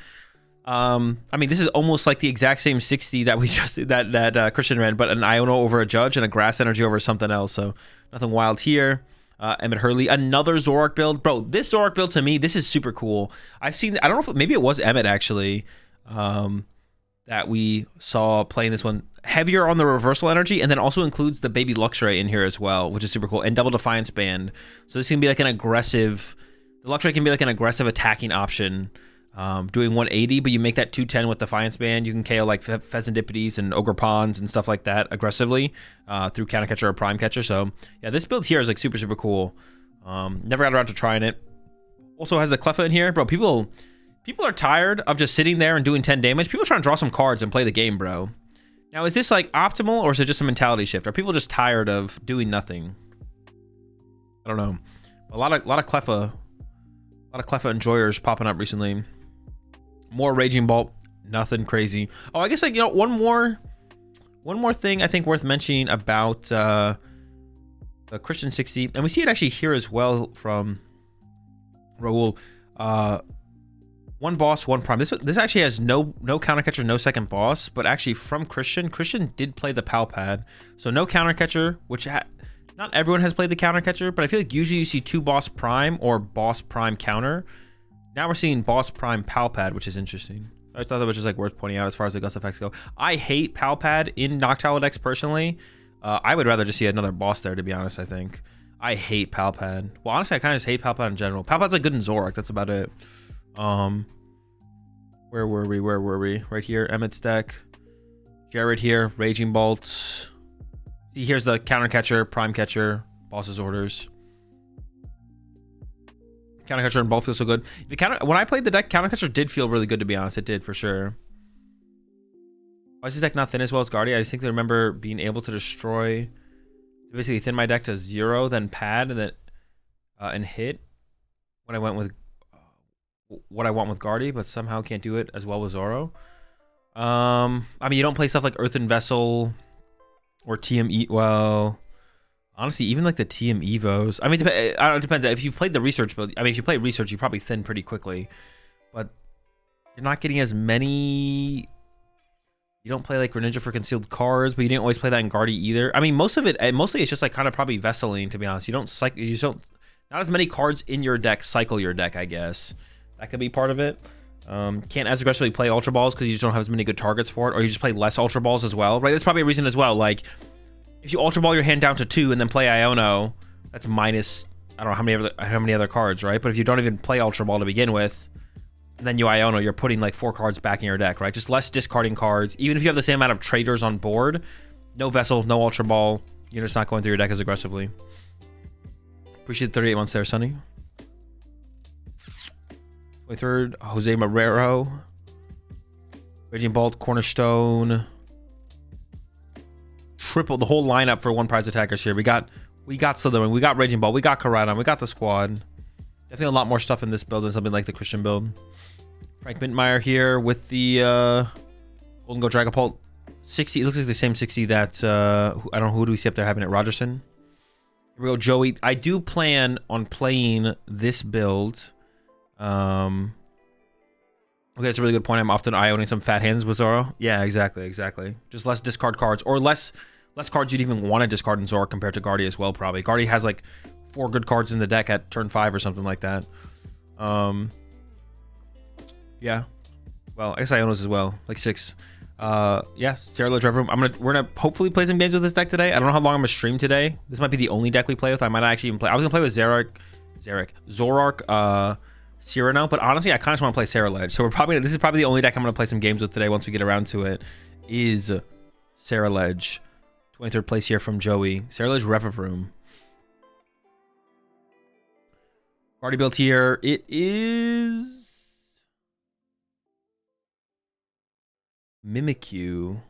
I mean, this is almost like the exact same 60 that we just that Christian ran, but an Iono over a Judge and a Grass Energy over something else. So nothing wild here. Emmett Hurley, another Zoroark build, bro. This Zoroark build to me, this is super cool. I've seen, I don't know if maybe it was Emmett actually, that we saw playing this one. Heavier on the reversal energy, and then also includes the baby Luxray in here as well, which is super cool, and double Defiance Band. So this can be like an aggressive, the Luxray can be like an aggressive attacking option, doing 180, but you make that 210 with Defiance Band. You can KO like Pheasantipides and Ogre Pawns and stuff like that aggressively through Counter Catcher or Prime Catcher. So yeah, this build here is like super, super cool. Never got around to trying it. Also has the Cleffa in here, bro. People are tired of just sitting there and doing 10 damage. People are trying to draw some cards and play the game, bro. Now, is this like optimal, or is it just a mentality shift? Are people just tired of doing nothing? I don't know. A lot of Cleffa enjoyers popping up recently. More Raging Bolt, nothing crazy. Oh, I guess like, you know, one more thing I think worth mentioning about the Christian 60, and we see it actually here as well from Raul. One boss, one prime. This actually has no counter catcher, no second boss, but actually from Christian did play the Pal Pad, so no counter catcher, which not everyone has played the counter catcher, but I feel like usually you see 2 boss prime or boss prime counter. Now we're seeing boss prime Pal Pad, which is interesting. I thought that was just like worth pointing out as far as the gust effects go. I hate Pal Pad in Noctowl decks personally. I would rather just see another boss there, to be honest. I think I hate Pal Pad. Well, honestly, I kind of just hate Pal Pad in general. Pal Pad's like good in Zoroark. That's about it. Where were we? Right here, Emmett's deck. Jared here, Raging Bolt. See, here's the counter catcher, prime catcher, boss's orders. Counter catcher and Bolt feel so good. When I played the deck, counter catcher did feel really good, to be honest. It did for sure. Why is this deck not thin as well as Guardy? I just think I remember being able to destroy, basically thin my deck to 0, then pad, and then and hit when I went with what I want with Guardy, but somehow can't do it as well with Zoro. I mean, you don't play stuff like Earthen Vessel or TM. Well, honestly, even like the TM Evos. I mean, it depends. If you've played the research build, I mean, if you play research, you probably thin pretty quickly, but you're not getting as many. You don't play like Greninja for concealed cards, but you didn't always play that in Guardy either. I mean, mostly it's just like kind of probably Vesseling, to be honest. You don't cycle. You just don't. Not as many cards in your deck cycle your deck, I guess. That could be part of it. Can't as aggressively play Ultra Balls because you just don't have as many good targets for it, or you just play less Ultra Balls as well, right? That's probably a reason as well. Like, if you Ultra Ball your hand down to 2 and then play Iono, that's minus, I don't know how many other cards, right? But if you don't even play Ultra Ball to begin with, and then you Iono, you're putting like 4 cards back in your deck, right? Just less discarding cards. Even if you have the same amount of traders on board, no Vessel, no Ultra Ball, you're just not going through your deck as aggressively. Appreciate the 38 months there, Sonny. 23rd, Jose Marrero, Raging Bolt, Cornerstone, triple the whole lineup for one prize attackers here. We got Slytherin, we got Raging Bolt, we got Koraidon, we got the squad. Definitely a lot more stuff in this build than something like the Christian build. Frank Mintmeyer here with the Gholdengo Dragapult 60. It looks like the same 60 that I don't know, who do we see up there having it? Rogerson. Here we go, Joey. I do plan on playing this build. Okay, that's a really good point. I'm often owning some fat hands with Zoro. Yeah, exactly. Just less discard cards, or less cards you'd even want to discard in Zoro compared to Guardy as well, probably. Guardy has like 4 good cards in the deck at turn 5 or something like that. Yeah. Well, I guess Ionos as well, like 6. Yeah, Cerulege Rev Room. We're gonna hopefully play some games with this deck today. I don't know how long I'm gonna stream today. This might be the only deck we play with. I might actually even play. I was gonna play with Zoroark, Cyrano, but honestly, I kind of just want to play Cerulege. So this is probably the only deck I'm gonna play some games with today once we get around to it. Is Cerulege. 23rd place here from Joey. Cerulege Rev Room. Already built here. It is Mimikyu.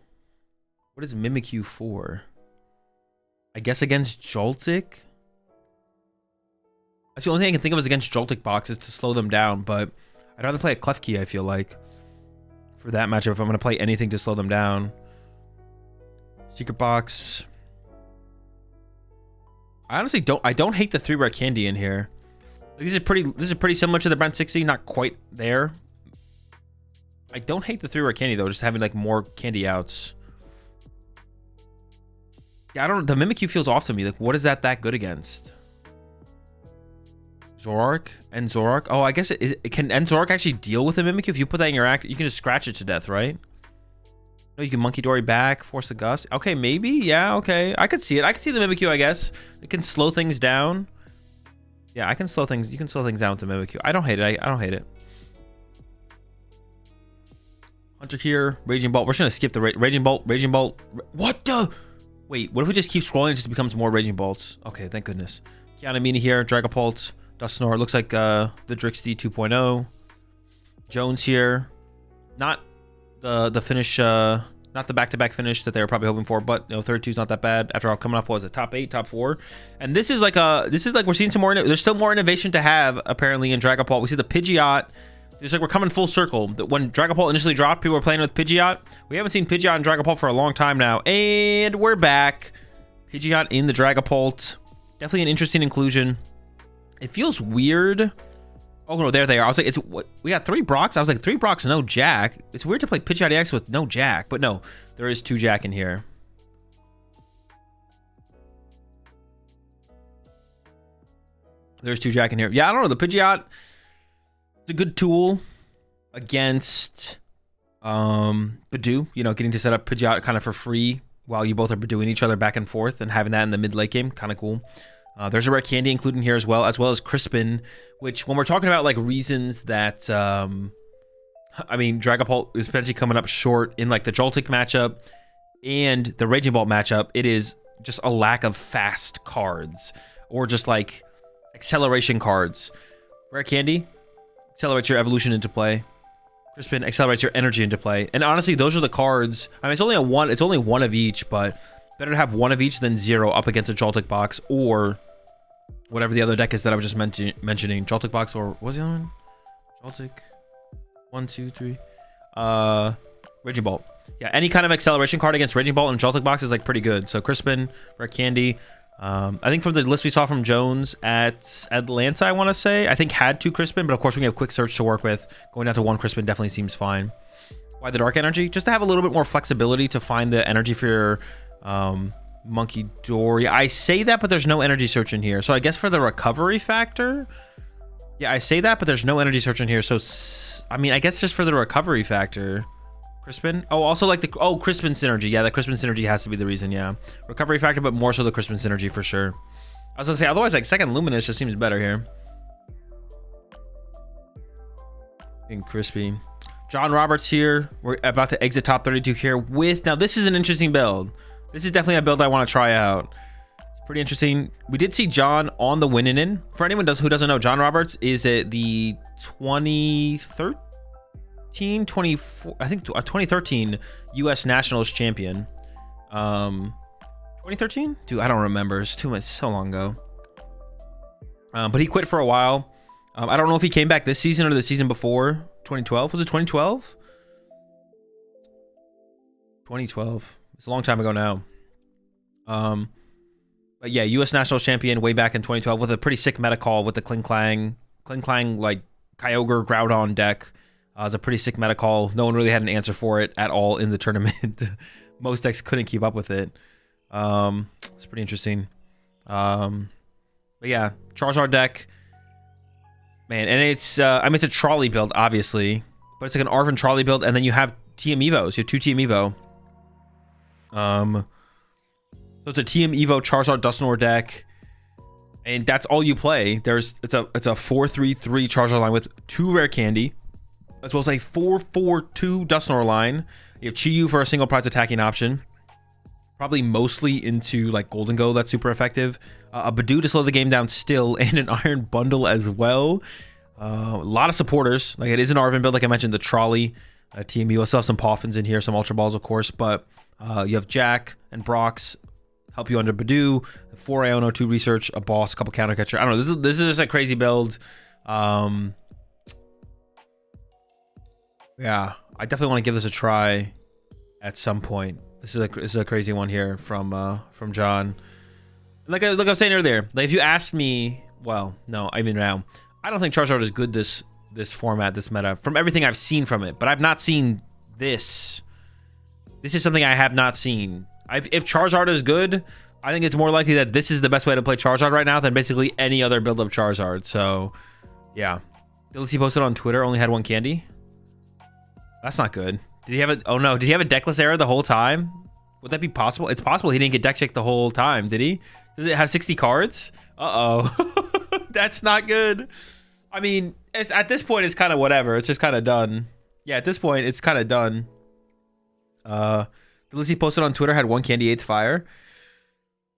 What is Mimikyu for? I guess against Joltik? That's the only thing I can think of is against Joltik Box is to slow them down, but I'd rather play a Klefki, I feel like, for that matchup if I'm going to play anything to slow them down. Secret Box. I honestly don't hate the 3 rare candy in here. This is pretty similar to the Brent 60, not quite there. I don't hate the 3 rare candy though, just having like more candy outs. Yeah, I don't. The Mimikyu feels off to me. Like, what is that good against? Zoroark and Zoroark. Oh, I guess it can. And Zoroark actually deal with the Mimikyu. If you put that in your act, you can just scratch it to death, right? No, you can Monkey Dory back, force the gust. Okay, maybe. Yeah, okay. I could see it. I could see the Mimikyu. I guess it can slow things down. Yeah, I can slow things. You can slow things down with the Mimikyu. I don't hate it. I don't hate it. Hunter here, Raging Bolt. We're just gonna skip the Raging Bolt. Raging Bolt. What the? Wait, what if we just keep scrolling and it just becomes more Raging Bolts? Okay, thank goodness. Kianamini here, Dragapult, Dusknoir. Looks like the Drixty 2.0. Jones here. Not the finish, not the back-to-back finish that they were probably hoping for, but you know, 32 is not that bad. After all, coming off what was it, top 8, top 4, and this is like we're seeing some more. There's still more innovation to have apparently in Dragapult. We see the Pidgeot. It's like we're coming full circle. When Dragapult initially dropped, people were playing with Pidgeot. We haven't seen Pidgeot and Dragapult for a long time now. And we're back. Pidgeot in the Dragapult. Definitely an interesting inclusion. It feels weird. Oh, no, there they are. I was like, we got 3 Brocks. I was like, 3 Brocks, no Jack. It's weird to play Pidgeot EX with no Jack. But no, there is 2 Jack in here. There's 2 Jack in here. Yeah, I don't know. The Pidgeot... It's a good tool against Badoo, you know, getting to set up Pidgeot kind of for free while you both are Badooing each other back and forth and having that in the mid-late game. Kind of cool. There's a rare candy included here as well as Crispin, which when we're talking about like reasons that, I mean, Dragapult is potentially coming up short in like the Joltik matchup and the Raging Bolt matchup, it is just a lack of fast cards or just like acceleration cards. Rare candy accelerates your evolution into play. Crispin accelerates your energy into play. And honestly, those are the cards. I mean, it's only one of each, but better to have one of each than 0 up against a Joltik Box or whatever the other deck is that I was just mentioning. Joltik Box or what was the other one? Joltik 1, 2, 3. Raging Bolt. Yeah, any kind of acceleration card against Raging Bolt and Joltik Box is like pretty good. So Crispin, rare candy. I think from the list we saw from Jones at Atlanta, I want to say, I think had 2 Crispin, but of course we have quick search to work with. Going down to 1 Crispin definitely seems fine. Why the Dark Energy? Just to have a little bit more flexibility to find the energy for your Monkey Dory. I say that, but there's no energy search in here. So I guess for the recovery factor, yeah, I say that, but there's no energy search in here. So, I mean, I guess just for the recovery factor. Crispin? Oh, also like Crispin synergy. Yeah, the Crispin synergy has to be the reason, yeah. Recovery factor, but more so the Crispin synergy for sure. I was gonna say, otherwise, like, second Luminous just seems better here. And Crispy. John Roberts here. We're about to exit top 32 here with... Now, this is an interesting build. This is definitely a build I want to try out. It's pretty interesting. We did see John on the win-in. For anyone who doesn't know, John Roberts is the 2013 U.S. Nationals champion. 2013? Dude, I don't remember. It's so long ago. But he quit for a while. I don't know if he came back this season or the season before. 2012? Was it 2012? 2012. It's a long time ago now. But yeah, U.S. Nationals champion way back in 2012 with a pretty sick meta call with the Kling Klang like Kyogre Groudon deck. It was a pretty sick meta call. No one really had an answer for it at all in the tournament. Most decks couldn't keep up with it. It's pretty interesting. But yeah, Charizard deck. Man, and it's I mean, it's a trolley build, obviously. But it's like an Arven trolley build, and then you have TM Evos. You have 2 TM Evo. So it's a TM Evo Charizard Dusknoir deck. And that's all you play. It's a 4-3-3 Charizard line with 2 rare candy. As well as a 4-4-2 Dusknoir line. You have Chi-Yu for a single prize attacking option. Probably mostly into like Gholdengo, that's super effective. A Badoo to slow the game down still, and an Iron Bundle as well. A lot of supporters. Like, it is an Arven build, like I mentioned, the trolley, TMU. I still have some Poffins in here, some Ultra Balls, of course, but You have Jack and Brox help you under Badoo, 4 Iono, 2 Research, a Boss, a couple Counter Catcher. I don't know. This is just a crazy build. Yeah, I definitely want to give this a try at some point. This is a crazy one here from John. Like I was saying earlier, like if you asked me, well, no, I mean now, I don't think Charizard is good this format, this meta, from everything I've seen from it. But I've not seen this. This is something I have not seen. If Charizard is good, I think it's more likely that this is the best way to play Charizard right now than basically any other build of Charizard. So, yeah. He posted on Twitter, only had 1 candy. That's not good. Did he have a... Oh, no. Did he have a deckless error the whole time? Would that be possible? It's possible he didn't get deck checked the whole time, did he? Does it have 60 cards? Uh-oh. That's not good. I mean, at this point, it's kind of whatever. It's just kind of done. Yeah, at this point, it's kind of done. The list he posted on Twitter had 1 candy, 8th fire.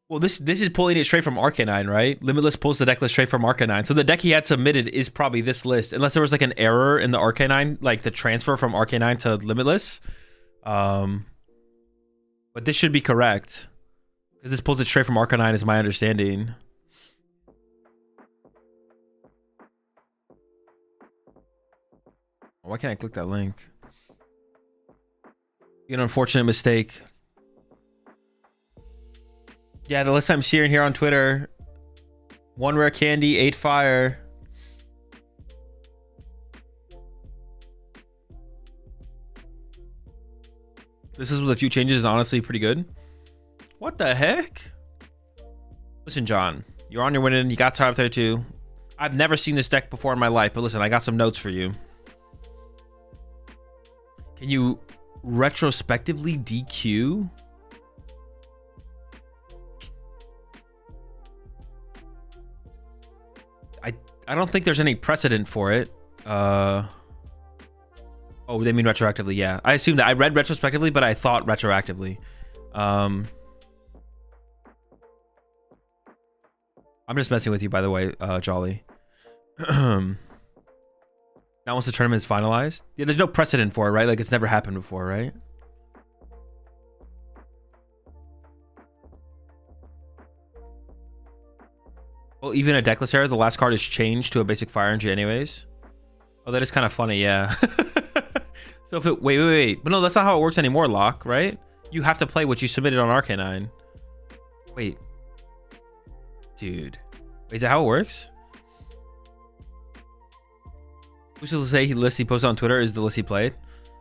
Well, this is pulling it straight from Arcanine, right? Limitless pulls the deck list straight from Arcanine. So the deck he had submitted is probably this list. Unless there was like an error in the Arcanine, like the transfer from Arcanine to Limitless. But this should be correct. Because this pulls it straight from Arcanine is my understanding. Why can't I click that link? An unfortunate mistake. Yeah, the list I'm seeing here on Twitter. 1 rare candy, 8 fire. This is with a few changes, is honestly pretty good. What the heck? Listen, John, you're on your winning. You got top 32. I've never seen this deck before in my life, but listen, I got some notes for you. Can you retrospectively DQ? I don't think there's any precedent for it. Oh, they mean retroactively. Yeah, I assumed that. I read retrospectively, but I thought retroactively. I'm just messing with you, by the way, Jolly. Now once the tournament is finalized, yeah, there's no precedent for it, right? Like it's never happened before, right? Well, even a deckless error, the last card is changed to a basic fire energy anyways. Oh, that is kind of funny, yeah. So if it... Wait. But no, that's not how it works anymore, Locke, right? You have to play what you submitted on Arcanine. Wait. Dude. Wait, is that how it works? Who's to say the list he posted on Twitter is the list he played?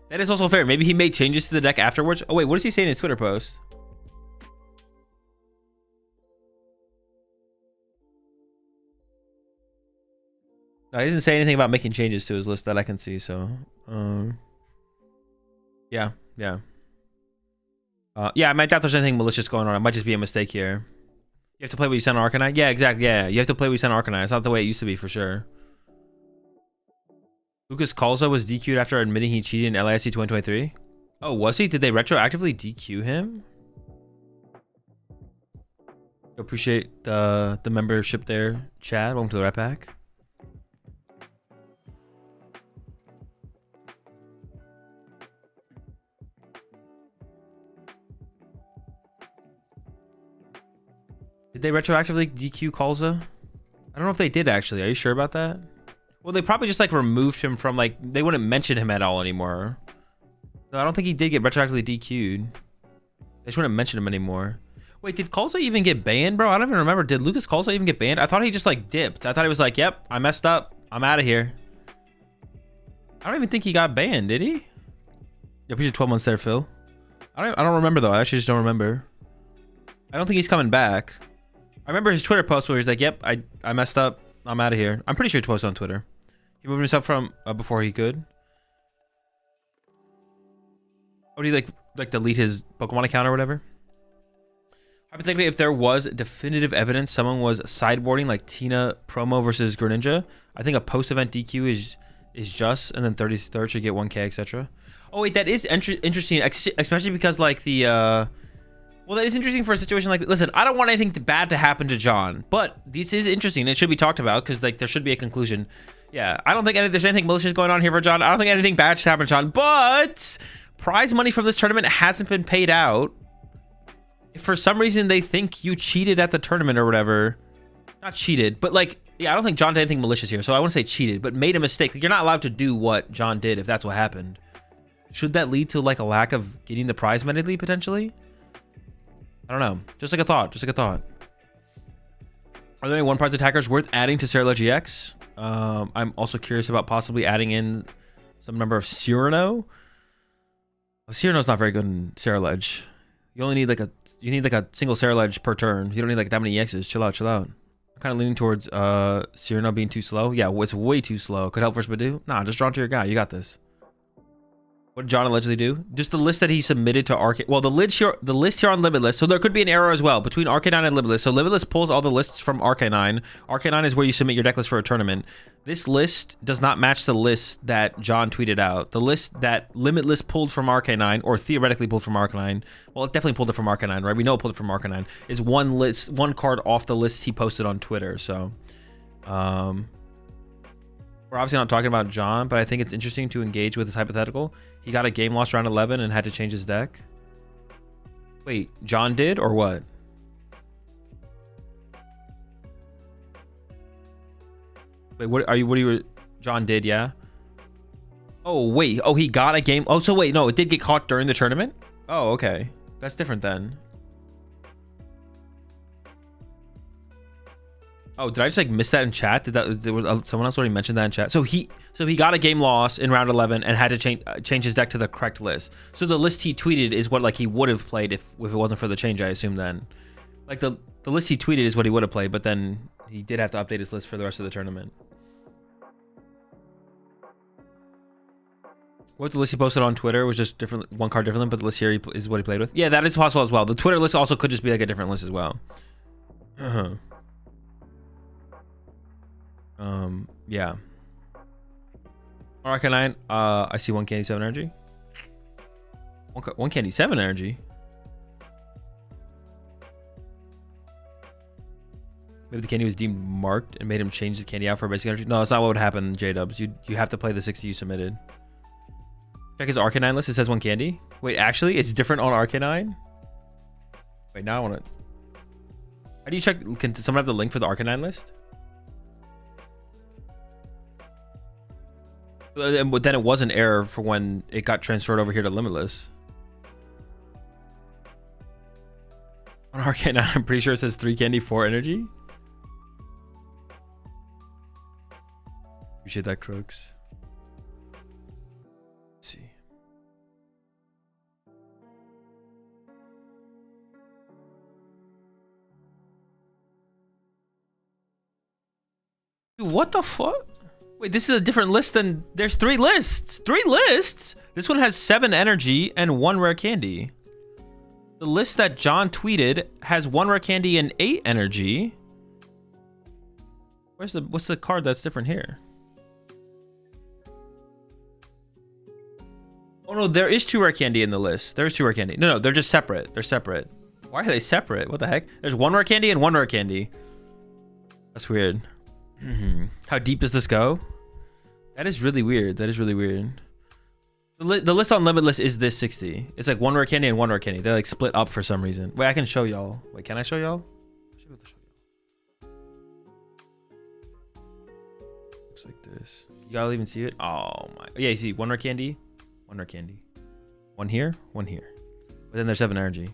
That is also fair. Maybe he made changes to the deck afterwards. Oh, wait, what does he say in his Twitter post? No, he doesn't say anything about making changes to his list that I can see, so... Yeah. Yeah, I might doubt there's anything malicious going on. It might just be a mistake here. You have to play what you sent on Arcanine? Yeah, exactly, yeah. You have to play what you sent on Arcanine. It's not the way it used to be, for sure. Lucas Calza was DQ'd after admitting he cheated in LASC 2023. Oh, was he? Did they retroactively DQ him? Appreciate the membership there, Chad. Welcome to the Rat Pack. Did they retroactively DQ Calza? I don't know if they did, actually. Are you sure about that? Well, they probably just, like, removed him from, like... They wouldn't mention him at all anymore. No, I don't think he did get retroactively DQ'd. They just wouldn't mention him anymore. Wait, did Calza even get banned, bro? I don't even remember. Did Lucas Calza even get banned? I thought he just, like, dipped. I thought he was like, yep, I messed up. I'm out of here. I don't even think he got banned, did he? Yep, he's 12 months there, Phil. I don't remember, though. I actually just don't remember. I don't think he's coming back. I remember his Twitter post where he's like, yep, I messed up. I'm out of here. I'm pretty sure he posted on Twitter. He moved himself from before he could. Oh, did he like delete his Pokemon account or whatever? Hypothetically, if there was definitive evidence someone was sideboarding like Tina promo versus Greninja, I think a post-event DQ is just, and then 33rd should get 1k, etc. Oh wait, that is interesting, especially because like the well, that is interesting for a situation like... Listen, I don't want anything bad to happen to John, but this is interesting. It should be talked about because like there should be a conclusion. Yeah, I don't think there's anything malicious going on here for John. I don't think anything bad should happen to John, but prize money from this tournament hasn't been paid out, if for some reason they think you cheated at the tournament or whatever, not cheated, but like, yeah, I don't think John did anything malicious here, so I wouldn't say cheated, but made a mistake. Like, you're not allowed to do what John did if that's what happened. Should that lead to like a lack of getting the prize money potentially? I don't know. Just like a thought. Just like a thought. Are there any one prize attackers worth adding to Cyrano GX? I'm also curious about possibly adding in some number of Cyrano. Oh, Cyrano's not very good in Ceraledge. You only need like a single Ceraledge per turn. You don't need like that many EXs. Chill out, chill out. I'm kind of leaning towards Cyrano being too slow. Yeah, it's way too slow. Could help versus Badoo. Nah, just draw to your guy. You got this. What did John allegedly do? Just the list that he submitted to Arcanine. Well, the list here on Limitless. So there could be an error as well between Arcanine and Limitless. So Limitless pulls all the lists from Arcanine. Arcanine is where you submit your deck list for a tournament. This list does not match the list that John tweeted out. The list that Limitless pulled from Arcanine, or theoretically pulled from Arcanine. Well, it definitely pulled it from Arcanine, right? We know it pulled it from Arcanine. Is one card off the list he posted on Twitter. So, we're obviously not talking about John, but I think it's interesting to engage with this hypothetical. He got a game loss round 11 and had to change his deck. Wait, John did or what? Wait, what are you? John did, yeah. Oh wait, oh he got a game. Oh, so wait, no, it did get caught during the tournament. Oh, okay, that's different then. Oh, did I just like miss that in chat? There was someone else already mentioned that in chat? So he got a game loss in round 11 and had to change his deck to the correct list. So the list he tweeted is what like he would have played if it wasn't for the change, I assume then. Like the list he tweeted is what he would have played, but then he did have to update his list for the rest of the tournament. What the list he posted on Twitter was just different, one card different, but the list here is what he played with. Yeah, that is possible as well. The Twitter list also could just be like a different list as well. Yeah. Arcanine, I see one candy 7 energy. One candy 7 energy. Maybe the candy was deemed marked and made him change the candy out for basic energy. No, that's not what would happen, J-Dubs. You have to play the 60 you submitted. Check his Arcanine list. It says one candy. Wait, actually, it's different on Arcanine? Wait, now I want to... How do you check? Can someone have the link for the Arcanine list? But then it was an error for when it got transferred over here to Limitless. On Arcanine, I'm pretty sure it says 3 candy, 4 energy. Appreciate that, Crooks. Let's see. Dude, what the fuck? Wait, this is a different list than... There's 3 lists. 3 lists? This one has 7 energy and 1 rare candy. The list that John tweeted has 1 rare candy and 8 energy. What's the card that's different here? Oh no, there is 2 rare candy in the list. There's 2 rare candy. No, they're just separate. They're separate. Why are they separate? What the heck? There's 1 rare candy and 1 rare candy. That's weird. How deep does this go? That is really weird. That is really weird. The list on Limitless is this 60. It's like 1 rare candy and 1 rare candy. They're like split up for some reason. Wait, I can show y'all. Wait, can I show y'all? I should be able to show y'all. Looks like this. Y'all even see it? Oh my. Yeah, you see 1 rare candy, 1 rare candy. 1 here, 1 here. But then there's 7 energy.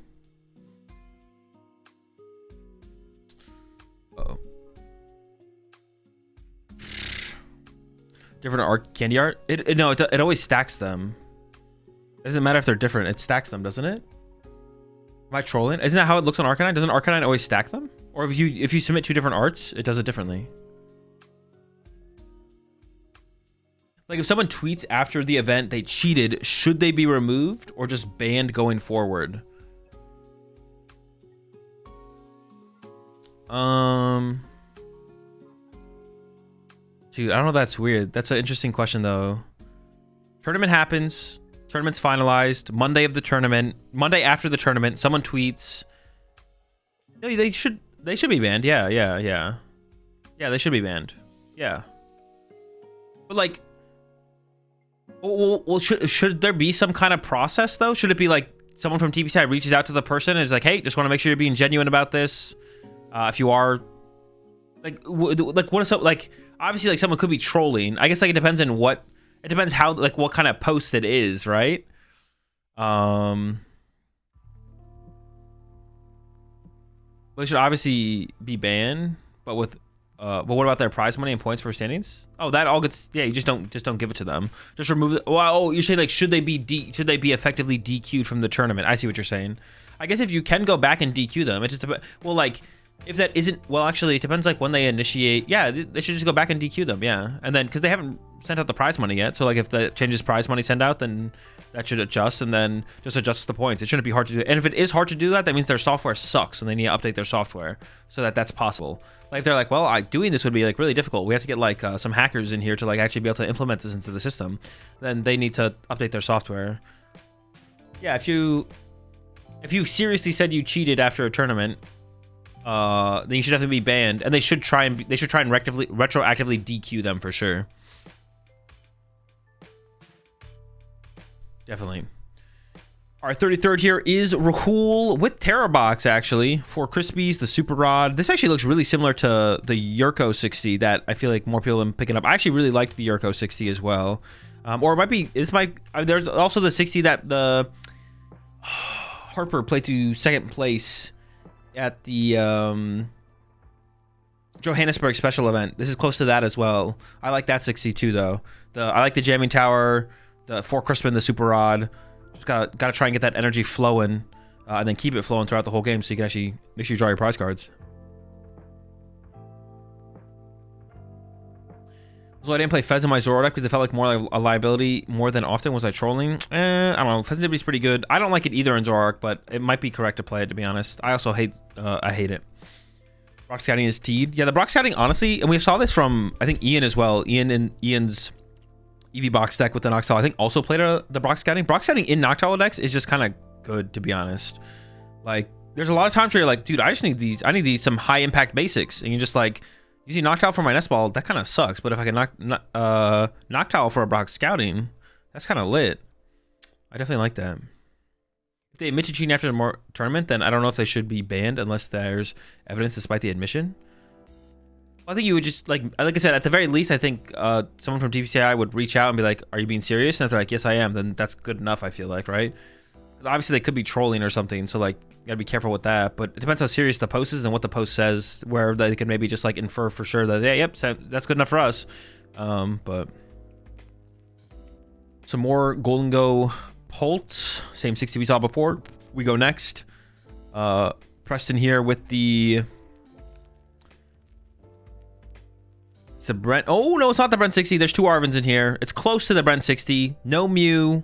Uh-oh. Different candy art? No, it always stacks them. It doesn't matter if they're different. It stacks them, doesn't it? Am I trolling? Isn't that how it looks on Arcanine? Doesn't Arcanine always stack them? Or if you submit 2 different arts, it does it differently. Like if someone tweets after the event they cheated, should they be removed or just banned going forward? Dude, I don't know. That's weird. That's an interesting question though. Tournament happens. Tournament's finalized. Monday of the tournament. Monday after the tournament, someone tweets. No, they should be banned. Yeah. Yeah, they should be banned. Yeah. But like, Well, should there be some kind of process though? Should it be like someone from TPCI reaches out to the person and is like, hey, just want to make sure you're being genuine about this. If you are, like what is up? Like obviously, like someone could be trolling. I guess like it depends on what. It depends how like what kind of post it is, right? Well, it should obviously be banned, but with but what about their prize money and points for standings? Oh, that all gets, yeah, you just don't give it to them. Just remove it. Oh, you're saying like should they be effectively DQ'd from the tournament? I see what you're saying. I guess if you can go back and DQ them, it just well, like if that isn't, well, actually it depends like when they initiate. Yeah, they should just go back and DQ them. Yeah, and then because they haven't sent out the prize money yet, so like if that changes prize money send out, then that should adjust, and then just adjust the points. It shouldn't be hard to do. And if it is hard to do that, that means their software sucks, and they need to update their software so that that's possible. Like if they're like, well, doing this would be like really difficult. We have to get like some hackers in here to like actually be able to implement this into the system. Then they need to update their software. Yeah, if you seriously said you cheated after a tournament, then you should definitely be banned, and they should try and retroactively DQ them for sure. Definitely. Our 33rd here is Rahul with Terra Box, actually, for Crispies, the Super Rod. This actually looks really similar to the Yurko 60 that I feel like more people have been picking up. I actually really liked the Yurko 60 as well. Or it might be, there's also the 60 that the Harper played to second place at the Johannesburg special event. This is close to that as well. I like that 62 though. I like the Jamming Tower, the 4 Crispin, the Super Rod. Just gotta try and get that energy flowing, and then keep it flowing throughout the whole game so you can actually make sure you draw your prize cards. So I didn't play Fez in my Zoroark because it felt like more like a liability more than often. Was I trolling? I don't know. Fez is pretty good. I don't like it either in Zoroark, but it might be correct to play it, to be honest. I also hate it. Brock Scouting is teed. Yeah, the Brock Scouting, honestly, and we saw this from, I think, Ian as well. Ian's Eevee Box deck with the Noctowl, I think, also played the Brock Scouting. Brock Scouting in Noctowl decks is just kind of good, to be honest. Like, there's a lot of times where you're like, dude, I just need these. I need these some high impact basics, and you're just like, using Noctowl for my Nest Ball, that kind of sucks. But if I can Noctowl for a Brock Scouting, that's kind of lit. I definitely like that. If they admit to cheating after the tournament, then I don't know if they should be banned unless there's evidence despite the admission. I think you would just, like I said, at the very least, I think someone from TPCI would reach out and be like, are you being serious? And if they're like, yes, I am, then that's good enough, I feel like, right? Because obviously they could be trolling or something, so like, you gotta be careful with that. But it depends how serious the post is and what the post says, where they can maybe just like infer for sure that, yeah, yep, that's good enough for us. But some more Gholdengo Pults, same 60 we saw before. We go next. Preston here with the... It's the Brent. Oh, no, it's not the Brent 60. There's 2 Arvins in here. It's close to the Brent 60. No Mew,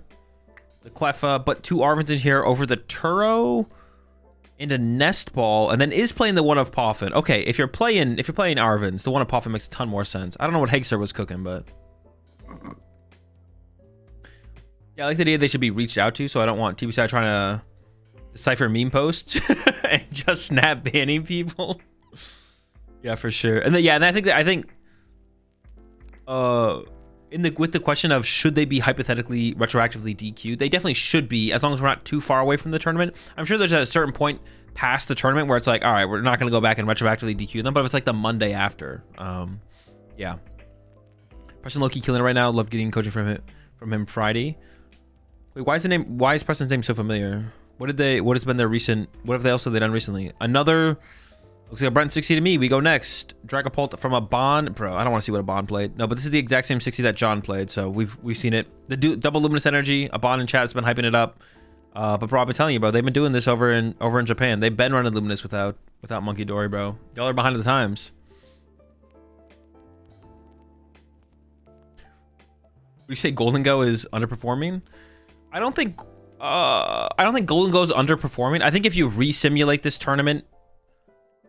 the Cleffa, but 2 Arvins in here over the Turo and a Nest Ball, and then is playing the one of Poffin. Okay, if you're playing Arvins, the one of Poffin makes a ton more sense. I don't know what Hagster was cooking, but yeah, I like the idea they should be reached out to, so I don't want TBCI trying to decipher meme posts and just snap banning people. Yeah, for sure. And then yeah, and I think with the question of should they be hypothetically retroactively DQ'd, they definitely should be, as long as we're not too far away from the tournament. I'm sure there's a certain point past the tournament where it's like, all right, we're not going to go back and retroactively DQ them, but if it's like the Monday after, yeah. Preston low-key killing it right now. Love getting coaching from him Friday. Wait, why is Preston's name so familiar? What have they done recently? Another, looks like a Brent 60 to me. We go next. Dragapult from a Bond. Bro, I don't want to see what a Bond played. No, but this is the exact same 60 that John played, so we've seen it. The double Luminous Energy. A Bond in chat has been hyping it up. But bro, I've been telling you, bro, they've been doing this over in Japan. They've been running Luminous without Monkey Dory, bro. Y'all are behind the times. Would you say Gholdengo is underperforming? I don't think Gholdengo is underperforming. I think if you re-simulate this tournament,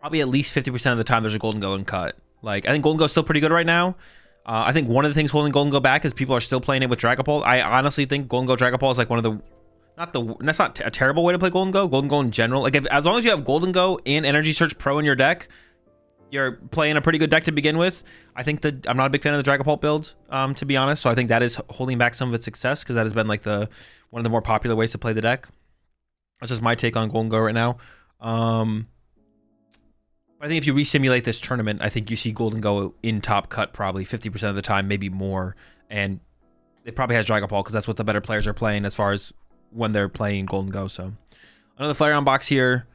probably at least 50% of the time there's a Gholdengo in cut. Like, I think Gholdengo is still pretty good right now. I think one of the things holding Gholdengo back is people are still playing it with Dragapult. I honestly think Gholdengo Dragapult is like one of the, that's not a terrible way to play Gholdengo. Gholdengo in general, like as long as you have Gholdengo and Energy Search Pro in your deck, you're playing a pretty good deck to begin with. I think that I'm not a big fan of the Dragapult build, to be honest. So I think that is holding back some of its success because that has been like one of the more popular ways to play the deck. That's just my take on Gholdengo right now. I think if you re-simulate this tournament, I think you see Gholdengo in top cut probably 50% of the time, maybe more. And it probably has Dragapult because that's what the better players are playing as far as when they're playing Gholdengo. So another Flareon box here.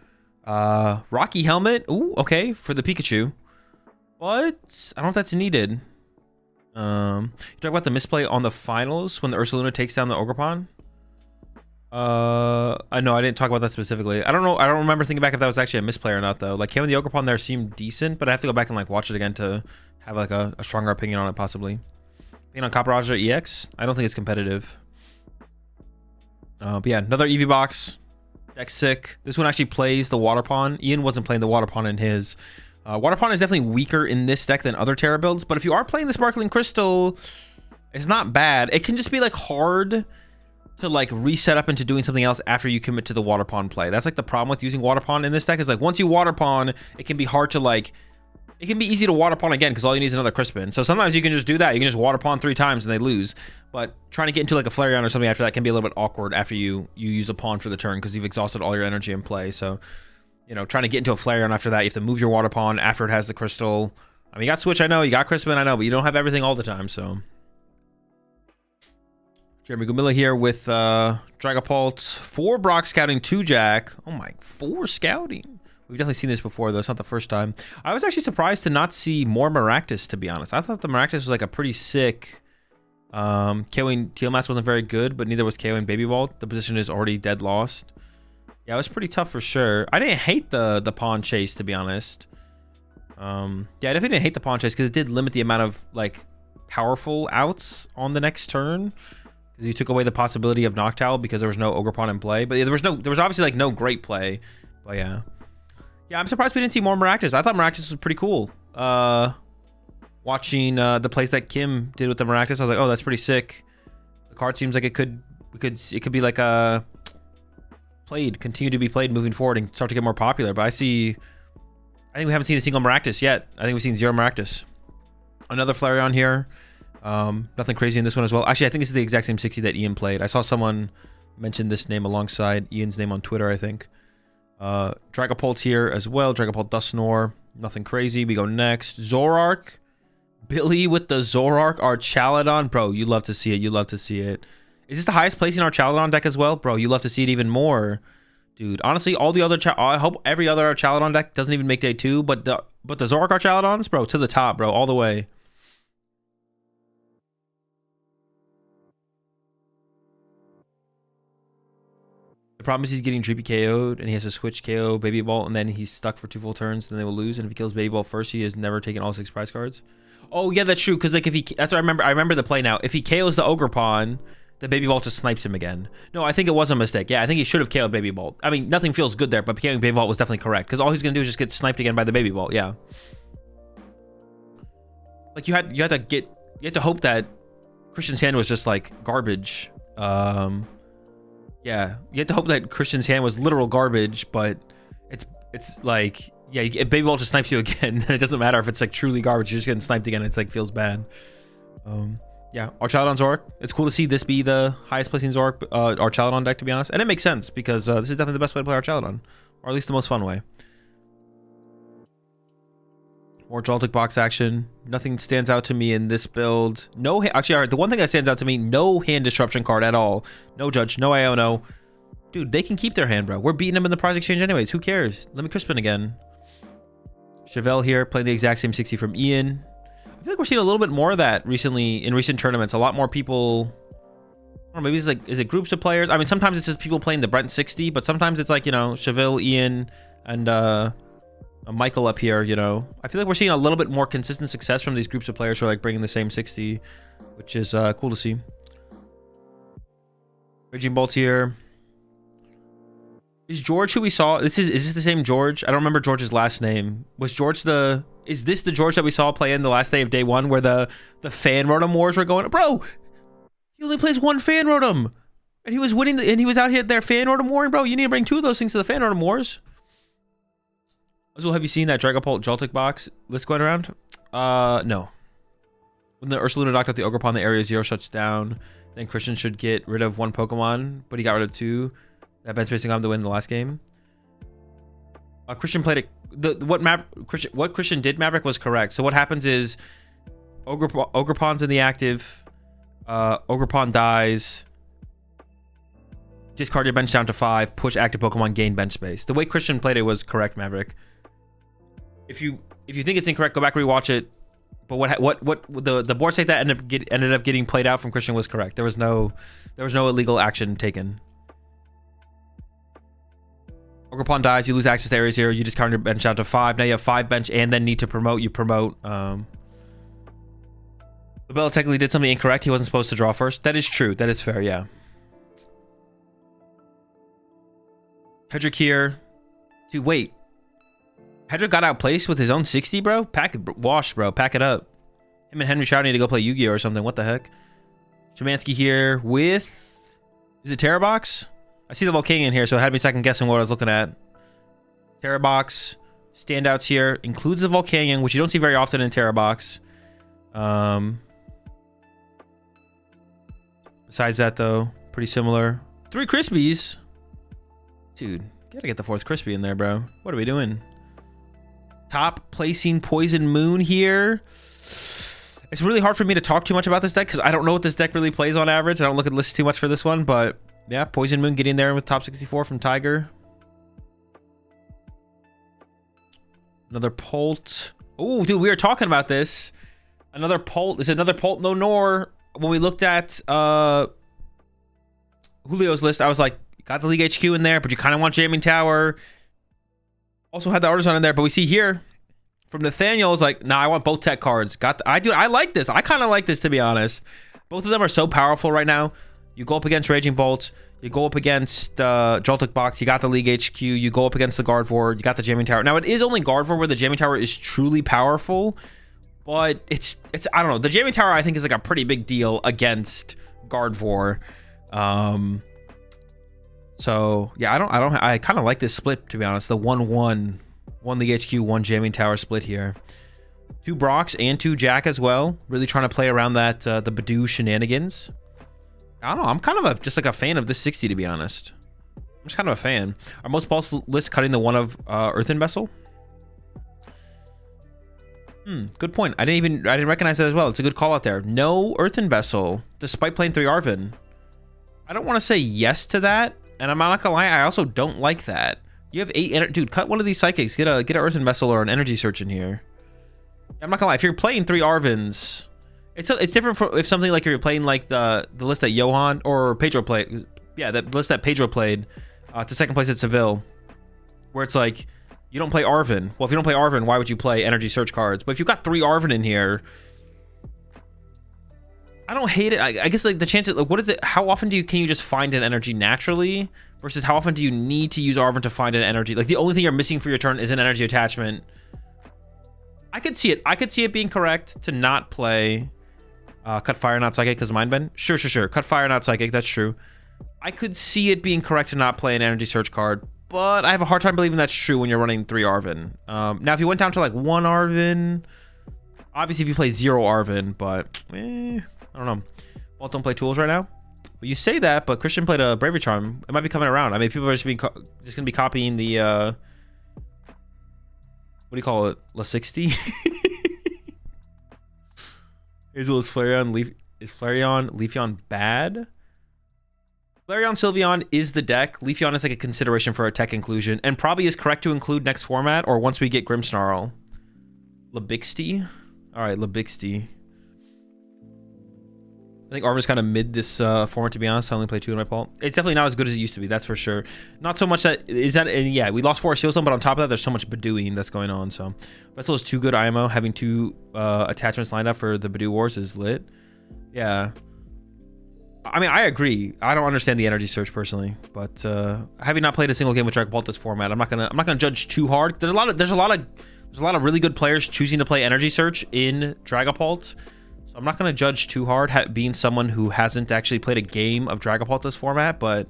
Rocky helmet. Ooh, okay, for the Pikachu. But I don't know if that's needed. You talk about the misplay on the finals when the Ursaluna takes down the Ogerpon. I know I didn't talk about that specifically. I don't know. I don't remember thinking back if that was actually a misplay or not though. Like Kevin the Ogerpon there seemed decent, but I have to go back and like watch it again to have like a stronger opinion on it possibly. Opinion on Copperajah EX? I don't think it's competitive. But yeah, another Eevee box. Deck's sick. This one actually plays the Water Pond. Ian wasn't playing the Water Pond in his. Water Pond is definitely weaker in this deck than other Terra builds, but if you are playing the Sparkling Crystal, it's not bad. It can just be like hard to like reset up into doing something else after you commit to the Water Pond play. That's like the problem with using Water Pond in this deck is like once you Water Pond, it can be hard to like, it can be easy to Water Pond again because all you need is another Crispin. So sometimes you can just do that. You can just Water Pond 3 times and they lose. But trying to get into like a Flareon or something after that can be a little bit awkward after you use a Pond for the turn because you've exhausted all your energy in play. So, you know, trying to get into a Flareon after that, you have to move your Water Pond after it has the Crystal. I mean, you got Switch, I know. You got Crispin, I know. But you don't have everything all the time, so... Jeremy Gumilla here with Dragapult, 4 Brock Scouting, 2 Jack. Oh my, 4 Scouting. We've definitely seen this before, though. It's not the first time. I was actually surprised to not see more Maractus, to be honest. I thought the Maractus was like a pretty sick... KOing Tealmass wasn't very good, but neither was KOing Baby Bolt. The position is already dead lost. Yeah, it was pretty tough for sure. I didn't hate the Pond Chase, to be honest. Yeah, I definitely didn't hate the Pond Chase because it did limit the amount of, like, powerful outs on the next turn. Because you took away the possibility of Noctowl because there was no Ogerpon in play. But yeah, there was obviously like no great play. But yeah. Yeah, I'm surprised we didn't see more Maractus. I thought Maractus was pretty cool. Watching the plays that Kim did with the Maractus, I was like, oh, that's pretty sick. The card seems like it could be like a continue to be played moving forward and start to get more popular. But I think we haven't seen a single Maractus yet. I think we've seen 0 Maractus. Another Flareon here. Nothing crazy in this one as well. Actually, I think this is the exact same 60 that Ian played. I saw someone mention this name alongside Ian's name on Twitter, I think. Dragapult here as well. Dragapult Dusknoir. Nothing crazy. We go next. Zoroark. Billy with the Zoroark Archaladon. Bro, you love to see it. You love to see it. Is this the highest placing Archaladon deck as well? Bro, you love to see it even more. Dude, honestly, all the other... I hope every other Archaladon deck doesn't even make day 2, but the Zoroark Archaladons, bro, to the top, bro, all the way. The problem is he's getting Dreepy KO'd, and he has to switch KO Baby Bolt, and then he's stuck for 2 full turns, then they will lose. And if he kills Baby Bolt first, he has never taken all 6 prize cards. Oh, yeah, that's true, because like if he... That's what I remember. I remember the play now. If he KOs the Ogerpon, the Baby Bolt just snipes him again. No, I think it was a mistake. Yeah, I think he should have KO'd Baby Bolt. I mean, nothing feels good there, but KOing Baby Bolt was definitely correct, because all he's going to do is just get sniped again by the Baby Bolt, yeah. Like, you had to hope that Christian's hand was just, like, garbage. Yeah, you have to hope that Christian's hand was literal garbage, but it's like, yeah, if Baby Bolt just snipes you again, it doesn't matter if it's like truly garbage, you're just getting sniped again, it's like feels bad. Yeah, Archaladon Zoroark. It's cool to see this be the highest placing Zoroark Archaladon deck, to be honest. And it makes sense because this is definitely the best way to play Archaladon, or at least the most fun way. More Joltik Box action. Nothing stands out to me in this build. No, actually, all right, the one thing that stands out to me, no hand disruption card at all. No Judge, no Iono. Dude, they can keep their hand, bro. We're beating them in the prize exchange anyways. Who cares? Let me Crispin again. Chevelle here, playing the exact same 60 from Ian. I feel like we're seeing a little bit more of that recently in recent tournaments. A lot more people... I don't know, maybe it's like, is it groups of players? I mean, sometimes it's just people playing the Brent 60, but sometimes it's like, you know, Chevelle, Ian, and... Michael up here, you know. I feel like we're seeing a little bit more consistent success from these groups of players who are like bringing the same 60, which is cool to see. Raging Bolt here. Is George who we saw? Is this the same George? I don't remember George's last name. Was George the... Is this the George that we saw play in the last day of day 1 where the fan rotom wars were going? Bro, he only plays 1 fan rotom. And he was winning and he was out here there fan rotom warring, bro. You need to bring 2 of those things to the fan rotom wars. Azul, have you seen that Dragapult Joltik box list going around? No. When the Ursaluna knocked out the Ogerpon, the area 0 shuts down. Then Christian should get rid of 1 Pokemon, but he got rid of 2. That bench spacing on the win in the last game. Christian played it. What Christian did, Maverick, was correct. So what happens is Ogerpon's in the active. Ogerpon dies. Discard your bench down to 5. Push active Pokemon, gain bench space. The way Christian played it was correct, Maverick. If you think it's incorrect, go back and rewatch it. But what the board state that ended up getting played out from Christian was correct. There was no illegal action taken. Ogerpon dies, you lose access to area 0, you discard your bench down to 5. Now you have 5 bench and then need to promote. You promote. The Bell technically did something incorrect. He wasn't supposed to draw first. That is true. That is fair, yeah. Hedrick here. Dude, wait. Hedrick got outplaced with his own 60, bro? Pack it, wash, bro. Pack it up. Him and Henry Shaw need to go play Yu-Gi-Oh! Or something. What the heck? Shemansky here with... Is it Terra Box? I see the Volcanion here, so it had me second guessing what I was looking at. Terra Box. Standouts here. Includes the Volcanion, which you don't see very often in Terra Box. Besides that, though, pretty similar. 3 Crispies. Dude, gotta get the 4th Crispy in there, bro. What are we doing? Top placing Poison Moon here. It's really hard for me to talk too much about this deck because I don't know what this deck really plays on average. I don't look at lists too much for this one, but yeah, Poison Moon getting there with top 64 from Tiger. Another Polt. Oh, dude, we were talking about this. Another Polt. Is another Polt no Nor. When we looked at Julio's list, I was like, got the League HQ in there, but you kind of want Jamming Tower. Also had the Artisan in there, but we see here from Nathaniel is like, nah, I want both tech cards. I like this. I kind of like this, to be honest. Both of them are so powerful right now. You go up against Raging Bolt. You go up against Joltik Box. You got the League HQ. You go up against the Gardevoir. You got the Jamming Tower. Now, it is only Gardevoir where the Jamming Tower is truly powerful, but it's I don't know. The Jamming Tower, I think, is like a pretty big deal against Gardevoir. So yeah, I kind of like this split, to be honest. The 1-1, 1 League HQ, 1 Jamming Tower split here. 2 Brox and 2 Jack as well. Really trying to play around that the Badoo shenanigans. I don't know. I'm kind of just like a fan of this 60, to be honest. I'm just kind of a fan. Are most pulse lists cutting the 1 of Earthen Vessel? Good point. I didn't recognize that as well. It's a good call out there. No Earthen Vessel, despite playing 3 Arven. I don't want to say yes to that. And I'm not gonna lie, I also don't like that. You have 8 dude, cut one of these psychics. Get a Earthen Vessel or an energy search in here. I'm not gonna lie, if you're playing 3 Arvens, it's different for if something like you're playing like the list that Johan or Pedro played. Yeah, the list that Pedro played to second place at Seville, where it's like you don't play Arven. Well, if you don't play Arven, why would you play energy search cards? But if you've got 3 Arven in here, I don't hate it. I guess like the chances, like, what is it? How often can you just find an energy naturally versus how often do you need to use Arven to find an energy? Like the only thing you're missing for your turn is an energy attachment. I could see it. I could see it being correct to not play Cut Fire, not Psychic because of Mind Bend. Sure. Cut Fire, not Psychic. That's true. I could see it being correct to not play an energy search card, but I have a hard time believing that's true when you're running 3 Arven. Now, if you went down to like 1 Arven, obviously if you play 0 Arven, but I don't know. Bolt don't play tools right now. Well, you say that, but Christian played a Bravery Charm. It might be coming around. I mean, people are just going to be copying the what do you call it? La 60. Is Flareon Leafeon bad? Flareon Sylveon is the deck. Leafeon is like a consideration for a tech inclusion, and probably is correct to include next format or once we get Grimmsnarl. Labixty. All right, Labixty. I think Arven's kind of mid this format, to be honest. I only play 2 in my Paul. It's definitely not as good as it used to be, that's for sure. Not so much that yeah, we lost 4 Sealstone, but on top of that, there's so much Badooing that's going on. So Vessel is 2 good IMO. Having 2 attachments lined up for the Badoo Wars is lit. Yeah. I mean, I agree. I don't understand the energy search personally, but having not played a single game with Dragapult this format, I'm not gonna judge too hard. There's a lot of really good players choosing to play energy search in Dragapult. So I'm not going to judge too hard, being someone who hasn't actually played a game of Dragapult this format, but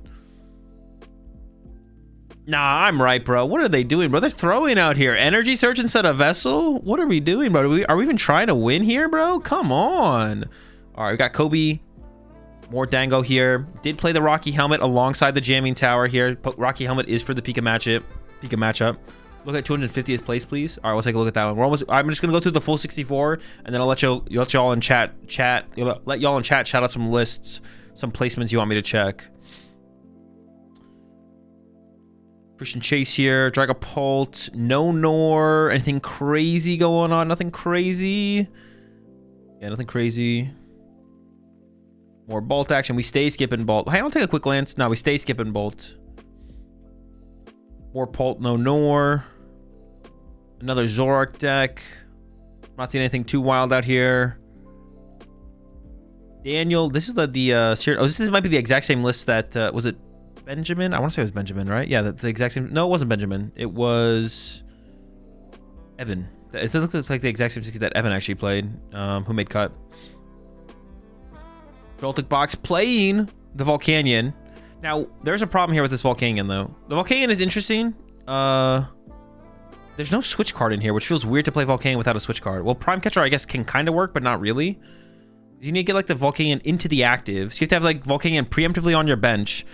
Nah, I'm right, bro. What are they doing, bro? They're throwing out here. Energy Search instead of Vessel? What are we doing, bro? Are we even trying to win here, bro? Come on. All right, we got Kobe. More Dango here. Did play the Rocky Helmet alongside the Jamming Tower here. Rocky Helmet is for the Pika matchup. Look at 250th place, please. All right, we'll take a look at that one. We're almost. I'm just gonna go through the full 64, and then I'll let y'all in chat. Let y'all in chat shout out some lists, some placements you want me to check. Christian Chase here. Dragapult. No anything crazy going on? Nothing crazy. Yeah, nothing crazy. More Bolt action. We stay skipping Bolt. Hey, I'll take a quick glance. No, we stay skipping Bolt. More Bolt. No. Another Zoroark deck. I'm not seeing anything too wild out here. Daniel, this is this might be the exact same list that was it Benjamin? I want to say it was Benjamin, right? Yeah, that's the exact same. No, it wasn't Benjamin. It was Evan. It looks like the exact same 60 that Evan actually played, who made cut. Joltik Box playing the Volcanion. Now, there's a problem here with this Volcanion, though. The Volcanion is interesting. There's no switch card in here, which feels weird to play Volcanion without a switch card. Well, Prime Catcher, I guess, can kind of work, but not really. You need to get, like, the Volcanion into the active. So you have to have, like, Volcanion preemptively on your bench.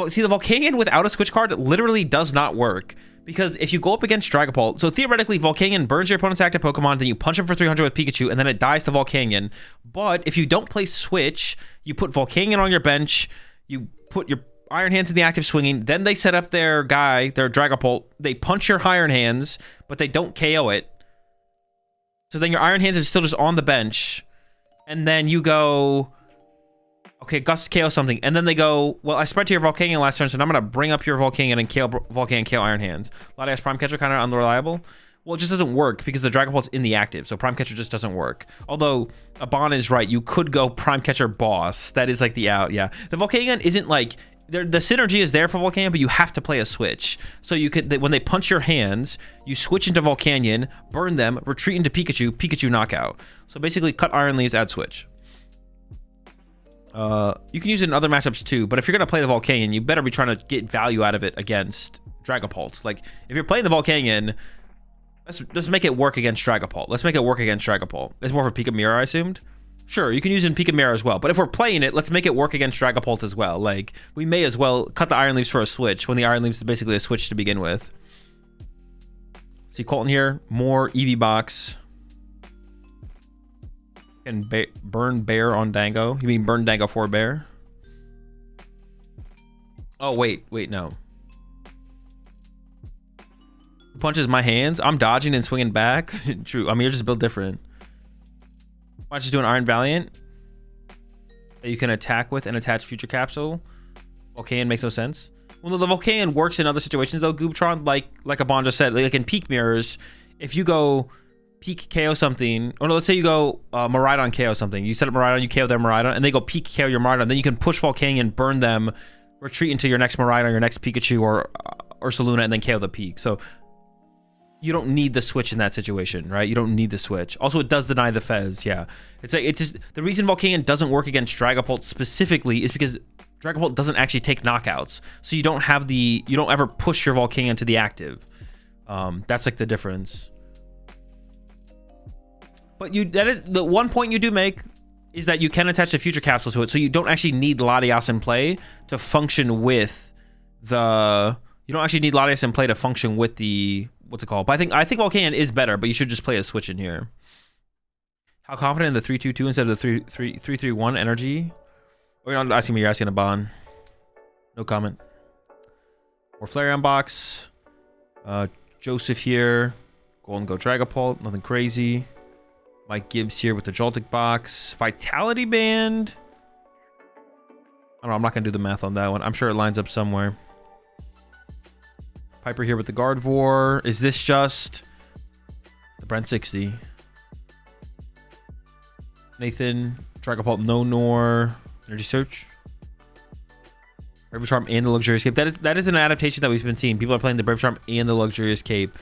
See, the Volcanion without a switch card literally does not work. Because if you go up against Dragapult, so theoretically, Volcanion burns your opponent's active Pokemon, then you punch him for 300 with Pikachu, and then it dies to Volcanion. But if you don't play Switch, you put Volcanion on your bench, you put your Iron Hands in the active swinging, then they set up their Dragapult, they punch your Iron Hands, but they don't KO it. So then your Iron Hands is still just on the bench, and then you go, okay, Gus KO something, and then they go, well, I spread to your Volcanion last turn, so now I'm going to bring up your Volcanion and KO Iron Hands. Latias Prime Catcher kind of unreliable. Well, it just doesn't work because the Dragapult's in the active, so Prime Catcher just doesn't work. Although, Abon is right, you could go Prime Catcher Boss. That is like the out, yeah. The Volcanion isn't like, the synergy is there for Volcanion, but you have to play a switch. So you could, when they punch your hands, you switch into Volcanion, burn them, retreat into Pikachu knockout. So basically, cut Iron Leaves, add switch. You can use it in other matchups too, but if you're going to play the Volcanion, you better be trying to get value out of it against Dragapult. Like, if you're playing the Volcanion, let's make it work against Dragapult. Let's make it work against Dragapult. It's more of a Pika Mirror, I assumed. Sure, you can use it in Pika Mirror as well, but if we're playing it, let's make it work against Dragapult as well. Like, we may as well cut the Iron Leaves for a switch when the Iron Leaves is basically a switch to begin with. See Colton here, more Eevee Box. And burn Bear on Dango. You mean burn Dango for Bear? Oh, wait, no. Punches my hands. I'm dodging and swinging back. True. I mean, you're just built different. Why don't you do an Iron Valiant that you can attack with and attach Future Capsule? Volcanion makes no sense. Well, the Volcanion works in other situations, though, Goobtron, like Abon just said. Like in Peak Mirrors, if you go Peak KO something, or no, let's say you go Miraidon KO something. You set up Miraidon, you KO their Miraidon, and they go Peak KO your Miraidon. Then you can push Volcanion, burn them, retreat into your next Miraidon, your next Pikachu, or Ursaluna, and then KO the Peak. So you don't need the switch in that situation, right? You don't need the switch. Also, it does deny the Fez, yeah. It's like, it just, the reason Volcanion doesn't work against Dragapult specifically is because Dragapult doesn't actually take knockouts. So you don't have the, you don't ever push your Volcanion to the active. That's like the difference. But the one point you do make is that you can attach a Future Capsule to it, so you don't actually need Latias in play to function with the, you don't actually need Latias in play to function with the, what's it called? But I think Volcanion is better, but you should just play a switch in here. How confident in the 3-2-2 instead of the 3-3-1 energy? Or you're not asking me, you're asking Abon. No comment. More Flareon Box. Joseph here. Gholdengo Dragapult. Nothing crazy. Mike Gibbs here with the Joltik Box. Vitality Band. I don't know, I'm not going to do the math on that one. I'm sure it lines up somewhere. Piper here with the Gardevoir. Is this just the Brent 60? Nathan, Dragapult, no Energy Search. Brave Charm and the Luxurious Cape. That is an adaptation that we've been seeing. People are playing the Brave Charm and the Luxurious Cape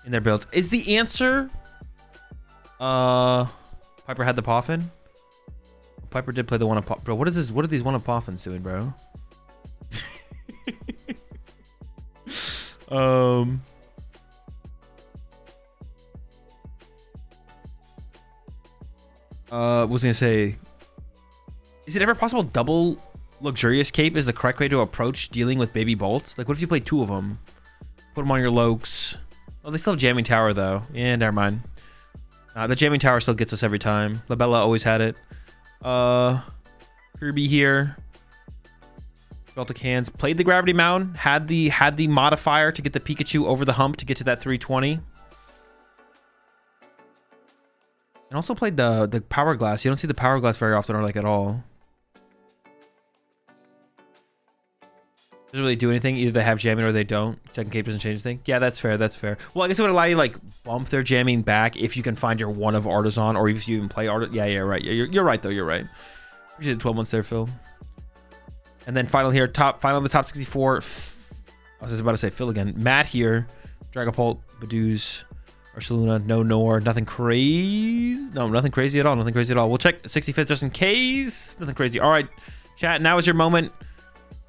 in their builds. Is the answer Piper had the Poffin? Piper did play the one of Bro, what is this? What are these one of Poffins doing, bro? Was gonna say, is it ever possible double luxurious cape is the correct way to approach dealing with baby bolts? Like, what if you play 2 of them? Put them on your Lokes. Oh, they still have jamming tower though. Yeah, never mind. The jamming tower still gets us every time. Labella always had it. Kirby here. Joltik hands. Played the Gravity Mound. Had the modifier to get the Pikachu over the hump to get to that 320. And also played the Power Glass. You don't see the Power Glass very often or like at all. Doesn't really do anything. Either they have jamming or they don't. Second cape doesn't change anything. Yeah, that's fair. That's fair. Well, I guess it would allow you to like bump their jamming back if you can find your one of Artisan, or if you even play Artisan. Yeah, right. You're right though. You're right. Appreciate the 12 months there, Phil. And then final here, final of the top 64. I was just about to say Phil again. Matt here. Dragapult, Badooz, Ursaluna, no Nor, nothing crazy. No, nothing crazy at all. Nothing crazy at all. We'll check 65th just in case. Nothing crazy. All right, chat. Now is your moment.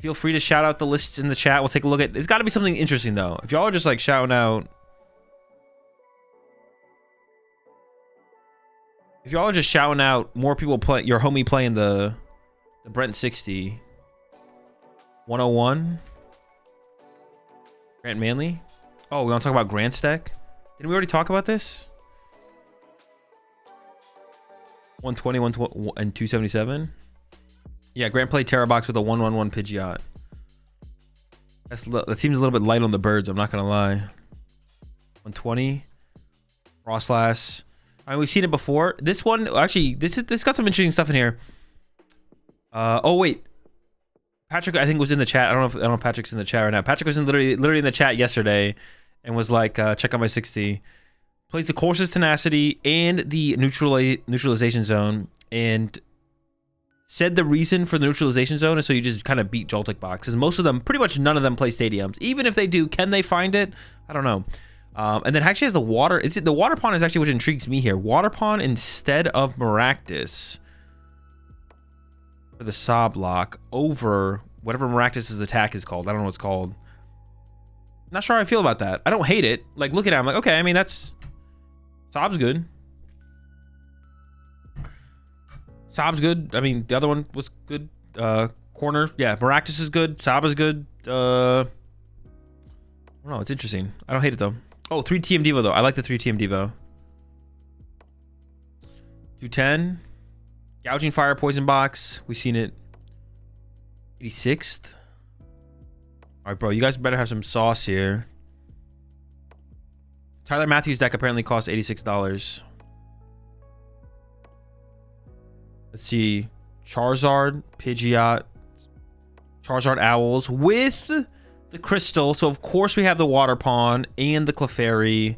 Feel free to shout out the lists in the chat. We'll take a look at. It's got to be something interesting though. If y'all are just like shouting out, more people play. Your homie playing the Brent 60, 101. Grant Manley. Oh, we want to talk about Grant Stack? Didn't we already talk about this? 120, 120, and 277. Yeah, Grant played Terra Box with a 111 Pidgeot. That seems a little bit light on the birds, I'm not going to lie. 120. Frostlass. I mean, we've seen it before. This one, actually, this got some interesting stuff in here. Oh, wait. Patrick, I think, was in the chat. I don't know if Patrick's in the chat right now. Patrick was literally in the chat yesterday and was like, check out my 60. Plays the Course's Tenacity and the Neutralization Zone, and said the reason for the Neutralization Zone is so you just kind of beat Joltik Box. Because most of them, pretty much none of them play stadiums. Even if they do, can they find it? I don't know. And then actually has the water. The water pond is actually what intrigues me here. Water pond instead of Maractus for the Saw block over whatever Maractus's attack is called. I don't know what it's called. Not sure how I feel about that. I don't hate it. Like, look at it. I'm like, okay, I mean, that's... Sob's good. Sob's good. I mean, the other one was good. Corner. Yeah, Maractus is good. Sob is good. I don't know. It's interesting. I don't hate it, though. Oh, 3 TM Devo, though. I like the 3 TM Devo. 210. Gouging Fire, Poison Box. We've seen it. 86th. All right, bro. You guys better have some sauce here. Tyler Matthews' deck apparently costs $86. Let's see. Charizard, Pidgeot, Charizard Owls with the Crystal. So, of course, we have the Water Pond and the Clefairy.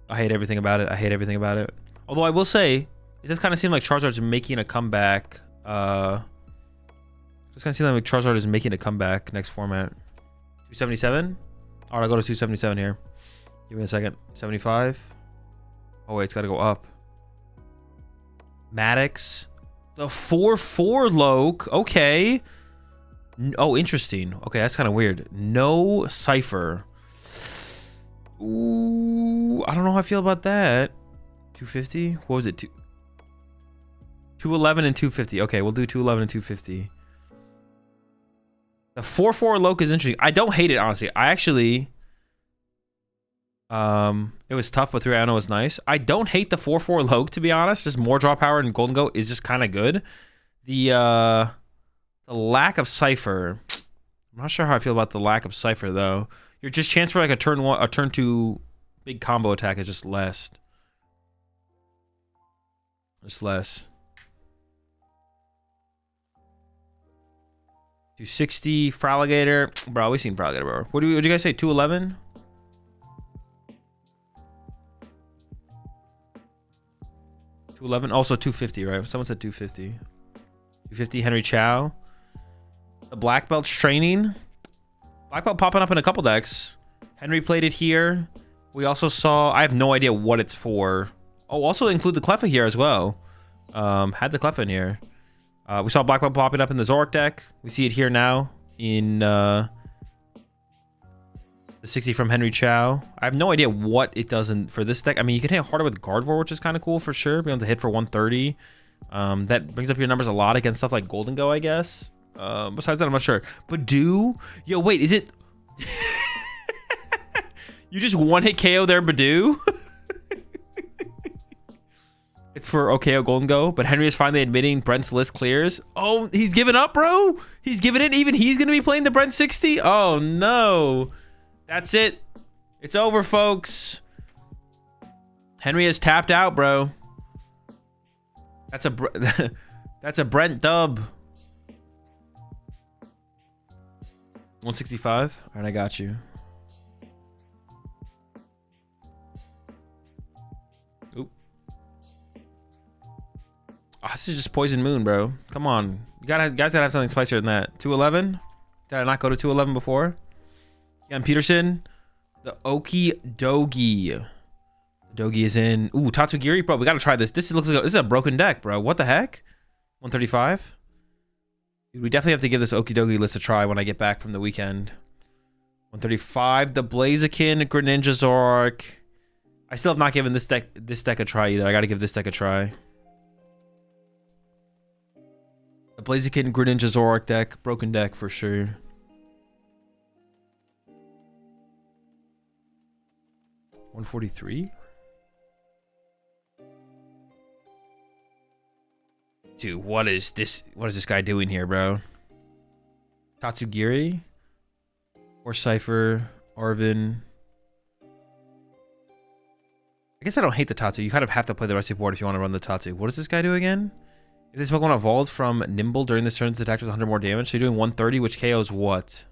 I hate everything about it. I hate everything about it. Although, I will say, it does kind of seem like Charizard's making a comeback. It does kind of seem like Charizard is making a comeback next format. 277? All right, I'll go to 277 here. Give me a second. 75. Oh, wait, it's got to go up. Maddox. The 4/4 Loke. Okay. Oh, interesting. Okay, that's kind of weird. No Cypher. Ooh, I don't know how I feel about that. 250? What was it? 211 and 250. Okay, we'll do 211 and 250. The 4/4 Loke is interesting. I don't hate it, honestly. I actually... it was tough, but 3 Ano was nice. I don't hate the 4/4 Loke, to be honest. Just more draw power and Gholdengo is just kind of good. The lack of Cypher. I'm not sure how I feel about the lack of Cypher, though. Your just chance for like a turn 2 big combo attack is just less. Just less. 260 Fraligator. Bro, we've seen Fraligator, bro. What do you guys say? 211? Also 250, right? Someone said 250. 250 Henry Chow. The Black Belt's training. Black Belt popping up in a couple decks. Henry played it here. We also saw... I have no idea what it's for. Oh, also include the Cleffa here as well. Had the Cleffa in here. We saw Black Belt popping up in the Zoroark deck. We see it here now in The 60 from Henry Chow. I have no idea what it does for this deck. I mean, you can hit harder with Gardevoir, which is kind of cool for sure. Being able to hit for 130. That brings up your numbers a lot against stuff like Gholdengo, I guess. Besides that, I'm not sure. Badoo? Yo, wait, is it... You just one-hit KO there, Badoo? It's for OKO Gholdengo, but Henry is finally admitting Brent's list clears. Oh, he's giving up, bro? He's giving it? Even he's going to be playing the Brent 60? Oh, no. That's it. It's over, folks. Henry is tapped out, bro. That's a that's a Brent dub. 165. All right, I got you. Oop. Oh, this is just Poison Moon, bro. Come on. You guys gotta have something spicier than that. 211. Did I not go to 211 before? Yeah, Peterson. The Okie Dogie. Dogie is in. Ooh, Tatsugiri, bro. We gotta try this. This is a broken deck, bro. What the heck? 135. Dude, we definitely have to give this Okie Dogie list a try when I get back from the weekend. 135. The Blaziken, Greninja, Zoroark. I still have not given this deck a try either. I gotta give this deck a try. The Blaziken, Greninja, Zoroark deck, broken deck for sure. $143. Dude, what is this guy doing here, bro? Tatsugiri? Or Cypher, Arvin. I guess I don't hate the Tatsu. You kind of have to play the rest of your board if you want to run the Tatsu. What does this guy do again? If this Pokemon evolves from Nimble during this turn, the attack does 100 more damage. So you're doing 130, which KOs what?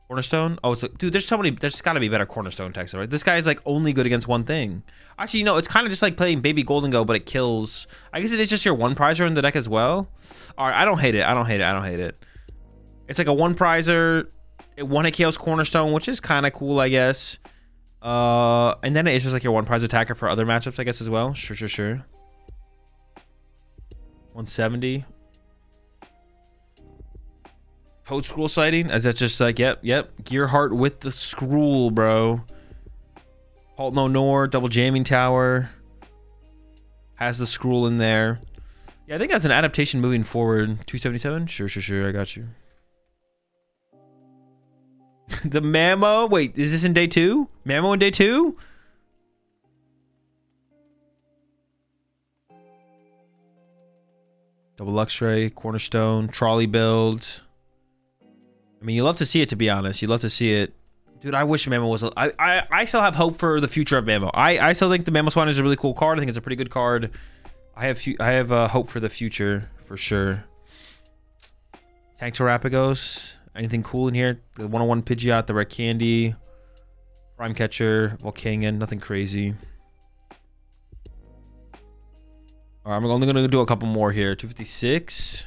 Cornerstone? Oh, so, dude, there's got to be better Cornerstone decks, right? This guy is like only good against one thing. Actually, you know, it's kind of just like playing Baby Gholdengo, but it kills. I guess it is just your one prizer in the deck as well. All right, I don't hate it. I don't hate it. It's like a one prizer. It one hit KOs Cornerstone, which is kind of cool, I guess. And then it's just like your one prize attacker for other matchups, I guess, as well. Sure. 170. Toad Scroll sighting, as that's just like, yep. Gearheart with the scroll, bro. Halt No Nor, double jamming tower. Has the scroll in there. Yeah, I think that's an adaptation moving forward. 277? Sure, I got you. The Mamo, wait, is this in day 2? Mamo in day 2? Double Luxray, Cornerstone, Trolley build. I mean, you love to see it, to be honest. You love to see it. Dude, I wish Mamo was... I still have hope for the future of Mamo. I still think the Mamo Swan is a really cool card. I think it's a pretty good card. I have hope for the future, for sure. Tank Terrapagos. Anything cool in here? The 101 Pidgeot, the Red Candy, Prime Catcher, Volcanion. Nothing crazy. All right, I'm only going to do a couple more here. 256.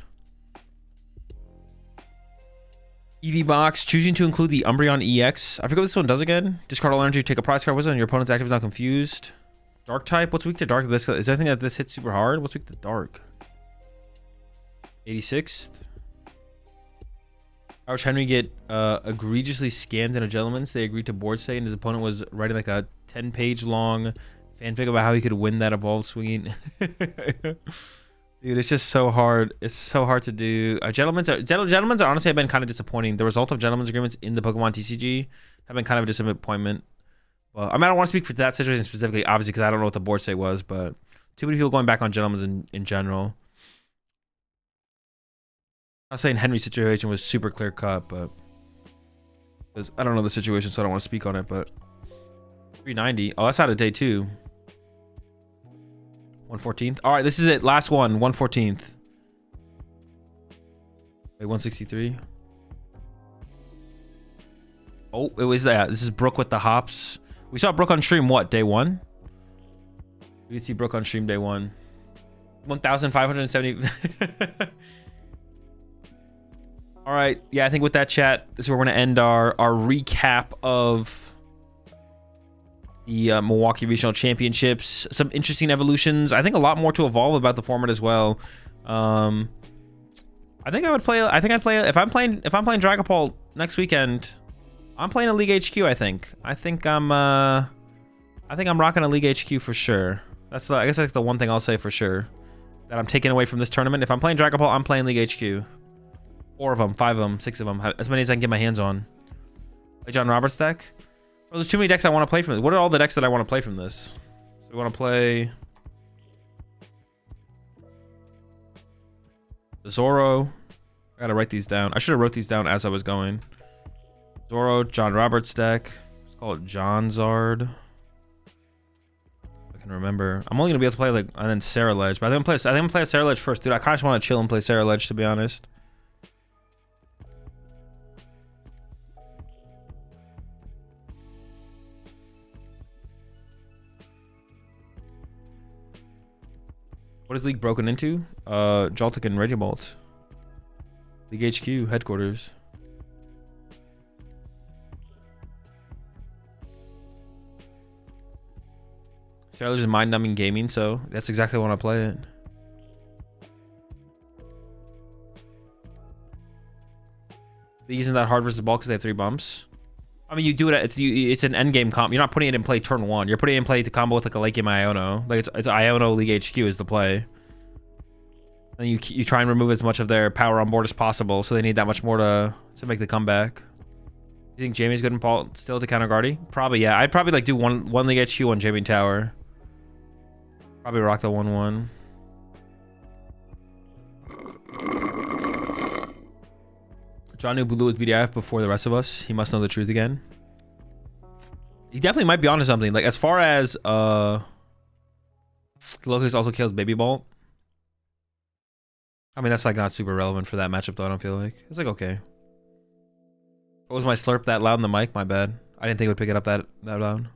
Eevee Box, choosing to include the Umbreon EX. I forget what this one does again. Discard all energy, take a prize card with it, and your opponent's active is not confused. Dark type, what's weak to dark? Is there anything that this hits super hard? What's weak to dark? 86th. How much Henry get egregiously scammed in a gentleman's? They agreed to board state, and his opponent was writing like a 10-page long fanfic about how he could win that evolved swinging. Dude, it's just so hard. It's so hard to do. Gentlemen's honestly have been kind of disappointing. The result of gentlemen's agreements in the PokemonTCG have been kind of a disappointment. Well, I mean, I don't want to speak for that situation specifically, obviously, because I don't know what the board state was, but too many people going back on gentlemen's in general. I'm not saying Henry's situation was super clear cut, but because I don't know the situation, so I don't want to speak on it. But 390. Oh, that's out of day 2. 114th. All right, this is it. Last one. 114th. Wait, 163. Oh, it was that. This is Brooke with the hops. We saw Brooke on stream. What, day 1? We did see Brooke on stream day 1. 1,570. All right. Yeah, I think with that chat, this is where we're going to end our recap of the Milwaukee Regional Championships. Some interesting evolutions. I think a lot more to evolve about the format as well. I think I'd play if I'm playing Dragapult next weekend. I'm playing a League HQ, I think. I think I'm rocking a League HQ for sure. I guess that's the one thing I'll say for sure that I'm taking away from this tournament. If I'm playing Dragapult, I'm playing League HQ. 4 of them, 5 of them, 6 of them, as many as I can get my hands on. Play John Roberts deck. Well, there's too many decks I want to play from this. What are all the decks that I want to play from this? So we want to play the Zoro. I gotta write these down. I should have wrote these down as I was going. Zoro, John Roberts deck. Let's call it John Zard. I can remember. I'm only gonna be able to play like and then Sarah Ledge, but I think I'm gonna play a Sarah Ledge first, dude. I kind of just want to chill and play Sarah Ledge, to be honest. What is League broken into? Joltik and Bolt. League HQ headquarters. Sarah's is mind-numbing gaming, so that's exactly when I play it. League isn't that hard versus Ball because they have 3 bumps. I mean, you do it. It's an end game comp. You're not putting it in play turn 1. You're putting it in play to combo with like a late game Iono. Like it's Iono League HQ is the play. And you try and remove as much of their power on board as possible, so they need that much more to make the comeback. You think Jamie's good in Paul still to counter Guardy? Probably, yeah. I'd probably like do one League HQ on Jamie Tower. Probably rock the 1/1. John knew Blue was BDIF before the rest of us. He must know the truth again. He definitely might be onto something. Like as far as Locust also kills Baby Bolt. I mean, that's like not super relevant for that matchup though, I don't feel like. It's like okay. What was my slurp that loud in the mic? My bad. I didn't think it would pick it up that loud.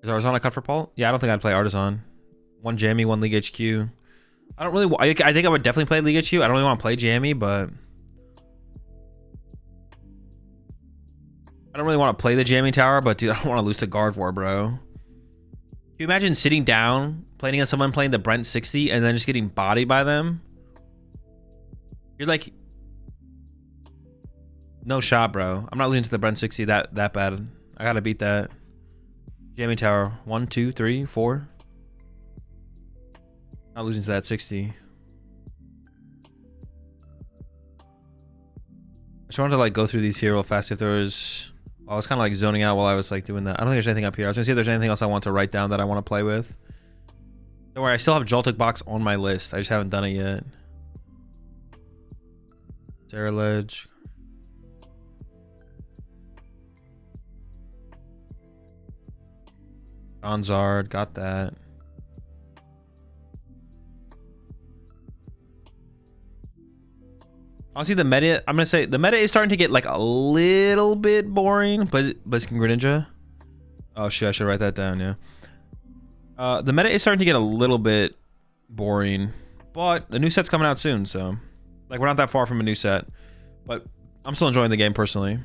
Is Artisan a cut for Paul? Yeah, I don't think I'd play Artisan. 1 Jammy, 1 League HQ. I don't really. I think I would definitely play League HQ. I don't really want to play Jammy, but I don't really want to play the Jammy Tower. But dude, I don't want to lose to Gardevoir, bro. Can you imagine sitting down, playing against someone playing the Brent 60, and then just getting bodied by them? You're like, no shot, bro. I'm not losing to the Brent 60 that bad. I gotta beat that. Jammy Tower. 1, 2, 3, 4. Not losing to that 60. I just wanted to like go through these here real fast. If there was, I was kind of like zoning out while I was like doing that. I don't think there's anything up here. I was gonna see if there's anything else I want to write down that I want to play with. Don't worry, I still have Joltik Box on my list. I just haven't done it yet. Sarah Ledge. Zard, got that. Honestly, the meta, I'm gonna say the meta is starting to get like a little bit boring. Blaziken Greninja. Oh shit, I should write that down. Yeah. The meta is starting to get a little bit boring, but the new set's coming out soon, so like we're not that far from a new set. But I'm still enjoying the game personally.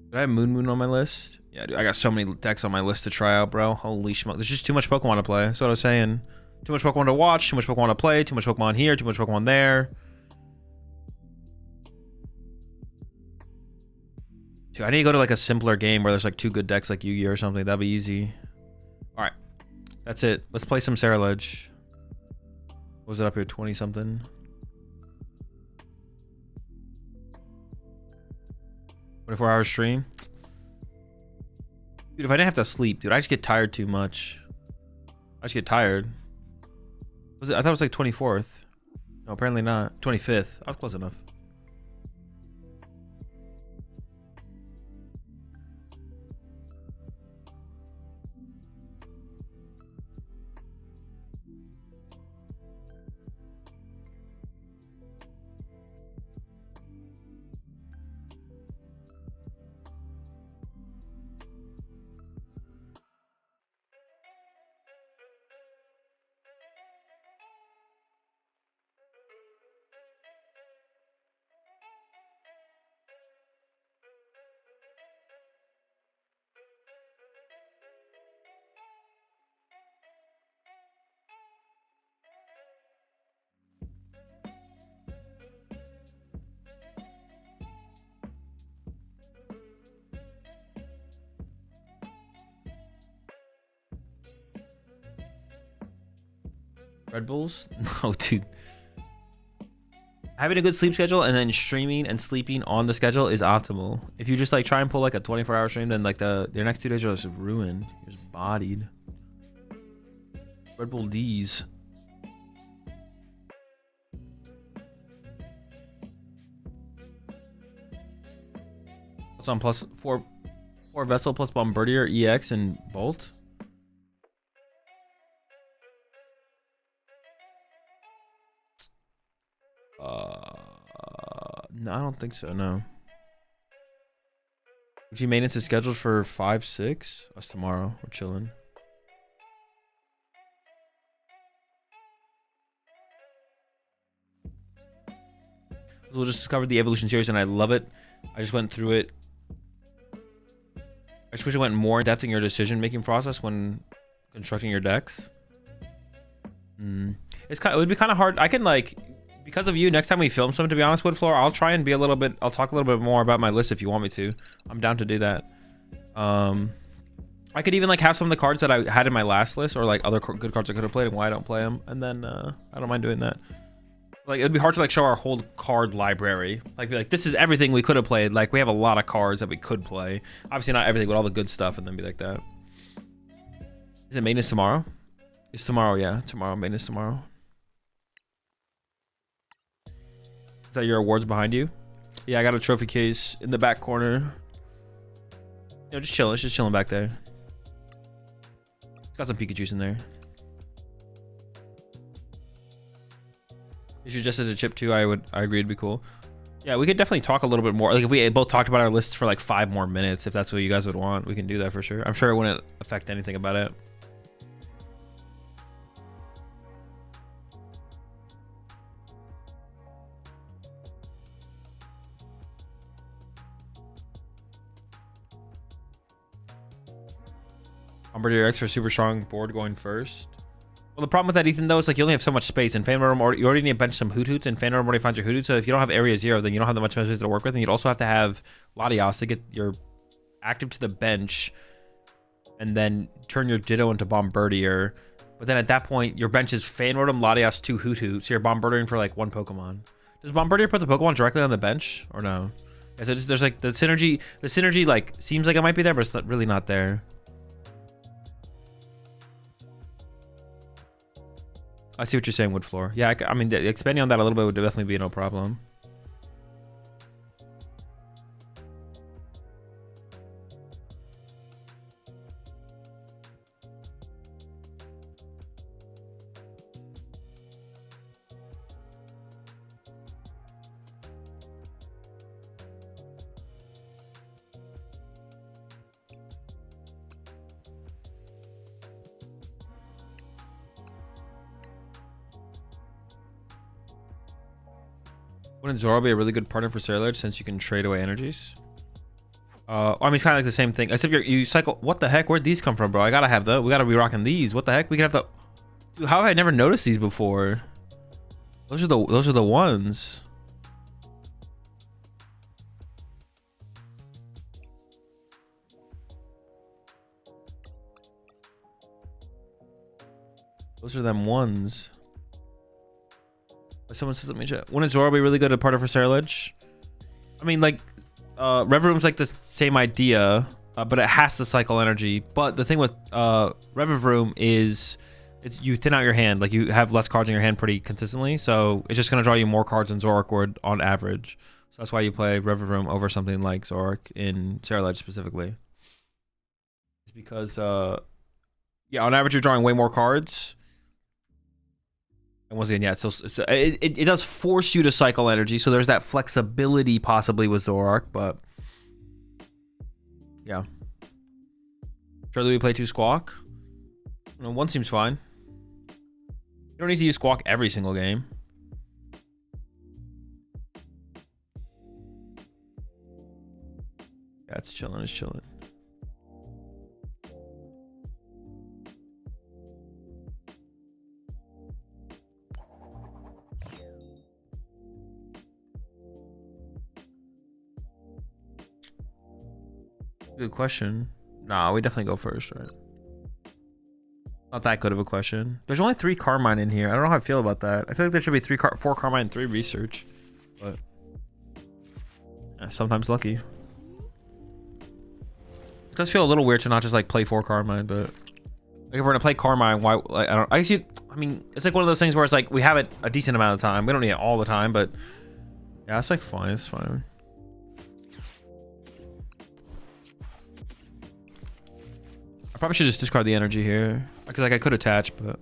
Did I have Moon on my list? Yeah, dude, I got so many decks on my list to try out, bro. Holy smoke. There's just too much Pokemon to play. That's what I was saying. Too much Pokemon to watch, too much Pokemon to play, too much Pokemon here, too much Pokemon there. Dude, I need to go to like a simpler game where there's like 2 good decks like Yu-Gi-Oh or something. That'd be easy. Alright. That's it. Let's play some Sarah Ledge. What was it up here? 20 something. Hour stream. Dude, if I didn't have to sleep, dude, I just get tired too much. I just get tired. Was it? I thought it was like 24th. No, apparently not. 25th. I was close enough. Red Bulls? No, dude. Having a good sleep schedule and then streaming and sleeping on the schedule is optimal. If you just like try and pull like a 24-hour stream, then like your next 2 days are just ruined. You're just bodied. Red Bull D's. What's on plus 4 Vessel plus Bombardier, EX, and Bolt? No, I don't think so, no. G maintenance is scheduled for 5-6. Us tomorrow. We're chilling. We'll just discover the evolution series and I love it. I just went through it. I just wish it went more in depth in your decision making process when constructing your decks. It would be kind of hard. I can like, because of you, next time we film some, to be honest, Woodfloor, I'll try and be a little bit, I'll talk a little bit more about my list if you want me to. I'm down to do that. I could even like have some of the cards that I had in my last list, or like other good cards I could have played and why I don't play them, and then I don't mind doing that. Like it'd be hard to like show our whole card library, like be like, this is everything we could have played. Like we have a lot of cards that we could play, obviously not everything, but all the good stuff, and then be like that. Is it maintenance tomorrow? It's tomorrow, yeah, tomorrow. Maintenance tomorrow. Is that your awards behind you? Yeah, I got a trophy case in the back corner. You know, just chilling. It's just chilling back there. Got some Pikachus in there. You should just as a chip too. I agree, it'd be cool. Yeah, we could definitely talk a little bit more. Like if we both talked about our lists for like 5 more minutes, if that's what you guys would want, we can do that for sure. I'm sure it wouldn't affect anything about it. Bombardier X for super strong board going first. Well, the problem with that, Ethan, though, is like you only have so much space. And you already need to bench some Hoot Hoots, and Phantom already finds your Hoot Hoots. So if you don't have Area 0, then you don't have that much space to work with. And you'd also have to have Latias to get your active to the bench, and then turn your Ditto into Bombardier. But then at that point, your bench is Phantom, Latias, 2 Hoot Hoots. So you're Bombardiering for like 1 Pokemon. Does Bombardier put the Pokemon directly on the bench, or no? Yeah, so there's like the synergy. The synergy like seems like it might be there, but it's really not there. I see what you're saying, Woodfloor. Yeah, I mean, expanding on that a little bit would definitely be no problem. Wouldn't Zoro be a really good partner for Ceruledge since you can trade away energies? I mean, it's kind of like the same thing. Except you cycle. What the heck? Where'd these come from, bro? I gotta have the. We gotta be rocking these. What the heck? We can have the. Dude, how have I never noticed these before? Those are the ones. Those are them ones. Someone says, let me check. Wouldn't Zoro be really good at partner for Ceruledge? I mean, like, Revivroom's like the same idea, but it has to cycle energy. But the thing with Revivroom is you thin out your hand. Like, you have less cards in your hand pretty consistently. So it's just going to draw you more cards than Zoroark would on average. So that's why you play Revivroom over something like Zoroark in Ceruledge specifically. It's because, yeah, on average, you're drawing way more cards. And once again, yeah, it does force you to cycle energy, so there's that flexibility possibly with Zoroark, but yeah. Surely we play 2 Squawk. You know, 1 seems fine. You don't need to use Squawk every single game. Yeah, it's chilling, it's chilling. Good question. Nah, we definitely go first, right? Not that good of a question. There's only 3 Carmine in here. I don't know how I feel about that. I feel like there should be 4 Carmine and 3 research. But yeah, sometimes lucky. It does feel a little weird to not just like play 4 Carmine, but like if we're gonna play Carmine, why? Like, I guess I mean, it's like one of those things where it's like we have it a decent amount of time. We don't need it all the time, but yeah, it's like fine. It's fine. I probably should just discard the energy here because like I could attach, but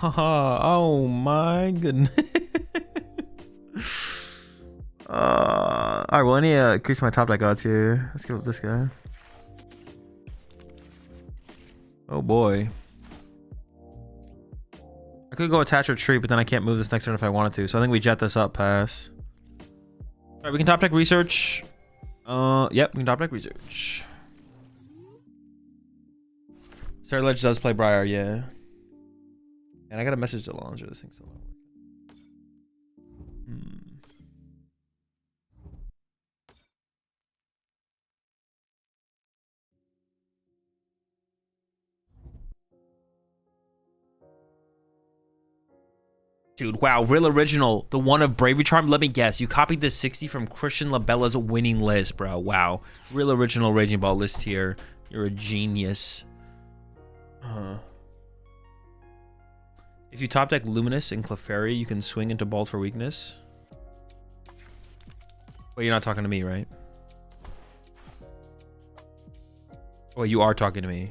oh my goodness. All right, well, I need to increase my top deck odds here. Let's go with this guy. Oh boy. I could go attach or treat, but then I can't move this next turn if I wanted to. So I think we jet this up, pass. All right, we can top deck research. Yep, we can top deck research. Ledge does play Briar, yeah. And I got a message to launch this thing still not working. Dude, wow, real original. The one of Bravery Charm. Let me guess. You copied this 60 from Christian Labella's winning list, bro. Wow. Real original Raging Ball list here. You're a genius. If you top deck Luminous and Clefairy, you can swing into Bolt for weakness. Wait, you're not talking to me, right? Oh, you are talking to me.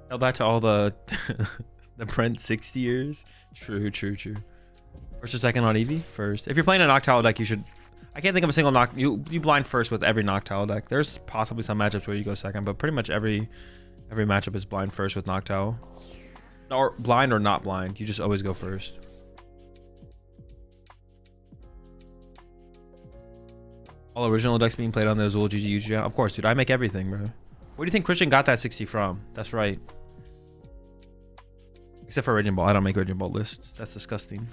Tell that to all the the Brent 60 years. True. First or second on Eevee? First. If you're playing a Noctowl deck, you should... I can't think of a single you blind first with every Noctowl deck. There's possibly some matchups where you go second, but pretty much every matchup is blind first with Noctowl. Or blind or not blind. You just always go first. All original decks being played on the AzulGG YouTube channel. Of course, dude. I make everything, bro. Where do you think Christian got that 60 from? That's right. Except for Raging Ball. I don't make Raging Ball lists. That's disgusting.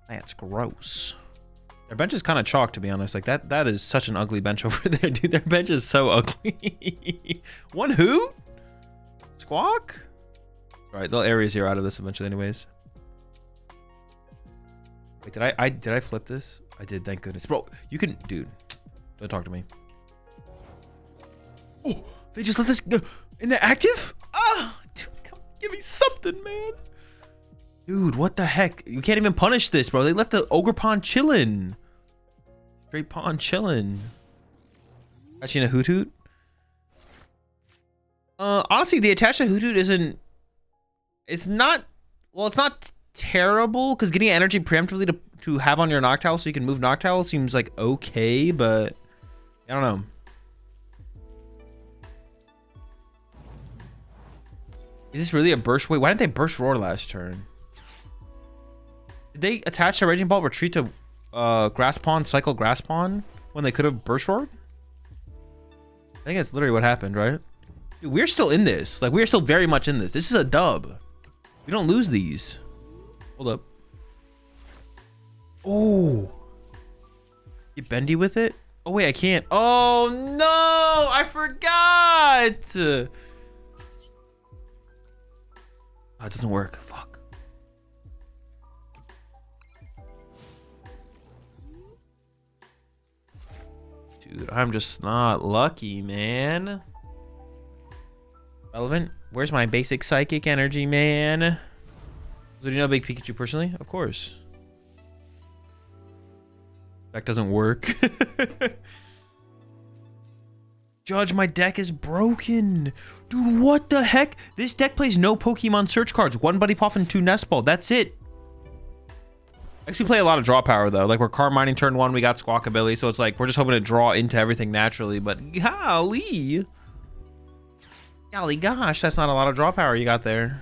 That's gross. Their bench is kind of chalk, to be honest. Like that is such an ugly bench over there, dude. Their bench is so ugly. One hoot? Squawk? All right, they'll area 0 out of this eventually anyways. Wait, did I flip this? I did, thank goodness. Bro, you can... Dude, don't talk to me. Oh, they just let this go in the active? Ah, dude, come give me something, man. Dude, what the heck? You can't even punish this, bro. They left the Ogre Pawn chillin'. Straight Pawn chillin'. Attaching a Hoot Hoot? Honestly, the attach to Hoot Hoot isn't... It's not... Well, it's not terrible, because getting energy preemptively to have on your Noctowl so you can move Noctowl seems like okay, but... I don't know. Is this really a burst? Wait, why didn't they burst Roar last turn? Did they attach a Raging Ball, retreat to Grass Pawn, cycle Grass Pawn when they could have burst Roared? I think that's literally what happened, right? Dude, we're still in this. Like, we're still very much in this. This is a dub. We don't lose these. Hold up. Oh. Get bendy with it? Oh, wait, I can't. Oh, no. I forgot. Oh, it doesn't work. Fuck. Dude, I'm just not lucky, man. Relevant? Where's my basic psychic energy, man? So do you know Big Pikachu personally? Of course. That doesn't work. Judge, my deck is broken. Dude, what the heck? This deck plays no Pokemon search cards. 1 Buddy Puff and 2 Nest Ball. That's it. Actually, play a lot of draw power, though. Like, we're card mining turn 1. We got Squawkabilly. So it's like, we're just hoping to draw into everything naturally. But golly. Golly gosh, that's not a lot of draw power you got there.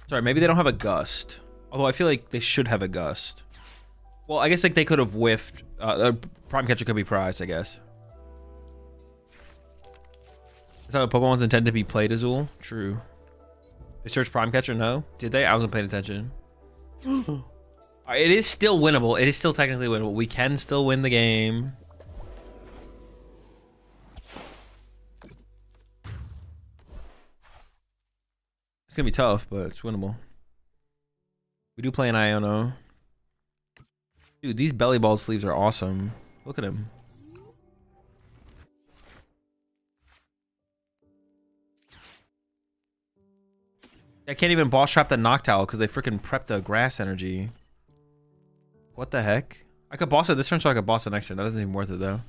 Sorry, maybe they don't have a Gust. Although I feel like they should have a Gust. Well, I guess like they could have whiffed. Prime Catcher could be prized, I guess. Is that how Pokemon's intended to be played, Azul? True. They searched Prime Catcher? No. Did they? I wasn't paying attention. It is still winnable. It is still technically winnable. We can still win the game. It's gonna be tough, but it's winnable. We do play an Iono. Dude, these belly ball sleeves are awesome. Look at him. I can't even boss trap the Noctowl because they freaking prepped the grass energy. What the heck? I could boss it this turn so I could boss it next turn. That doesn't seem worth it though.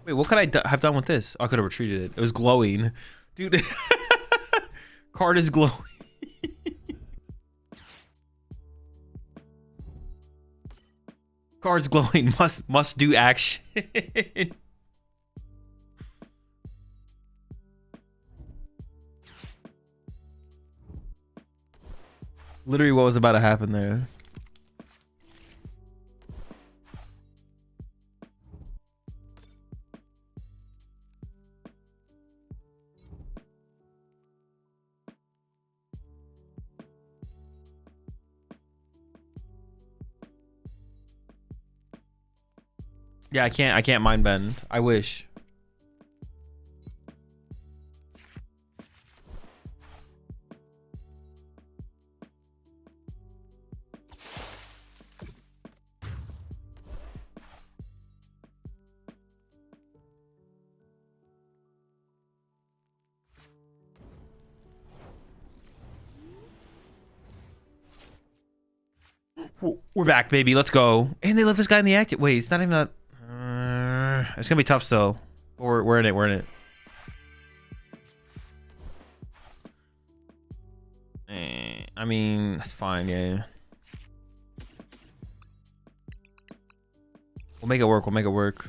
Wait, what could I have done with this? Oh, I could have retreated it. It was glowing. Dude. Card is glowing. Card's glowing. Must do action. Literally what was about to happen there. Yeah, I can't mind bend. I wish. We're back, baby. Let's go. And they left this guy in the active. Wait, it's not even that. It's gonna be tough still. We're in it. We're in it. I mean, that's fine. Yeah. We'll make it work. We'll make it work.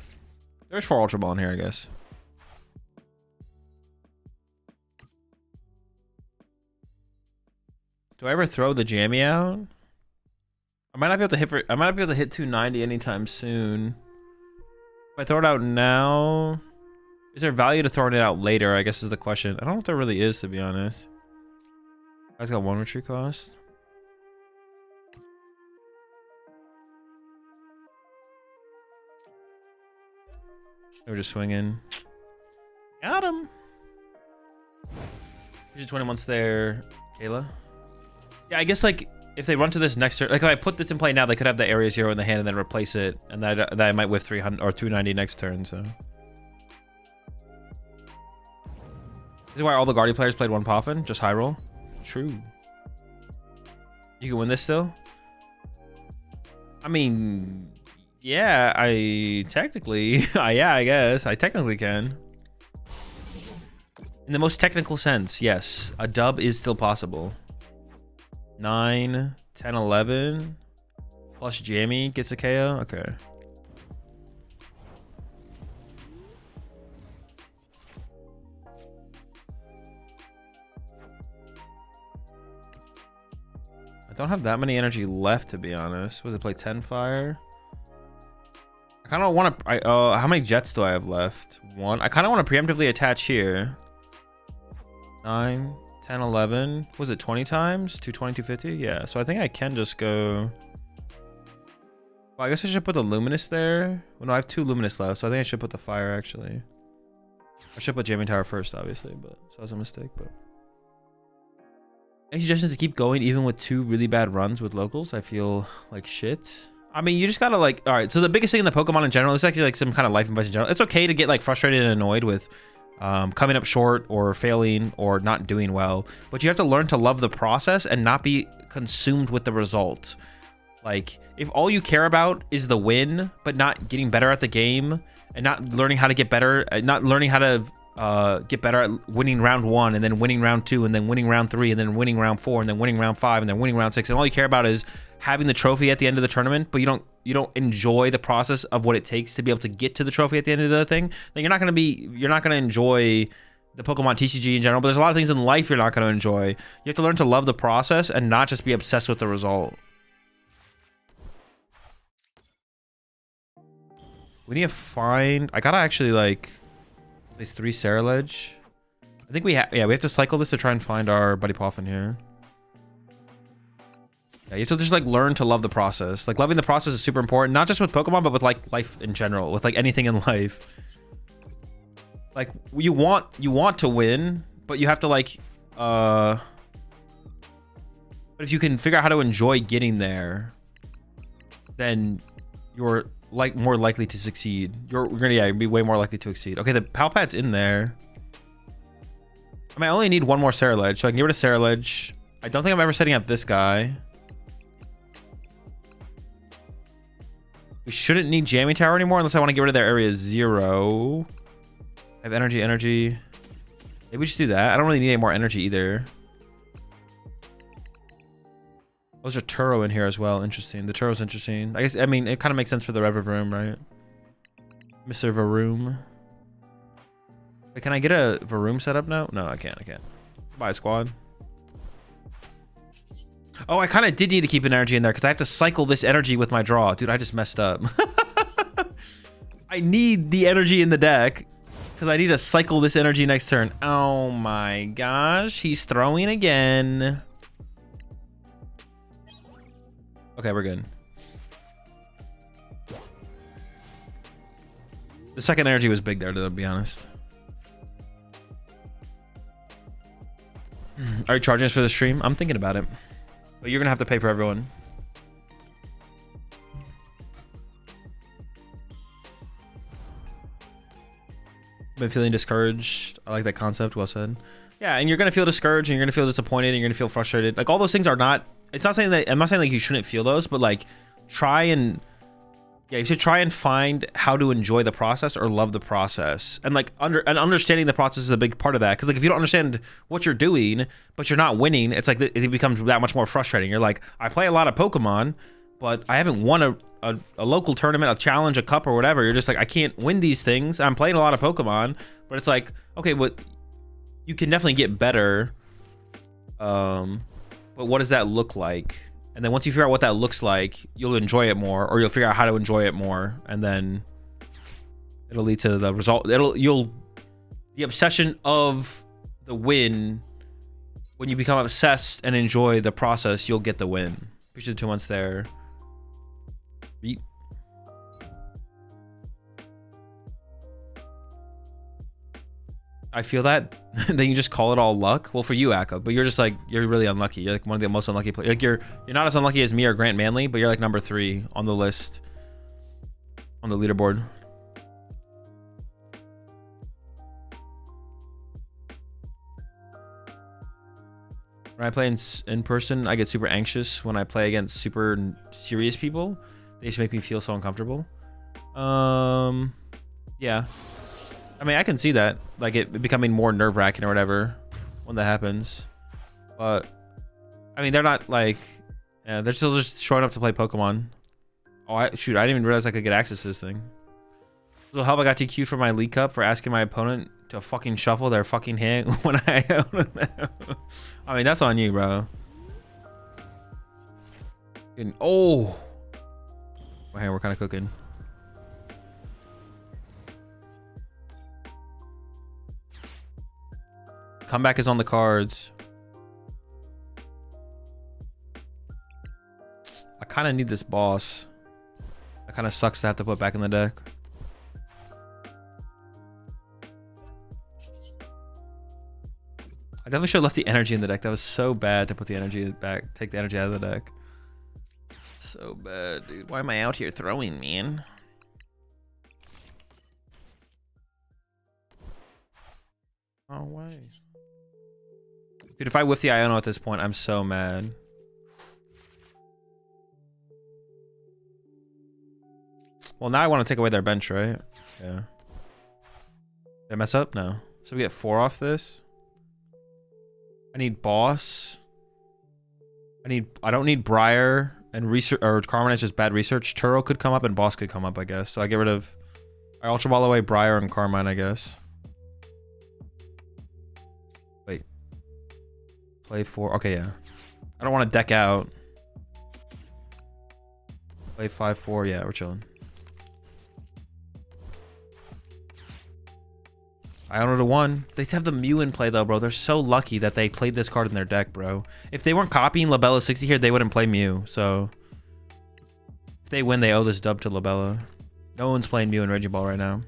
There's 4 Ultra Ball in here, I guess. Do I ever throw the jammy out? I might not be able to hit I might not be able to hit 290 anytime soon. If I throw it out now, is there value to throwing it out later? I guess is the question. I don't know if there really is, to be honest. Guy's got 1 retreat cost. They were just swinging. Got him. You're just winning once there, Kayla. Yeah, I guess like if they run to this next turn, like if I put this in play now, they could have the area 0 in the hand and then replace it, and that I might whiff 300 or 290 next turn. So this is why all the Guardian players played 1 Poffin, just high roll. True. You can win this still. I mean, yeah, I technically, yeah, I guess I technically can. In the most technical sense, yes, a dub is still possible. 9, 10, 11 plus Jamie gets a KO. Okay. I don't have that many energy left, to be honest. Was it play 10 fire? I kind of want to. How many jets do I have left? 1. I kind of want to preemptively attach here. 9. 10, 11. Was it 20 times? 220, 250? Yeah, so I think I can just go... Well, I guess I should put the Luminous there. Well, no, I have 2 Luminous left, so I think I should put the Fire, actually. I should put Jamming Tower first, obviously, but so that was a mistake, but... Any suggestions to keep going even with 2 really bad runs with locals? I feel like shit. I mean, you just gotta like... Alright, so the biggest thing in the Pokemon in general, it's actually like some kind of life advice in general. It's okay to get like frustrated and annoyed with... coming up short or failing or not doing well, but you have to learn to love the process and not be consumed with the result. Like if all you care about is the win but not getting better at the game and not learning how to get better, not learning how to get better at winning round 1 and then winning round 2 and then winning round 3 and then winning round 4 and then winning round 5 and then winning round 6, and all you care about is having the trophy at the end of the tournament, but you don't enjoy the process of what it takes to be able to get to the trophy at the end of the thing, then you're not going to enjoy the Pokemon TCG in general. But there's a lot of things in life you're not going to enjoy. You have to learn to love the process and not just be obsessed with the result. We need to find... I gotta actually like these 3 Ceruledge. I think we have to cycle this to try and find our Buddy Poffin here. Yeah, you have to just like learn to love the process. Like loving the process is super important, not just with Pokemon, but with like life in general, with like anything in life. Like you want to win, but you have to like but if you can figure out how to enjoy getting there, then you're like more likely to succeed. You're gonna be way more likely to succeed. Okay, the Palpat's in there. I mean, I only need one more Ceruledge, so I can get rid of Ceruledge. I don't think I'm ever setting up this guy. We shouldn't need Jamming Tower anymore unless I want to get rid of their area 0. I have energy. Maybe we just do that. I don't really need any more energy either. There's a Turo in here as well. Interesting. The Turo's interesting. I guess, I mean, it kind of makes sense for the Revavroom, right? Mr. Varoom. Wait, can I get a Varoom set up now? No, I can't. Bye, squad. Oh, I kind of did need to keep an energy in there because I have to cycle this energy with my draw. Dude, I just messed up. I need the energy in the deck because I need to cycle this energy next turn. Oh my gosh. He's throwing again. Okay, we're good. The second energy was big there, to be honest. Are you charging us for the stream? I'm thinking about it. But you're gonna have to pay for everyone. Been feeling discouraged. I like that concept. Well said. Yeah, and you're gonna feel discouraged, and you're gonna feel disappointed, and you're gonna feel frustrated. Like all those things are not. It's not saying that I'm not saying like you shouldn't feel those, but like try and you should try and find how to enjoy the process or love the process, and like understanding the process is a big part of that. Because like if you don't understand what you're doing, but you're not winning, it's like it becomes that much more frustrating. You're like, I play a lot of Pokemon, but I haven't won a local tournament, a challenge, a cup, or whatever. You're just like, I can't win these things. I'm playing a lot of Pokemon, but it's like, okay, but you can definitely get better. But what does that look like? And then once you figure out what that looks like, you'll enjoy it more, or you'll figure out how to enjoy it more, and then it'll lead to the result. The obsession of the win. When you become obsessed and enjoy the process, you'll get the win. Appreciate the 2 months there. Beat. I feel that. Then you just call it all luck. Well, for you, Akka, but you're just like, you're really unlucky. You're like one of the most unlucky players. Like you're not as unlucky as me or Grant Manley, but you're like number 3 on the list, on the leaderboard. When I play in person, I get super anxious. When I play against super serious people, they just make me feel so uncomfortable. Yeah. I mean, I can see that, like it becoming more nerve-wracking or whatever when that happens. But I mean, they're not like, yeah, they're still just showing up to play Pokemon. Oh, shoot, I didn't even realize I could get access to this thing. So help, I got DQ'd for my League Cup for asking my opponent to fucking shuffle their fucking hand when I own them. I mean, that's on you, bro. Oh, hey, we're kind of cooking. Comeback is on the cards. I kind of need this boss. That kind of sucks to have to put back in the deck. I definitely should have left the energy in the deck. That was so bad to put the energy back. Take the energy out of the deck. So bad, dude. Why am I out here throwing, man? Oh, why? Dude, if I whiff the Iono at this point, I'm so mad. Well, now I want to take away their bench, right? Yeah. Did I mess up? No. So we get 4 off this. I need boss. I don't need Briar and research, or Carmine is just bad research. Turo could come up and boss could come up, I guess. So I get rid of, I Ultra Ball away Briar and Carmine, I guess. Wait. Play 4. Okay, yeah. I don't want to deck out. Play 5-4. Yeah, we're chilling. Iono to 1. They have the Mew in play though, bro. They're so lucky that they played this card in their deck, bro. If they weren't copying Labella 60 here, they wouldn't play Mew. So if they win, they owe this dub to Labella. No one's playing Mew and Regiball right now.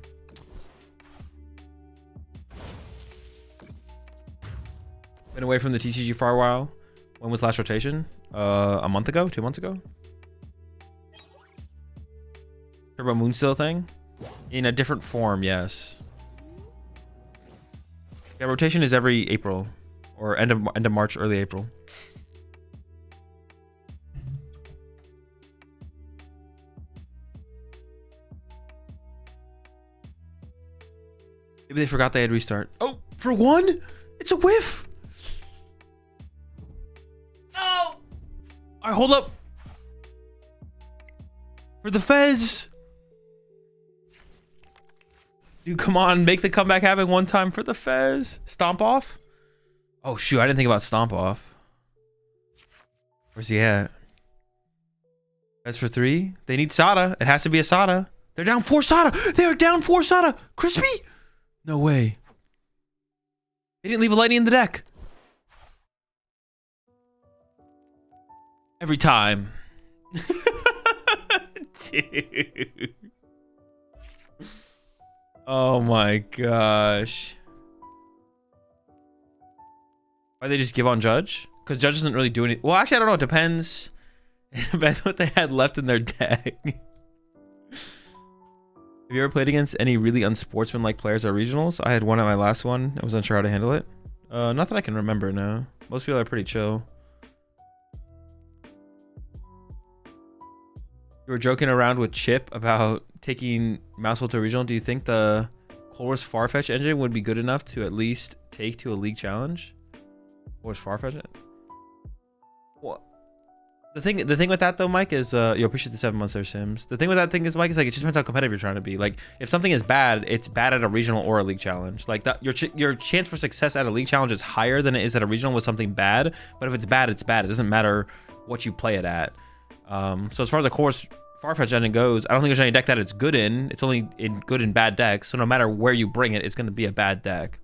Been away from the TCG for a while. When was last rotation? A month ago? 2 months ago? Turbo Moon still a thing? In a different form, yes. Yeah, rotation is every April. Or end of March, early April. Maybe they forgot they had restart. Oh, for 1? It's a whiff! No! Alright, hold up. For the Fez. Dude, come on. Make the comeback happen one time for the Fez. Stomp off? Oh, shoot. I didn't think about stomp off. Where's he at? Fez for 3? They need Sada. It has to be a Sada. They're down 4 Sada. They are down 4 Sada. Crispy? No way. They didn't leave a lightning in the deck. Every time. Dude. Oh my gosh. Why they just give on Judge? Because Judge doesn't really do anything. Well, actually, I don't know. It depends. It depends what they had left in their deck. Have you ever played against any really unsportsmanlike players at regionals? I had one at my last one. I was unsure how to handle it. Not that I can remember now. Most people are pretty chill. You were joking around with Chip about taking Mousehole to a regional. Do you think the Colress Farfetch engine would be good enough to at least take to a league challenge? Colress Farfetch? What? The thing with that though, Mike, is you appreciate the 7 months there, Sims. The thing with that thing is, Mike, is like it just depends how competitive you're trying to be. Like if something is bad, it's bad at a regional or a league challenge. Like that, your chance for success at a league challenge is higher than it is at a regional with something bad. But if it's bad, it's bad. It doesn't matter what you play it at. So as far as the Colress Farfetch engine goes, I don't think there's any deck that it's good in. It's only good in bad decks. So no matter where you bring it, it's going to be a bad deck.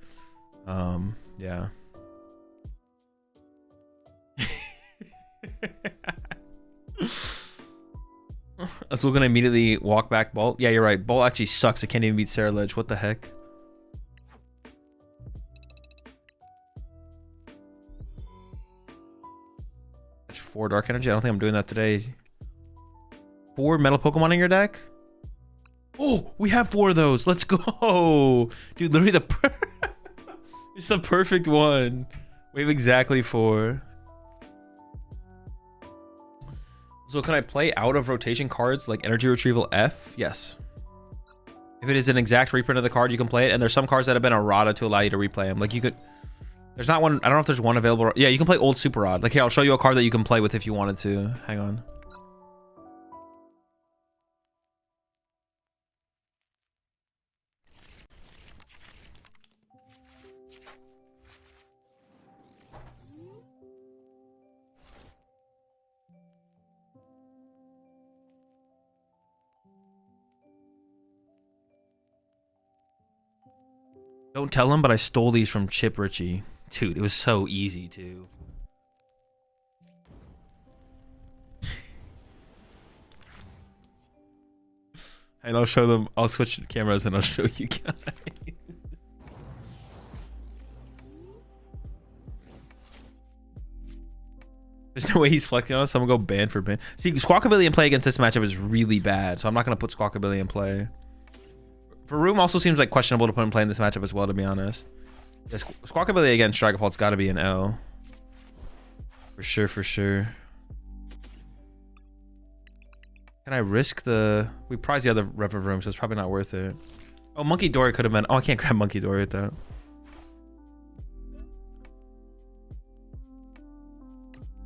Yeah. Azul gonna immediately walk back Bolt. Yeah, you're right. Bolt actually sucks. It can't even beat Sarah Ledge. What the heck? That's 4 Dark Energy. I don't think I'm doing that today. 4 Metal Pokemon in your deck? Oh, we have 4 of those. Let's go. Dude, literally it's the perfect one. We have exactly 4. So can I play out of rotation cards like Energy Retrieval F? Yes. If it is an exact reprint of the card, you can play it. And there's some cards that have been errata to allow you to replay them. Like you could... There's not one... I don't know if there's one available. Yeah, you can play Old Super Odd. Like here, I'll show you a card that you can play with if you wanted to. Hang on. Don't tell him, but I stole these from Chip Ritchie. Dude, it was so easy, too. And I'll show them. I'll switch cameras and I'll show you guys. There's no way he's flexing on us. Someone go ban for ban. See, Squawkabilly in play against this matchup is really bad, so I'm not going to put Squawkabilly in play. Faroom also seems like questionable to put in play in this matchup as well, to be honest. Yeah, Squawkabilly against Dragapult's got to be an L. For sure, for sure. Can I risk the... We prize the other Rev of Room, so it's probably not worth it. Oh, Monkey Dory could have been... Oh, I can't grab Monkey Dory with that.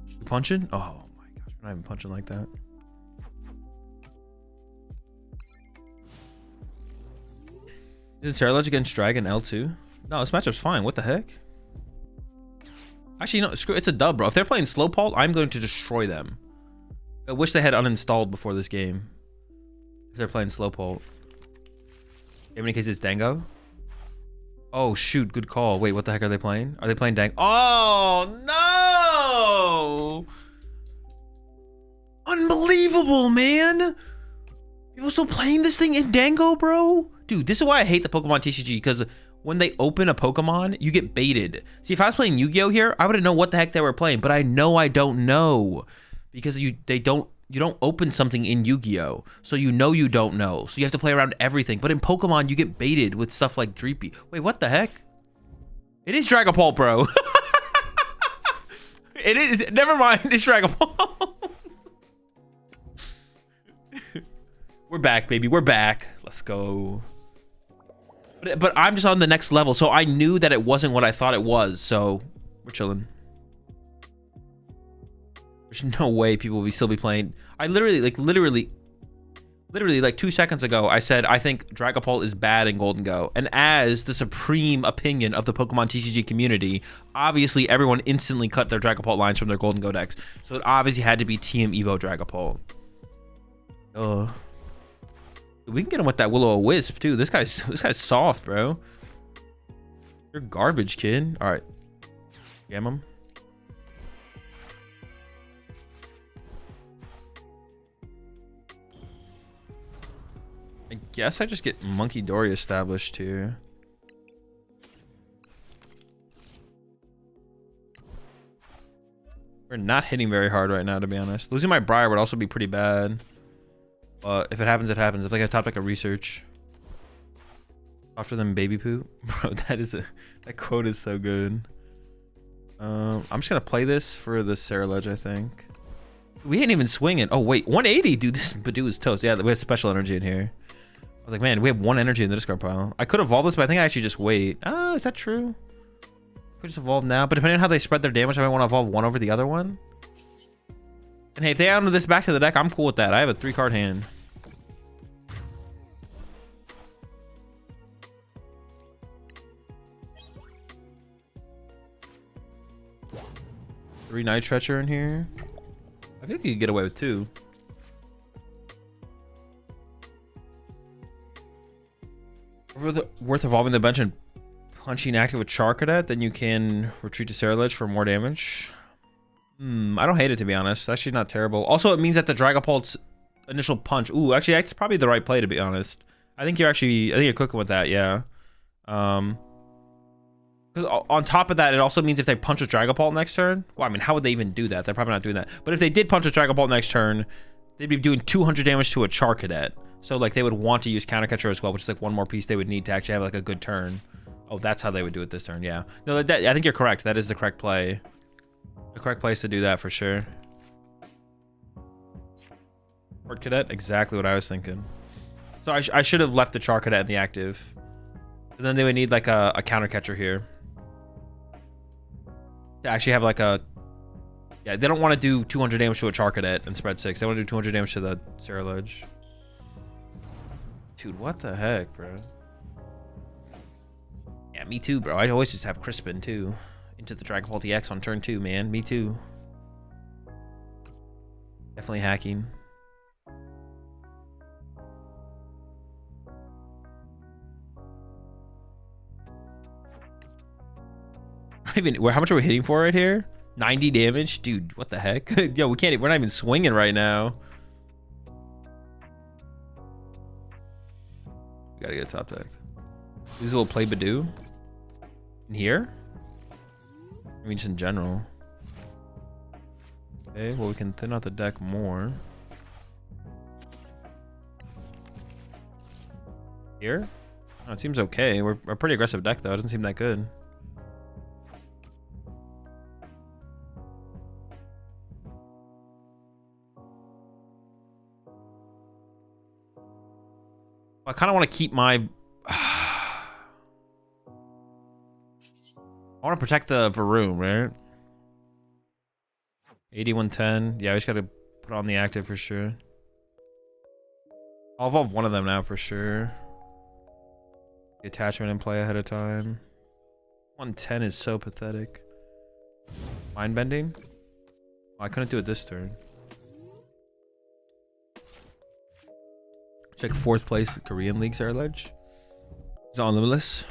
You punching? Oh my gosh, we're not even punching like that. Is Sarah Ledge against Dragon L2? No, this matchup's fine. What the heck? Actually, no, screw, it's a dub, bro. If they're playing Slowpoke, I'm going to destroy them. I wish they had uninstalled before this game. If they're playing Slowpoke. You have any cases Dango? Oh, shoot. Good call. Wait, what the heck are they playing? Are they playing Dang? Oh, no! Unbelievable, man! People still playing this thing in Dango, bro? Dude, this is why I hate the Pokemon TCG, because when they open a Pokemon, you get baited. See, if I was playing Yu-Gi-Oh here, I wouldn't know what the heck they were playing, but I know I don't know. Because you don't open something in Yu-Gi-Oh! So you don't know. So you have to play around everything. But in Pokemon, you get baited with stuff like Dreepy. Wait, what the heck? It is Dragapult, bro. It is. Never mind. It's Dragapult. We're back, baby. We're back. Let's go. But I'm just on the next level. So I knew that it wasn't what I thought it was. So we're chilling. There's no way people will still be playing. I literally like 2 seconds ago, I said, I think Dragapult is bad in Gholdengo. And as the supreme opinion of the Pokemon TCG community, obviously everyone instantly cut their Dragapult lines from their Gholdengo decks. So it obviously had to be Team Evo Dragapult. We can get him with that Will-O-Wisp too. This guy's soft, bro. You're garbage, kid. All right. Jam him. I guess I just get Monkey Dory established here. We're not hitting very hard right now, to be honest. Losing my Briar would also be pretty bad. But if it happens, it happens. It's like I top like a research. After them baby poo. Bro, that quote is so good. I'm just gonna play this for the Ceruledge, I think. We ain't even swinging. Oh wait, 180, dude. This Badoo is toast. Yeah, we have special energy in here. I was like, man, we have 1 energy in the discard pile. I could evolve this, but I think I actually just wait. Ah, is that true? Could just evolve now, but depending on how they spread their damage, I might want to evolve one over the other one. And hey, if they add this back to the deck, I'm cool with that. I have a 3-card hand. Three Night Stretcher in here. I think you could get away with 2. Worth evolving the bench and punching active with Charcadet, then you can retreat to Ceruledge for more damage. I don't hate it, to be honest. It's actually not terrible. Also, it means that the Dragapult's initial punch. Ooh, actually, that's probably the right play, to be honest. I think you're cooking with that, yeah. Because on top of that, it also means if they punch a Dragapult next turn. Well, I mean, how would they even do that? They're probably not doing that. But if they did punch a Dragapult next turn, they'd be doing 200 damage to a Charcadet. So, like, they would want to use Counter Catcher as well, which is like one more piece they would need to actually have like a good turn. Oh, that's how they would do it this turn, yeah. No, I think you're correct. That is the correct play. The correct place to do that for sure. Port Cadet, exactly what I was thinking. So I should have left the Char Cadet in the active. And then they would need like a Counter Catcher here. To actually have like a... Yeah, they don't want to do 200 damage to a Char Cadet and spread 6. They want to do 200 damage to the Ceruledge. Dude, what the heck, bro? Yeah, me too, bro. I'd always just have Crispin, too. Into the Dragapult EX on turn 2, man. Me too. Definitely hacking. How much are we hitting for right here? 90 damage? Dude, what the heck? Yo, we're not even swinging right now. We gotta get a top deck. These will play Badoo. In here? I mean, just in general. Okay, well, we can thin out the deck more. Here? Oh, it seems okay. We're a pretty aggressive deck, though. It doesn't seem that good. I kind of want to keep my... I want to protect the Varoom, right? 8110. Yeah, we just got to put on the active for sure. I'll evolve one of them now for sure. The attachment in play ahead of time. 110 is so pathetic. Mind bending? Oh, I couldn't do it this turn. Check 4th place Korean League Ceruledge. He's on Limitless.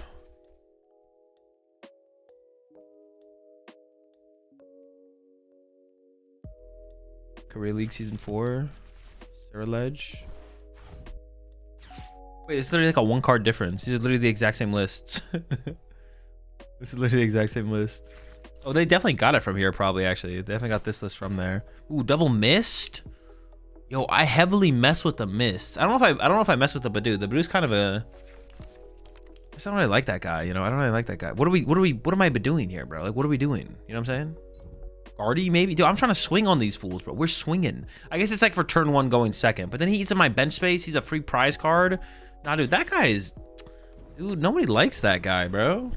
Career League Season 4. Sarah Ledge. Wait, it's literally like a 1 card difference. These are literally the exact same lists. This is literally the exact same list. Oh, they definitely got it from here, probably, actually. They definitely got this list from there. Ooh, double mist? Yo, I heavily mess with the mist. I don't know if I mess with the Badoo. The Badoo's kind of a... I just don't really like that guy, you know? I don't really like that guy. What am I doing here, bro? Like, what are we doing? You know what I'm saying? Guardy, maybe? Dude, I'm trying to swing on these fools, bro. We're swinging. I guess it's like for turn 1 going second. But then he eats in my bench space. He's a free prize card. Nah, dude, that guy is... Dude, nobody likes that guy, bro.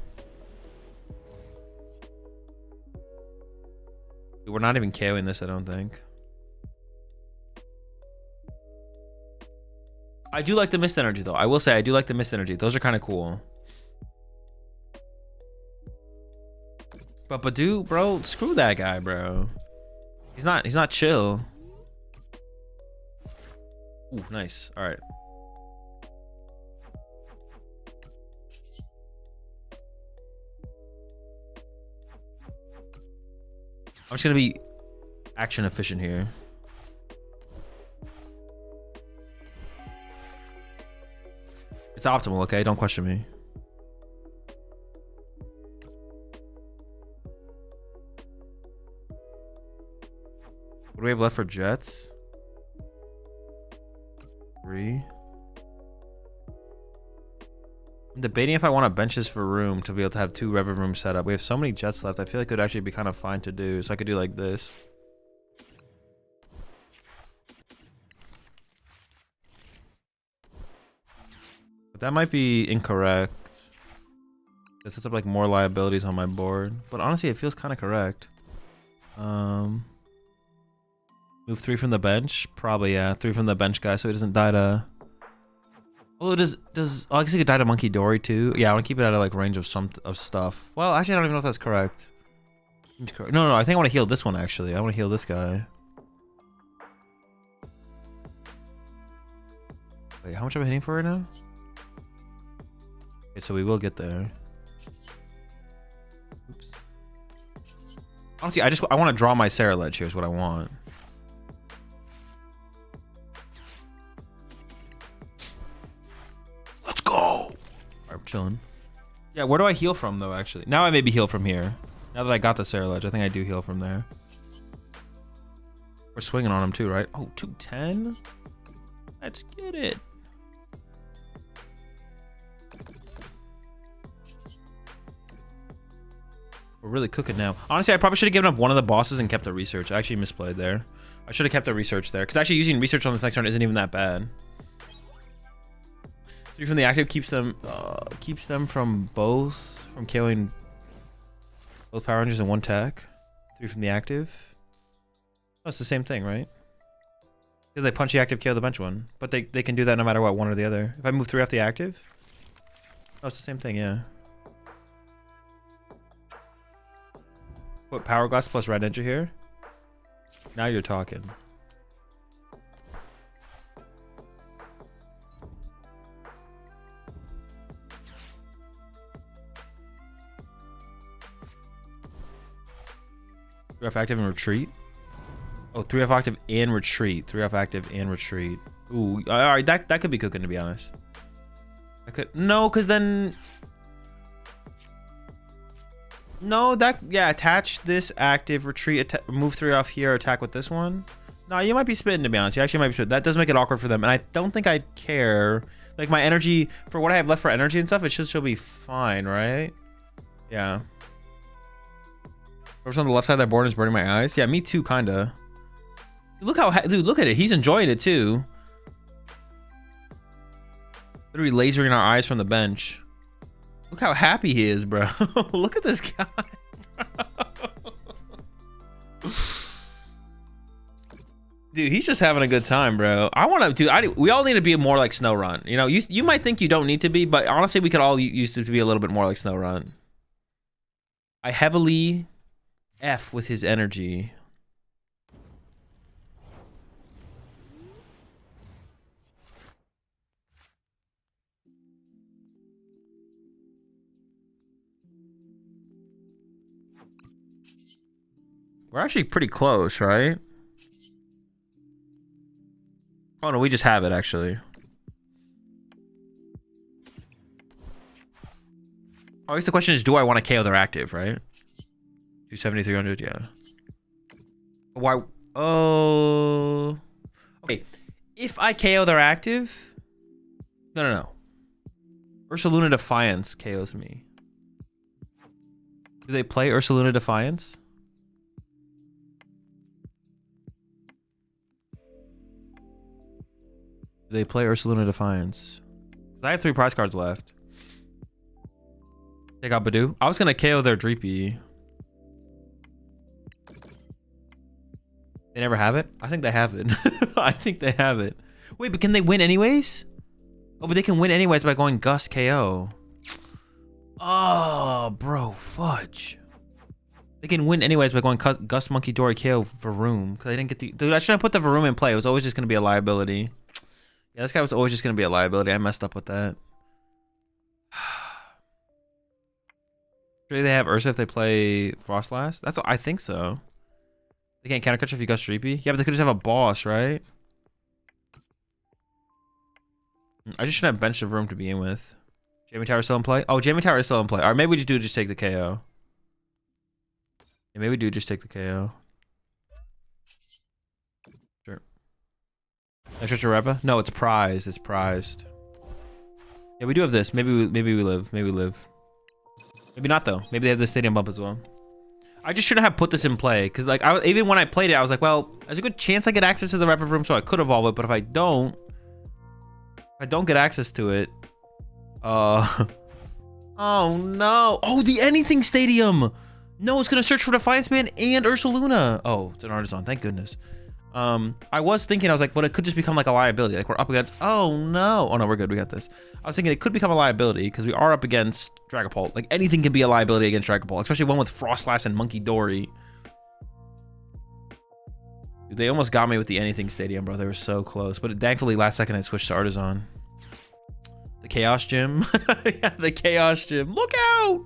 Dude, we're not even KOing this, I don't think. I do like the mist energy, though. I will say I do like the mist energy. Those are kind of cool. But Badoo, bro, screw that guy, bro. He's not chill. Ooh, nice. All right. I'm just gonna be action efficient here. It's optimal, okay? Don't question me. What do we have left for Jets? 3. I'm debating if I want to bench this for room to be able to have 2 Rev rooms set up. We have so many Jets left. I feel like it would actually be kind of fine to do. So I could do like this. But that might be incorrect. It sets up like more liabilities on my board. But honestly, it feels kind of correct. Move 3 from the bench? Probably, yeah. 3 from the bench guy so he doesn't die to... Oh, oh, I guess he could die to Monkey Dory too. Yeah, I want to keep it out of like range of stuff. Well, actually, I don't even know if that's correct. No, I think I want to heal this one actually. I want to heal this guy. Wait, how much am I hitting for right now? Okay, so we will get there. Oops. Honestly, I want to draw my Sarah Ledge. Here's what I want. Let's go. All right, we're chilling. Yeah, where do I heal from though? Actually, now I maybe heal from here. Now that I got the Sarah Ledge, I think I do heal from there. We're swinging on him too, right? Oh, 210. Let's get it. We're really cooking now. Honestly, I probably should have given up one of the bosses and kept the research. I actually misplayed there. I should have kept the research there because actually using research on this next turn isn't even that bad. 3 from the active keeps them from killing both Power Rangers in 1 tack. 3 from the active. Oh, it's the same thing, right? Because they punch the active, KO the bench one. But they can do that no matter what, one or the other. If I move 3 off the active. Oh, it's the same thing, yeah. Put Power Glass plus Red Ninja here. Now you're talking. Three off active and retreat. Oh, 3 off active and retreat. 3 off active and retreat. Ooh, all right, that could be cooking to be honest. I could because then. No, attach this active, retreat, move 3 off here, attack with this one. No, you might be spitting to be honest. You actually might be spitting. That does make it awkward for them, and I don't think I'd care. Like my energy, for what I have left for energy and stuff, it should still be fine, right? Yeah. Whoever's on the left side of that board is burning my eyes. Yeah, me too, kinda. Look how, dude, look at it. He's enjoying it too. Literally lasering our eyes from the bench. Look how happy he is, bro. Look at this guy, bro. Dude, he's just having a good time, bro. I want to, we all need to be more like Snowrun. You know, you might think you don't need to be, but honestly, we could all use to be a little bit more like Snowrun. I heavily F with his energy. We're actually pretty close, right? Oh no, we just have it actually. Oh, I guess the question is, do I want to KO their active, right? 270, 300, yeah. Why? Oh. Okay. If I KO their active... No. Ursaluna Defiance KOs me. Do they play Ursaluna Defiance? Do they play Ursaluna Defiance? I have 3 prize cards left. Take out Badoo. I was gonna KO their Dreepy. They never have it? I think they have it. I think they have it. Wait, but can they win anyways? Oh, but they can win anyways by going Gust KO. Oh, bro, fudge. They can win anyways by going Gust Monkey Dory KO Varoom. Because I didn't get the... Dude, I shouldn't have put the Varoom in play. It was always just going to be a liability. Yeah, this guy was always just going to be a liability. I messed up with that. Do they have Ursa if they play Frostlass? That's what I think so. They can't counter catch if you Gust Dreepy? Yeah, but they could just have a boss, right? I just shouldn't have benched of room to begin with. Jamie Tower still in play? Oh, Jamie Tower is still in play. Alright, maybe we do just take the KO. Yeah, maybe we do just take the KO. Sure. Extra Repa? No, it's prized. It's prized. Yeah, we do have this. Maybe we live. Maybe we live. Maybe not though. Maybe they have the stadium bump as well. I just shouldn't have put this in play because like even when I played it, I was like, well, there's a good chance I get access to the Repa room, so I could evolve it. But if I don't get access to it, oh no! Oh, the anything stadium. No, it's gonna search for Defiance Man and Ursaluna. Oh, it's an Artisan. Thank goodness. I was thinking, I was like, but it could just become like a liability. Like we're up against. Oh no! Oh no, we're good. We got this. I was thinking it could become a liability because we are up against Dragapult. Like anything can be a liability against Dragapult, especially one with Frostlass and Monkey Dory. Dude, they almost got me with the anything stadium, bro. They were so close, but thankfully last second I switched to Artisan. The Chaos Gym. Yeah, the Chaos Gym. Look out!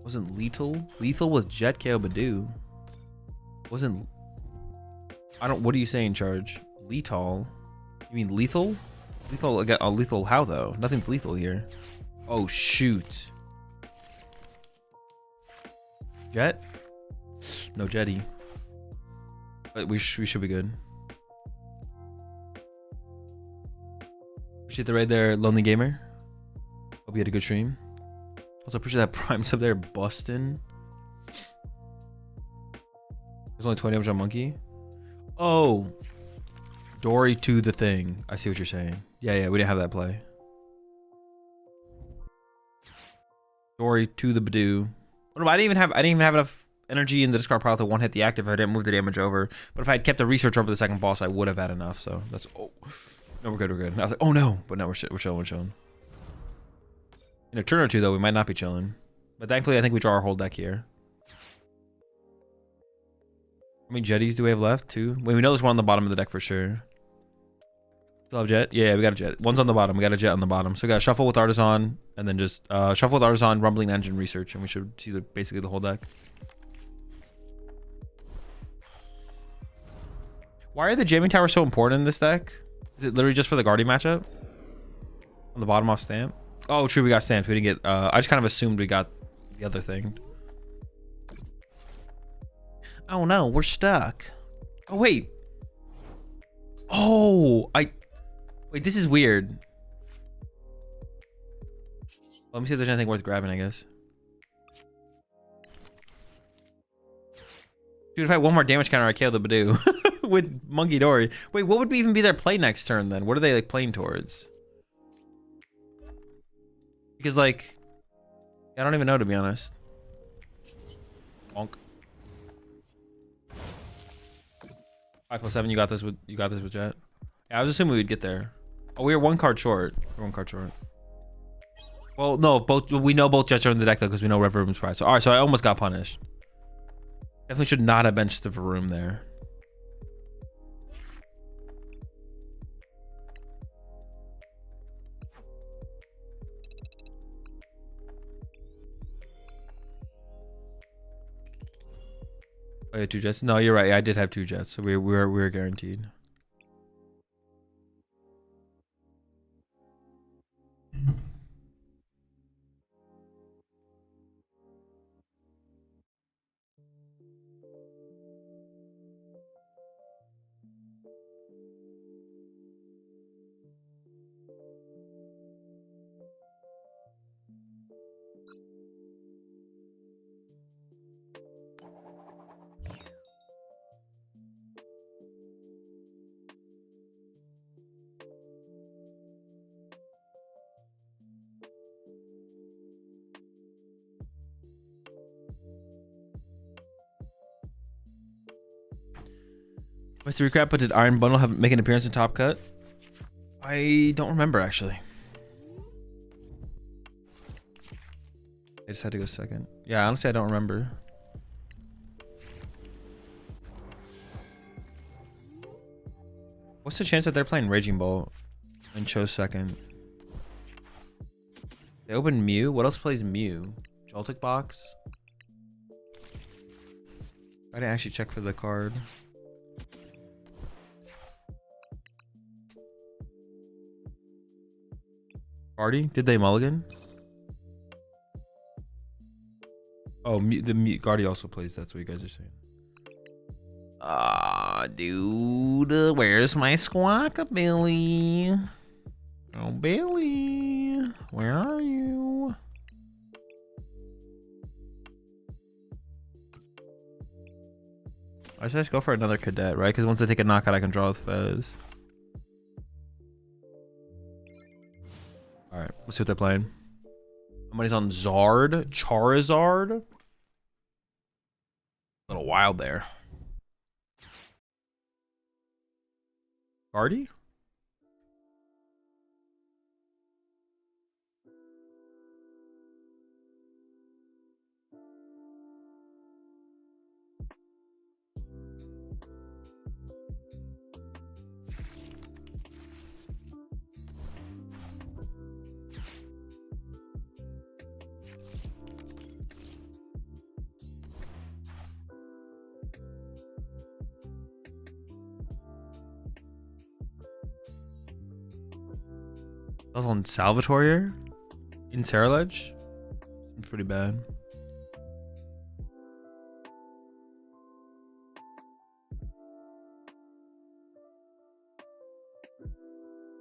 Wasn't lethal? Lethal with Jet KO Badoo. Wasn't... I don't... What are you saying, Charge? Lethal? You mean lethal? Lethal... lethal how, though? Nothing's lethal here. Oh, shoot. Jet? No Jetty. But we should be good. Appreciate the raid there, Lonely Gamer. Hope you had a good stream. Also appreciate that Prime sub there, Bustin. There's only 20 damage on Monkey. Oh. Dory to the thing. I see what you're saying. Yeah, we didn't have that play. Dory to the Badoo. Oh, no, I didn't even have enough energy in the discard pile to one hit the active if I didn't move the damage over. But if I had kept the research over the second boss, I would have had enough. So that's... Oh. No, we're good. I was like, oh no. But no, we're chilling. In a turn or two, though, we might not be chilling. But thankfully, I think we draw our whole deck here. How many Jetties do we have left? 2? Wait, we know there's one on the bottom of the deck for sure. Still have Jet? Yeah, we got a Jet. One's on the bottom. We got a Jet on the bottom. So we got to shuffle with Artisan, and then just shuffle with Artisan, Rumbling Engine, Research, and we should see basically the whole deck. Why are the Jamming Towers so important in this deck? Is it literally just for the Guardian matchup? On the bottom off stamp? Oh, true, we got stamped. We didn't get... I just kind of assumed we got the other thing. Oh, no, we're stuck. Oh, wait. Oh, Wait, this is weird. Let me see if there's anything worth grabbing, I guess. Dude, if I had one more damage counter, I kill the Badoo. With Monkey Dory. Wait, what would even be their play next turn, then? What are they, like, playing towards? Because, like, I don't even know, to be honest. Bonk. 5+7. You got this with Jet. Yeah, I was assuming we'd get there. Oh, we were one card short. Well, no, we know both Jets are in the deck though, because we know Red Room's prize. So, all right, so I almost got punished. Definitely should not have benched the Varoom there. Oh, yeah, 2 Jets. No, you're right. I did have 2 Jets, so we're guaranteed. Mr. Recap, but did Iron Bundle make an appearance in Top Cut? I don't remember, actually. I just had to go second. Yeah, honestly, I don't remember. What's the chance that they're playing Raging Bolt and chose second? They opened Mew. What else plays Mew? Joltik Box? I didn't actually check for the card. Party? Did they mulligan? Oh, the Guardy also plays. That's what you guys are saying. Ah, dude, where's my Squawkabilly? Oh, Billy, where are you? I should just go for another cadet, right? Because once I take a knockout, I can draw with Fez. All right, let's see what they're playing. Somebody's on Zard, Charizard. A little wild there. Gardy? I was on Salvatore in Saraledge. It's pretty bad.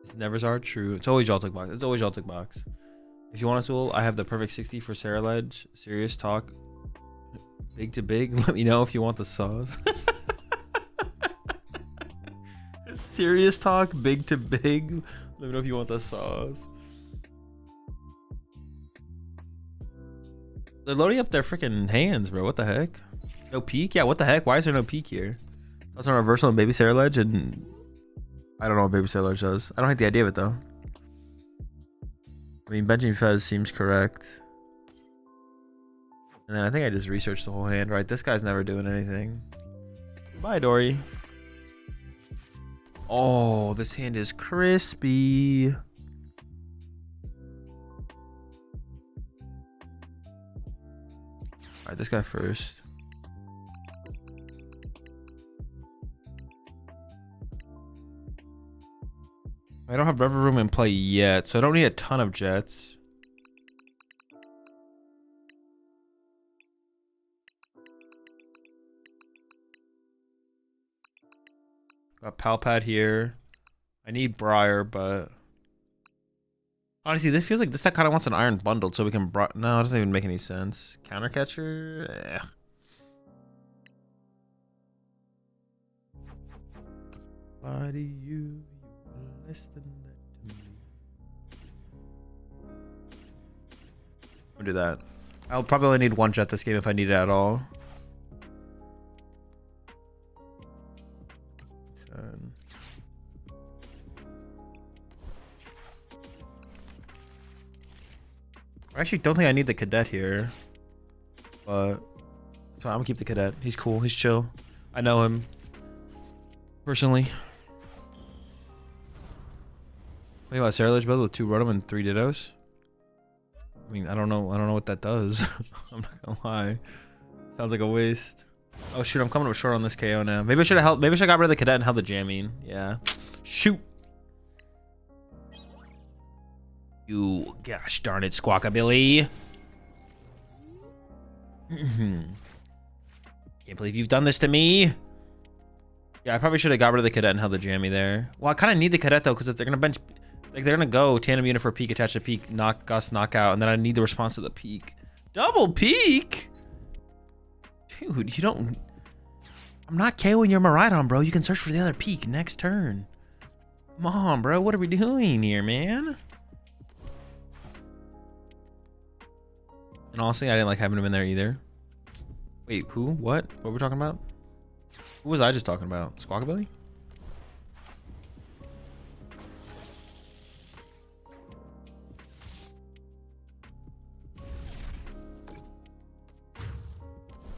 It's never Zard, true. It's always Joltik Box. It's always Joltik Box. If you want a tool, I have the perfect 60 for Saraledge. Serious talk. Big to big. Let me know if you want the sauce. Serious talk, big to big. Let me know if you want the sauce. They're loading up their freaking hands, bro. What the heck? No peak? Yeah, what the heck? Why is there no peak here? That's on reversal and Baby Saraledge, and I don't know what Baby Saraledge does. I don't like the idea of it, though. I mean, benching Fez seems correct. And then I think I just researched the whole hand, right? This guy's never doing anything. Bye, Dory. Oh, this hand is crispy. All right, this guy first. I don't have Rever Room in play yet, so I don't need a ton of Jets. Got Palpad here. I need Briar, but honestly, this feels like this deck kind of wants an Iron bundled so we can. No, it doesn't even make any sense. Counter Catcher. Why do you listen to me? I'll do that. I'll probably only need 1 Jet this game if I need it at all. I actually don't think I need the cadet here, but so I'm gonna keep the cadet. He's cool. He's chill. I know him personally. What about Saraledge build with 2 Rotom and 3 Dittos? I mean, I don't know what that does. I'm not gonna lie. Sounds like a waste. Oh shoot, I'm coming up short on this KO now. Maybe I should have held. Maybe I should have got rid of the cadet and held the jamming. Yeah. Shoot. You gosh darn it, Squawkabilly. Can't believe you've done this to me. Yeah, I probably should have got rid of the cadet and held the jammy there. Well, I kind of need the cadet though, because if they're gonna bench, like they're gonna go tandem unit for peak, attach to peak, knock Gus, knockout, and then I need the response to the peak. Double peak, dude. You don't. I'm not KOing your Miraidon, bro. You can search for the other peak next turn. Come on, bro. What are we doing here, man? And honestly, I didn't like having him in there either. Wait, who? What? What were we talking about? Who was I just talking about? Squawkabilly?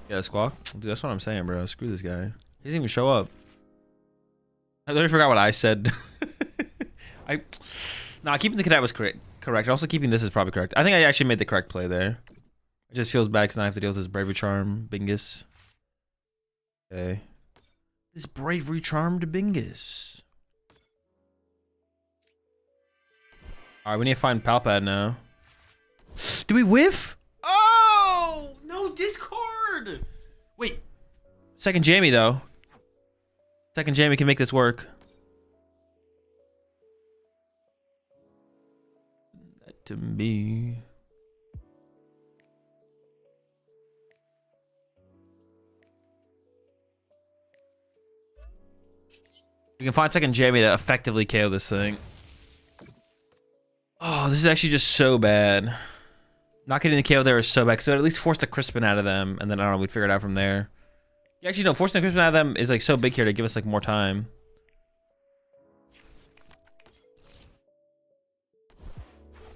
Yeah, Squawk. Dude, that's what I'm saying, bro. Screw this guy. He doesn't even show up. I literally forgot what I said. Nah, keeping the cadet was correct. Also keeping this is probably correct. I think I actually made the correct play there. It just feels bad because I have to deal with this Bravery Charm Bingus. Okay. This Bravery Charmed Bingus. Alright, we need to find Palpad now. Do we whiff? Oh! No Discord! Wait. Second Jammy, though. Second Jammy can make this work. That to me. We can find second Jammy to effectively KO this thing. Oh, this is actually just so bad. Not getting the KO there is so bad. So at least force the Crispin out of them, and then I don't know, we'd figure it out from there. Yeah, actually, no, forcing the Crispin out of them is like so big here to give us like more time.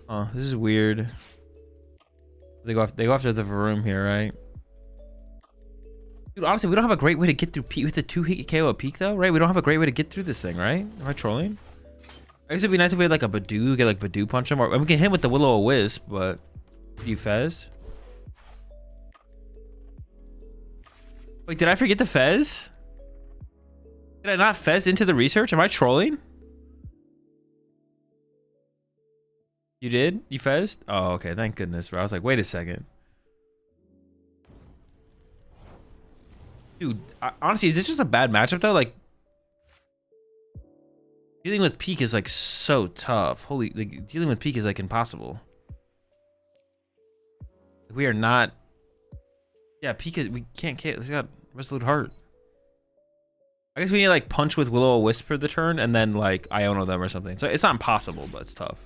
Oh, this is weird. They go after the Varoom here, right? Dude, honestly, we don't have a great way to get through peak with the 2-hit KO a peak though, right? We don't have a great way to get through this thing, right? Am I trolling? I guess it'd be nice if we had like a Badoo, get like Badoo punch him, or we can hit him with the Will-O-Wisp, but you Fez? Wait, did I forget the Fez? Did I not Fez into the research? Am I trolling? You did? You Fezzed? Oh, okay. Thank goodness, bro. I was like, wait a second. Dude, honestly, is this just a bad matchup though? Like, dealing with peak is like so tough. Holy, like dealing with peak is like impossible. We are not. Yeah, peak is. We can't. It's got Resolute Heart. I guess we need to like punch with Will-O-Wisp for the turn and then like Iono them or something. So it's not impossible, but it's tough.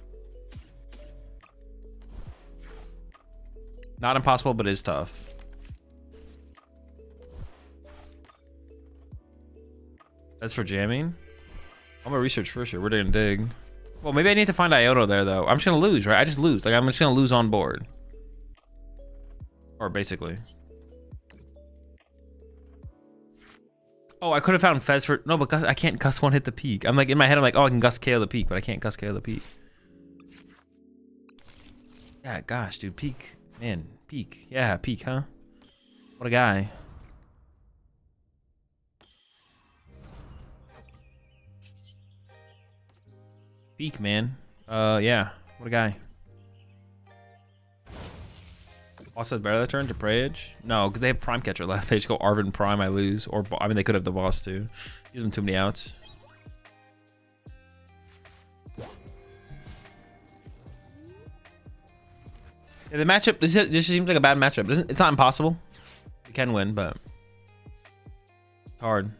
Not impossible, but it is tough. As for jamming, I'm gonna research first here. We're gonna dig. Well, maybe I need to find Iono there though. I'm just gonna lose, right? I just lose. Like I'm just gonna lose on board. Or basically. Oh, I could have found Fez for no, but Gus, I can't Gus one hit the peak. I'm like in my head, I'm like, oh, I can Gus KO the peak, but I can't Gus KO the peak. Yeah, gosh, dude, peak, man, peak. Yeah, peak, huh? What a guy. Peak, man. Yeah, what a guy. Boss has better that turn to Preyage? No, because they have Prime Catcher left. They just go Arvin Prime, I lose. Or, I mean, they could have the boss too. Give them too many outs. Yeah, the matchup, this seems like a bad matchup. It's not impossible. We can win, but it's hard.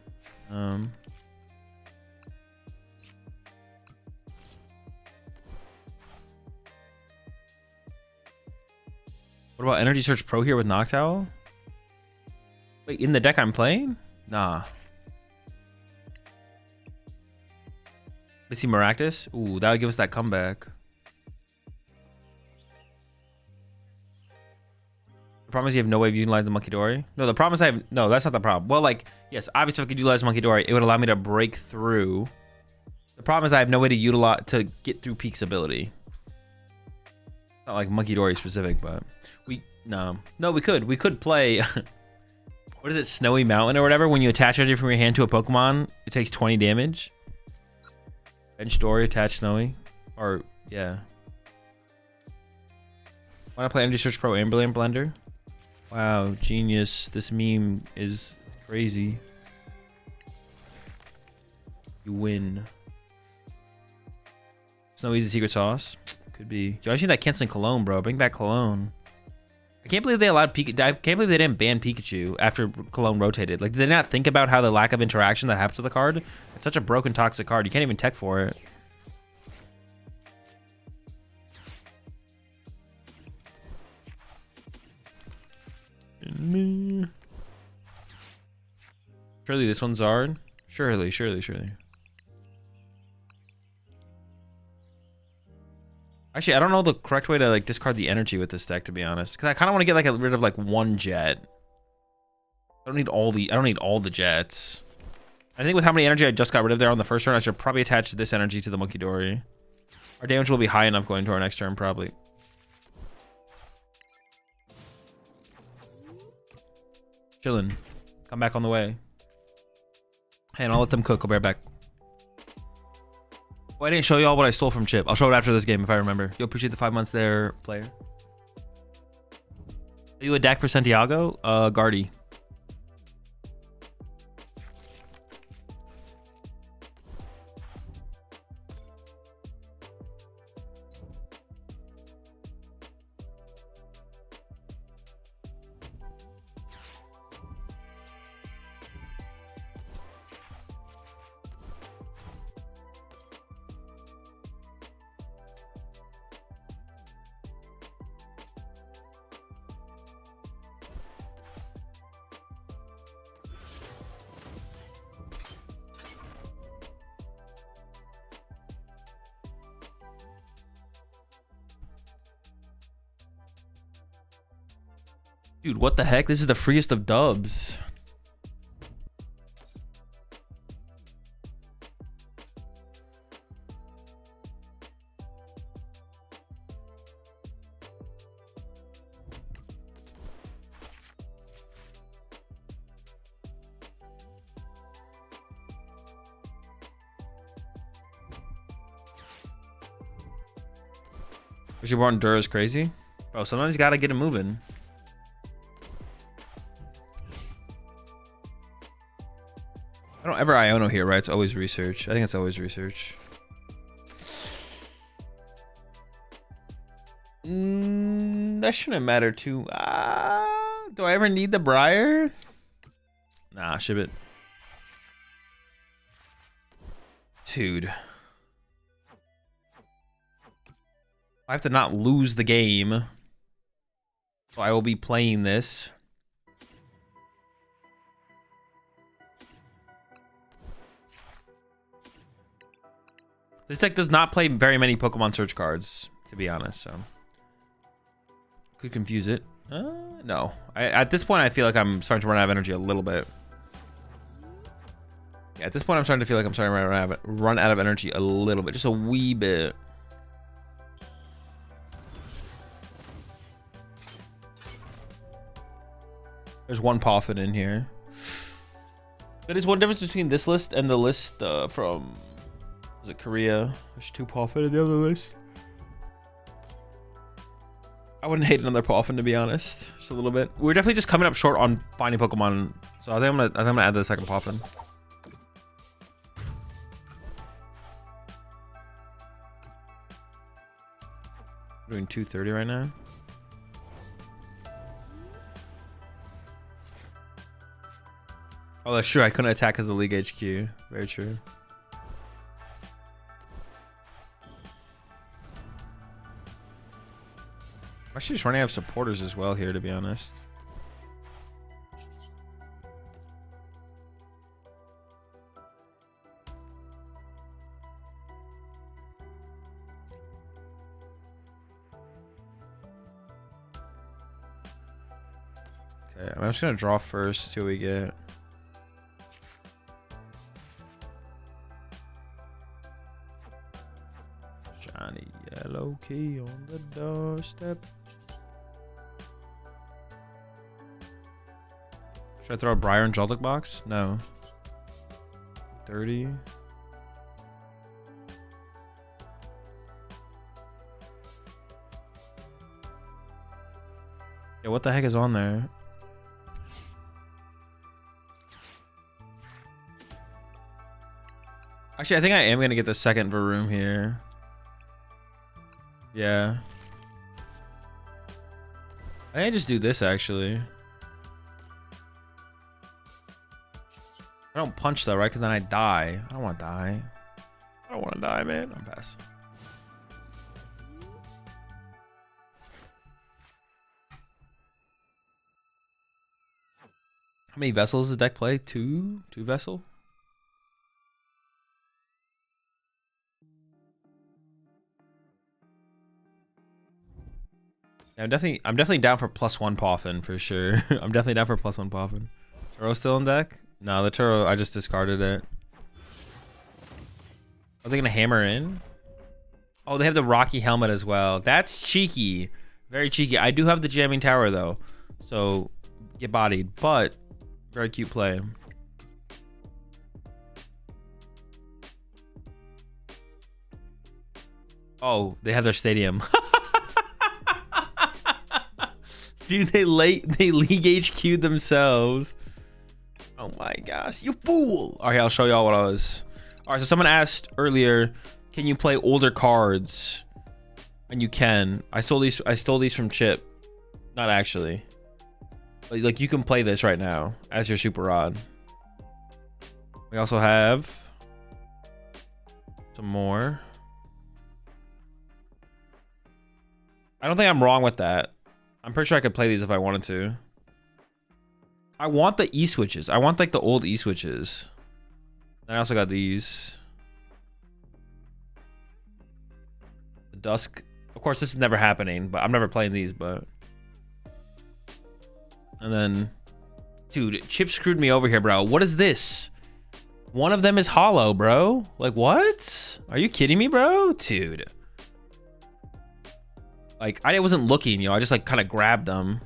What about Energy Search Pro here with Noctowl? Wait, in the deck I'm playing? Nah. Let's see Maractus. Ooh, that would give us that comeback. The problem is you have no way of utilizing the Monkey Dory. No, the problem is I have... No, that's not the problem. Well, like, yes, obviously if I could utilize Monkey Dory, it would allow me to break through. The problem is I have no way to utilize... to get through Peak's ability. Not like Monkey Dory specific, but... No, we could play. What What is it? Snowy Mountain or whatever? When you attach energy from your hand to a Pokemon, it takes 20 damage. Bench story, attach Snowy. Or, yeah. Why not play Energy Search Pro Amberland Blender? Wow, genius. This meme is crazy. You win. Snowy's the secret sauce. Could be. Yo, I seen that canceling Cologne, bro. Bring back Cologne. I can't believe they allowed Pikachu. I can't believe they didn't ban Pikachu after Cologne rotated. Like, did they not think about how the lack of interaction that happens with the card? It's such a broken, toxic card. You can't even tech for it. Surely this one's Zard. Surely. Actually, I don't know the correct way to like discard the energy with this deck, to be honest. Because I kind of want to get like rid of like one jet. I don't need all the jets. I think with how many energy I just got rid of there on the first turn, I should probably attach this energy to the Monkey Dory. Our damage will be high enough going to our next turn, probably. Chillin'. Come back on the way. And I'll let them cook. I'll be right back. Oh, I didn't show y'all what I stole from Chip. I'll show it after this game if I remember. Yo, appreciate the 5 months there, player. Are you a DAC for Santiago? Guardy. Dude, what the heck? This is the freest of dubs. Was you born Dur is crazy? Bro, sometimes you gotta get it moving. I don't ever Iono here, right? It's always research. I think it's always research. That shouldn't matter too. Do I ever need the Briar? Nah, ship it. Dude. I have to not lose the game. So I will be playing this. This deck does not play very many Pokemon search cards, to be honest, so. Could confuse it. No. At this point, I feel like I'm starting to run out of energy a little bit. Yeah, at this point, I'm starting to feel like I'm starting to run out of energy a little bit. Just a wee bit. There's one Poffin in here. There is one difference between this list and the list from... Was it Korea? There's 2 Poffin in the other list. I wouldn't hate another Poffin, to be honest. Just a little bit. We're definitely just coming up short on finding Pokemon. So I think I'm gonna add the second Poffin. We're doing 230 right now. Oh, that's true. I couldn't attack as the League HQ. Very true. I'm actually just running out of supporters as well here, to be honest. Okay, I'm just gonna draw first, see what we get. Shiny yellow key on the doorstep. Should I throw a Briar and Joltik Box? No. 30. Yeah, what the heck is on there? Actually, I think I am gonna get the second Varoom here. Yeah. I think I just do this actually. I don't punch though, right? Because then I die. I don't want to die. I don't want to die, man. I'm pass. How many vessels does the deck play? Two vessel? Yeah, I'm definitely down for +1 Poffin for sure. I'm definitely down for +1 Poffin. Turo still in deck? No, the Turo, I just discarded it. Are they gonna hammer in? Oh, they have the Rocky helmet as well. That's cheeky. Very cheeky. I do have the jamming tower though. So get bodied, but very cute play. Oh, they have their stadium. Dude, they league HQ'd themselves. Oh my gosh, you fool! All right, I'll show y'all what I was. All right, so someone asked earlier, can you play older cards? And you can. I stole these from Chip. Not actually. But like you can play this right now as your super rod. We also have some more. I don't think I'm wrong with that. I'm pretty sure I could play these if I wanted to. I want the E-switches. I want like the old E-switches. And I also got these. The Dusk. Of course, this is never happening, but I'm never playing these, but. And then, dude, Chip screwed me over here, bro. What is this? One of them is hollow, bro. Like, what? Are you kidding me, bro? Dude. Like, I wasn't looking, you know, I just like kind of grabbed them.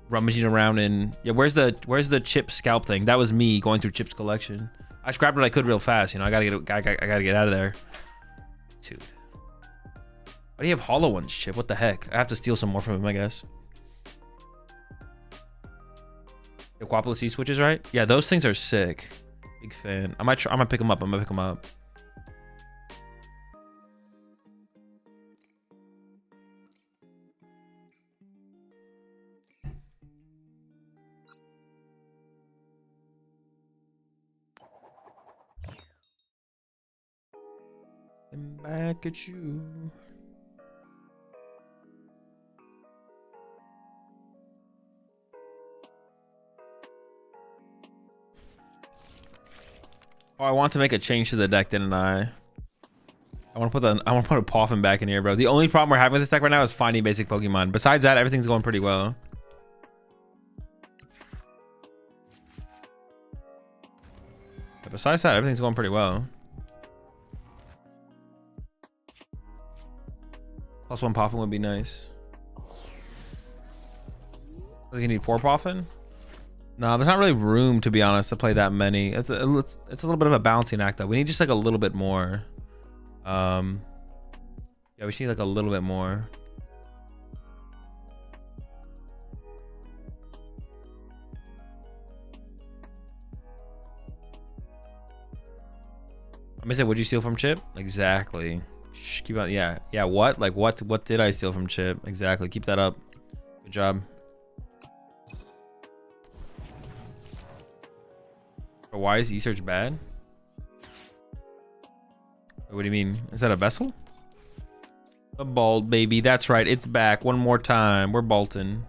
Rummaging around in, yeah, where's the Chip scalp thing? That was me going through Chip's collection. I just grabbed what I could real fast, you know. I gotta get out of there. Dude. Why do you have hollow ones, Chip? What the heck? I have to steal some more from him, I guess. Aquapolis C switches, right? Yeah, those things are sick. Big fan. I'm gonna pick them up. I'm back at you. Oh, I want to make a change to the deck, didn't I? I want to put a Poffin back in here, bro. The only problem we're having with this deck right now is finding basic Pokemon. Besides that, everything's going pretty well. But besides that, everything's going pretty well. +1 Poffin would be nice. Does he need 4 Poffin? No, there's not really room, to be honest, to play that many. It's a little bit of a balancing act, though. We need just like a little bit more. Yeah, we just need like a little bit more. I'm gonna say, what'd you steal from Chip? Exactly. Shh, keep on. Yeah. What? Like what did I steal from Chip? Exactly. Keep that up. Good job. But why is E-Search bad? What do you mean? Is that a vessel? A Bolt, baby. That's right. It's back one more time. We're bolting.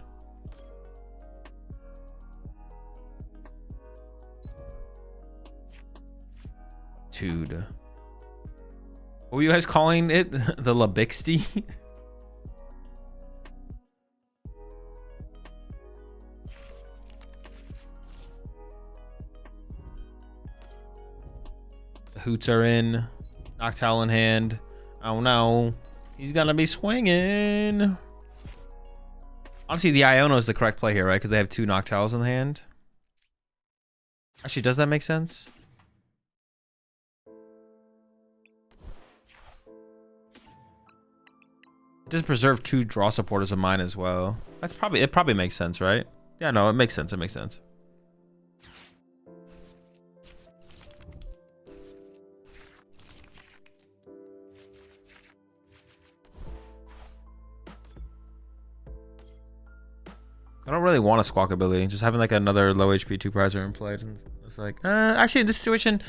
Dude. What were you guys calling it? The Labixty? The Hoots are in. Noctowl in hand. Oh no. He's gonna be swinging. Honestly, the Iono is the correct play here, right? Because they have 2 Noctowls in the hand. Actually, does that make sense? It does preserve 2 draw supporters of mine as well. It probably makes sense, right? Yeah, no, it makes sense. It makes sense. I don't really want a Squawk ability. Just having like another low HP 2-prizer in play. It's like, actually in this situation,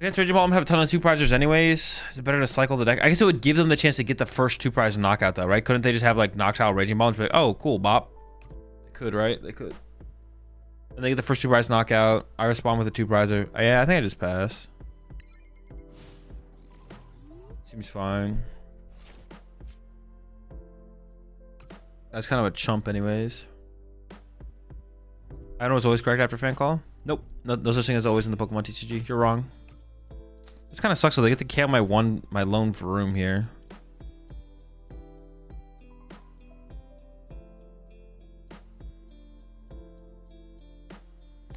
against Raging Ball, I'm gonna have a ton of 2-prizers anyways. Is it better to cycle the deck? I guess it would give them the chance to get the first 2-prize knockout though, right? Couldn't they just have like Noctowl Raging Ball and be like, oh, cool, bop? They could, right? They could. And they get the first 2-prize knockout. I respond with a 2-prizer. Yeah, I think I just pass. Seems fine. That's kind of a chump anyways. I don't know, it's always correct after fan call. Nope. No such thing as always in the Pokemon TCG. You're wrong. This kind of sucks though. They get to kill my lone Varoom here.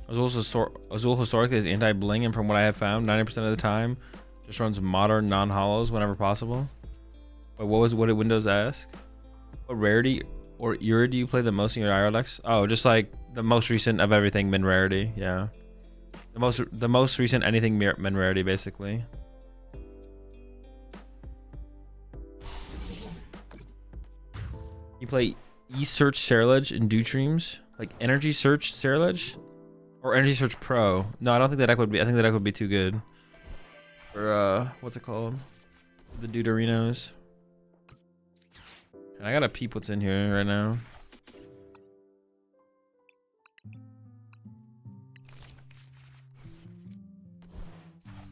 Azul historically is anti-bling, and from what I have found, 90% of the time just runs modern non-hollows whenever possible. But what did Windows ask? What rarity or era do you play the most in your IR decks? Oh, just like the most recent of everything, min rarity. Yeah, the most recent anything min rarity basically. You play E-Search Ceruledge and Dew Dreams, like Energy Search Ceruledge, or Energy Search Pro. No, I don't think that deck would be. I think that deck would be too good for what's it called? The Deuterinos. And I gotta peep what's in here right now.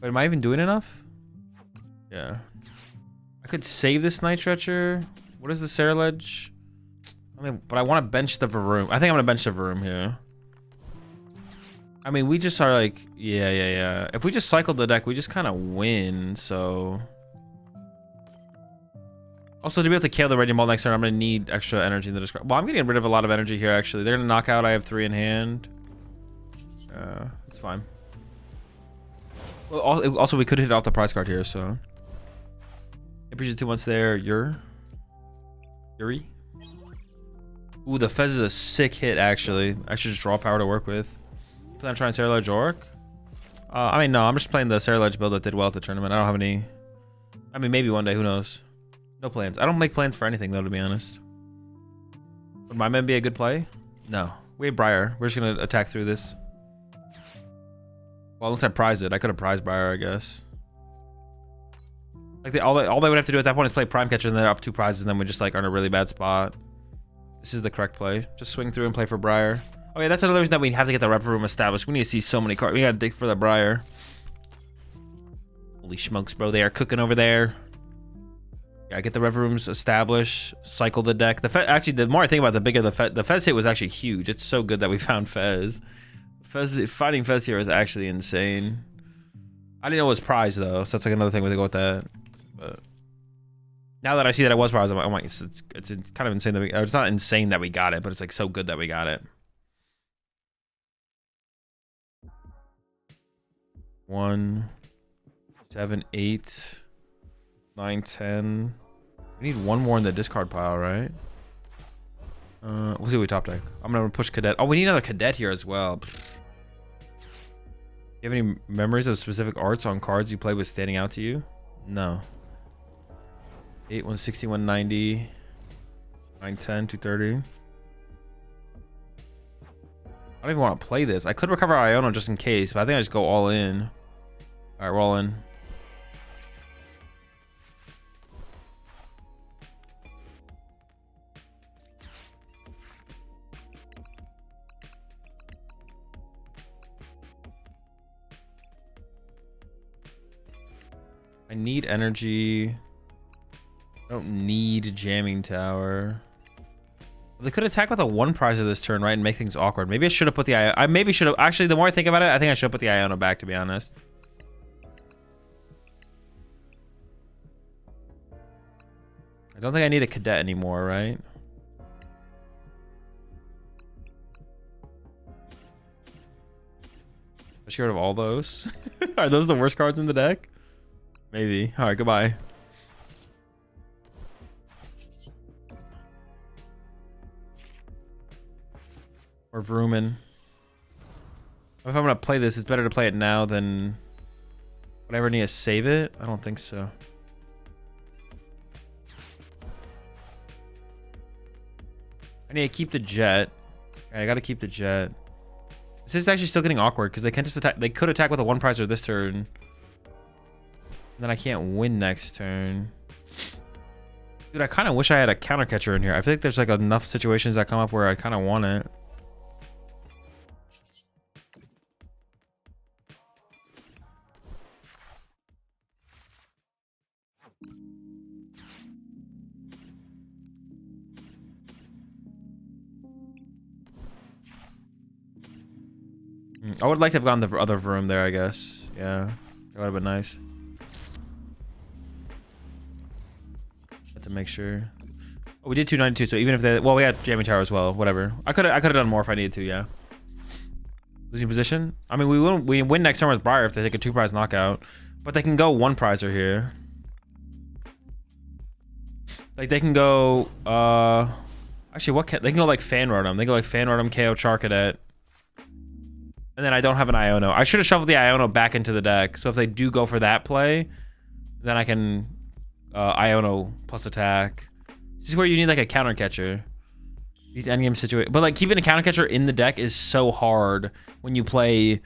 Wait, am I even doing enough? Yeah. I could save this Night Stretcher. What is the Ceruledge? I mean, but I want to bench the Varoom. I think I'm gonna bench the Varoom here. I mean, we just are like, yeah. If we just cycle the deck, we just kind of win, so... Also, to be able to kill the Raging Ball next turn, I'm going to need extra energy in the discard. Well, I'm getting rid of a lot of energy here, actually. They're going to knock out. I have 3 in hand. It's fine. Well, also, we could hit off the prize card here, so... Appreciate 2 months there. Yuri? Ooh, the Fez is a sick hit, actually. I should just draw power to work with. Plan on trying Ceruledge Zoroark? I mean, no. I'm just playing the Ceruledge build that did well at the tournament. I don't have any... I mean, maybe one day. Who knows? No plans. I don't make plans for anything, though, to be honest. Would my man be a good play? No. We have Briar. We're just going to attack through this. Well, unless I prize it. I could have prized Briar, I guess. Like, all they would have to do at that point is play Prime Catcher, and then they're up 2 prizes, and then we just, like, are in a really bad spot. This is the correct play. Just swing through and play for Briar. Oh, yeah, that's another reason that we have to get the Rev Room established. We need to see so many cards. We got to dig for the Briar. Holy smokes, bro. They are cooking over there. Yeah, get the Rev Rooms established, cycle the deck. Actually, the more I think about it, the bigger the Fez hit was actually huge. It's so good that we found Fez. Finding Fez here is actually insane. I didn't know it was prize though, so that's like another thing where they go with that. But now that I see that it was prize, I'm like, it's kind of insane that we. Or it's not insane that we got it, but it's like so good that we got it. 1, 7, 8, 9, 10. We need 1 more in the discard pile, right? We'll see what we top deck. I'm gonna push Cadet. Oh, we need another Cadet here as well. You have any memories of specific arts on cards you played with standing out to you? No. 8, 160, 190, 910, 230. I don't even want to play this. I could recover Iono just in case, but I think I just go all in. All right, we're all in. I need energy. I don't need jamming tower. They could attack with a 1 prize of this turn, right, and make things awkward. Maybe I should have put the I maybe should have actually. The more I think about it, I think I should have put the Iono back. To be honest. I don't think I need a Cadet anymore, right? get rid of all those. Are those the worst cards in the deck? Maybe. All right, goodbye. Or Vrooman. If I'm gonna play this, it's better to play it now than whatever. I need to save it. I don't think so. I need to keep the jet. I gotta keep the jet. This is actually still getting awkward because they can't just attack. They could attack with a 1-prizer this turn. And then I can't win next turn. Dude, I kind of wish I had a counter catcher in here. I feel like there's like enough situations that come up where I kind of want it. I would like to have gone the other room there, I guess. Yeah, that would have been nice. Had to make sure. Oh, we did 292, so even if they, well, we had jamming tower as well. Whatever. I could have done more if I needed to. Yeah. Losing position. I mean, we win next turn with Briar if they take a 2-prize knockout, but they can go 1-prizer here. Like they can go. Actually, what can they can go like Fan Rotom? They can go like Fan Rotom, KO Charcadet. And then I don't have an Iono. I should have shuffled the Iono back into the deck. So if they do go for that play, then I can Iono plus attack. This is where you need like a counter catcher. These endgame situations. But like keeping a counter catcher in the deck is so hard when you play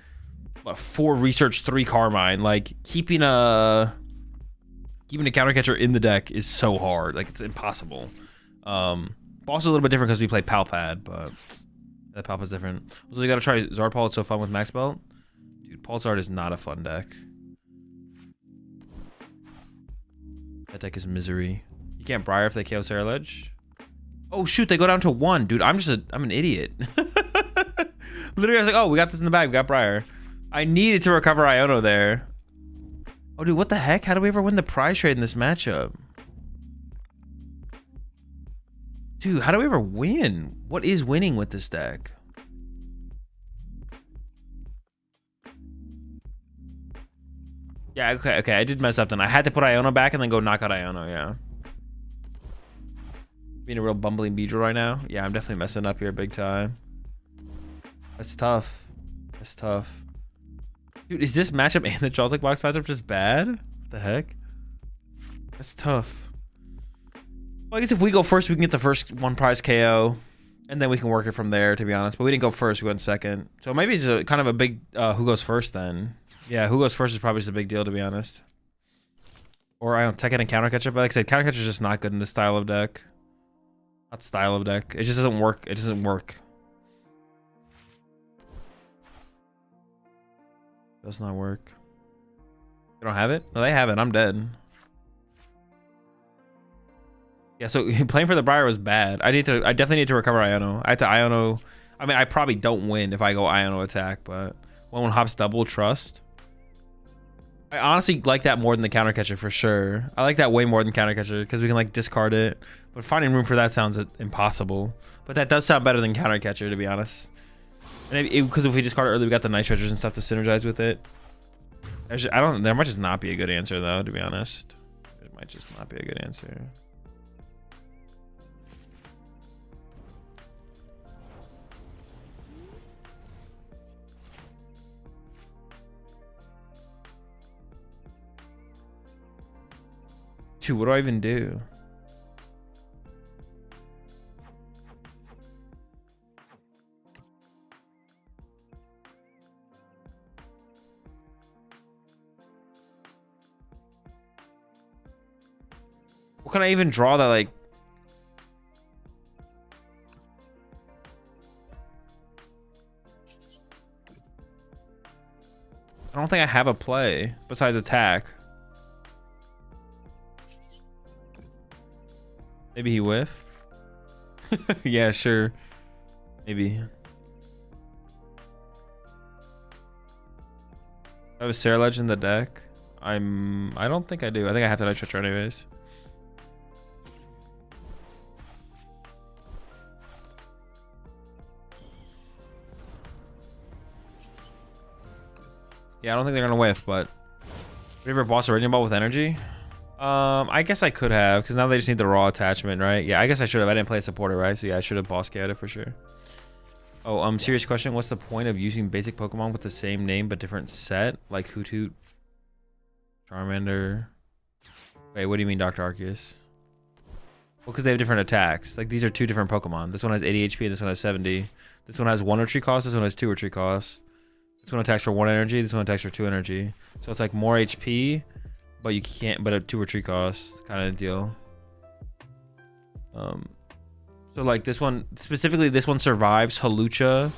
4 Research, 3 Carmine. Like keeping a counter catcher in the deck is so hard. Like it's impossible. Also a little bit different because we play Palpad, but that Palpad's different. Also, you gotta try Zard. It's so fun with Max Belt. Dude, Zard is not a fun deck. That deck is misery. You can't Briar if they KO Sarah Ledge. Oh shoot, they go down to 1. Dude, I'm an idiot. Literally, I was like, oh, we got this in the bag. We got Briar. I needed to recover Iono there. Oh, dude, what the heck? How do we ever win the prize trade in this matchup? Dude, how do we ever win? What is winning with this deck? Yeah, okay. I did mess up then. I had to put Iono back and then go knock out Iono, yeah. Being a real bumbling Beedrill right now. Yeah, I'm definitely messing up here big time. That's tough. That's tough. Dude, is this matchup and the Joltik Box matchup just bad? What the heck? That's tough. Well, I guess if we go first, we can get the first 1-prize KO, and then we can work it from there, to be honest. But we didn't go first, we went second. So maybe it's kind of a big who goes first then. Yeah, who goes first is probably just a big deal, to be honest. Or, I don't know, Tekken and Counter Catcher, but like I said, Counter Catcher is just not good in this style of deck. Not style of deck. It just doesn't work. It doesn't work. Does not work. You don't have it? No, they have it. I'm dead. Yeah, so playing for the Briar was bad. I definitely need to recover Iono. I had to Iono. I mean, I probably don't win if I go Iono attack, but when hops double trust. I honestly like that more than the counter catcher for sure. I like that way more than counter catcher because we can like discard it. But finding room for that sounds impossible. But that does sound better than counter catcher, to be honest. And because if we discard it early, we got the nice treasures and stuff to synergize with it. There might just not be a good answer though, to be honest. It might just not be a good answer. Dude, what do I even do? What can I even draw that like... I don't think I have a play besides attack. Maybe he whiff. Yeah, sure. Maybe. I have a Sarah Ledge in the deck. I don't think I do. I think I have to Night Treacher anyways. Yeah, I don't think they're gonna whiff, but have you ever bossed a Raging Ball with energy? I guess I could have, because now they just need the raw attachment, right? Yeah, I guess I should have. I didn't play a supporter, right? So yeah, I should have boss KO'd it for sure. Oh, serious question. What's the point of using basic Pokemon with the same name but different set? Like Hoot Hoot, Charmander. Wait, what do you mean, Dr. Arceus? Well, because they have different attacks. Like, these are 2 different Pokemon. This one has 80 HP and this one has 70. This one has 1 retreat cost. This one has 2 retreat cost. This one attacks for 1 energy. This one attacks for 2 energy. So it's like more HP, but you can't, but a 2 retreat cost kind of deal. So like this one, specifically this one survives Hawlucha.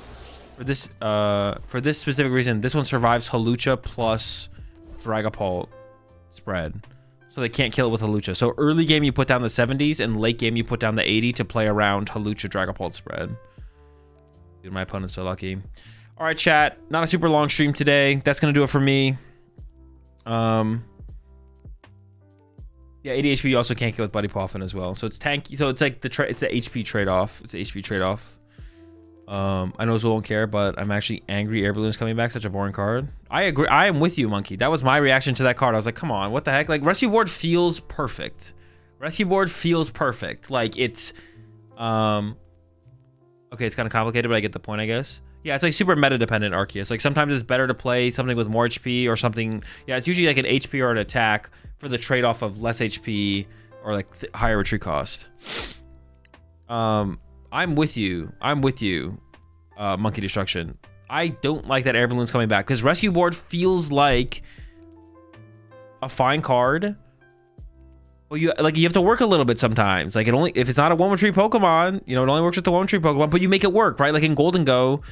For this specific reason, this one survives Hawlucha plus Dragapult spread. So they can't kill it with Hawlucha. So early game you put down the 70s, and late game you put down the 80 to play around Hawlucha Dragapult spread. Dude, my opponent's so lucky. All right, chat. Not a super long stream today. That's gonna do it for me. Yeah, 80 HP you also can't kill with Buddy Poffin as well. So it's tanky. So it's like it's the HP trade-off. It's the HP trade-off. I know Zul won't care, but I'm actually angry Air Balloon is coming back. Such a boring card. I agree. I am with you, Monkey. That was my reaction to that card. I was like, come on, what the heck? Like, Rescue Board feels perfect. Rescue Board feels perfect. Like, it's... Okay, it's kind of complicated, but I get the point, I guess. Yeah, it's like super meta-dependent Arceus. Like, sometimes it's better to play something with more HP or something... Yeah, it's usually like an HP or an attack for the trade-off of less HP or like higher retreat cost. I'm with you. Monkey Destruction. I don't like that Air Balloon's coming back because Rescue Board feels like a fine card. Well, you have to work a little bit sometimes. Like, if it's not a 1 retreat Pokemon, you know, it only works with the 1 retreat Pokemon, but you make it work, right? Like in Gholdengo,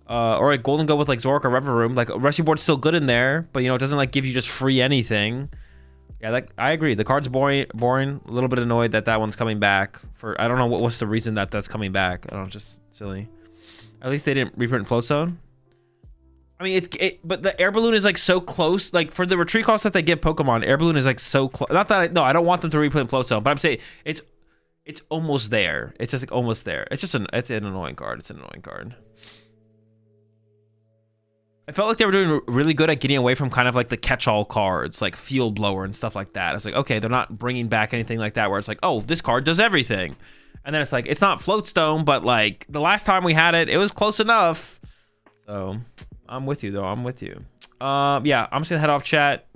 or like Gholdengo with like Zoroark or Reverum, like Rescue Board's still good in there, but you know, it doesn't like give you just free anything. Yeah, like I agree. The card's boring. A little bit annoyed that one's coming back. I don't know what's the reason that's coming back. I don't know, just silly. At least they didn't reprint Float Zone. I mean, but the Air Balloon is like so close. Like for the retreat cost that they give Pokemon, Air Balloon is like so close. Not that I don't want them to reprint Float Zone, but I'm saying it's almost there. It's just like almost there. It's an annoying card. It's an annoying card. I felt like they were doing really good at getting away from kind of like the catch-all cards, like Field Blower and stuff like that. It's like, okay, they're not bringing back anything like that where it's like, oh, this card does everything. And then it's like, it's not Floatstone, but like the last time we had it, it was close enough. So I'm with you though. I'm with you. Yeah, I'm just gonna head off, chat.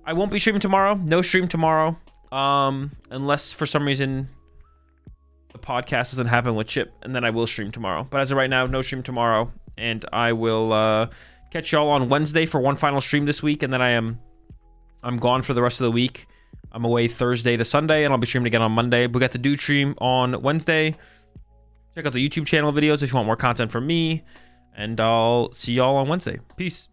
I won't be streaming tomorrow. No stream tomorrow. Unless for some reason the podcast doesn't happen with Chip, and then I will stream tomorrow. But as of right now, no stream tomorrow. And I will catch y'all on Wednesday for one final stream this week, and then I'm gone for the rest of the week. I'm away Thursday to Sunday, and I'll be streaming again on Monday. We got the Dude stream on Wednesday. Check out the YouTube channel videos if you want more content from me, and I'll see y'all on Wednesday. Peace.